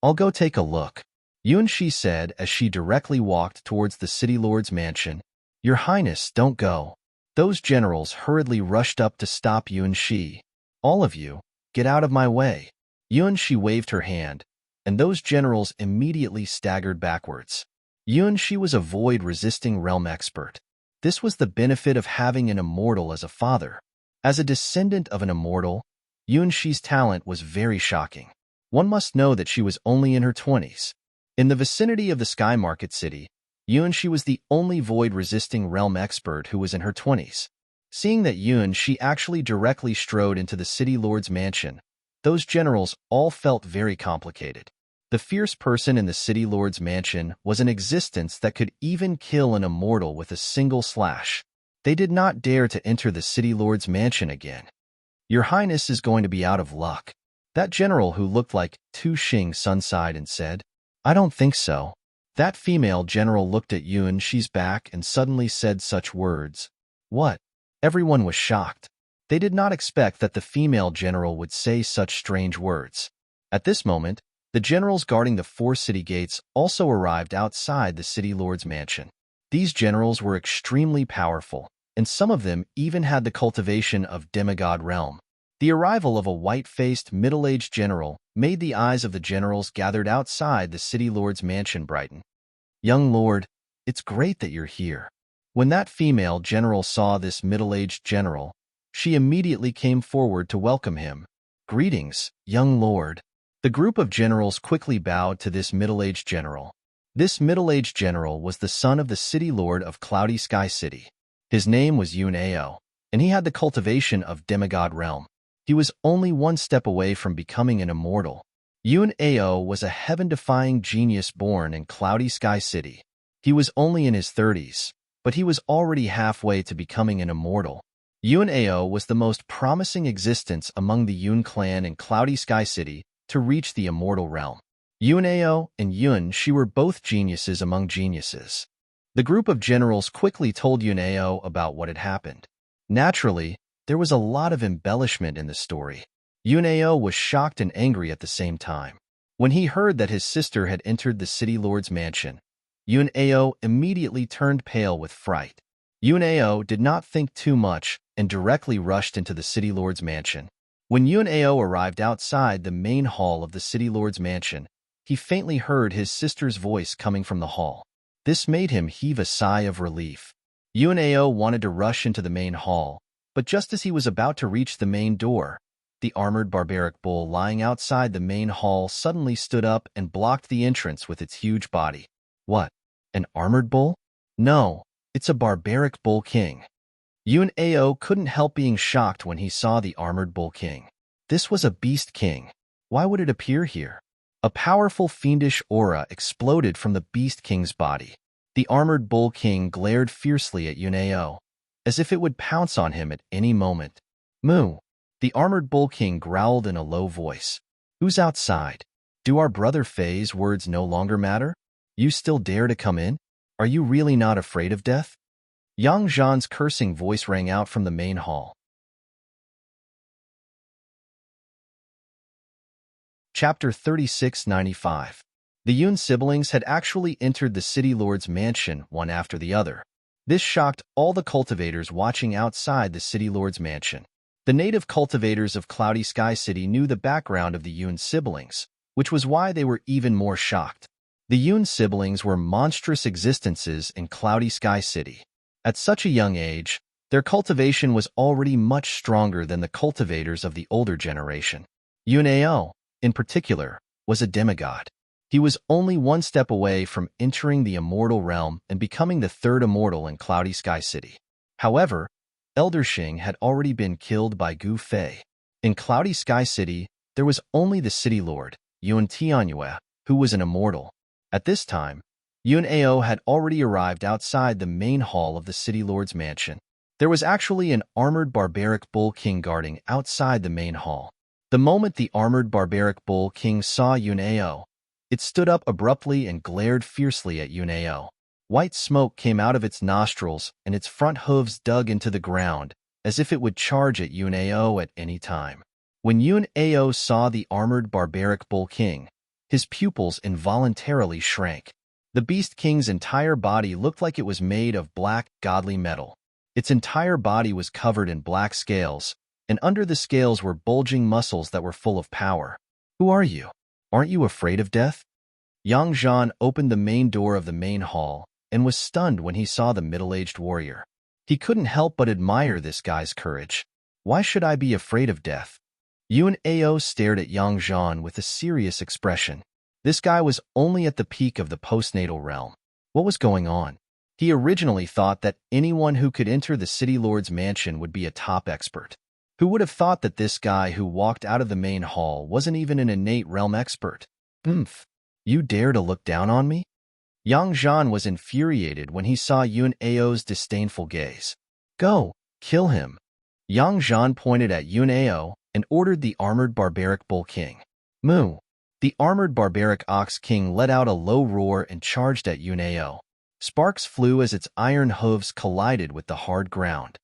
I'll go take a look, Yuan Shi said as she directly walked towards the city lord's mansion. Your Highness, don't go. Those generals hurriedly rushed up to stop Yuan Shi. All of you, get out of my way. Yuan Shi waved her hand, and those generals immediately staggered backwards. Yuan Shi was a void-resisting realm expert. This was the benefit of having an immortal as a father. As a descendant of an immortal, Yuan Shi's talent was very shocking. One must know that she was only in her 20s. In the vicinity of the Sky Market City, Yuan Shi was the only void-resisting realm expert who was in her 20s. Seeing that Yuan Shi actually directly strode into the city lord's mansion, those generals all felt very complicated. The fierce person in the city lord's mansion was an existence that could even kill an immortal with a single slash. They did not dare to enter the city lord's mansion again. Your Highness is going to be out of luck. That general who looked like Tu Xing sighed and said, I don't think so. That female general looked at Yuan Shi's back and suddenly said such words. What? Everyone was shocked. They did not expect that the female general would say such strange words. At this moment, the generals guarding the 4 city gates also arrived outside the city lord's mansion. These generals were extremely powerful, and some of them even had the cultivation of demigod realm. The arrival of a white-faced, middle-aged general made the eyes of the generals gathered outside the city lord's mansion brighten. Young lord, it's great that you're here. When that female general saw this middle-aged general, she immediately came forward to welcome him. Greetings, young lord. The group of generals quickly bowed to this middle-aged general. This middle-aged general was the son of the city lord of Cloudy Sky City. His name was Yun Ao, and he had the cultivation of demigod realm. He was only one step away from becoming an immortal. Yun Ao was a heaven-defying genius born in Cloudy Sky City. He was only in his 30s, but he was already halfway to becoming an immortal. Yun Ao was the most promising existence among the Yun clan in Cloudy Sky City to reach the immortal realm. Yun Ao and Yuan Shi were both geniuses among geniuses. The group of generals quickly told Yun Ao about what had happened. Naturally, there was a lot of embellishment in the story. Yunao was shocked and angry at the same time. When he heard that his sister had entered the city lord's mansion, Yunao immediately turned pale with fright. Yunao did not think too much and directly rushed into the city lord's mansion. When Yunao arrived outside the main hall of the city lord's mansion, he faintly heard his sister's voice coming from the hall. This made him heave a sigh of relief. Yunao wanted to rush into the main hall, but just as he was about to reach the main door, the armored barbaric bull lying outside the main hall suddenly stood up and blocked the entrance with its huge body. What? An armored bull? No, it's a barbaric bull king. Yunao couldn't help being shocked when he saw the armored bull king. This was a beast king. Why would it appear here? A powerful fiendish aura exploded from the beast king's body. The armored bull king glared fiercely at Yunao, as if it would pounce on him at any moment. Moo! The armored bull king growled in a low voice. Who's outside? Do our brother Fei's words no longer matter? You still dare to come in? Are you really not afraid of death? Yang Zhan's cursing voice rang out from the main hall. Chapter 3695. The Yun siblings had actually entered the city lord's mansion one after the other. This shocked all the cultivators watching outside the city lord's mansion. The native cultivators of Cloudy Sky City knew the background of the Yun siblings, which was why they were even more shocked. The Yun siblings were monstrous existences in Cloudy Sky City. At such a young age, their cultivation was already much stronger than the cultivators of the older generation. Yunao, in particular, was a demigod. He was only one step away from entering the immortal realm and becoming the third immortal in Cloudy Sky City. However, Elder Xing had already been killed by Gu Fei. In Cloudy Sky City, there was only the city lord, Yun Tianyue, who was an immortal. At this time, Yunao had already arrived outside the main hall of the city lord's mansion. There was actually an armored barbaric bull king guarding outside the main hall. The moment the armored barbaric bull king saw Yunao, it stood up abruptly and glared fiercely at Yunao. White smoke came out of its nostrils and its front hooves dug into the ground, as if it would charge at Yunao at any time. When Yunao saw the armored barbaric bull king, his pupils involuntarily shrank. The beast king's entire body looked like it was made of black, godly metal. Its entire body was covered in black scales, and under the scales were bulging muscles that were full of power. Who are you? Aren't you afraid of death? Yang Zhan opened the main door of the main hall and was stunned when he saw the middle-aged warrior. He couldn't help but admire this guy's courage. Why should I be afraid of death? Yunao stared at Yang Zhan with a serious expression. This guy was only at the peak of the postnatal realm. What was going on? He originally thought that anyone who could enter the city lord's mansion would be a top expert. Who would have thought that this guy who walked out of the main hall wasn't even an innate realm expert? You dare to look down on me? Yang Zhan was infuriated when he saw Yunao's disdainful gaze. Go, kill him. Yang Zhan pointed at Yunao and ordered the armored barbaric bull king. Moo. The armored barbaric ox king let out a low roar and charged at Yunao. Sparks flew as its iron hooves collided with the hard ground.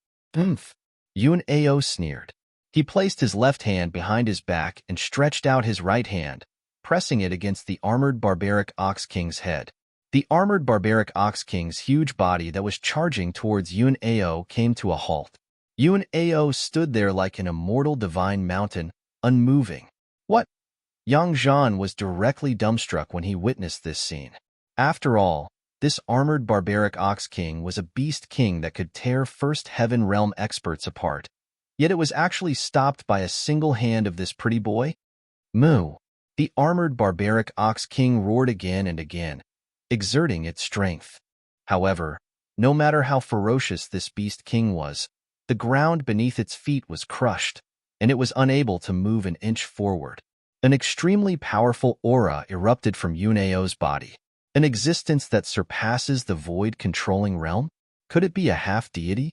Yunao sneered. He placed his left hand behind his back and stretched out his right hand, pressing it against the armored barbaric ox king's head. The armored barbaric ox king's huge body that was charging towards Yunao came to a halt. Yunao stood there like an immortal divine mountain, unmoving. What? Yang Zhan was directly dumbstruck when he witnessed this scene. After all, this armored barbaric ox king was a beast king that could tear first heaven realm experts apart. Yet it was actually stopped by a single hand of this pretty boy? Moo! The armored barbaric ox king roared again and again, exerting its strength. However, no matter how ferocious this beast king was, the ground beneath its feet was crushed, and it was unable to move an inch forward. An extremely powerful aura erupted from Yunao's body. An existence that surpasses the void-controlling realm? Could it be a half-deity?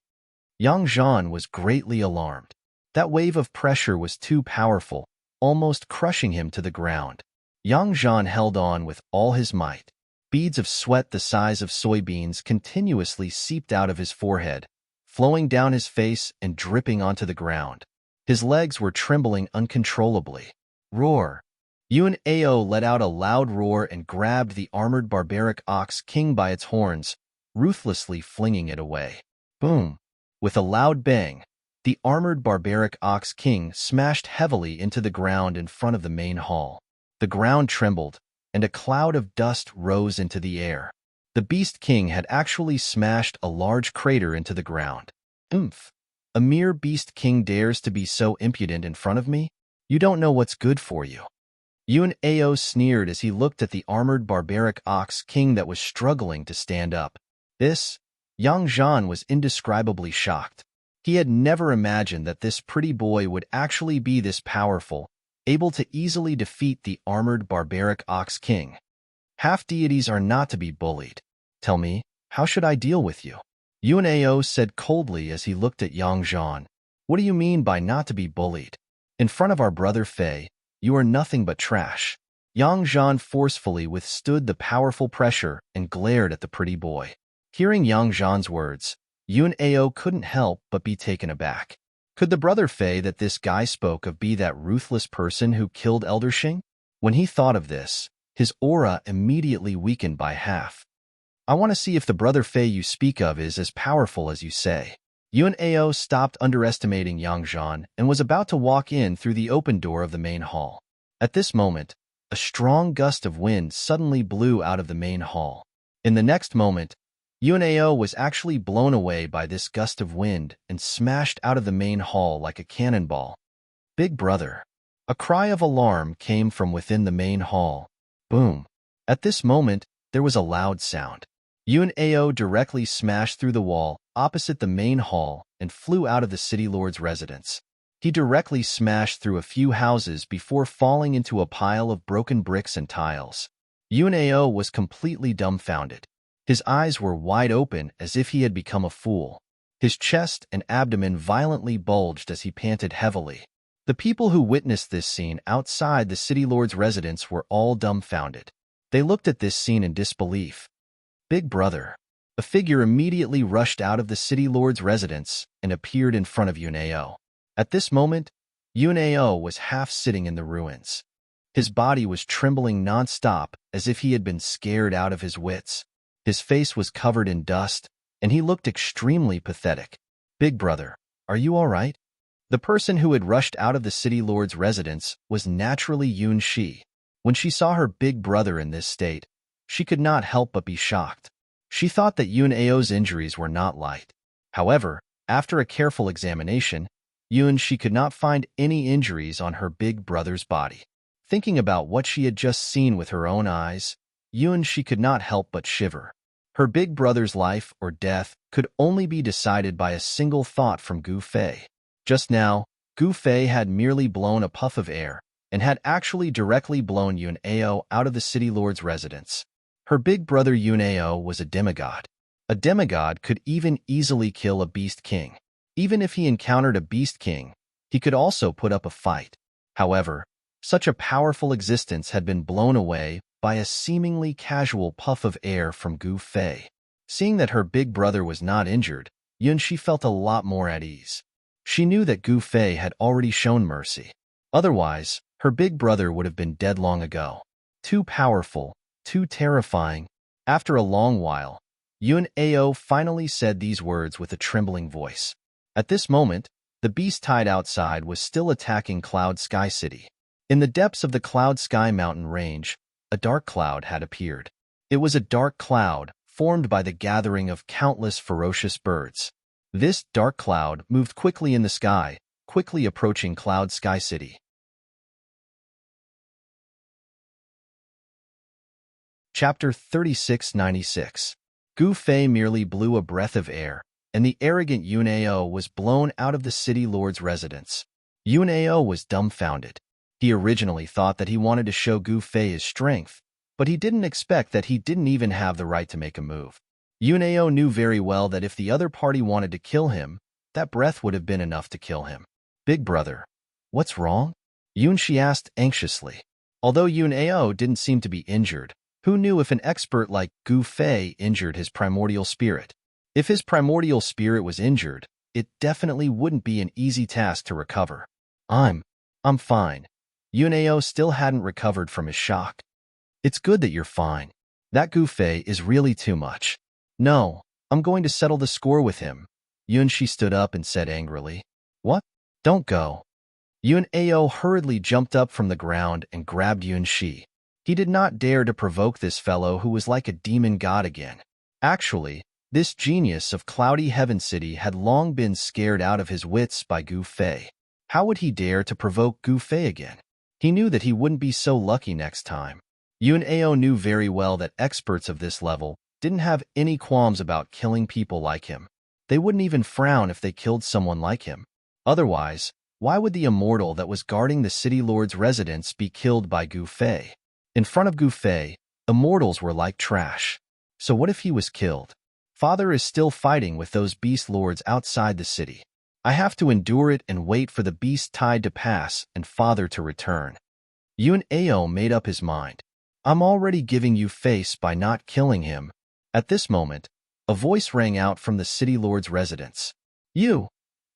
Yang Zhan was greatly alarmed. That wave of pressure was too powerful, almost crushing him to the ground. Yang Zhan held on with all his might. Beads of sweat the size of soybeans continuously seeped out of his forehead, flowing down his face and dripping onto the ground. His legs were trembling uncontrollably. Roar! Unao let out a loud roar and grabbed the armored barbaric ox king by its horns, ruthlessly flinging it away. Boom! With a loud bang, the armored barbaric ox king smashed heavily into the ground in front of the main hall. The ground trembled, and a cloud of dust rose into the air. The beast king had actually smashed a large crater into the ground. Oomph! A mere beast king dares to be so impudent in front of me? You don't know what's good for you. Unao sneered as he looked at the armored barbaric ox king that was struggling to stand up. Yang Zhan was indescribably shocked. He had never imagined that this pretty boy would actually be this powerful, able to easily defeat the armored barbaric ox king. Half-deities are not to be bullied. Tell me, how should I deal with you? Unao said coldly as he looked at Yang Zhan. What do you mean by not to be bullied? In front of our brother Fei, you are nothing but trash. Yang Zhan forcefully withstood the powerful pressure and glared at the pretty boy. Hearing Yang Zhan's words, Unao couldn't help but be taken aback. Could the brother Fei that this guy spoke of be that ruthless person who killed Elder Xing? When he thought of this, his aura immediately weakened by half. I want to see if the brother Fei you speak of is as powerful as you say. Unao stopped underestimating Yang Zhan and was about to walk in through the open door of the main hall. At this moment, a strong gust of wind suddenly blew out of the main hall. In the next moment, Unao was actually blown away by this gust of wind and smashed out of the main hall like a cannonball. Big brother! A cry of alarm came from within the main hall. Boom! At this moment, there was a loud sound. Unao directly smashed through the wall opposite the main hall and flew out of the city lord's residence. He directly smashed through a few houses before falling into a pile of broken bricks and tiles. Unao was completely dumbfounded. His eyes were wide open as if he had become a fool. His chest and abdomen violently bulged as he panted heavily. The people who witnessed this scene outside the city lord's residence were all dumbfounded. They looked at this scene in disbelief. Big brother! A figure immediately rushed out of the city lord's residence and appeared in front of Unao. At this moment, Unao was half sitting in the ruins. His body was trembling non-stop as if he had been scared out of his wits. His face was covered in dust, and he looked extremely pathetic. Big brother, are you all right? The person who had rushed out of the city lord's residence was naturally Yun Shi. When she saw her big brother in this state, she could not help but be shocked. She thought that Yunao's injuries were not light. However, after a careful examination, Yun Shi could not find any injuries on her big brother's body. Thinking about what she had just seen with her own eyes, Yun Shi could not help but shiver. Her big brother's life or death could only be decided by a single thought from Gu Fei. Just now, Gu Fei had merely blown a puff of air and had actually directly blown Unao out of the city lord's residence. Her big brother Unao was a demigod. A demigod could even easily kill a beast king. Even if he encountered a beast king, he could also put up a fight. However, such a powerful existence had been blown away by a seemingly casual puff of air from Gu Fei. Seeing that her big brother was not injured, Yun Shi felt a lot more at ease. She knew that Gu Fei had already shown mercy. Otherwise, her big brother would have been dead long ago. Too powerful, too terrifying. After a long while, Unao finally said these words with a trembling voice. At this moment, the beast tide outside was still attacking Cloud Sky City. In the depths of the Cloud Sky mountain range, a dark cloud had appeared. It was a dark cloud formed by the gathering of countless ferocious birds. This dark cloud moved quickly in the sky, quickly approaching Cloud Sky City. Chapter 3696. Gu Fei merely blew a breath of air, and the arrogant Unao was blown out of the city lord's residence. Unao was dumbfounded. He originally thought that he wanted to show Gu Fei his strength, but he didn't expect that he didn't even have the right to make a move. Unao knew very well that if the other party wanted to kill him, that breath would have been enough to kill him. Big brother, what's wrong? Yun Shi asked anxiously. Although Unao didn't seem to be injured, who knew if an expert like Gu Fei injured his primordial spirit? If his primordial spirit was injured, it definitely wouldn't be an easy task to recover. I'm fine. Yunao still hadn't recovered from his shock. It's good that you're fine. That Gufei is really too much. No, I'm going to settle the score with him. Yunshi stood up and said angrily. What? Don't go. Yunao hurriedly jumped up from the ground and grabbed Yunshi. He did not dare to provoke this fellow who was like a demon god again. Actually, this genius of Cloudy Heaven City had long been scared out of his wits by Gufei. How would he dare to provoke Gufei again? He knew that he wouldn't be so lucky next time. Yunao knew very well that experts of this level didn't have any qualms about killing people like him. They wouldn't even frown if they killed someone like him. Otherwise, why would the immortal that was guarding the city lord's residence be killed by Gufei? In front of Gufei, immortals were like trash. So what if he was killed? Father is still fighting with those beast lords outside the city. I have to endure it and wait for the beast tide to pass and father to return. Yunao made up his mind. I'm already giving you face by not killing him. At this moment, a voice rang out from the city lord's residence. You!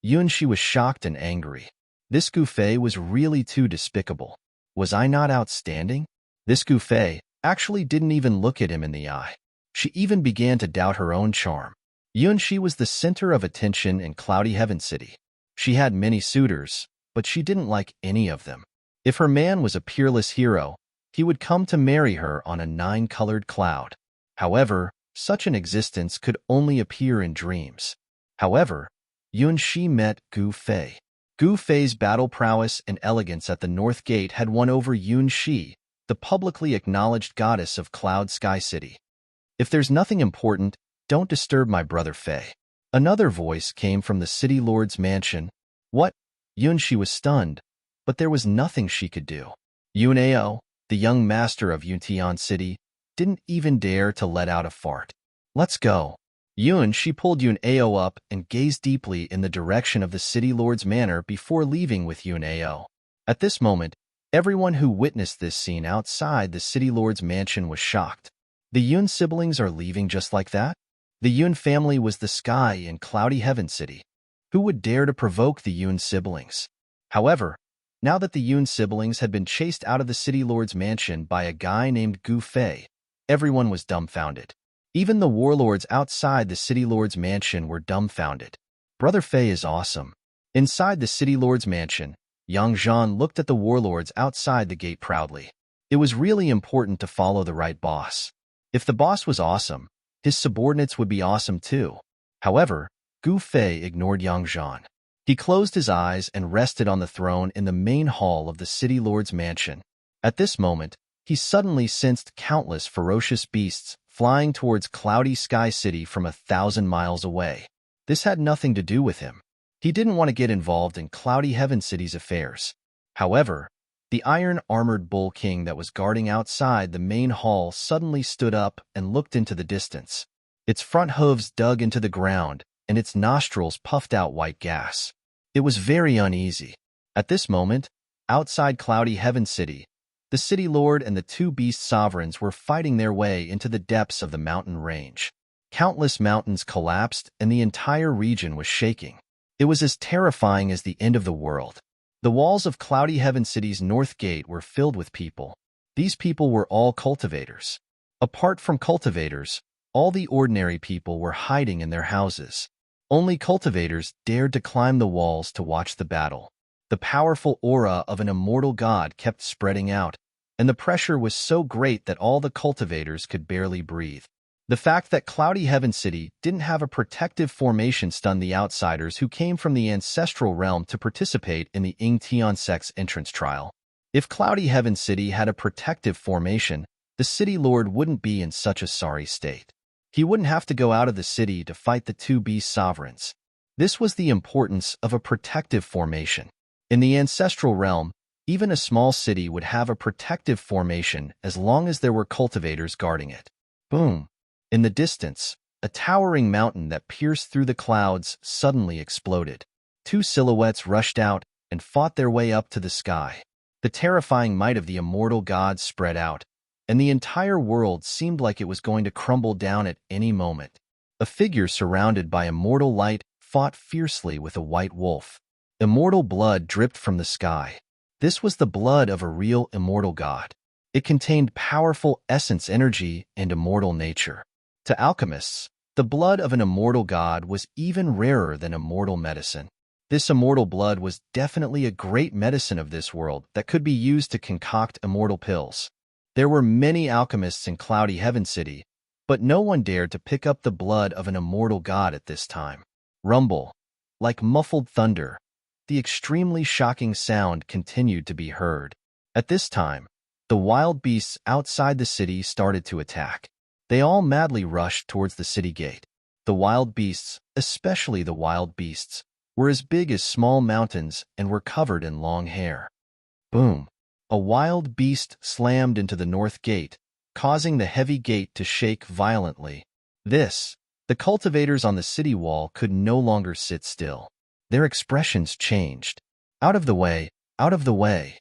Yunshi was shocked and angry. This Gufei was really too despicable. Was I not outstanding? This Gufei actually didn't even look at him in the eye. She even began to doubt her own charm. Yunshi was the center of attention in Cloudy Heaven City. She had many suitors, but she didn't like any of them. If her man was a peerless hero, he would come to marry her on a 9-colored cloud. However, such an existence could only appear in dreams. However, Yunshi met Gufei. Gufei's battle prowess and elegance at the North Gate had won over Yunshi, the publicly acknowledged goddess of Cloud Sky City. If there's nothing important, don't disturb my brother Fei. Another voice came from the city lord's mansion. What? Yunshi was stunned, but there was nothing she could do. Yunao, the young master of Yuntian City, didn't even dare to let out a fart. Let's go. She pulled Yunao up and gazed deeply in the direction of the city lord's manor before leaving with Yunao. At this moment, everyone who witnessed this scene outside the city lord's mansion was shocked. The Yun siblings are leaving just like that? The Yun family was the sky in Cloudy Heaven City. Who would dare to provoke the Yun siblings? However, now that the Yun siblings had been chased out of the city lord's mansion by a guy named Gufei, everyone was dumbfounded. Even the warlords outside the city lord's mansion were dumbfounded. Brother Fei is awesome. Inside the city lord's mansion, Yang Zhan looked at the warlords outside the gate proudly. It was really important to follow the right boss. If the boss was awesome, his subordinates would be awesome too. However, Gufei ignored Yang Zhan. He closed his eyes and rested on the throne in the main hall of the city lord's mansion. At this moment, he suddenly sensed countless ferocious beasts flying towards Cloudy Sky City from 1,000 miles away. This had nothing to do with him. He didn't want to get involved in Cloudy Heaven City's affairs. However, the iron-armored bull king that was guarding outside the main hall suddenly stood up and looked into the distance. Its front hooves dug into the ground, and its nostrils puffed out white gas. It was very uneasy. At this moment, outside Cloudy Heaven City, the city lord and the two beast sovereigns were fighting their way into the depths of the mountain range. Countless mountains collapsed, and the entire region was shaking. It was as terrifying as the end of the world. The walls of Cloudy Heaven City's north gate were filled with people. These people were all cultivators. Apart from cultivators, all the ordinary people were hiding in their houses. Only cultivators dared to climb the walls to watch the battle. The powerful aura of an immortal god kept spreading out, and the pressure was so great that all the cultivators could barely breathe. The fact that Cloudy Heaven City didn't have a protective formation stunned the outsiders who came from the ancestral realm to participate in the Tian sect's entrance trial. If Cloudy Heaven City had a protective formation, the city lord wouldn't be in such a sorry state. He wouldn't have to go out of the city to fight the two beast sovereigns. This was the importance of a protective formation. In the ancestral realm, even a small city would have a protective formation as long as there were cultivators guarding it. Boom! In the distance, a towering mountain that pierced through the clouds suddenly exploded. Two silhouettes rushed out and fought their way up to the sky. The terrifying might of the immortal gods spread out, and the entire world seemed like it was going to crumble down at any moment. A figure surrounded by immortal light fought fiercely with a white wolf. Immortal blood dripped from the sky. This was the blood of a real immortal god. It contained powerful essence energy and immortal nature. To alchemists, the blood of an immortal god was even rarer than immortal medicine. This immortal blood was definitely a great medicine of this world that could be used to concoct immortal pills. There were many alchemists in Cloudy Heaven City, but no one dared to pick up the blood of an immortal god at this time. Rumble, like muffled thunder, the extremely shocking sound continued to be heard. At this time, the wild beasts outside the city started to attack. They all madly rushed towards the city gate. The wild beasts, especially the wild beasts, were as big as small mountains and were covered in long hair. Boom! A wild beast slammed into the north gate, causing the heavy gate to shake violently. The cultivators on the city wall could no longer sit still. Their expressions changed. Out of the way, out of the way.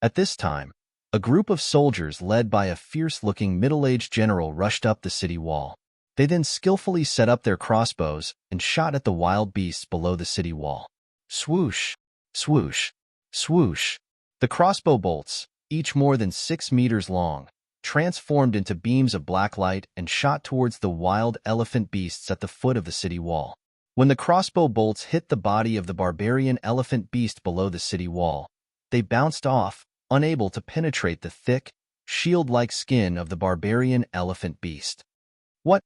At this time, a group of soldiers led by a fierce-looking middle-aged general rushed up the city wall. They then skillfully set up their crossbows and shot at the wild beasts below the city wall. Swoosh, swoosh, swoosh. The crossbow bolts, each more than 6 meters long, transformed into beams of black light and shot towards the wild elephant beasts at the foot of the city wall. When the crossbow bolts hit the body of the barbarian elephant beast below the city wall, they bounced off, unable to penetrate the thick, shield-like skin of the barbarian elephant beast. What?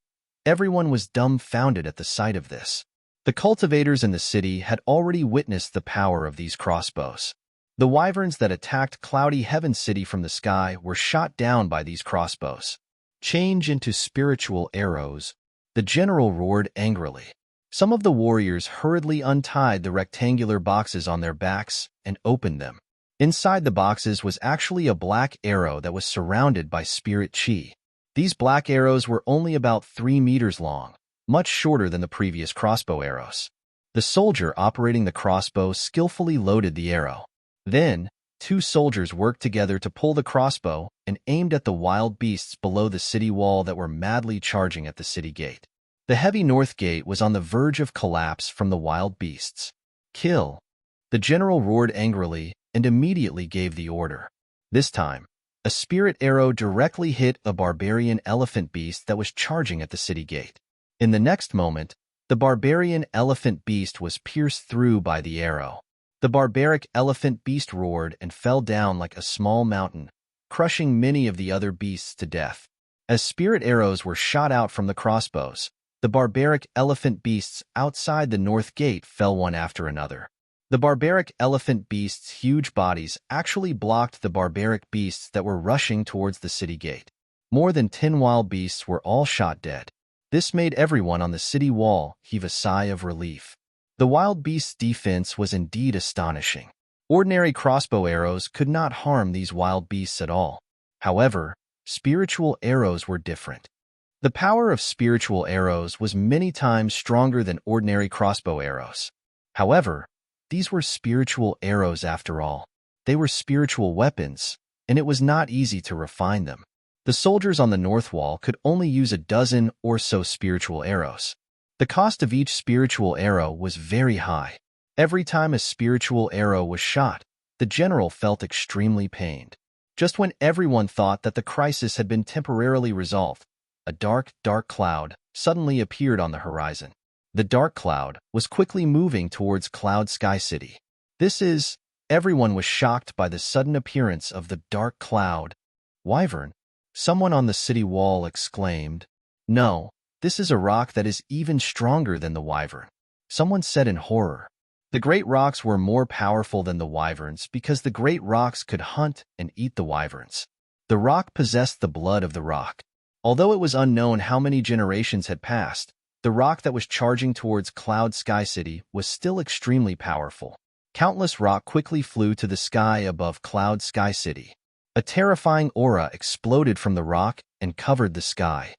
Everyone was dumbfounded at the sight of this. The cultivators in the city had already witnessed the power of these crossbows. The wyverns that attacked Cloudy Heaven City from the sky were shot down by these crossbows. Change into spiritual arrows, the general roared angrily. Some of the warriors hurriedly untied the rectangular boxes on their backs and opened them. Inside the boxes was actually a black arrow that was surrounded by spirit chi. These black arrows were only about 3 meters long, much shorter than the previous crossbow arrows. The soldier operating the crossbow skillfully loaded the arrow. Then, 2 soldiers worked together to pull the crossbow and aimed at the wild beasts below the city wall that were madly charging at the city gate. The heavy north gate was on the verge of collapse from the wild beasts. Kill! The general roared angrily and immediately gave the order. This time, a spirit arrow directly hit a barbarian elephant beast that was charging at the city gate. In the next moment, the barbarian elephant beast was pierced through by the arrow. The barbaric elephant beast roared and fell down like a small mountain, crushing many of the other beasts to death. As spirit arrows were shot out from the crossbows, the barbaric elephant beasts outside the north gate fell one after another. The barbaric elephant beasts' huge bodies actually blocked the barbaric beasts that were rushing towards the city gate. More than 10 wild beasts were all shot dead. This made everyone on the city wall heave a sigh of relief. The wild beasts' defense was indeed astonishing. Ordinary crossbow arrows could not harm these wild beasts at all. However, spiritual arrows were different. The power of spiritual arrows was many times stronger than ordinary crossbow arrows. However, these were spiritual arrows after all. They were spiritual weapons, and it was not easy to refine them. The soldiers on the north wall could only use a dozen or so spiritual arrows. The cost of each spiritual arrow was very high. Every time a spiritual arrow was shot, the general felt extremely pained. Just when everyone thought that the crisis had been temporarily resolved, a dark, dark cloud suddenly appeared on the horizon. The dark cloud was quickly moving towards Cloud Sky City. Everyone was shocked by the sudden appearance of the dark cloud. Wyvern, someone on the city wall exclaimed. No, this is a rock that is even stronger than the wyvern. Someone said in horror. The great rocks were more powerful than the wyverns because the great rocks could hunt and eat the wyverns. The rock possessed the blood of the rock. Although it was unknown how many generations had passed, the rock that was charging towards Cloud Sky City was still extremely powerful. Countless rock quickly flew to the sky above Cloud Sky City. A terrifying aura exploded from the rock and covered the sky.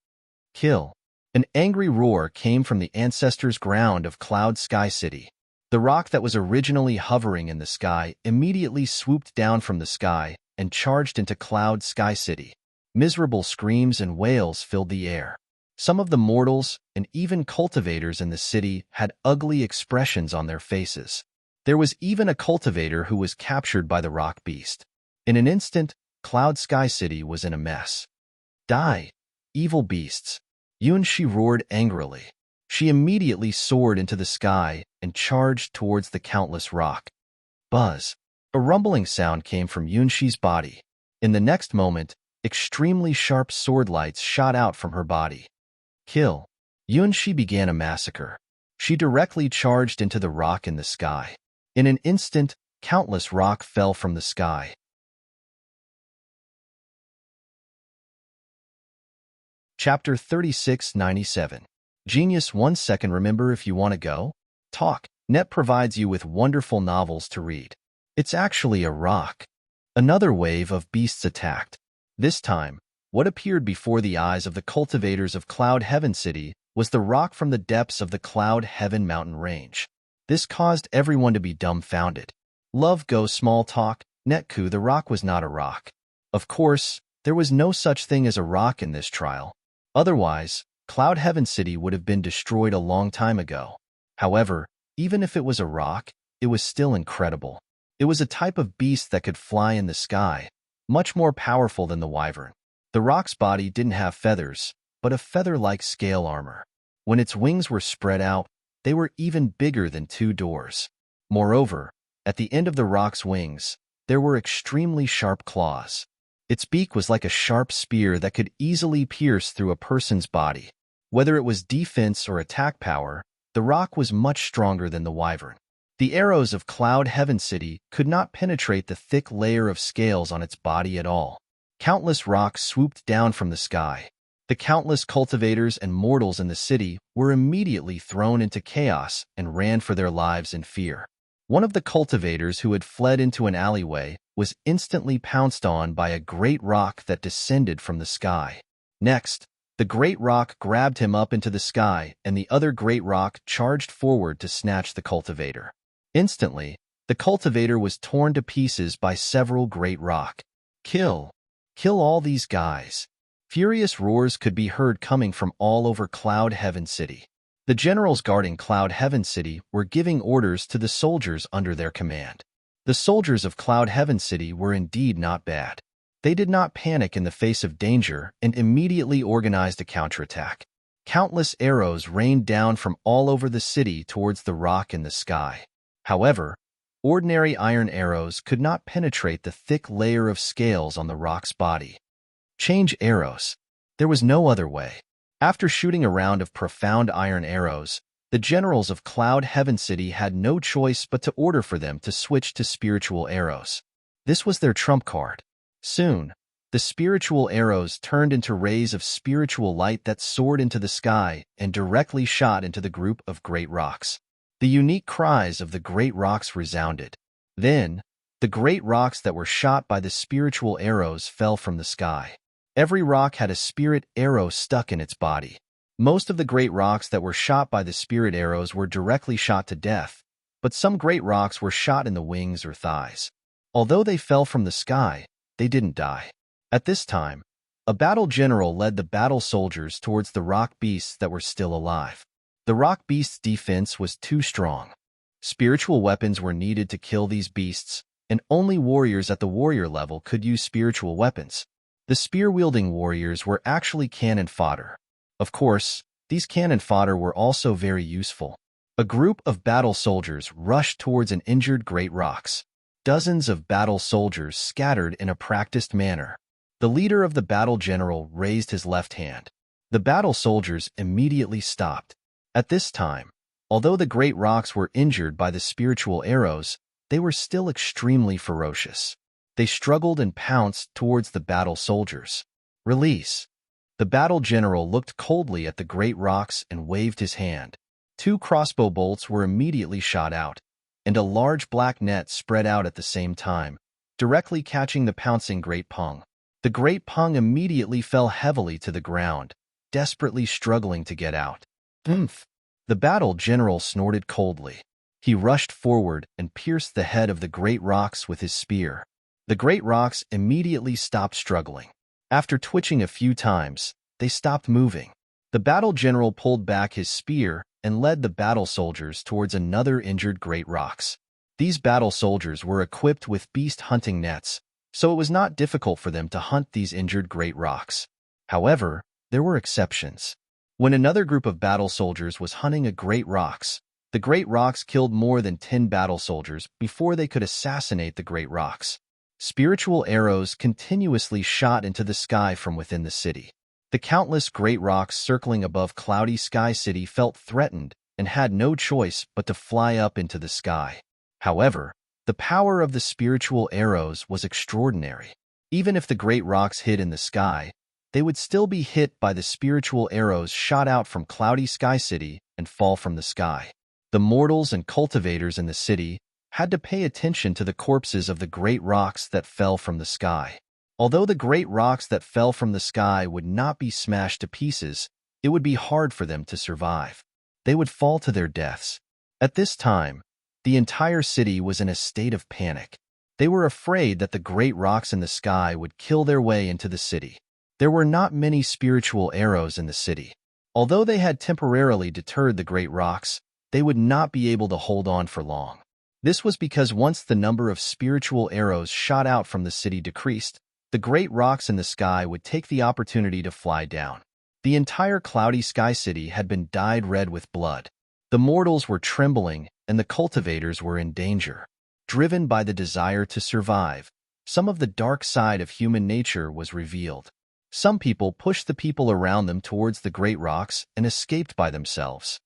Kill! An angry roar came from the ancestors' ground of Cloud Sky City. The rock that was originally hovering in the sky immediately swooped down from the sky and charged into Cloud Sky City. Miserable screams and wails filled the air. Some of the mortals and even cultivators in the city had ugly expressions on their faces. There was even a cultivator who was captured by the rock beast. In an instant, Cloud Sky City was in a mess. Die, evil beasts! Yunshi roared angrily. She immediately soared into the sky and charged towards the countless rock. Buzz! A rumbling sound came from Yunshi's body. In the next moment, extremely sharp sword lights shot out from her body. Kill! Yunshi began a massacre. She directly charged into the rock in the sky. In an instant, countless rock fell from the sky. Chapter 3697. Genius 1 second. Remember, if you want to go, talk. Net provides you with wonderful novels to read. It's actually a rock. Another wave of beasts attacked. This time, what appeared before the eyes of the cultivators of Cloud Heaven City was the rock from the depths of the Cloud Heaven mountain range. This caused everyone to be dumbfounded. Love go small talk. Netku, the rock was not a rock. Of course, there was no such thing as a rock in this trial. Otherwise, Cloud Heaven City would have been destroyed a long time ago. However, even if it was a rock, it was still incredible. It was a type of beast that could fly in the sky, much more powerful than the wyvern. The rock's body didn't have feathers, but a feather-like scale armor. When its wings were spread out, they were even bigger than 2 doors. Moreover, at the end of the rock's wings, there were extremely sharp claws. Its beak was like a sharp spear that could easily pierce through a person's body. Whether it was defense or attack power, the rock was much stronger than the wyvern. The arrows of Cloud Heaven City could not penetrate the thick layer of scales on its body at all. Countless rocks swooped down from the sky. The countless cultivators and mortals in the city were immediately thrown into chaos and ran for their lives in fear. One of the cultivators who had fled into an alleyway was instantly pounced on by a great rock that descended from the sky. Next, the great rock grabbed him up into the sky, and the other great rock charged forward to snatch the cultivator. Instantly, the cultivator was torn to pieces by several great rock. Kill! Kill all these guys! Furious roars could be heard coming from all over Cloud Heaven City. The generals guarding Cloud Heaven City were giving orders to the soldiers under their command. The soldiers of Cloud Heaven City were indeed not bad. They did not panic in the face of danger and immediately organized a counterattack. Countless arrows rained down from all over the city towards the rock in the sky. However, ordinary iron arrows could not penetrate the thick layer of scales on the rock's body. Change arrows. There was no other way. After shooting a round of profound iron arrows, the generals of Cloud Heaven City had no choice but to order for them to switch to spiritual arrows. This was their trump card. Soon, the spiritual arrows turned into rays of spiritual light that soared into the sky and directly shot into the group of great rocks. The unique cries of the great rocks resounded. Then, the great rocks that were shot by the spiritual arrows fell from the sky. Every rock had a spirit arrow stuck in its body. Most of the great rocks that were shot by the spirit arrows were directly shot to death, but some great rocks were shot in the wings or thighs. Although they fell from the sky, they didn't die. At this time, a battle general led the battle soldiers towards the rock beasts that were still alive. The rock beasts' defense was too strong. Spiritual weapons were needed to kill these beasts, and only warriors at the warrior level could use spiritual weapons. The spear-wielding warriors were actually cannon fodder. Of course, these cannon fodder were also very useful. A group of battle soldiers rushed towards an injured great rocks. Dozens of battle soldiers scattered in a practiced manner. The leader of the battle general raised his left hand. The battle soldiers immediately stopped. At this time, although the great rocks were injured by the spiritual arrows, they were still extremely ferocious. They struggled and pounced towards the battle soldiers. Release. The battle general looked coldly at the great rocks and waved his hand. 2 crossbow bolts were immediately shot out, and a large black net spread out at the same time, directly catching the pouncing great pung. The great pung immediately fell heavily to the ground, desperately struggling to get out. Oomph! The battle general snorted coldly. He rushed forward and pierced the head of the great rocks with his spear. The great rocks immediately stopped struggling. After twitching a few times, they stopped moving. The battle general pulled back his spear and led the battle soldiers towards another injured great rocks. These battle soldiers were equipped with beast hunting nets, so it was not difficult for them to hunt these injured great rocks. However, there were exceptions. When another group of battle soldiers was hunting a great rocks, the great rocks killed more than 10 battle soldiers before they could assassinate the great rocks. Spiritual arrows continuously shot into the sky from within the city. The countless great rocks circling above cloudy Sky City felt threatened and had no choice but to fly up into the sky. However, the power of the spiritual arrows was extraordinary. Even if the great rocks hid in the sky, they would still be hit by the spiritual arrows shot out from cloudy Sky City and fall from the sky. The mortals and cultivators in the city had to pay attention to the corpses of the great rocks that fell from the sky. Although the great rocks that fell from the sky would not be smashed to pieces, it would be hard for them to survive. They would fall to their deaths. At this time, the entire city was in a state of panic. They were afraid that the great rocks in the sky would kill their way into the city. There were not many spiritual arrows in the city. Although they had temporarily deterred the great rocks, they would not be able to hold on for long. This was because once the number of spiritual arrows shot out from the city decreased, the great rocks in the sky would take the opportunity to fly down. The entire cloudy Sky City had been dyed red with blood. The mortals were trembling, and the cultivators were in danger. Driven by the desire to survive, some of the dark side of human nature was revealed. Some people pushed the people around them towards the great rocks and escaped by themselves.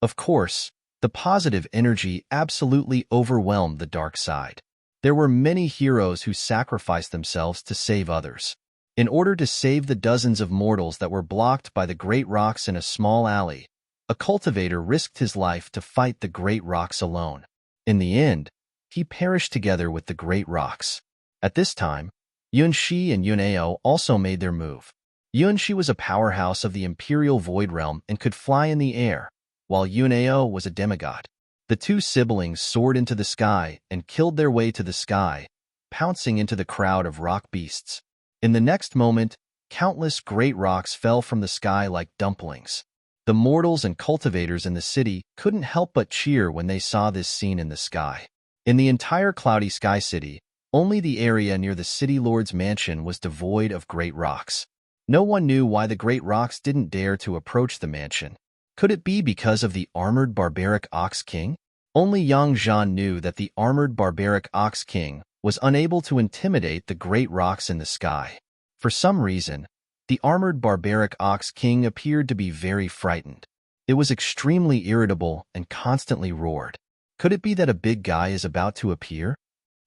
Of course, the positive energy absolutely overwhelmed the dark side. There were many heroes who sacrificed themselves to save others. In order to save the dozens of mortals that were blocked by the great rocks in a small alley, a cultivator risked his life to fight the great rocks alone. In the end, he perished together with the great rocks. At this time, Yunshi and Yunao also made their move. Yunshi was a powerhouse of the Imperial Void Realm and could fly in the air, while Yunao was a demigod. The two siblings soared into the sky and killed their way to the sky, pouncing into the crowd of rock beasts. In the next moment, countless great rocks fell from the sky like dumplings. The mortals and cultivators in the city couldn't help but cheer when they saw this scene in the sky. In the entire cloudy Sky City, only the area near the city lord's mansion was devoid of great rocks. No one knew why the great rocks didn't dare to approach the mansion. Could it be because of the armored barbaric Ox King? Only Yang Zhan knew that the armored barbaric Ox King was unable to intimidate the great rocks in the sky. For some reason, the armored barbaric Ox King appeared to be very frightened. It was extremely irritable and constantly roared. Could it be that a big guy is about to appear?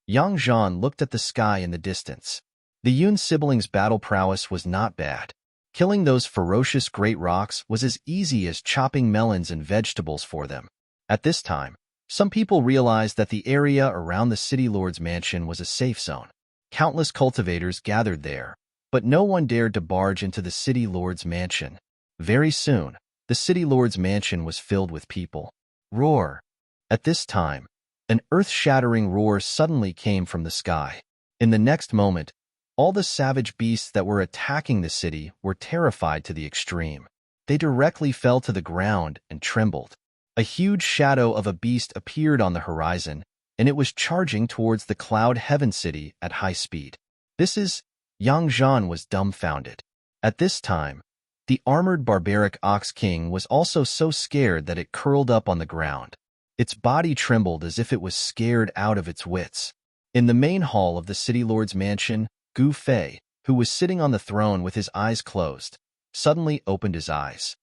Yang Zhan looked at the sky in the distance. The Yun siblings' battle prowess was not bad. Killing those ferocious great rocks was as easy as chopping melons and vegetables for them. At this time, some people realized that the area around the city lord's mansion was a safe zone. Countless cultivators gathered there, but no one dared to barge into the city lord's mansion. Very soon, the city lord's mansion was filled with people. Roar! At this time, an earth-shattering roar suddenly came from the sky. In the next moment, all the savage beasts that were attacking the city were terrified to the extreme. They directly fell to the ground and trembled. A huge shadow of a beast appeared on the horizon, and it was charging towards the Cloud Heaven City at high speed. Yang Zhan was dumbfounded. At this time, the armored barbaric Ox King was also so scared that it curled up on the ground. Its body trembled as if it was scared out of its wits. In the main hall of the city lord's mansion, Gu Fei, who was sitting on the throne with his eyes closed, suddenly opened his eyes.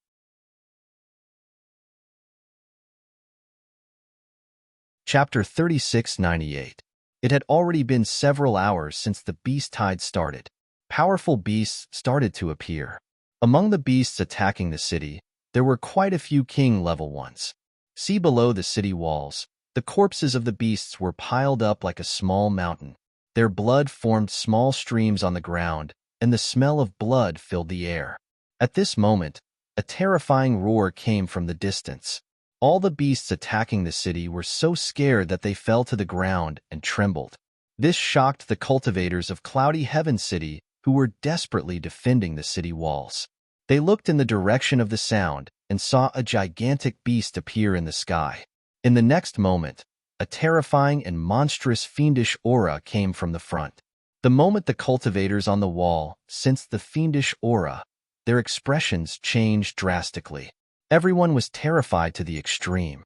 Chapter 3698. It had already been several hours since the beast tide started. Powerful beasts started to appear. Among the beasts attacking the city, there were quite a few king-level ones. See below the city walls, the corpses of the beasts were piled up like a small mountain. Their blood formed small streams on the ground, and the smell of blood filled the air. At this moment, a terrifying roar came from the distance. All the beasts attacking the city were so scared that they fell to the ground and trembled. This shocked the cultivators of Cloudy Heaven City, who were desperately defending the city walls. They looked in the direction of the sound and saw a gigantic beast appear in the sky. In the next moment, a terrifying and monstrous fiendish aura came from the front. The moment the cultivators on the wall sensed the fiendish aura, their expressions changed drastically. Everyone was terrified to the extreme.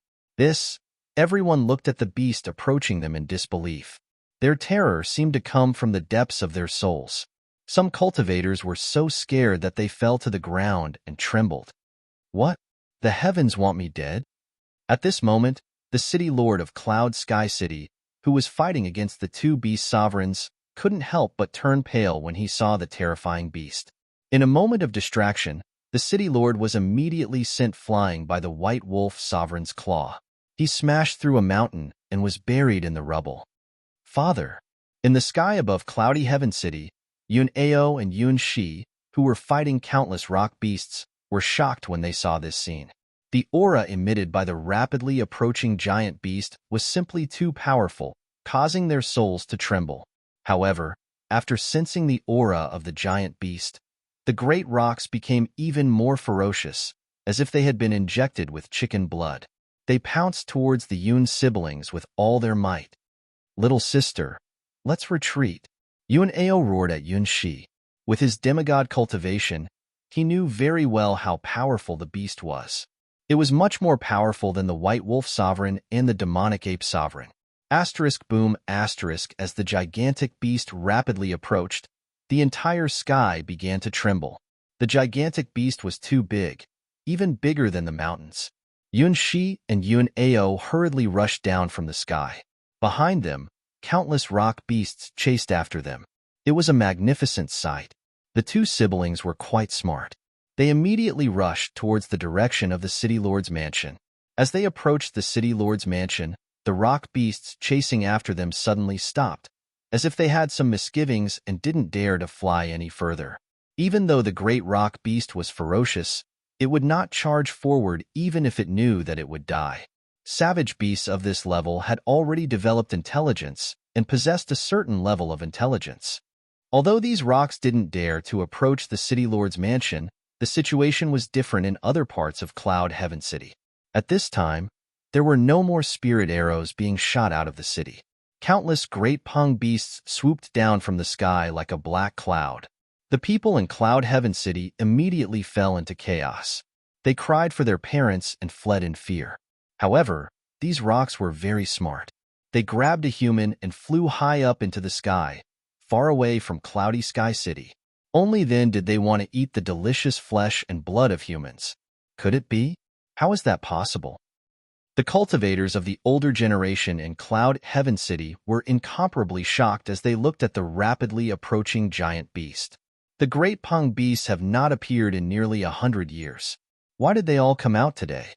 Everyone looked at the beast approaching them in disbelief. Their terror seemed to come from the depths of their souls. Some cultivators were so scared that they fell to the ground and trembled. What? The heavens want me dead? At this moment, the city lord of Cloud Sky City, who was fighting against the two beast sovereigns, couldn't help but turn pale when he saw the terrifying beast. In a moment of distraction, the city lord was immediately sent flying by the white wolf sovereign's claw. He smashed through a mountain and was buried in the rubble. Father. In the sky above Cloudy Heaven City, Yun Ao and Yun Shi, who were fighting countless rock beasts, were shocked when they saw this scene. The aura emitted by the rapidly approaching giant beast was simply too powerful, causing their souls to tremble. However, after sensing the aura of the giant beast, the great rocks became even more ferocious, as if they had been injected with chicken blood. They pounced towards the Yun siblings with all their might. Little sister, let's retreat. Yun Ao roared at Yun Shi. With his demigod cultivation, he knew very well how powerful the beast was. It was much more powerful than the White Wolf Sovereign and the Demonic Ape Sovereign. Boom! As the gigantic beast rapidly approached, the entire sky began to tremble. The gigantic beast was too big, even bigger than the mountains. Yun Shi and Yun Ao hurriedly rushed down from the sky. Behind them, countless rock beasts chased after them. It was a magnificent sight. The two siblings were quite smart. They immediately rushed towards the direction of the city lord's mansion. As they approached the city lord's mansion, the rock beasts chasing after them suddenly stopped, as if they had some misgivings and didn't dare to fly any further. Even though the great rock beast was ferocious, it would not charge forward even if it knew that it would die. Savage beasts of this level had already developed intelligence and possessed a certain level of intelligence. Although these rocks didn't dare to approach the city lord's mansion, the situation was different in other parts of Cloud Heaven City. At this time, there were no more spirit arrows being shot out of the city. Countless great pung beasts swooped down from the sky like a black cloud. The people in Cloud Heaven City immediately fell into chaos. They cried for their parents and fled in fear. However, these rocks were very smart. They grabbed a human and flew high up into the sky, far away from Cloudy Sky City. Only then did they want to eat the delicious flesh and blood of humans. Could it be? How is that possible? The cultivators of the older generation in Cloud Heaven City were incomparably shocked as they looked at the rapidly approaching giant beast. The great pung beasts have not appeared in nearly 100 years. Why did they all come out today?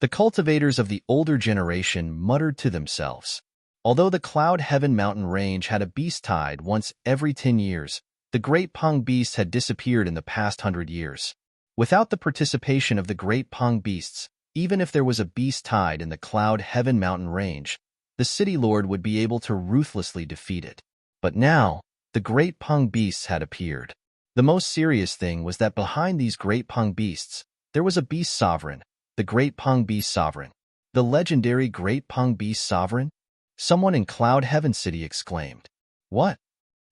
The cultivators of the older generation muttered to themselves. Although the Cloud Heaven mountain range had a beast tide once every 10 years, the great pung beasts had disappeared in the past 100 years. Without the participation of the great pung beasts, even if there was a beast tide in the Cloud Heaven mountain range, the city lord would be able to ruthlessly defeat it. But now, the great pung beasts had appeared. The most serious thing was that behind these great pung beasts, there was a beast sovereign, the great pung beast sovereign. The legendary great pung beast sovereign? Someone in Cloud Heaven City exclaimed. What?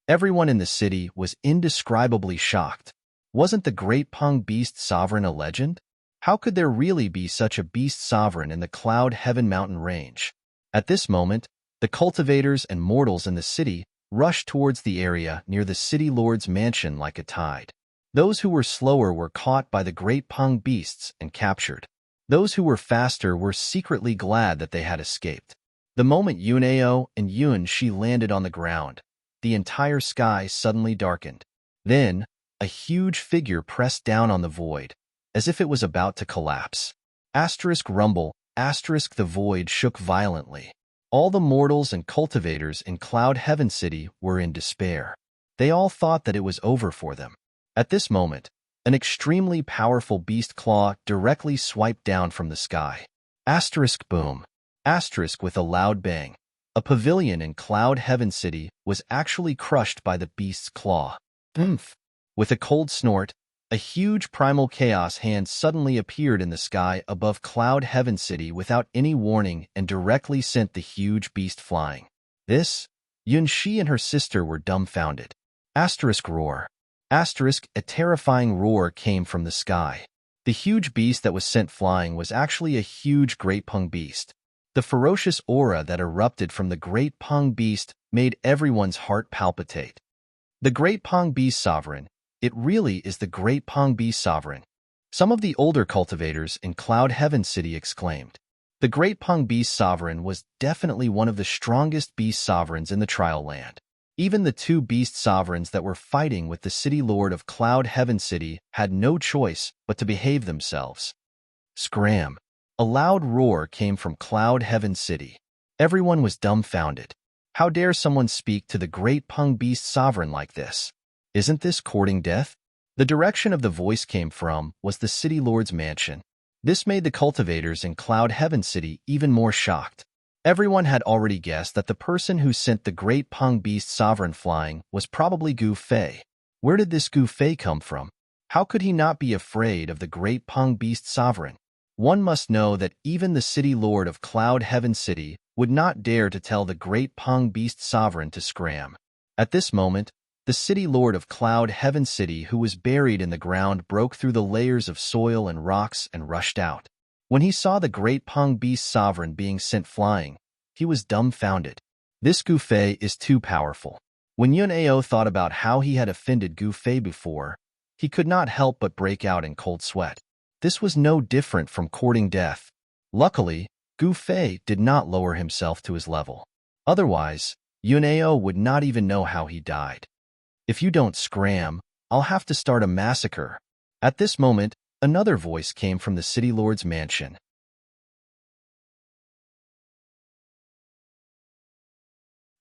Everyone in the city was indescribably shocked. Wasn't the great pung beast sovereign a legend? How could there really be such a beast sovereign in the Cloud Heaven mountain range? At this moment, the cultivators and mortals in the city rushed towards the area near the city lord's mansion like a tide. Those who were slower were caught by the great pung beasts and captured. Those who were faster were secretly glad that they had escaped. The moment Yun Ao and Yun Shi landed on the ground, the entire sky suddenly darkened. Then, a huge figure pressed down on the void, as if it was about to collapse. Rumble, the void shook violently. All the mortals and cultivators in Cloud Heaven City were in despair. They all thought that it was over for them. At this moment, an extremely powerful beast claw directly swiped down from the sky. Boom! With a loud bang. A pavilion in Cloud Heaven City was actually crushed by the beast's claw. With a cold snort, A huge primal chaos hand suddenly appeared in the sky above Cloud Heaven City without any warning and directly sent the huge beast flying. Yunxi and her sister were dumbfounded. Roar. A terrifying roar came from the sky. The huge beast that was sent flying was actually a huge Great Pung beast. The ferocious aura that erupted from the Great Pung beast made everyone's heart palpitate. The Great Pung Beast Sovereign. It really is the Great Pung Beast Sovereign. Some of the older cultivators in Cloud Heaven City exclaimed. The Great Pung Beast Sovereign was definitely one of the strongest beast sovereigns in the trial land. Even the two beast sovereigns that were fighting with the city lord of Cloud Heaven City had no choice but to behave themselves. Scram! A loud roar came from Cloud Heaven City. Everyone was dumbfounded. How dare someone speak to the Great Pung Beast Sovereign like this? Isn't this courting death? The direction of the voice came from was the city lord's mansion. This made the cultivators in Cloud Heaven City even more shocked. Everyone had already guessed that the person who sent the Great Pung Beast Sovereign flying was probably Gu Fei. Where did this Gu Fei come from? How could he not be afraid of the Great Pung Beast Sovereign? One must know that even the city lord of Cloud Heaven City would not dare to tell the Great Pung Beast Sovereign to scram. At this moment, the city lord of Cloud Heaven City, who was buried in the ground, broke through the layers of soil and rocks and rushed out. When he saw the Great Pung Beast Sovereign being sent flying, he was dumbfounded. This Gu Fei is too powerful. When Yun Ao thought about how he had offended Gu Fei before, he could not help but break out in cold sweat. This was no different from courting death. Luckily, Gu Fei did not lower himself to his level. Otherwise, Yun Ao would not even know how he died. If you don't scram, I'll have to start a massacre. At this moment, another voice came from the city lord's mansion.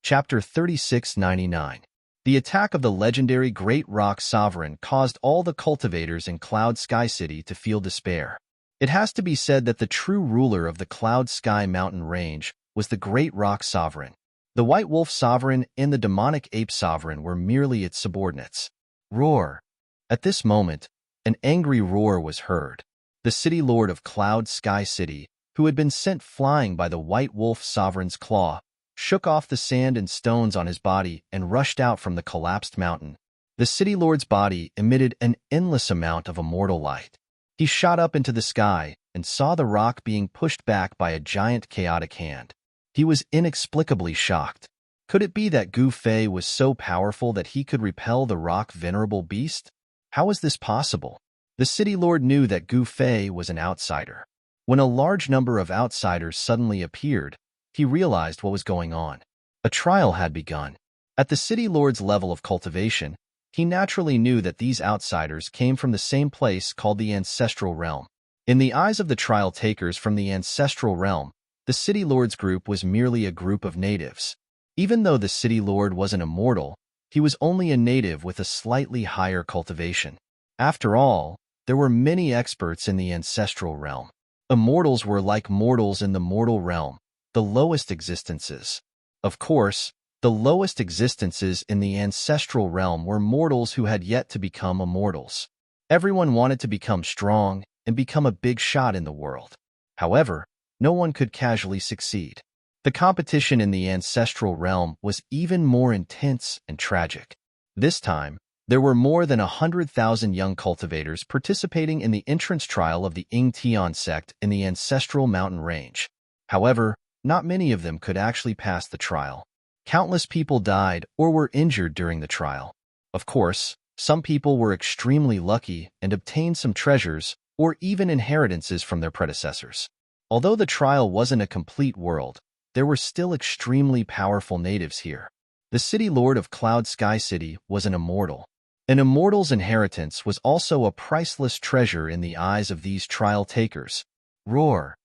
Chapter 3699. The attack of the legendary Great Rock Sovereign caused all the cultivators in Cloud Sky City to feel despair. It has to be said that the true ruler of the Cloud Sky Mountain Range was the Great Rock Sovereign. The White Wolf Sovereign and the Demonic Ape Sovereign were merely its subordinates. Roar! At this moment, an angry roar was heard. The city lord of Cloud Sky City, who had been sent flying by the White Wolf Sovereign's claw, shook off the sand and stones on his body and rushed out from the collapsed mountain. The city lord's body emitted an endless amount of immortal light. He shot up into the sky and saw the rock being pushed back by a giant chaotic hand. He was inexplicably shocked. Could it be that Gu Fei was so powerful that he could repel the rock venerable beast? How was this possible? The city lord knew that Gu Fei was an outsider. When a large number of outsiders suddenly appeared, he realized what was going on. A trial had begun. At the city lord's level of cultivation, he naturally knew that these outsiders came from the same place called the Ancestral Realm. In the eyes of the trial takers from the Ancestral Realm, the city lord's group was merely a group of natives. Even though the city lord was an immortal, he was only a native with a slightly higher cultivation. After all, there were many experts in the Ancestral Realm. Immortals were like mortals in the mortal realm, the lowest existences. Of course, the lowest existences in the Ancestral Realm were mortals who had yet to become immortals. Everyone wanted to become strong and become a big shot in the world. However, no one could casually succeed. The competition in the Ancestral Realm was even more intense and tragic. This time, there were more than 100,000 young cultivators participating in the entrance trial of the Ying Tian sect in the Ancestral Mountain Range. However, not many of them could actually pass the trial. Countless people died or were injured during the trial. Of course, some people were extremely lucky and obtained some treasures or even inheritances from their predecessors. Although the trial wasn't a complete world, there were still extremely powerful natives here. The city lord of Cloud Sky City was an immortal. An immortal's inheritance was also a priceless treasure in the eyes of these trial takers. Roar!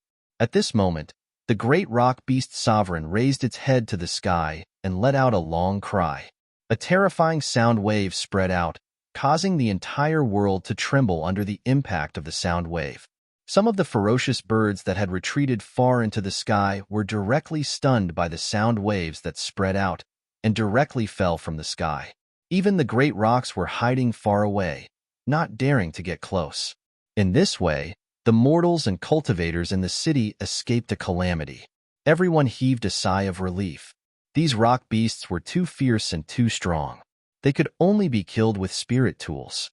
At this moment, the great rock beast sovereign raised its head to the sky and let out a long cry. A terrifying sound wave spread out, causing the entire world to tremble under the impact of the sound wave. Some of the ferocious birds that had retreated far into the sky were directly stunned by the sound waves that spread out and directly fell from the sky. Even the great rocks were hiding far away. not daring to get close. In this way, the mortals and cultivators in the city escaped a calamity. Everyone heaved a sigh of relief. These rock beasts were too fierce and too strong. They could only be killed with spirit tools.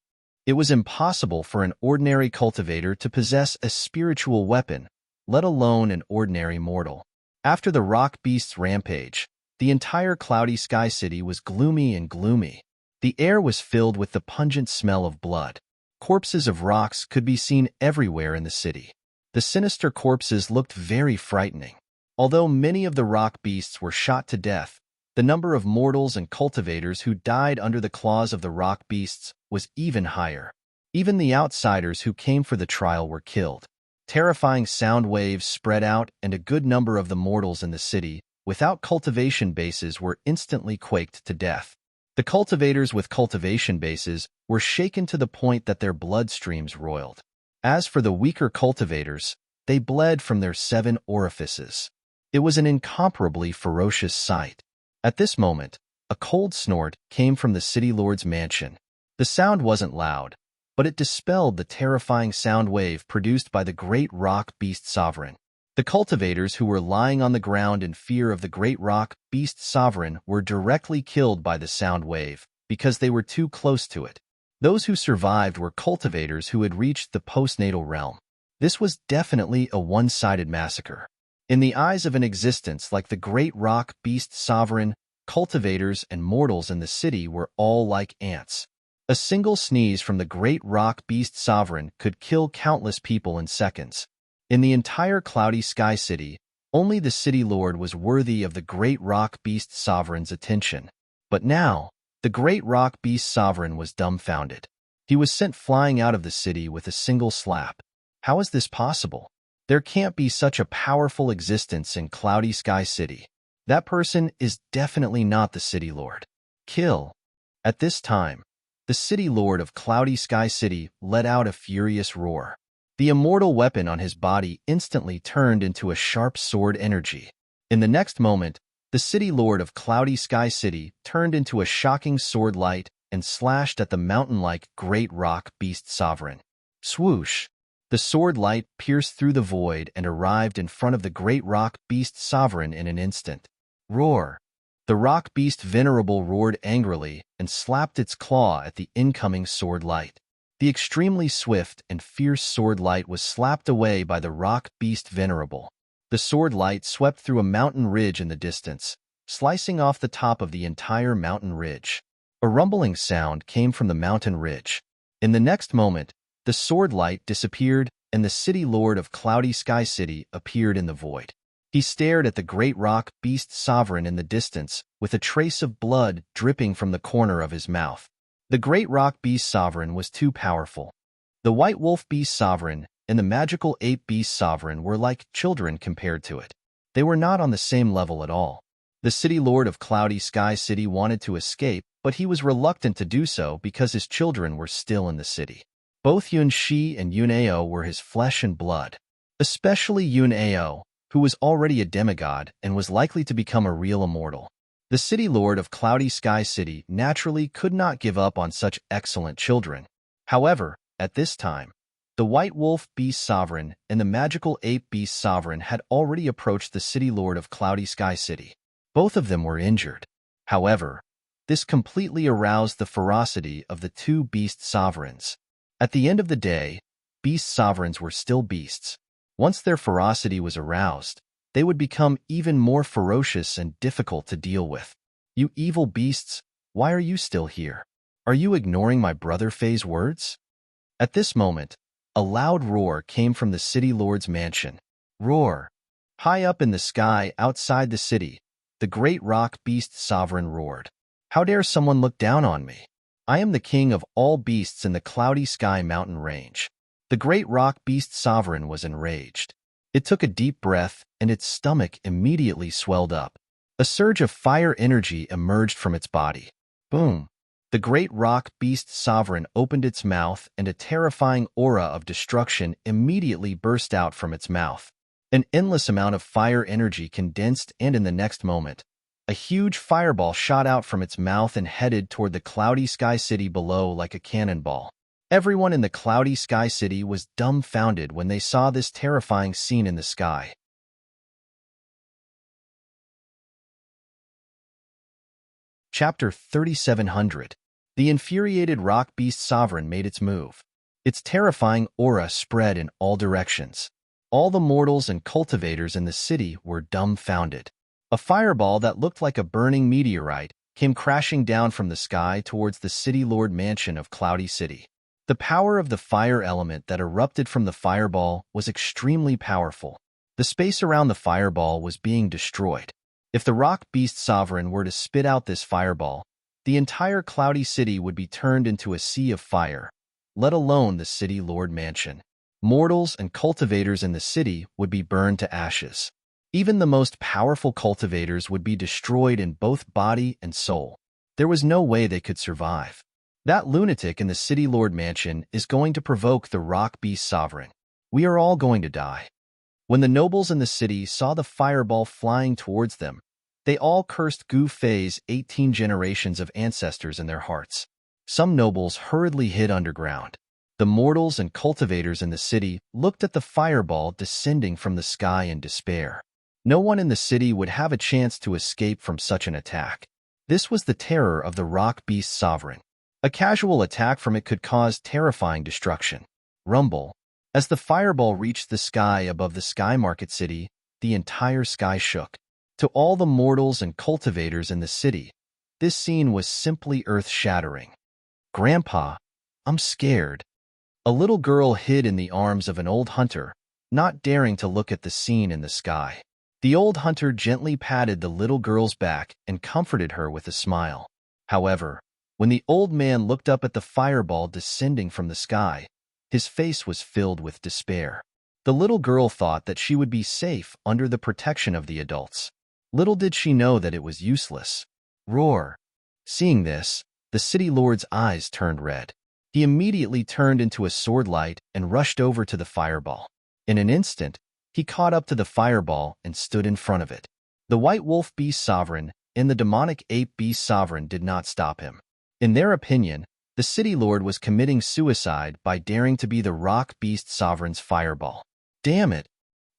It was impossible for an ordinary cultivator to possess a spiritual weapon, let alone an ordinary mortal. After the rock beast's rampage, the entire cloudy sky city was gloomy and gloomy. The air was filled with the pungent smell of blood. Corpses of rocks could be seen everywhere in the city. The sinister corpses looked very frightening. Although many of the rock beasts were shot to death, the number of mortals and cultivators who died under the claws of the rock beasts was even higher. Even the outsiders who came for the trial were killed. Terrifying sound waves spread out, and a good number of the mortals in the city, without cultivation bases, were instantly quaked to death. The cultivators with cultivation bases were shaken to the point that their bloodstreams roiled. As for the weaker cultivators, they bled from their 7 orifices. It was an incomparably ferocious sight. At this moment, a cold snort came from the city lord's mansion. The sound wasn't loud, but it dispelled the terrifying sound wave produced by the great rock beast sovereign. The cultivators who were lying on the ground in fear of the great rock beast sovereign were directly killed by the sound wave because they were too close to it. Those who survived were cultivators who had reached the postnatal realm. This was definitely a one-sided massacre. In the eyes of an existence like the great rock beast sovereign, cultivators and mortals in the city were all like ants. A single sneeze from the great rock beast sovereign could kill countless people in seconds. In the entire cloudy sky city, only the city lord was worthy of the great rock beast sovereign's attention. But now, the great rock beast sovereign was dumbfounded. He was sent flying out of the city with a single slap. How is this possible? There can't be such a powerful existence in cloudy sky city. That person is definitely not the city lord. Kill. At this time, the city lord of cloudy sky city let out a furious roar. The immortal weapon on his body instantly turned into a sharp sword energy. In the next moment, the city lord of cloudy sky city turned into a shocking sword light and slashed at the mountain-like great rock beast sovereign. Swoosh! The sword light pierced through the void and arrived in front of the great rock beast sovereign in an instant. Roar! The rock beast Venerable roared angrily and slapped its claw at the incoming sword light. The extremely swift and fierce sword light was slapped away by the rock beast Venerable. The sword light swept through a mountain ridge in the distance, slicing off the top of the entire mountain ridge. A rumbling sound came from the mountain ridge. In the next moment, the sword light disappeared, and the city lord of cloudy sky city appeared in the void. He stared at the great rock beast sovereign in the distance, with a trace of blood dripping from the corner of his mouth. The great rock beast sovereign was too powerful. The white wolf beast sovereign and the magical ape beast sovereign were like children compared to it. They were not on the same level at all. The city lord of cloudy sky city wanted to escape, but he was reluctant to do so because his children were still in the city. Both Yun Shi and Yun Ao were his flesh and blood, especially Yun Ao, who was already a demigod and was likely to become a real immortal. The city lord of cloudy sky city naturally could not give up on such excellent children. However, at this time, the white wolf beast sovereign and the magical ape beast sovereign had already approached the city lord of cloudy sky city. Both of them were injured. However, this completely aroused the ferocity of the two beast sovereigns. At the end of the day, beast sovereigns were still beasts. Once their ferocity was aroused, they would become even more ferocious and difficult to deal with. You evil beasts, why are you still here? Are you ignoring my brother Fei's words? At this moment, a loud roar came from the city lord's mansion. Roar! High up in the sky outside the city, the great rock beast sovereign roared. How dare someone look down on me? I am the king of all beasts in the cloudy sky mountain range. The great rock beast sovereign was enraged. It took a deep breath, and its stomach immediately swelled up. A surge of fire energy emerged from its body. Boom! The great rock beast sovereign opened its mouth, and a terrifying aura of destruction immediately burst out from its mouth. An endless amount of fire energy condensed, and in the next moment, a huge fireball shot out from its mouth and headed toward the cloudy sky city below like a cannonball. Everyone in the cloudy sky city was dumbfounded when they saw this terrifying scene in the sky. Chapter 3700. The infuriated rock beast sovereign made its move. Its terrifying aura spread in all directions. All the mortals and cultivators in the city were dumbfounded. A fireball that looked like a burning meteorite came crashing down from the sky towards the city lord mansion of Cloudy City. The power of the fire element that erupted from the fireball was extremely powerful. The space around the fireball was being destroyed. If the rock beast sovereign were to spit out this fireball, the entire Cloudy City would be turned into a sea of fire, let alone the city lord mansion. Mortals and cultivators in the city would be burned to ashes. Even the most powerful cultivators would be destroyed in both body and soul. There was no way they could survive. That lunatic in the city lord mansion is going to provoke the rock beast sovereign. We are all going to die. When the nobles in the city saw the fireball flying towards them, they all cursed Gu Fei's 18 generations of ancestors in their hearts. Some nobles hurriedly hid underground. The mortals and cultivators in the city looked at the fireball descending from the sky in despair. No one in the city would have a chance to escape from such an attack. This was the terror of the rock beast sovereign. A casual attack from it could cause terrifying destruction. Rumble. As the fireball reached the sky above the Sky Market City, the entire sky shook. To all the mortals and cultivators in the city, this scene was simply earth-shattering. "Grandpa, I'm scared." A little girl hid in the arms of an old hunter, not daring to look at the scene in the sky. The old hunter gently patted the little girl's back and comforted her with a smile. However, when the old man looked up at the fireball descending from the sky, his face was filled with despair. The little girl thought that she would be safe under the protection of the adults. Little did she know that it was useless. Roar. Seeing this, the city lord's eyes turned red. He immediately turned into a sword light and rushed over to the fireball. In an instant, he caught up to the fireball and stood in front of it. The white wolf beast sovereign and the demonic ape beast sovereign did not stop him. In their opinion, the city lord was committing suicide by daring to be the rock beast sovereign's fireball. Damn it!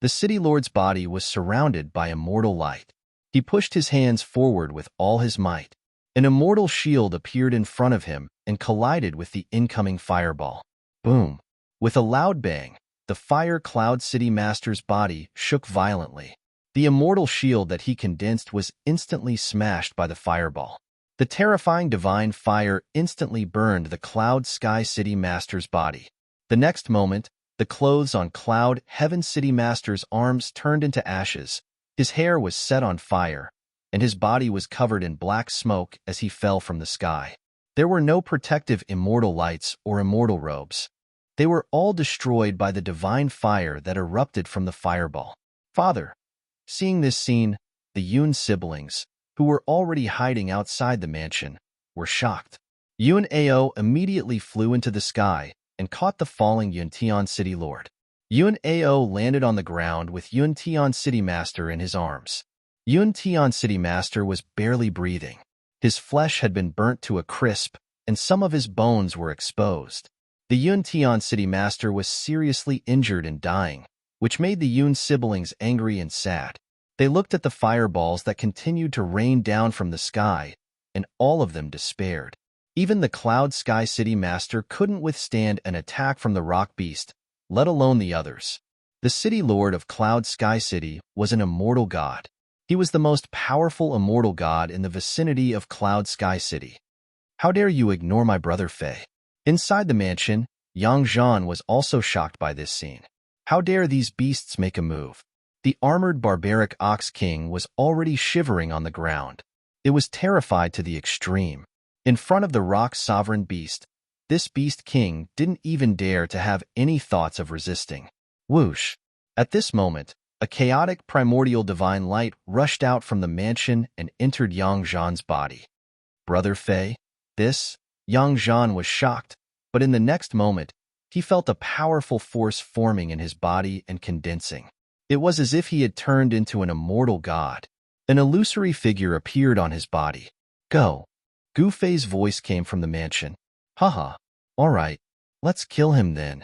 The city lord's body was surrounded by immortal light. He pushed his hands forward with all his might. An immortal shield appeared in front of him and collided with the incoming fireball. Boom! With a loud bang, the Fire Cloud City Master's body shook violently. The immortal shield that he condensed was instantly smashed by the fireball. The terrifying divine fire instantly burned the Cloud Sky City Master's body. The next moment, the clothes on Cloud Heaven City Master's arms turned into ashes. His hair was set on fire, and his body was covered in black smoke as he fell from the sky. There were no protective immortal lights or immortal robes. They were all destroyed by the divine fire that erupted from the fireball. Father. Seeing this scene, the Yun siblings, who were already hiding outside the mansion, were shocked. Yun Ao immediately flew into the sky and caught the falling Yun Tian City Lord. Yun Ao landed on the ground with Yun Tian City Master in his arms. Yun Tian City Master was barely breathing. His flesh had been burnt to a crisp, and some of his bones were exposed. The Yun Tian City Master was seriously injured and dying, which made the Yun siblings angry and sad. They looked at the fireballs that continued to rain down from the sky, and all of them despaired. Even the Cloud Sky City Master couldn't withstand an attack from the rock beast, let alone the others. The city lord of Cloud Sky City was an immortal god. He was the most powerful immortal god in the vicinity of Cloud Sky City. How dare you ignore my brother Fei? Inside the mansion, Yang Zhan was also shocked by this scene. How dare these beasts make a move? The armored barbaric Ox King was already shivering on the ground. It was terrified to the extreme. In front of the rock sovereign beast, this beast king didn't even dare to have any thoughts of resisting. Whoosh! At this moment, a chaotic primordial divine light rushed out from the mansion and entered Yang Zhan's body. Brother Fei? This? Yang Zhan was shocked, but in the next moment, he felt a powerful force forming in his body and condensing. It was as if he had turned into an immortal god. An illusory figure appeared on his body. Go. Gu Fei's voice came from the mansion. Haha. All right. Let's kill him then.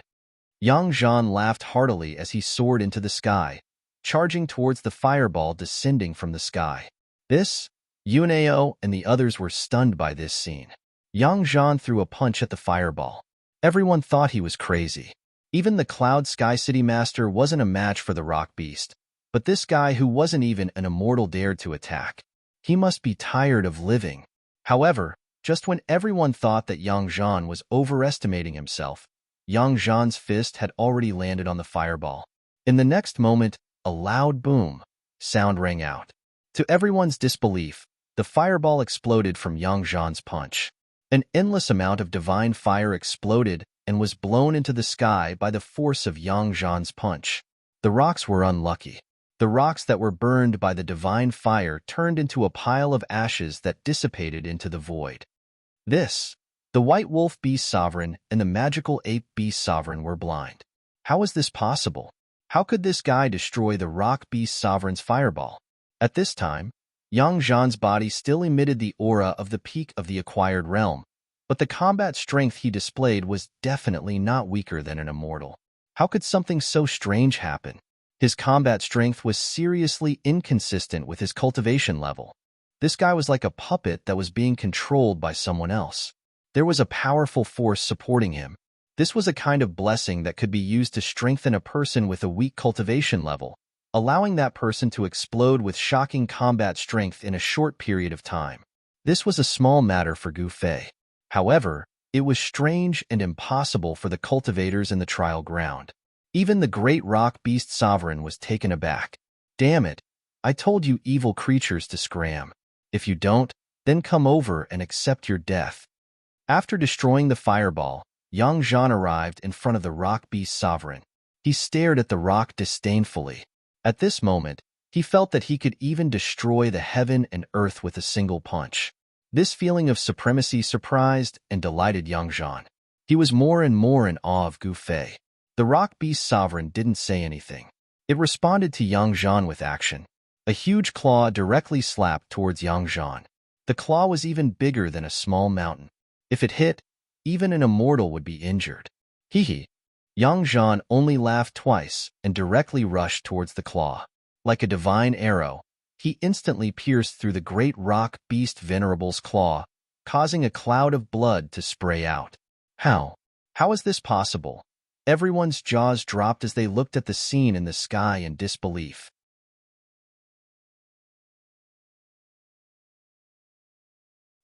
Yang Zhan laughed heartily as he soared into the sky, charging towards the fireball descending from the sky. Yunao and the others were stunned by this scene. Yang Zhan threw a punch at the fireball. Everyone thought he was crazy. Even the Cloud Sky City Master wasn't a match for the rock beast, but this guy who wasn't even an immortal dared to attack. He must be tired of living. However, just when everyone thought that Yang Zhan was overestimating himself, Yang Zhan's fist had already landed on the fireball. In the next moment, a loud boom sound rang out. To everyone's disbelief, the fireball exploded from Yang Zhan's punch. An endless amount of divine fire exploded and was blown into the sky by the force of Yang Zhan's punch. The rocks were unlucky. The rocks that were burned by the divine fire turned into a pile of ashes that dissipated into the void. The white wolf beast sovereign and the magical ape beast sovereign were blind. How is this possible? How could this guy destroy the rock beast sovereign's fireball? At this time, Yang Zhan's body still emitted the aura of the peak of the acquired realm, but the combat strength he displayed was definitely not weaker than an immortal. How could something so strange happen? His combat strength was seriously inconsistent with his cultivation level. This guy was like a puppet that was being controlled by someone else. There was a powerful force supporting him. This was a kind of blessing that could be used to strengthen a person with a weak cultivation level, allowing that person to explode with shocking combat strength in a short period of time. This was a small matter for Gu Fei. However, it was strange and impossible for the cultivators in the trial ground. Even the great rock beast sovereign was taken aback. Damn it! I told you evil creatures to scram. If you don't, then come over and accept your death. After destroying the fireball, Yang Zhan arrived in front of the rock beast sovereign. He stared at the rock disdainfully. At this moment, he felt that he could even destroy the heaven and earth with a single punch. This feeling of supremacy surprised and delighted Yang Zhan. He was more and more in awe of Gu Fei. The rock beast sovereign didn't say anything. It responded to Yang Zhan with action. A huge claw directly slapped towards Yang Zhan. The claw was even bigger than a small mountain. If it hit, even an immortal would be injured. Hee. Yang Zhan only laughed twice and directly rushed towards the claw. Like a divine arrow, he instantly pierced through the great rock beast Venerable's claw, causing a cloud of blood to spray out. How? How is this possible? Everyone's jaws dropped as they looked at the scene in the sky in disbelief.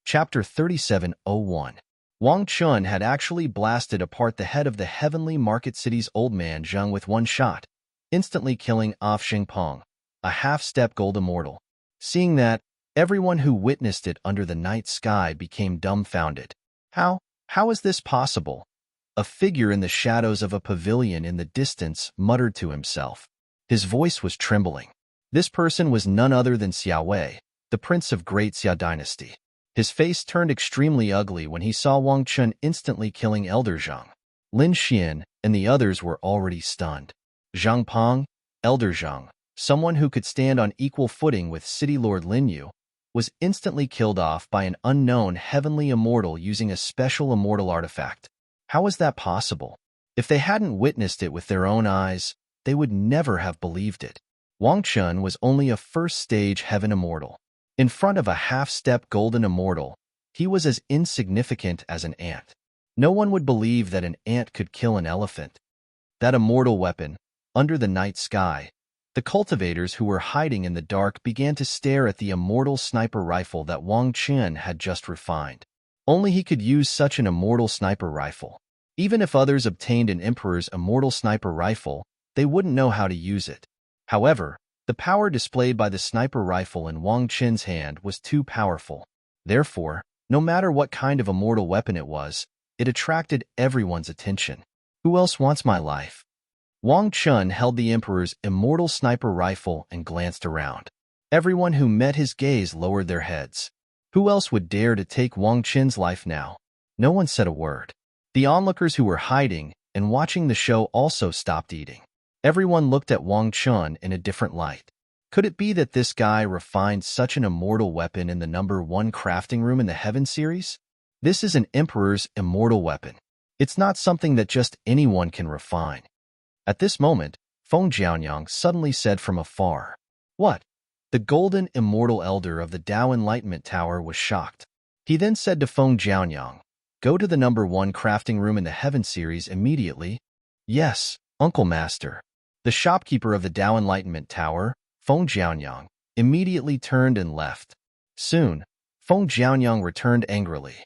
Chapter 3701. Wang Chun had actually blasted apart the head of the heavenly market city's old man Zheng with one shot, instantly killing off Xingpeng, a half-step gold immortal. Seeing that, everyone who witnessed it under the night sky became dumbfounded. How is this possible? A figure in the shadows of a pavilion in the distance muttered to himself. His voice was trembling. This person was none other than Xiao Wei, the prince of Great Xia Dynasty. His face turned extremely ugly when he saw Wang Chun instantly killing Elder Zheng. Lin Xian and the others were already stunned. Zhang Peng, Elder Zheng, someone who could stand on equal footing with City Lord Lin Yu, was instantly killed off by an unknown heavenly immortal using a special immortal artifact. How was that possible? If they hadn't witnessed it with their own eyes, they would never have believed it. Wang Chun was only a first-stage heaven immortal. In front of a half-step golden immortal, he was as insignificant as an ant. No one would believe that an ant could kill an elephant. That immortal weapon, under the night sky, the cultivators who were hiding in the dark began to stare at the immortal sniper rifle that Wang Chun had just refined. Only he could use such an immortal sniper rifle. Even if others obtained an emperor's immortal sniper rifle, they wouldn't know how to use it. However, the power displayed by the sniper rifle in Wang Chun's hand was too powerful. Therefore, no matter what kind of immortal weapon it was, it attracted everyone's attention. Who else wants my life? Wang Chun held the emperor's immortal sniper rifle and glanced around. Everyone who met his gaze lowered their heads. Who else would dare to take Wang Chun's life now? No one said a word. The onlookers who were hiding and watching the show also stopped eating. Everyone looked at Wang Chun in a different light. Could it be that this guy refined such an immortal weapon in the #1 crafting room in the Heaven series? This is an emperor's immortal weapon. It's not something that just anyone can refine. At this moment, Feng Jianyang suddenly said from afar, "What?" The golden immortal elder of the Tao Enlightenment Tower was shocked. He then said to Feng Jianyang, "Go to the #1 crafting room in the Heaven series immediately." "Yes, Uncle Master." The shopkeeper of the Tao Enlightenment Tower, Feng Jianyang, immediately turned and left. Soon, Feng Jianyang returned angrily.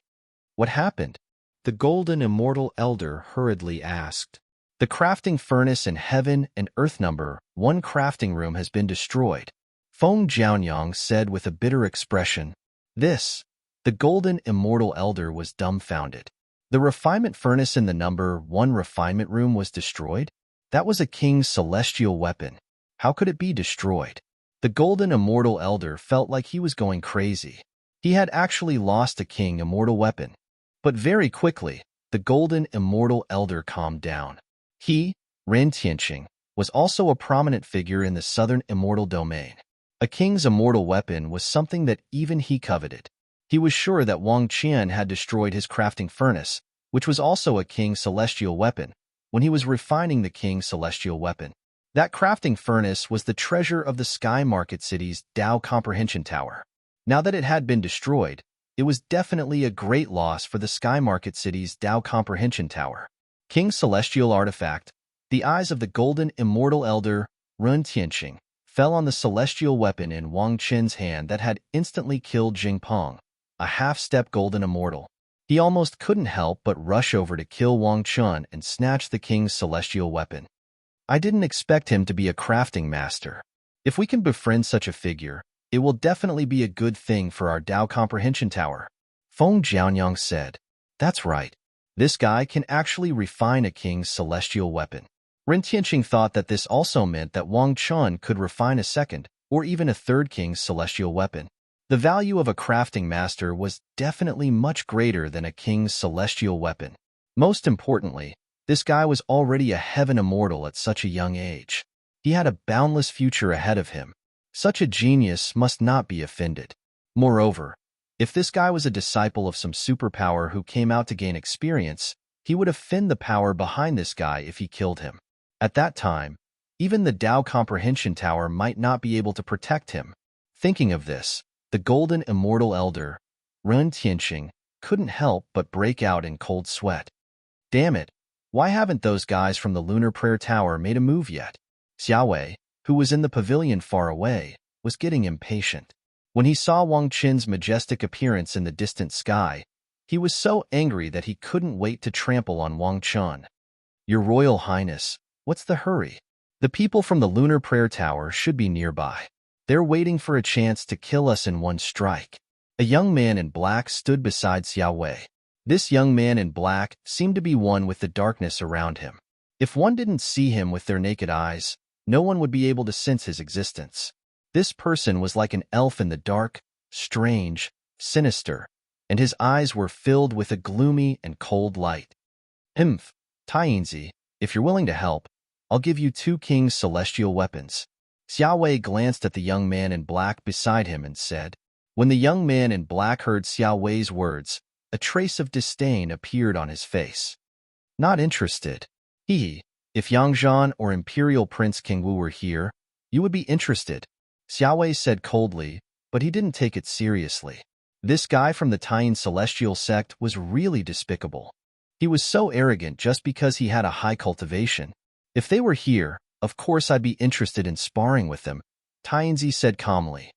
"What happened?" The golden immortal elder hurriedly asked. "The crafting furnace in Heaven and Earth #1 crafting room has been destroyed," Feng Jianyang said with a bitter expression. The golden immortal elder was dumbfounded. The refinement furnace in the #1 refinement room was destroyed? That was a king's celestial weapon. How could it be destroyed? The golden immortal elder felt like he was going crazy. He had actually lost a king immortal weapon. But very quickly, the golden immortal elder calmed down. He, Ren Tianqing, was also a prominent figure in the southern immortal domain. A king's immortal weapon was something that even he coveted. He was sure that Wang Qian had destroyed his crafting furnace, which was also a king's celestial weapon, when he was refining the king's celestial weapon. That crafting furnace was the treasure of the Sky Market City's Tao Comprehension Tower. Now that it had been destroyed, it was definitely a great loss for the Sky Market City's Tao Comprehension Tower. King's celestial artifact, the eyes of the golden immortal elder, Ren Tianqing, fell on the celestial weapon in Wang Qian's hand that had instantly killed Jingpeng, a half-step golden immortal. He almost couldn't help but rush over to kill Wang Qian and snatch the king's celestial weapon. I didn't expect him to be a crafting master. If we can befriend such a figure, it will definitely be a good thing for our Tao Comprehension Tower, Feng Jianyang said. That's right. This guy can actually refine a king's celestial weapon. Ren Tianqing thought that this also meant that Wang Qian could refine a second, or even a third king's celestial weapon. The value of a crafting master was definitely much greater than a king's celestial weapon. Most importantly, this guy was already a heaven immortal at such a young age. He had a boundless future ahead of him. Such a genius must not be offended. Moreover, if this guy was a disciple of some superpower who came out to gain experience, he would offend the power behind this guy if he killed him. At that time, even the Tao Comprehension Tower might not be able to protect him. Thinking of this, the golden immortal elder, Ren Tianqing, couldn't help but break out in cold sweat. Damn it, why haven't those guys from the Lunar Prayer Tower made a move yet? Xiaowei, who was in the pavilion far away, was getting impatient. When he saw Wang Qian's majestic appearance in the distant sky, he was so angry that he couldn't wait to trample on Wang Qian. Your Royal Highness, what's the hurry? The people from the Lunar Prayer Tower should be nearby. They're waiting for a chance to kill us in one strike. A young man in black stood beside Xiaowei. This young man in black seemed to be one with the darkness around him. If one didn't see him with their naked eyes, no one would be able to sense his existence. This person was like an elf in the dark, strange, sinister, and his eyes were filled with a gloomy and cold light. Tainzi, if you're willing to help, I'll give you 2 king's celestial weapons. Xiaowei glanced at the young man in black beside him and said. When the young man in black heard Xiaowei's words, a trace of disdain appeared on his face. Not interested. If Yangzhan or Imperial Prince Kingwu were here, you would be interested, Xiaowei said coldly, but he didn't take it seriously. This guy from the Taiyan Celestial sect was really despicable. He was so arrogant just because he had a high cultivation. If they were here, of course I'd be interested in sparring with them, Tainzi said calmly.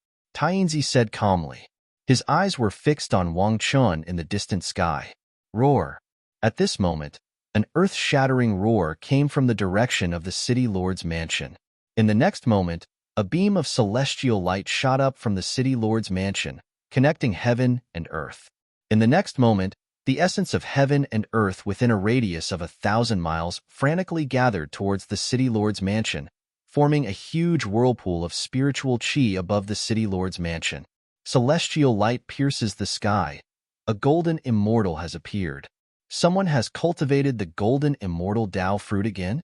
His eyes were fixed on Wang Qian in the distant sky. Roar. At this moment, an earth-shattering roar came from the direction of the city lord's mansion. In the next moment, a beam of celestial light shot up from the city lord's mansion, connecting heaven and earth. In the next moment, the essence of heaven and earth within a radius of 1,000 miles frantically gathered towards the city lord's mansion, forming a huge whirlpool of spiritual qi above the city lord's mansion. Celestial light pierces the sky. A golden immortal has appeared. Someone has cultivated the golden immortal Tao fruit again?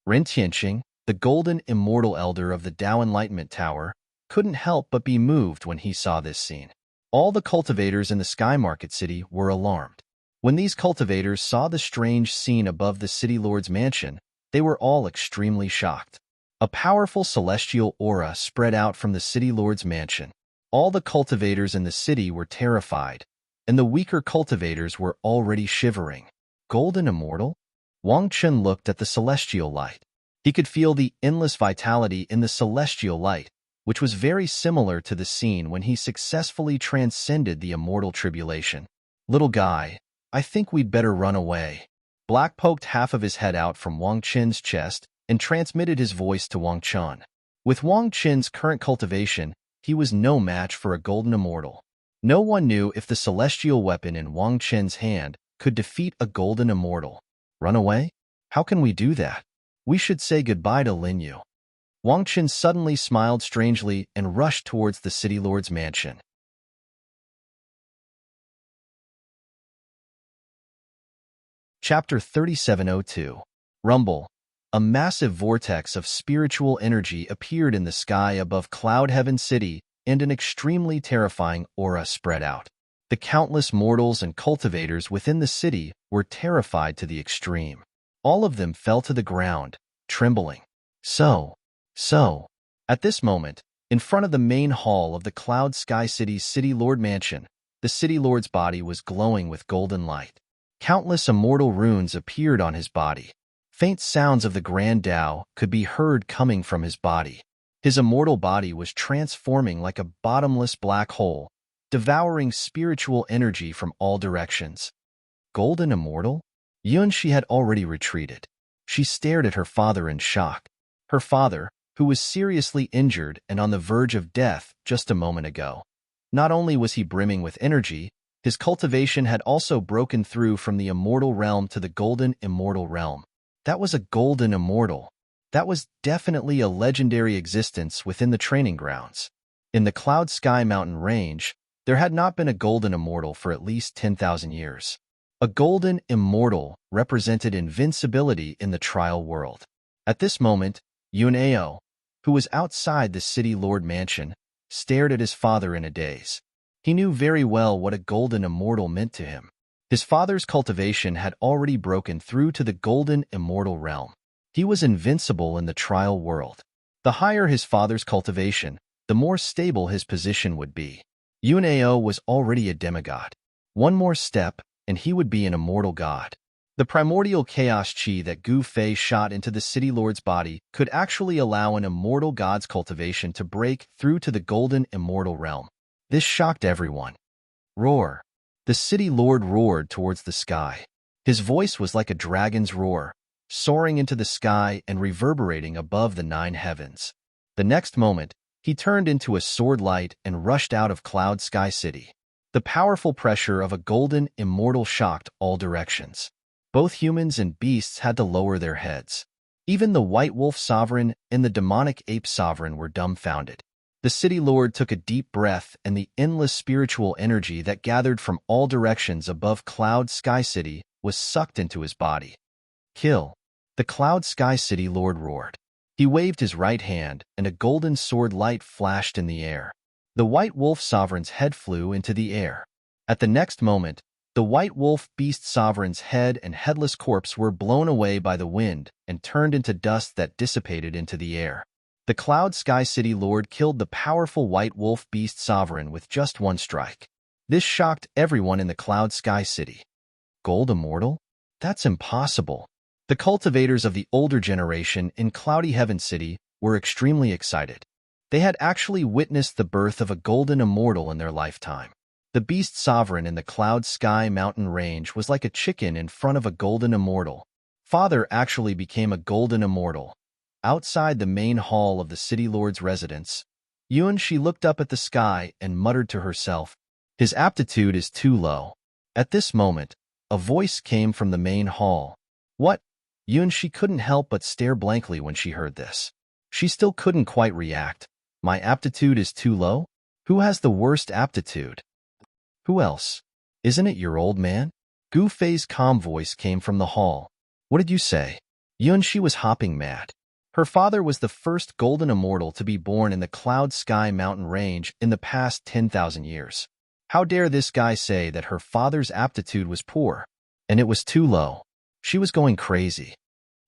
Ren Tianqing, the golden immortal elder of the Tao Enlightenment Tower, couldn't help but be moved when he saw this scene. All the cultivators in the Sky Market City were alarmed. When these cultivators saw the strange scene above the city lord's mansion, they were all extremely shocked. A powerful celestial aura spread out from the city lord's mansion. All the cultivators in the city were terrified, and the weaker cultivators were already shivering. Golden immortal? Wang Chen looked at the celestial light. He could feel the endless vitality in the celestial light, which was very similar to the scene when he successfully transcended the immortal tribulation. Little guy, I think we'd better run away. Black poked half of his head out from Wang Chen's chest and transmitted his voice to Wang Chen. With Wang Chen's current cultivation, he was no match for a golden immortal. No one knew if the celestial weapon in Wang Chen's hand could defeat a golden immortal. Run away? How can we do that? We should say goodbye to Lin Yu. Wang Chen suddenly smiled strangely and rushed towards the city lord's mansion. Chapter 3702. Rumble. A massive vortex of spiritual energy appeared in the sky above Cloud Heaven City, and an extremely terrifying aura spread out. The countless mortals and cultivators within the city were terrified to the extreme. All of them fell to the ground, trembling. At this moment, in front of the main hall of the Cloud Sky City's City Lord Mansion, the City Lord's body was glowing with golden light. Countless immortal runes appeared on his body. Faint sounds of the Grand Tao could be heard coming from his body. His immortal body was transforming like a bottomless black hole, devouring spiritual energy from all directions. Golden immortal? Yunshi had already retreated. She stared at her father in shock. Her father, who was seriously injured and on the verge of death just a moment ago. Not only was he brimming with energy, his cultivation had also broken through from the immortal realm to the golden immortal realm. That was a golden immortal. That was definitely a legendary existence within the training grounds. In the Cloud Sky Mountain range, there had not been a golden immortal for at least 10,000 years. A golden immortal represented invincibility in the trial world. At this moment, Yunao, who was outside the City Lord Mansion, stared at his father in a daze. He knew very well what a golden immortal meant to him. His father's cultivation had already broken through to the golden immortal realm. He was invincible in the trial world. The higher his father's cultivation, the more stable his position would be. Yunao was already a demigod. One more step, and he would be an immortal god. The primordial chaos chi that Gu Fei shot into the City Lord's body could actually allow an immortal god's cultivation to break through to the golden immortal realm. This shocked everyone. Roar. The City Lord roared towards the sky. His voice was like a dragon's roar, soaring into the sky and reverberating above the 9 heavens. The next moment, he turned into a sword light and rushed out of Cloud Sky City. The powerful pressure of a golden immortal shocked all directions. Both humans and beasts had to lower their heads. Even the White Wolf Sovereign and the Demonic Ape Sovereign were dumbfounded. The City Lord took a deep breath, and the endless spiritual energy that gathered from all directions above Cloud Sky City was sucked into his body. Kill. The Cloud Sky City Lord roared. He waved his right hand, and a golden sword light flashed in the air. The White Wolf Sovereign's head flew into the air. At the next moment, the White Wolf Beast Sovereign's head and headless corpse were blown away by the wind and turned into dust that dissipated into the air. The Cloud Sky City Lord killed the powerful White Wolf Beast Sovereign with just one strike. This shocked everyone in the Cloud Sky City. Gold immortal? That's impossible. The cultivators of the older generation in Cloudy Heaven City were extremely excited. They had actually witnessed the birth of a golden immortal in their lifetime. The Beast Sovereign in the Cloud Sky Mountain range was like a chicken in front of a golden immortal. Father actually became a golden immortal. Outside the main hall of the City Lord's residence, She looked up at the sky and muttered to herself, "His aptitude is too low." At this moment, a voice came from the main hall. What? She couldn't help but stare blankly when she heard this. She still couldn't quite react. My aptitude is too low? Who has the worst aptitude? Who else? Isn't it your old man? Gu Fei's calm voice came from the hall. What did you say? She was hopping mad. Her father was the first golden immortal to be born in the Cloud Sky Mountain range in the past 10,000 years. How dare this guy say that her father's aptitude was poor? and it was too low. She was going crazy.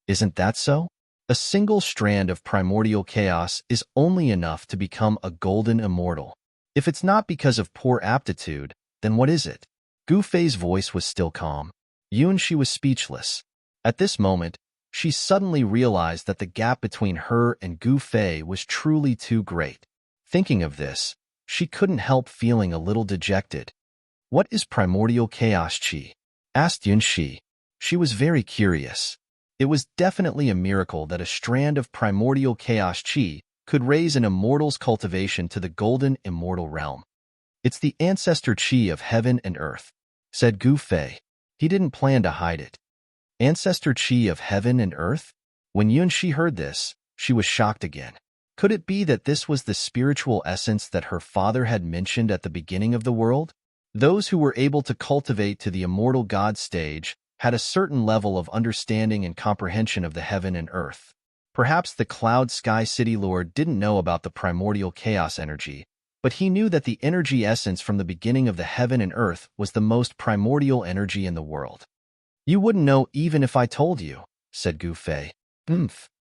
Isn't that so? A single strand of primordial chaos is only enough to become a golden immortal. If it's not because of poor aptitude, then what is it? Gu Fei's voice was still calm. Yunshi was speechless. At this moment, she suddenly realized that the gap between her and Gu Fei was truly too great. Thinking of this, she couldn't help feeling a little dejected. What is primordial chaos chi? Asked Yunshi. She was very curious. It was definitely a miracle that a strand of primordial chaos chi could raise an immortal's cultivation to the golden immortal realm. It's the ancestor chi of heaven and earth, said Gu Fei. He didn't plan to hide it. Ancestor chi of heaven and earth? When Yunshi heard this, she was shocked again. Could it be that this was the spiritual essence that her father had mentioned at the beginning of the world? Those who were able to cultivate to the immortal God stage had a certain level of understanding and comprehension of the heaven and earth. Perhaps the Cloud Sky City Lord didn't know about the primordial chaos energy, but he knew that the energy essence from the beginning of the heaven and earth was the most primordial energy in the world. You wouldn't know even if I told you, said Gu Fei.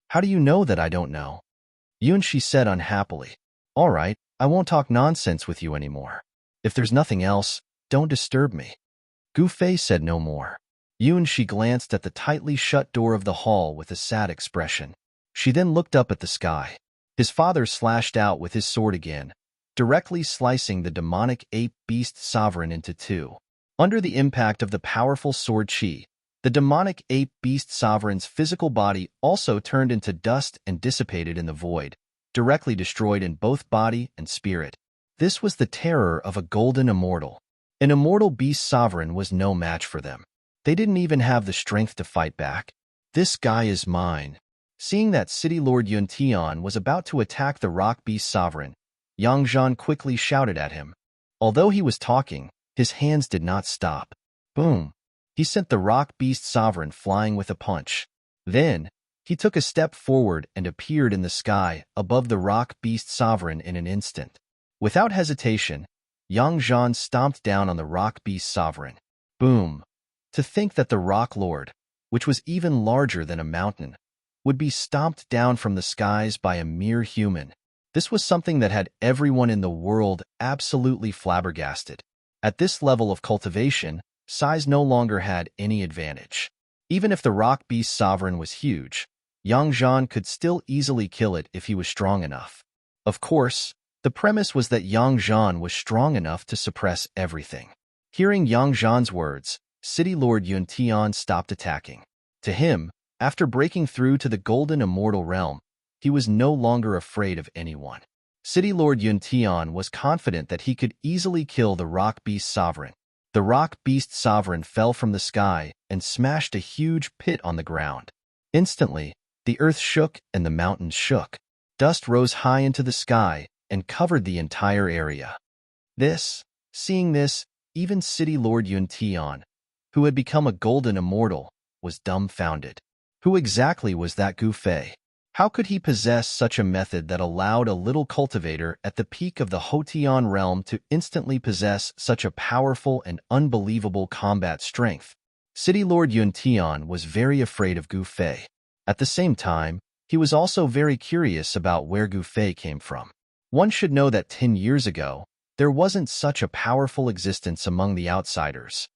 How do you know that I don't know? Yunshi said unhappily. All right, I won't talk nonsense with you anymore. If there's nothing else, don't disturb me. Gu Fei said no more. Yunshi glanced at the tightly shut door of the hall with a sad expression. She then looked up at the sky. His father slashed out with his sword again, directly slicing the demonic ape-beast sovereign into two. Under the impact of the powerful sword chi, the demonic ape-beast sovereign's physical body also turned into dust and dissipated in the void, directly destroyed in both body and spirit. This was the terror of a golden immortal. An immortal beast sovereign was no match for them. They didn't even have the strength to fight back. This guy is mine. Seeing that City Lord Yun Tian was about to attack the rock beast sovereign, Yang Zhan quickly shouted at him. Although he was talking, his hands did not stop. Boom! He sent the rock beast sovereign flying with a punch. Then, he took a step forward and appeared in the sky above the rock beast sovereign in an instant. Without hesitation, Yang Zhan stomped down on the rock beast sovereign. Boom! To think that the rock lord, which was even larger than a mountain, would be stomped down from the skies by a mere human. This was something that had everyone in the world absolutely flabbergasted. At this level of cultivation, size no longer had any advantage. Even if the rock beast sovereign was huge, Yang Zhan could still easily kill it if he was strong enough. Of course, the premise was that Yang Zhan was strong enough to suppress everything. Hearing Yang Zhan's words, City Lord Yun Tian stopped attacking. To him, after breaking through to the golden immortal realm, he was no longer afraid of anyone. City Lord Yun Tian was confident that he could easily kill the rock beast sovereign. The rock beast sovereign fell from the sky and smashed a huge pit on the ground. Instantly, the earth shook and the mountains shook. Dust rose high into the sky and covered the entire area. Seeing this, even City Lord Yun Tian, who had become a golden immortal, was dumbfounded. Who exactly was that Gu Fei? How could he possess such a method that allowed a little cultivator at the peak of the Hotian realm to instantly possess such a powerful and unbelievable combat strength? City Lord Yun Tian was very afraid of Gu Fei. At the same time, he was also very curious about where Gu Fei came from. One should know that 10 years ago, there wasn't such a powerful existence among the outsiders.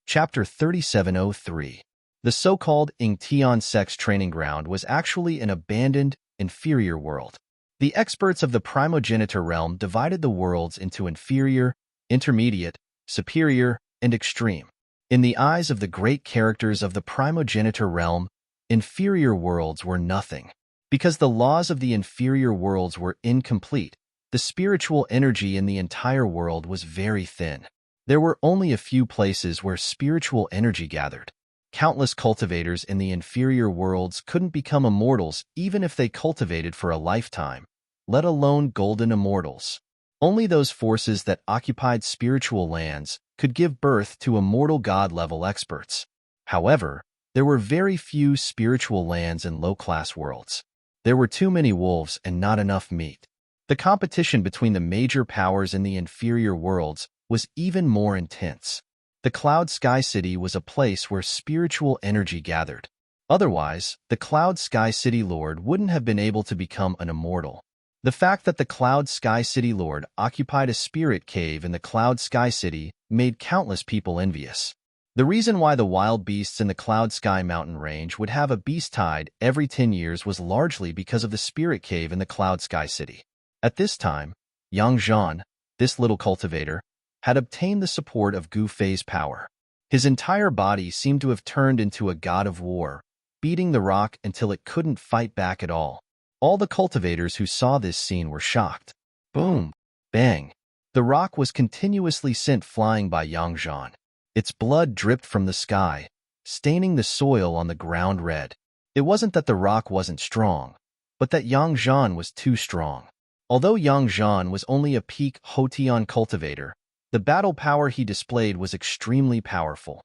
Chapter 3703. The so-called Yingtian sex training ground was actually an abandoned, inferior world. The experts of the primogenitor realm divided the worlds into inferior, intermediate, superior, and extreme. In the eyes of the great characters of the primogenitor realm, inferior worlds were nothing. Because the laws of the inferior worlds were incomplete, the spiritual energy in the entire world was very thin. There were only a few places where spiritual energy gathered. Countless cultivators in the inferior worlds couldn't become immortals even if they cultivated for a lifetime, let alone golden immortals. Only those forces that occupied spiritual lands could give birth to immortal god-level experts. However, there were very few spiritual lands in low-class worlds. There were too many wolves and not enough meat. The competition between the major powers in the inferior worlds was even more intense. The Cloud Sky City was a place where spiritual energy gathered. Otherwise, the Cloud Sky City Lord wouldn't have been able to become an immortal. The fact that the Cloud Sky City Lord occupied a spirit cave in the Cloud Sky City made countless people envious. The reason why the wild beasts in the Cloud Sky mountain range would have a beast tide every 10 years was largely because of the spirit cave in the Cloud Sky City. At this time, Yang Zhan, this little cultivator, had obtained the support of Gu Fei's power. His entire body seemed to have turned into a god of war, beating the rock until it couldn't fight back at all. All the cultivators who saw this scene were shocked. Boom! Bang! The rock was continuously sent flying by Yang Zhan. Its blood dripped from the sky, staining the soil on the ground red. It wasn't that the rock wasn't strong, but that Yang Zhan was too strong. Although Yang Zhan was only a peak Hotian cultivator, the battle power he displayed was extremely powerful.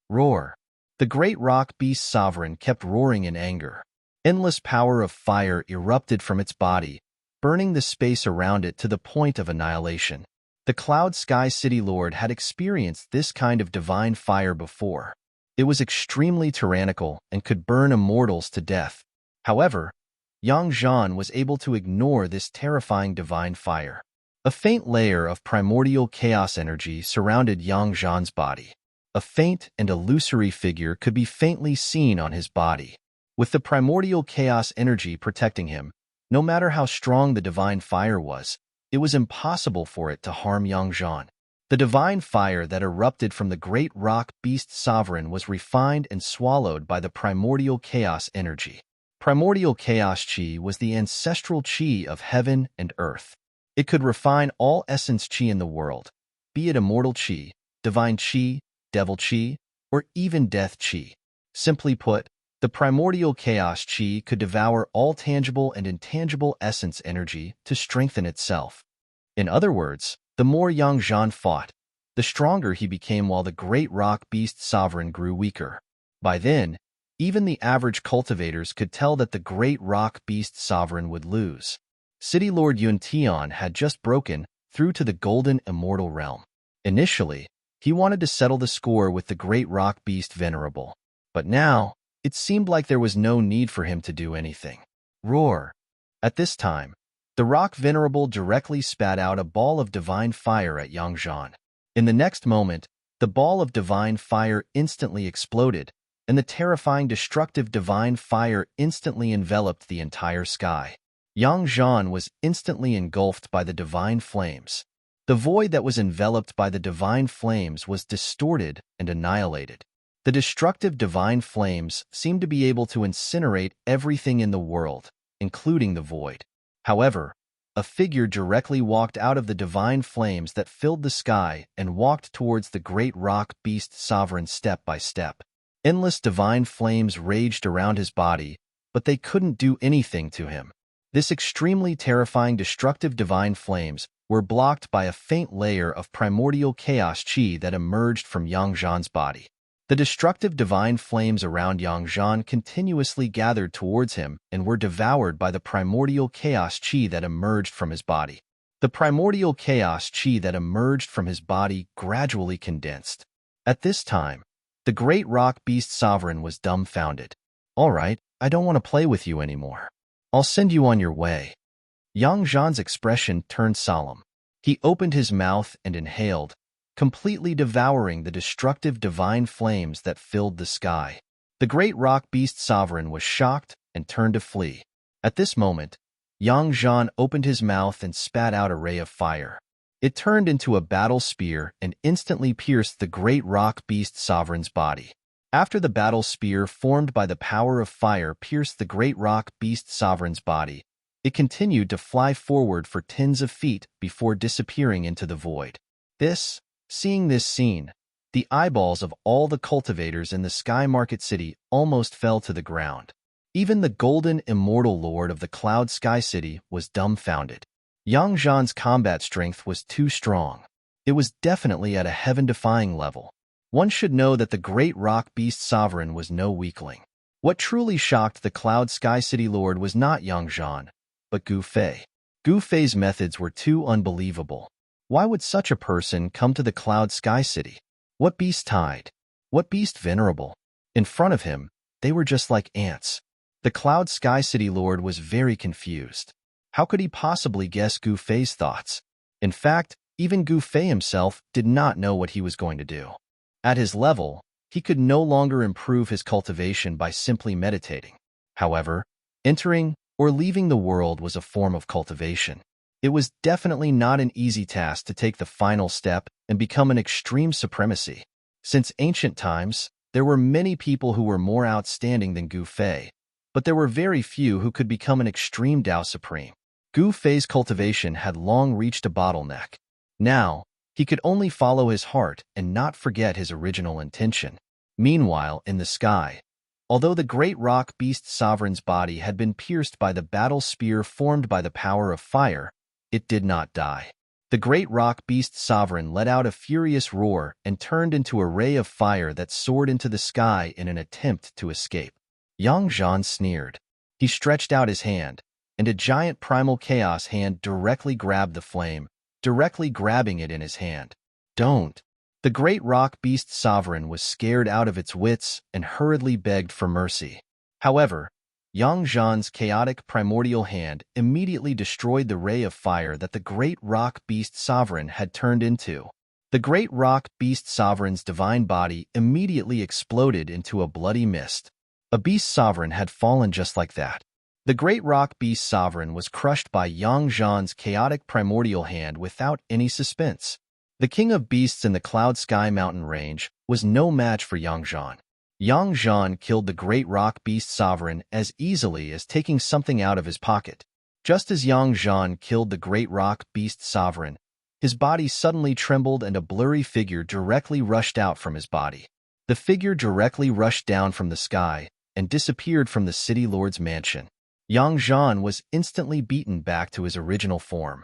Roar! The great rock beast sovereign kept roaring in anger. Endless power of fire erupted from its body, burning the space around it to the point of annihilation. The Cloud Sky City Lord had experienced this kind of divine fire before. It was extremely tyrannical and could burn immortals to death. However, Yang Zhan was able to ignore this terrifying divine fire. A faint layer of primordial chaos energy surrounded Yang Zhan's body. A faint and illusory figure could be faintly seen on his body. With the primordial chaos energy protecting him, no matter how strong the divine fire was, it was impossible for it to harm Yang Zhan. The divine fire that erupted from the great rock beast sovereign was refined and swallowed by the primordial chaos energy. Primordial chaos chi was the ancestral chi of heaven and earth. It could refine all essence chi in the world, be it immortal chi, divine chi, devil chi, or even death chi. Simply put, the primordial chaos chi could devour all tangible and intangible essence energy to strengthen itself. In other words, the more Yang Zhan fought, the stronger he became while the great rock beast sovereign grew weaker. By then, even the average cultivators could tell that the great rock beast sovereign would lose. City Lord Yun Tian had just broken through to the golden immortal realm. Initially, he wanted to settle the score with the great rock beast Venerable. But now, it seemed like there was no need for him to do anything. Roar! At this time, the rock Venerable directly spat out a ball of divine fire at Yang Zhan. In the next moment, the ball of divine fire instantly exploded, and the terrifying destructive divine fire instantly enveloped the entire sky. Yang Zhan was instantly engulfed by the divine flames. The void that was enveloped by the divine flames was distorted and annihilated. The destructive divine flames seemed to be able to incinerate everything in the world, including the void. However, a figure directly walked out of the divine flames that filled the sky and walked towards the great rock beast sovereign step by step. Endless divine flames raged around his body, but they couldn't do anything to him. This extremely terrifying destructive divine flames were blocked by a faint layer of primordial chaos chi that emerged from Yang Zhan's body. The destructive divine flames around Yang Zhan continuously gathered towards him and were devoured by the primordial chaos chi that emerged from his body. The primordial chaos chi that emerged from his body gradually condensed. At this time, the great rock beast sovereign was dumbfounded. "All right, I don't want to play with you anymore. I'll send you on your way." Yang Zhan's expression turned solemn. He opened his mouth and inhaled, completely devouring the destructive divine flames that filled the sky. The great rock beast sovereign was shocked and turned to flee. At this moment, Yang Zhan opened his mouth and spat out a ray of fire. It turned into a battle spear and instantly pierced the great rock beast sovereign's body. After the battle spear formed by the power of fire pierced the great rock beast sovereign's body, it continued to fly forward for tens of feet before disappearing into the void. Seeing this scene, the eyeballs of all the cultivators in the Sky Market City almost fell to the ground. Even the golden immortal lord of the Cloud Sky City was dumbfounded. Yang Zhan's combat strength was too strong. It was definitely at a heaven-defying level. One should know that the great rock beast sovereign was no weakling. What truly shocked the Cloud Sky City Lord was not Yang Zhan, but Gu Fei. Gu Fei's methods were too unbelievable. Why would such a person come to the Cloud Sky City? What beast tied? What beast venerable? In front of him, they were just like ants. The Cloud Sky City Lord was very confused. How could he possibly guess Gu Fei's thoughts? In fact, even Gu Fei himself did not know what he was going to do. At his level, he could no longer improve his cultivation by simply meditating. However, entering or leaving the world was a form of cultivation. It was definitely not an easy task to take the final step and become an extreme supremacy. Since ancient times, there were many people who were more outstanding than Gu Fei, but there were very few who could become an extreme Tao Supreme. Gu Fei's cultivation had long reached a bottleneck. Now, he could only follow his heart and not forget his original intention. Meanwhile, in the sky, although the great rock beast sovereign's body had been pierced by the battle spear formed by the power of fire, it did not die. The great rock beast sovereign let out a furious roar and turned into a ray of fire that soared into the sky in an attempt to escape. Yang Zhan sneered. He stretched out his hand, and a giant primal chaos hand directly grabbed the flame, directly grabbing it in his hand. Don't. The great rock beast sovereign was scared out of its wits and hurriedly begged for mercy. However, Yang Zhan's chaotic primordial hand immediately destroyed the ray of fire that the great rock beast sovereign had turned into. The great rock beast sovereign's divine body immediately exploded into a bloody mist. A beast sovereign had fallen just like that. The great rock beast sovereign was crushed by Yang Zhan's chaotic primordial hand without any suspense. The king of beasts in the Cloud Sky mountain range was no match for Yang Zhan. Yang Zhan killed the great rock beast sovereign as easily as taking something out of his pocket. Just as Yang Zhan killed the great rock beast sovereign, his body suddenly trembled and a blurry figure directly rushed out from his body. The figure directly rushed down from the sky and disappeared from the city lord's mansion. Yang Zhan was instantly beaten back to his original form.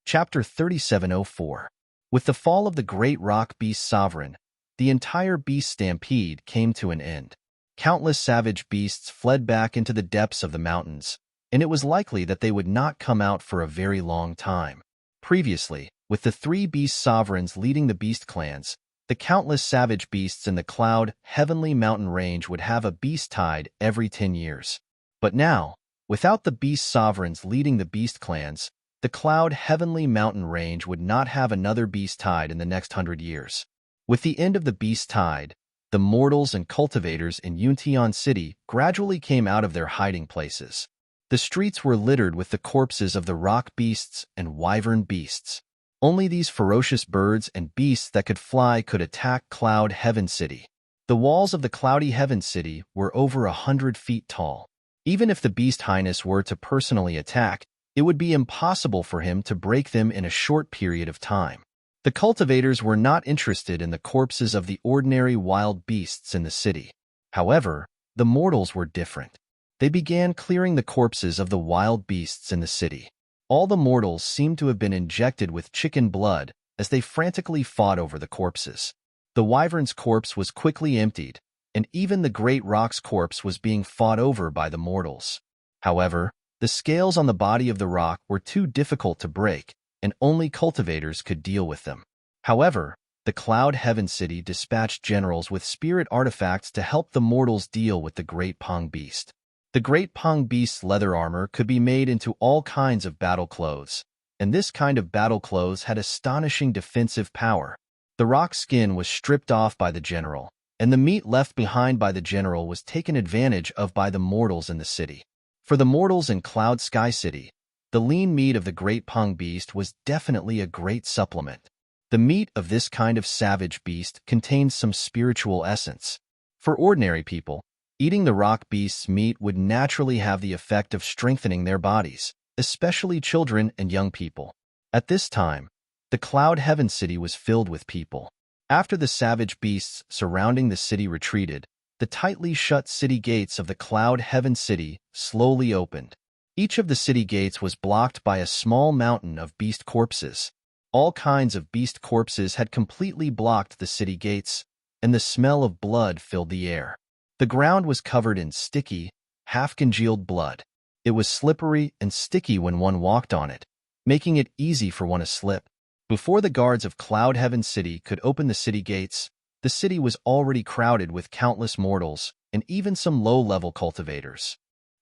Chapter 3704. With the fall of the great rock beast sovereign, the entire beast stampede came to an end. Countless savage beasts fled back into the depths of the mountains, and it was likely that they would not come out for a very long time. Previously, with the three beast sovereigns leading the beast clans, the countless savage beasts in the Cloud Heavenly Mountain range would have a beast tide every 10 years. But now, without the beast sovereigns leading the beast clans, the Cloud Heavenly Mountain range would not have another beast tide in the next 100 years. With the end of the beast tide, the mortals and cultivators in Yuntian City gradually came out of their hiding places. The streets were littered with the corpses of the rock beasts and wyvern beasts. Only these ferocious birds and beasts that could fly could attack Cloud Heaven City. The walls of the Cloudy Heaven City were over 100 feet tall. Even if the Beast Highness were to personally attack, it would be impossible for him to break them in a short period of time. The cultivators were not interested in the corpses of the ordinary wild beasts in the city. However, the mortals were different. They began clearing the corpses of the wild beasts in the city. All the mortals seemed to have been injected with chicken blood as they frantically fought over the corpses. The wyvern's corpse was quickly emptied, and even the great rock's corpse was being fought over by the mortals. However, the scales on the body of the rock were too difficult to break, and only cultivators could deal with them. However, the Cloud Heaven City dispatched generals with spirit artifacts to help the mortals deal with the Great Pong Beast. The Great Pong Beast's leather armor could be made into all kinds of battle clothes, and this kind of battle clothes had astonishing defensive power. The rock skin was stripped off by the general, and the meat left behind by the general was taken advantage of by the mortals in the city. For the mortals in Cloud Sky City, the lean meat of the Great Pong Beast was definitely a great supplement. The meat of this kind of savage beast contained some spiritual essence. For ordinary people, eating the rock beast's meat would naturally have the effect of strengthening their bodies, especially children and young people. At this time, the Cloud Heaven City was filled with people. After the savage beasts surrounding the city retreated, the tightly shut city gates of the Cloud Heaven City slowly opened. Each of the city gates was blocked by a small mountain of beast corpses. All kinds of beast corpses had completely blocked the city gates, and the smell of blood filled the air. The ground was covered in sticky, half-congealed blood. It was slippery and sticky when one walked on it, making it easy for one to slip. Before the guards of Cloud Heaven City could open the city gates, the city was already crowded with countless mortals and even some low-level cultivators.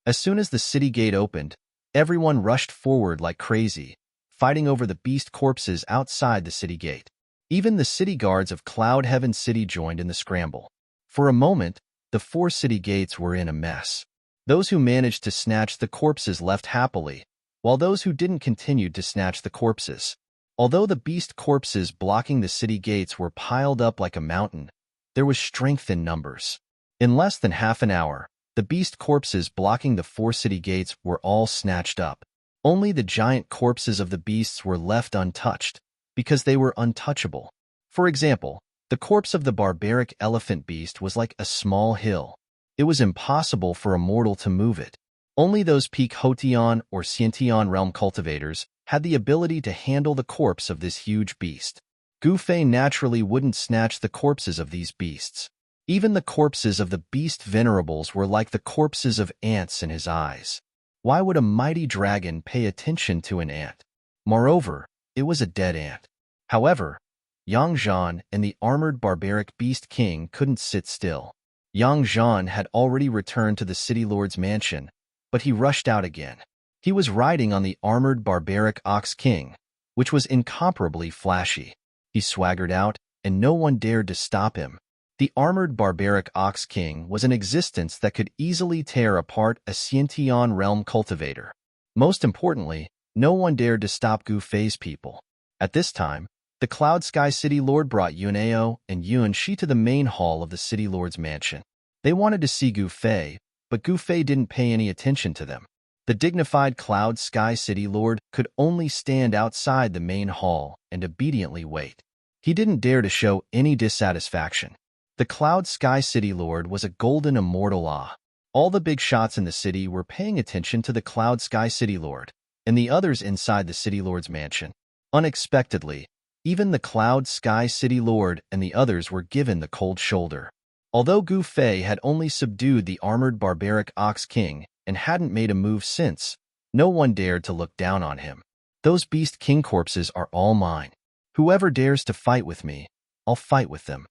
As soon as the city gate opened, everyone rushed forward like crazy, fighting over the beast corpses outside the city gate. Even the city guards of Cloud Heaven City joined in the scramble. For a moment, the 4 city gates were in a mess. Those who managed to snatch the corpses left happily, while those who didn't continued to snatch the corpses. Although the beast corpses blocking the city gates were piled up like a mountain, there was strength in numbers. In less than half an hour, the beast corpses blocking the 4 city gates were all snatched up. Only the giant corpses of the beasts were left untouched, because they were untouchable. For example, the corpse of the barbaric elephant beast was like a small hill. It was impossible for a mortal to move it. Only those peak Hotion or Xiantian realm cultivators had the ability to handle the corpse of this huge beast. Gu Fei naturally wouldn't snatch the corpses of these beasts. Even the corpses of the beast venerables were like the corpses of ants in his eyes. Why would a mighty dragon pay attention to an ant? Moreover, it was a dead ant. However, Yang Zhan and the armored barbaric beast king couldn't sit still. Yang Zhan had already returned to the city lord's mansion, but he rushed out again. He was riding on the armored barbaric ox king, which was incomparably flashy. He swaggered out, and no one dared to stop him. The armored barbaric ox king was an existence that could easily tear apart a Xiantian realm cultivator. Most importantly, no one dared to stop Gu Fei's people. At this time, the Cloud Sky City Lord brought Yunao and Yun Shi to the main hall of the City Lord's mansion. They wanted to see Gu Fei, but Gu Fei didn't pay any attention to them. The dignified Cloud Sky City Lord could only stand outside the main hall and obediently wait. He didn't dare to show any dissatisfaction. The Cloud Sky City Lord was a golden immortal Ah. All the big shots in the city were paying attention to the Cloud Sky City Lord and the others inside the City Lord's mansion. Unexpectedly, even the Cloud Sky City Lord and the others were given the cold shoulder. Although Gu Fei had only subdued the armored barbaric Ox King and hadn't made a move since, no one dared to look down on him. Those beast king corpses are all mine. Whoever dares to fight with me, I'll fight with them.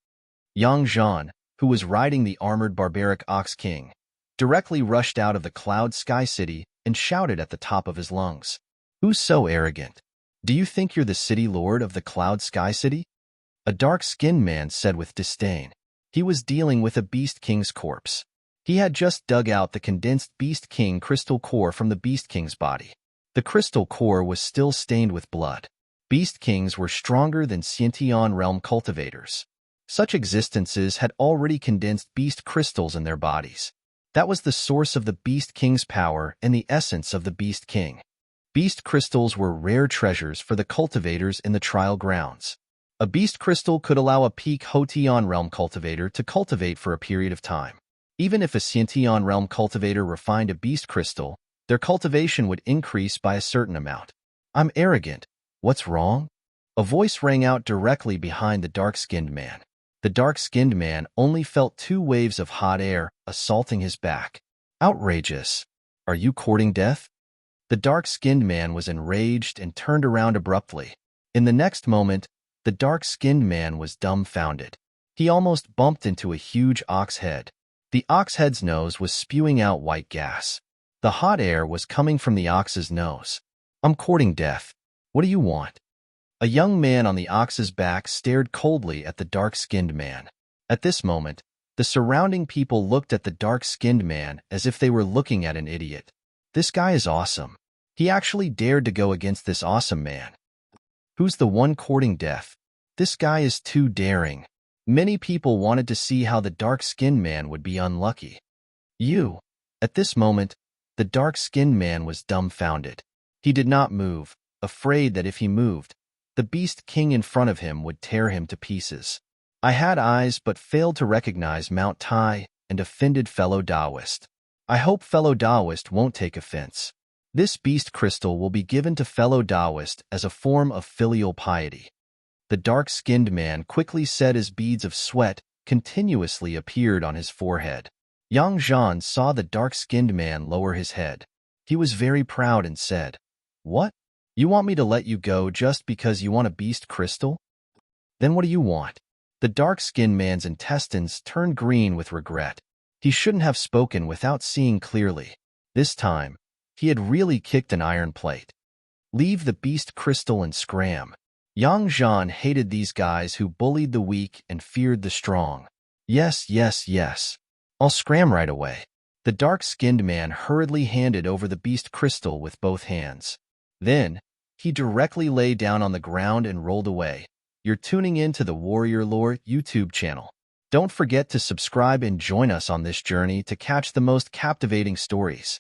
Yang Zhan, who was riding the armored barbaric Ox King, directly rushed out of the Cloud Sky City and shouted at the top of his lungs. Who's so arrogant? Do you think you're the city lord of the Cloud Sky City? A dark-skinned man said with disdain. He was dealing with a Beast King's corpse. He had just dug out the condensed Beast King crystal core from the Beast King's body. The crystal core was still stained with blood. Beast Kings were stronger than Xiantian realm cultivators. Such existences had already condensed beast crystals in their bodies. That was the source of the Beast King's power and the essence of the Beast King. Beast crystals were rare treasures for the cultivators in the trial grounds. A beast crystal could allow a peak Hotion realm cultivator to cultivate for a period of time. Even if a Xiantian realm cultivator refined a beast crystal, their cultivation would increase by a certain amount. I'm arrogant. What's wrong? A voice rang out directly behind the dark-skinned man. The dark-skinned man only felt 2 waves of hot air assaulting his back. Outrageous. Are you courting death? The dark-skinned man was enraged and turned around abruptly. In the next moment, the dark-skinned man was dumbfounded. He almost bumped into a huge ox head. The ox head's nose was spewing out white gas. The hot air was coming from the ox's nose. I'm courting death. What do you want? A young man on the ox's back stared coldly at the dark-skinned man. At this moment, the surrounding people looked at the dark-skinned man as if they were looking at an idiot. This guy is awesome. He actually dared to go against this awesome man. Who's the one courting death? This guy is too daring. Many people wanted to see how the dark-skinned man would be unlucky. You. At this moment, the dark-skinned man was dumbfounded. He did not move, afraid that if he moved, the Beast King in front of him would tear him to pieces. I had eyes but failed to recognize Mount Tai and offended fellow Taoist. I hope fellow Taoist won't take offense. This beast crystal will be given to fellow Taoist as a form of filial piety. The dark-skinned man quickly said as beads of sweat continuously appeared on his forehead. Yang Zhan saw the dark-skinned man lower his head. He was very proud and said, "What? You want me to let you go just because you want a beast crystal? Then what do you want?" The dark-skinned man's intestines turned green with regret. He shouldn't have spoken without seeing clearly. This time, he had really kicked an iron plate. Leave the beast crystal and scram. Yang Zhan hated these guys who bullied the weak and feared the strong. Yes, yes, yes. I'll scram right away. The dark-skinned man hurriedly handed over the beast crystal with both hands. Then, he directly lay down on the ground and rolled away. You're tuning in to the Warrior Lore YouTube channel. Don't forget to subscribe and join us on this journey to catch the most captivating stories.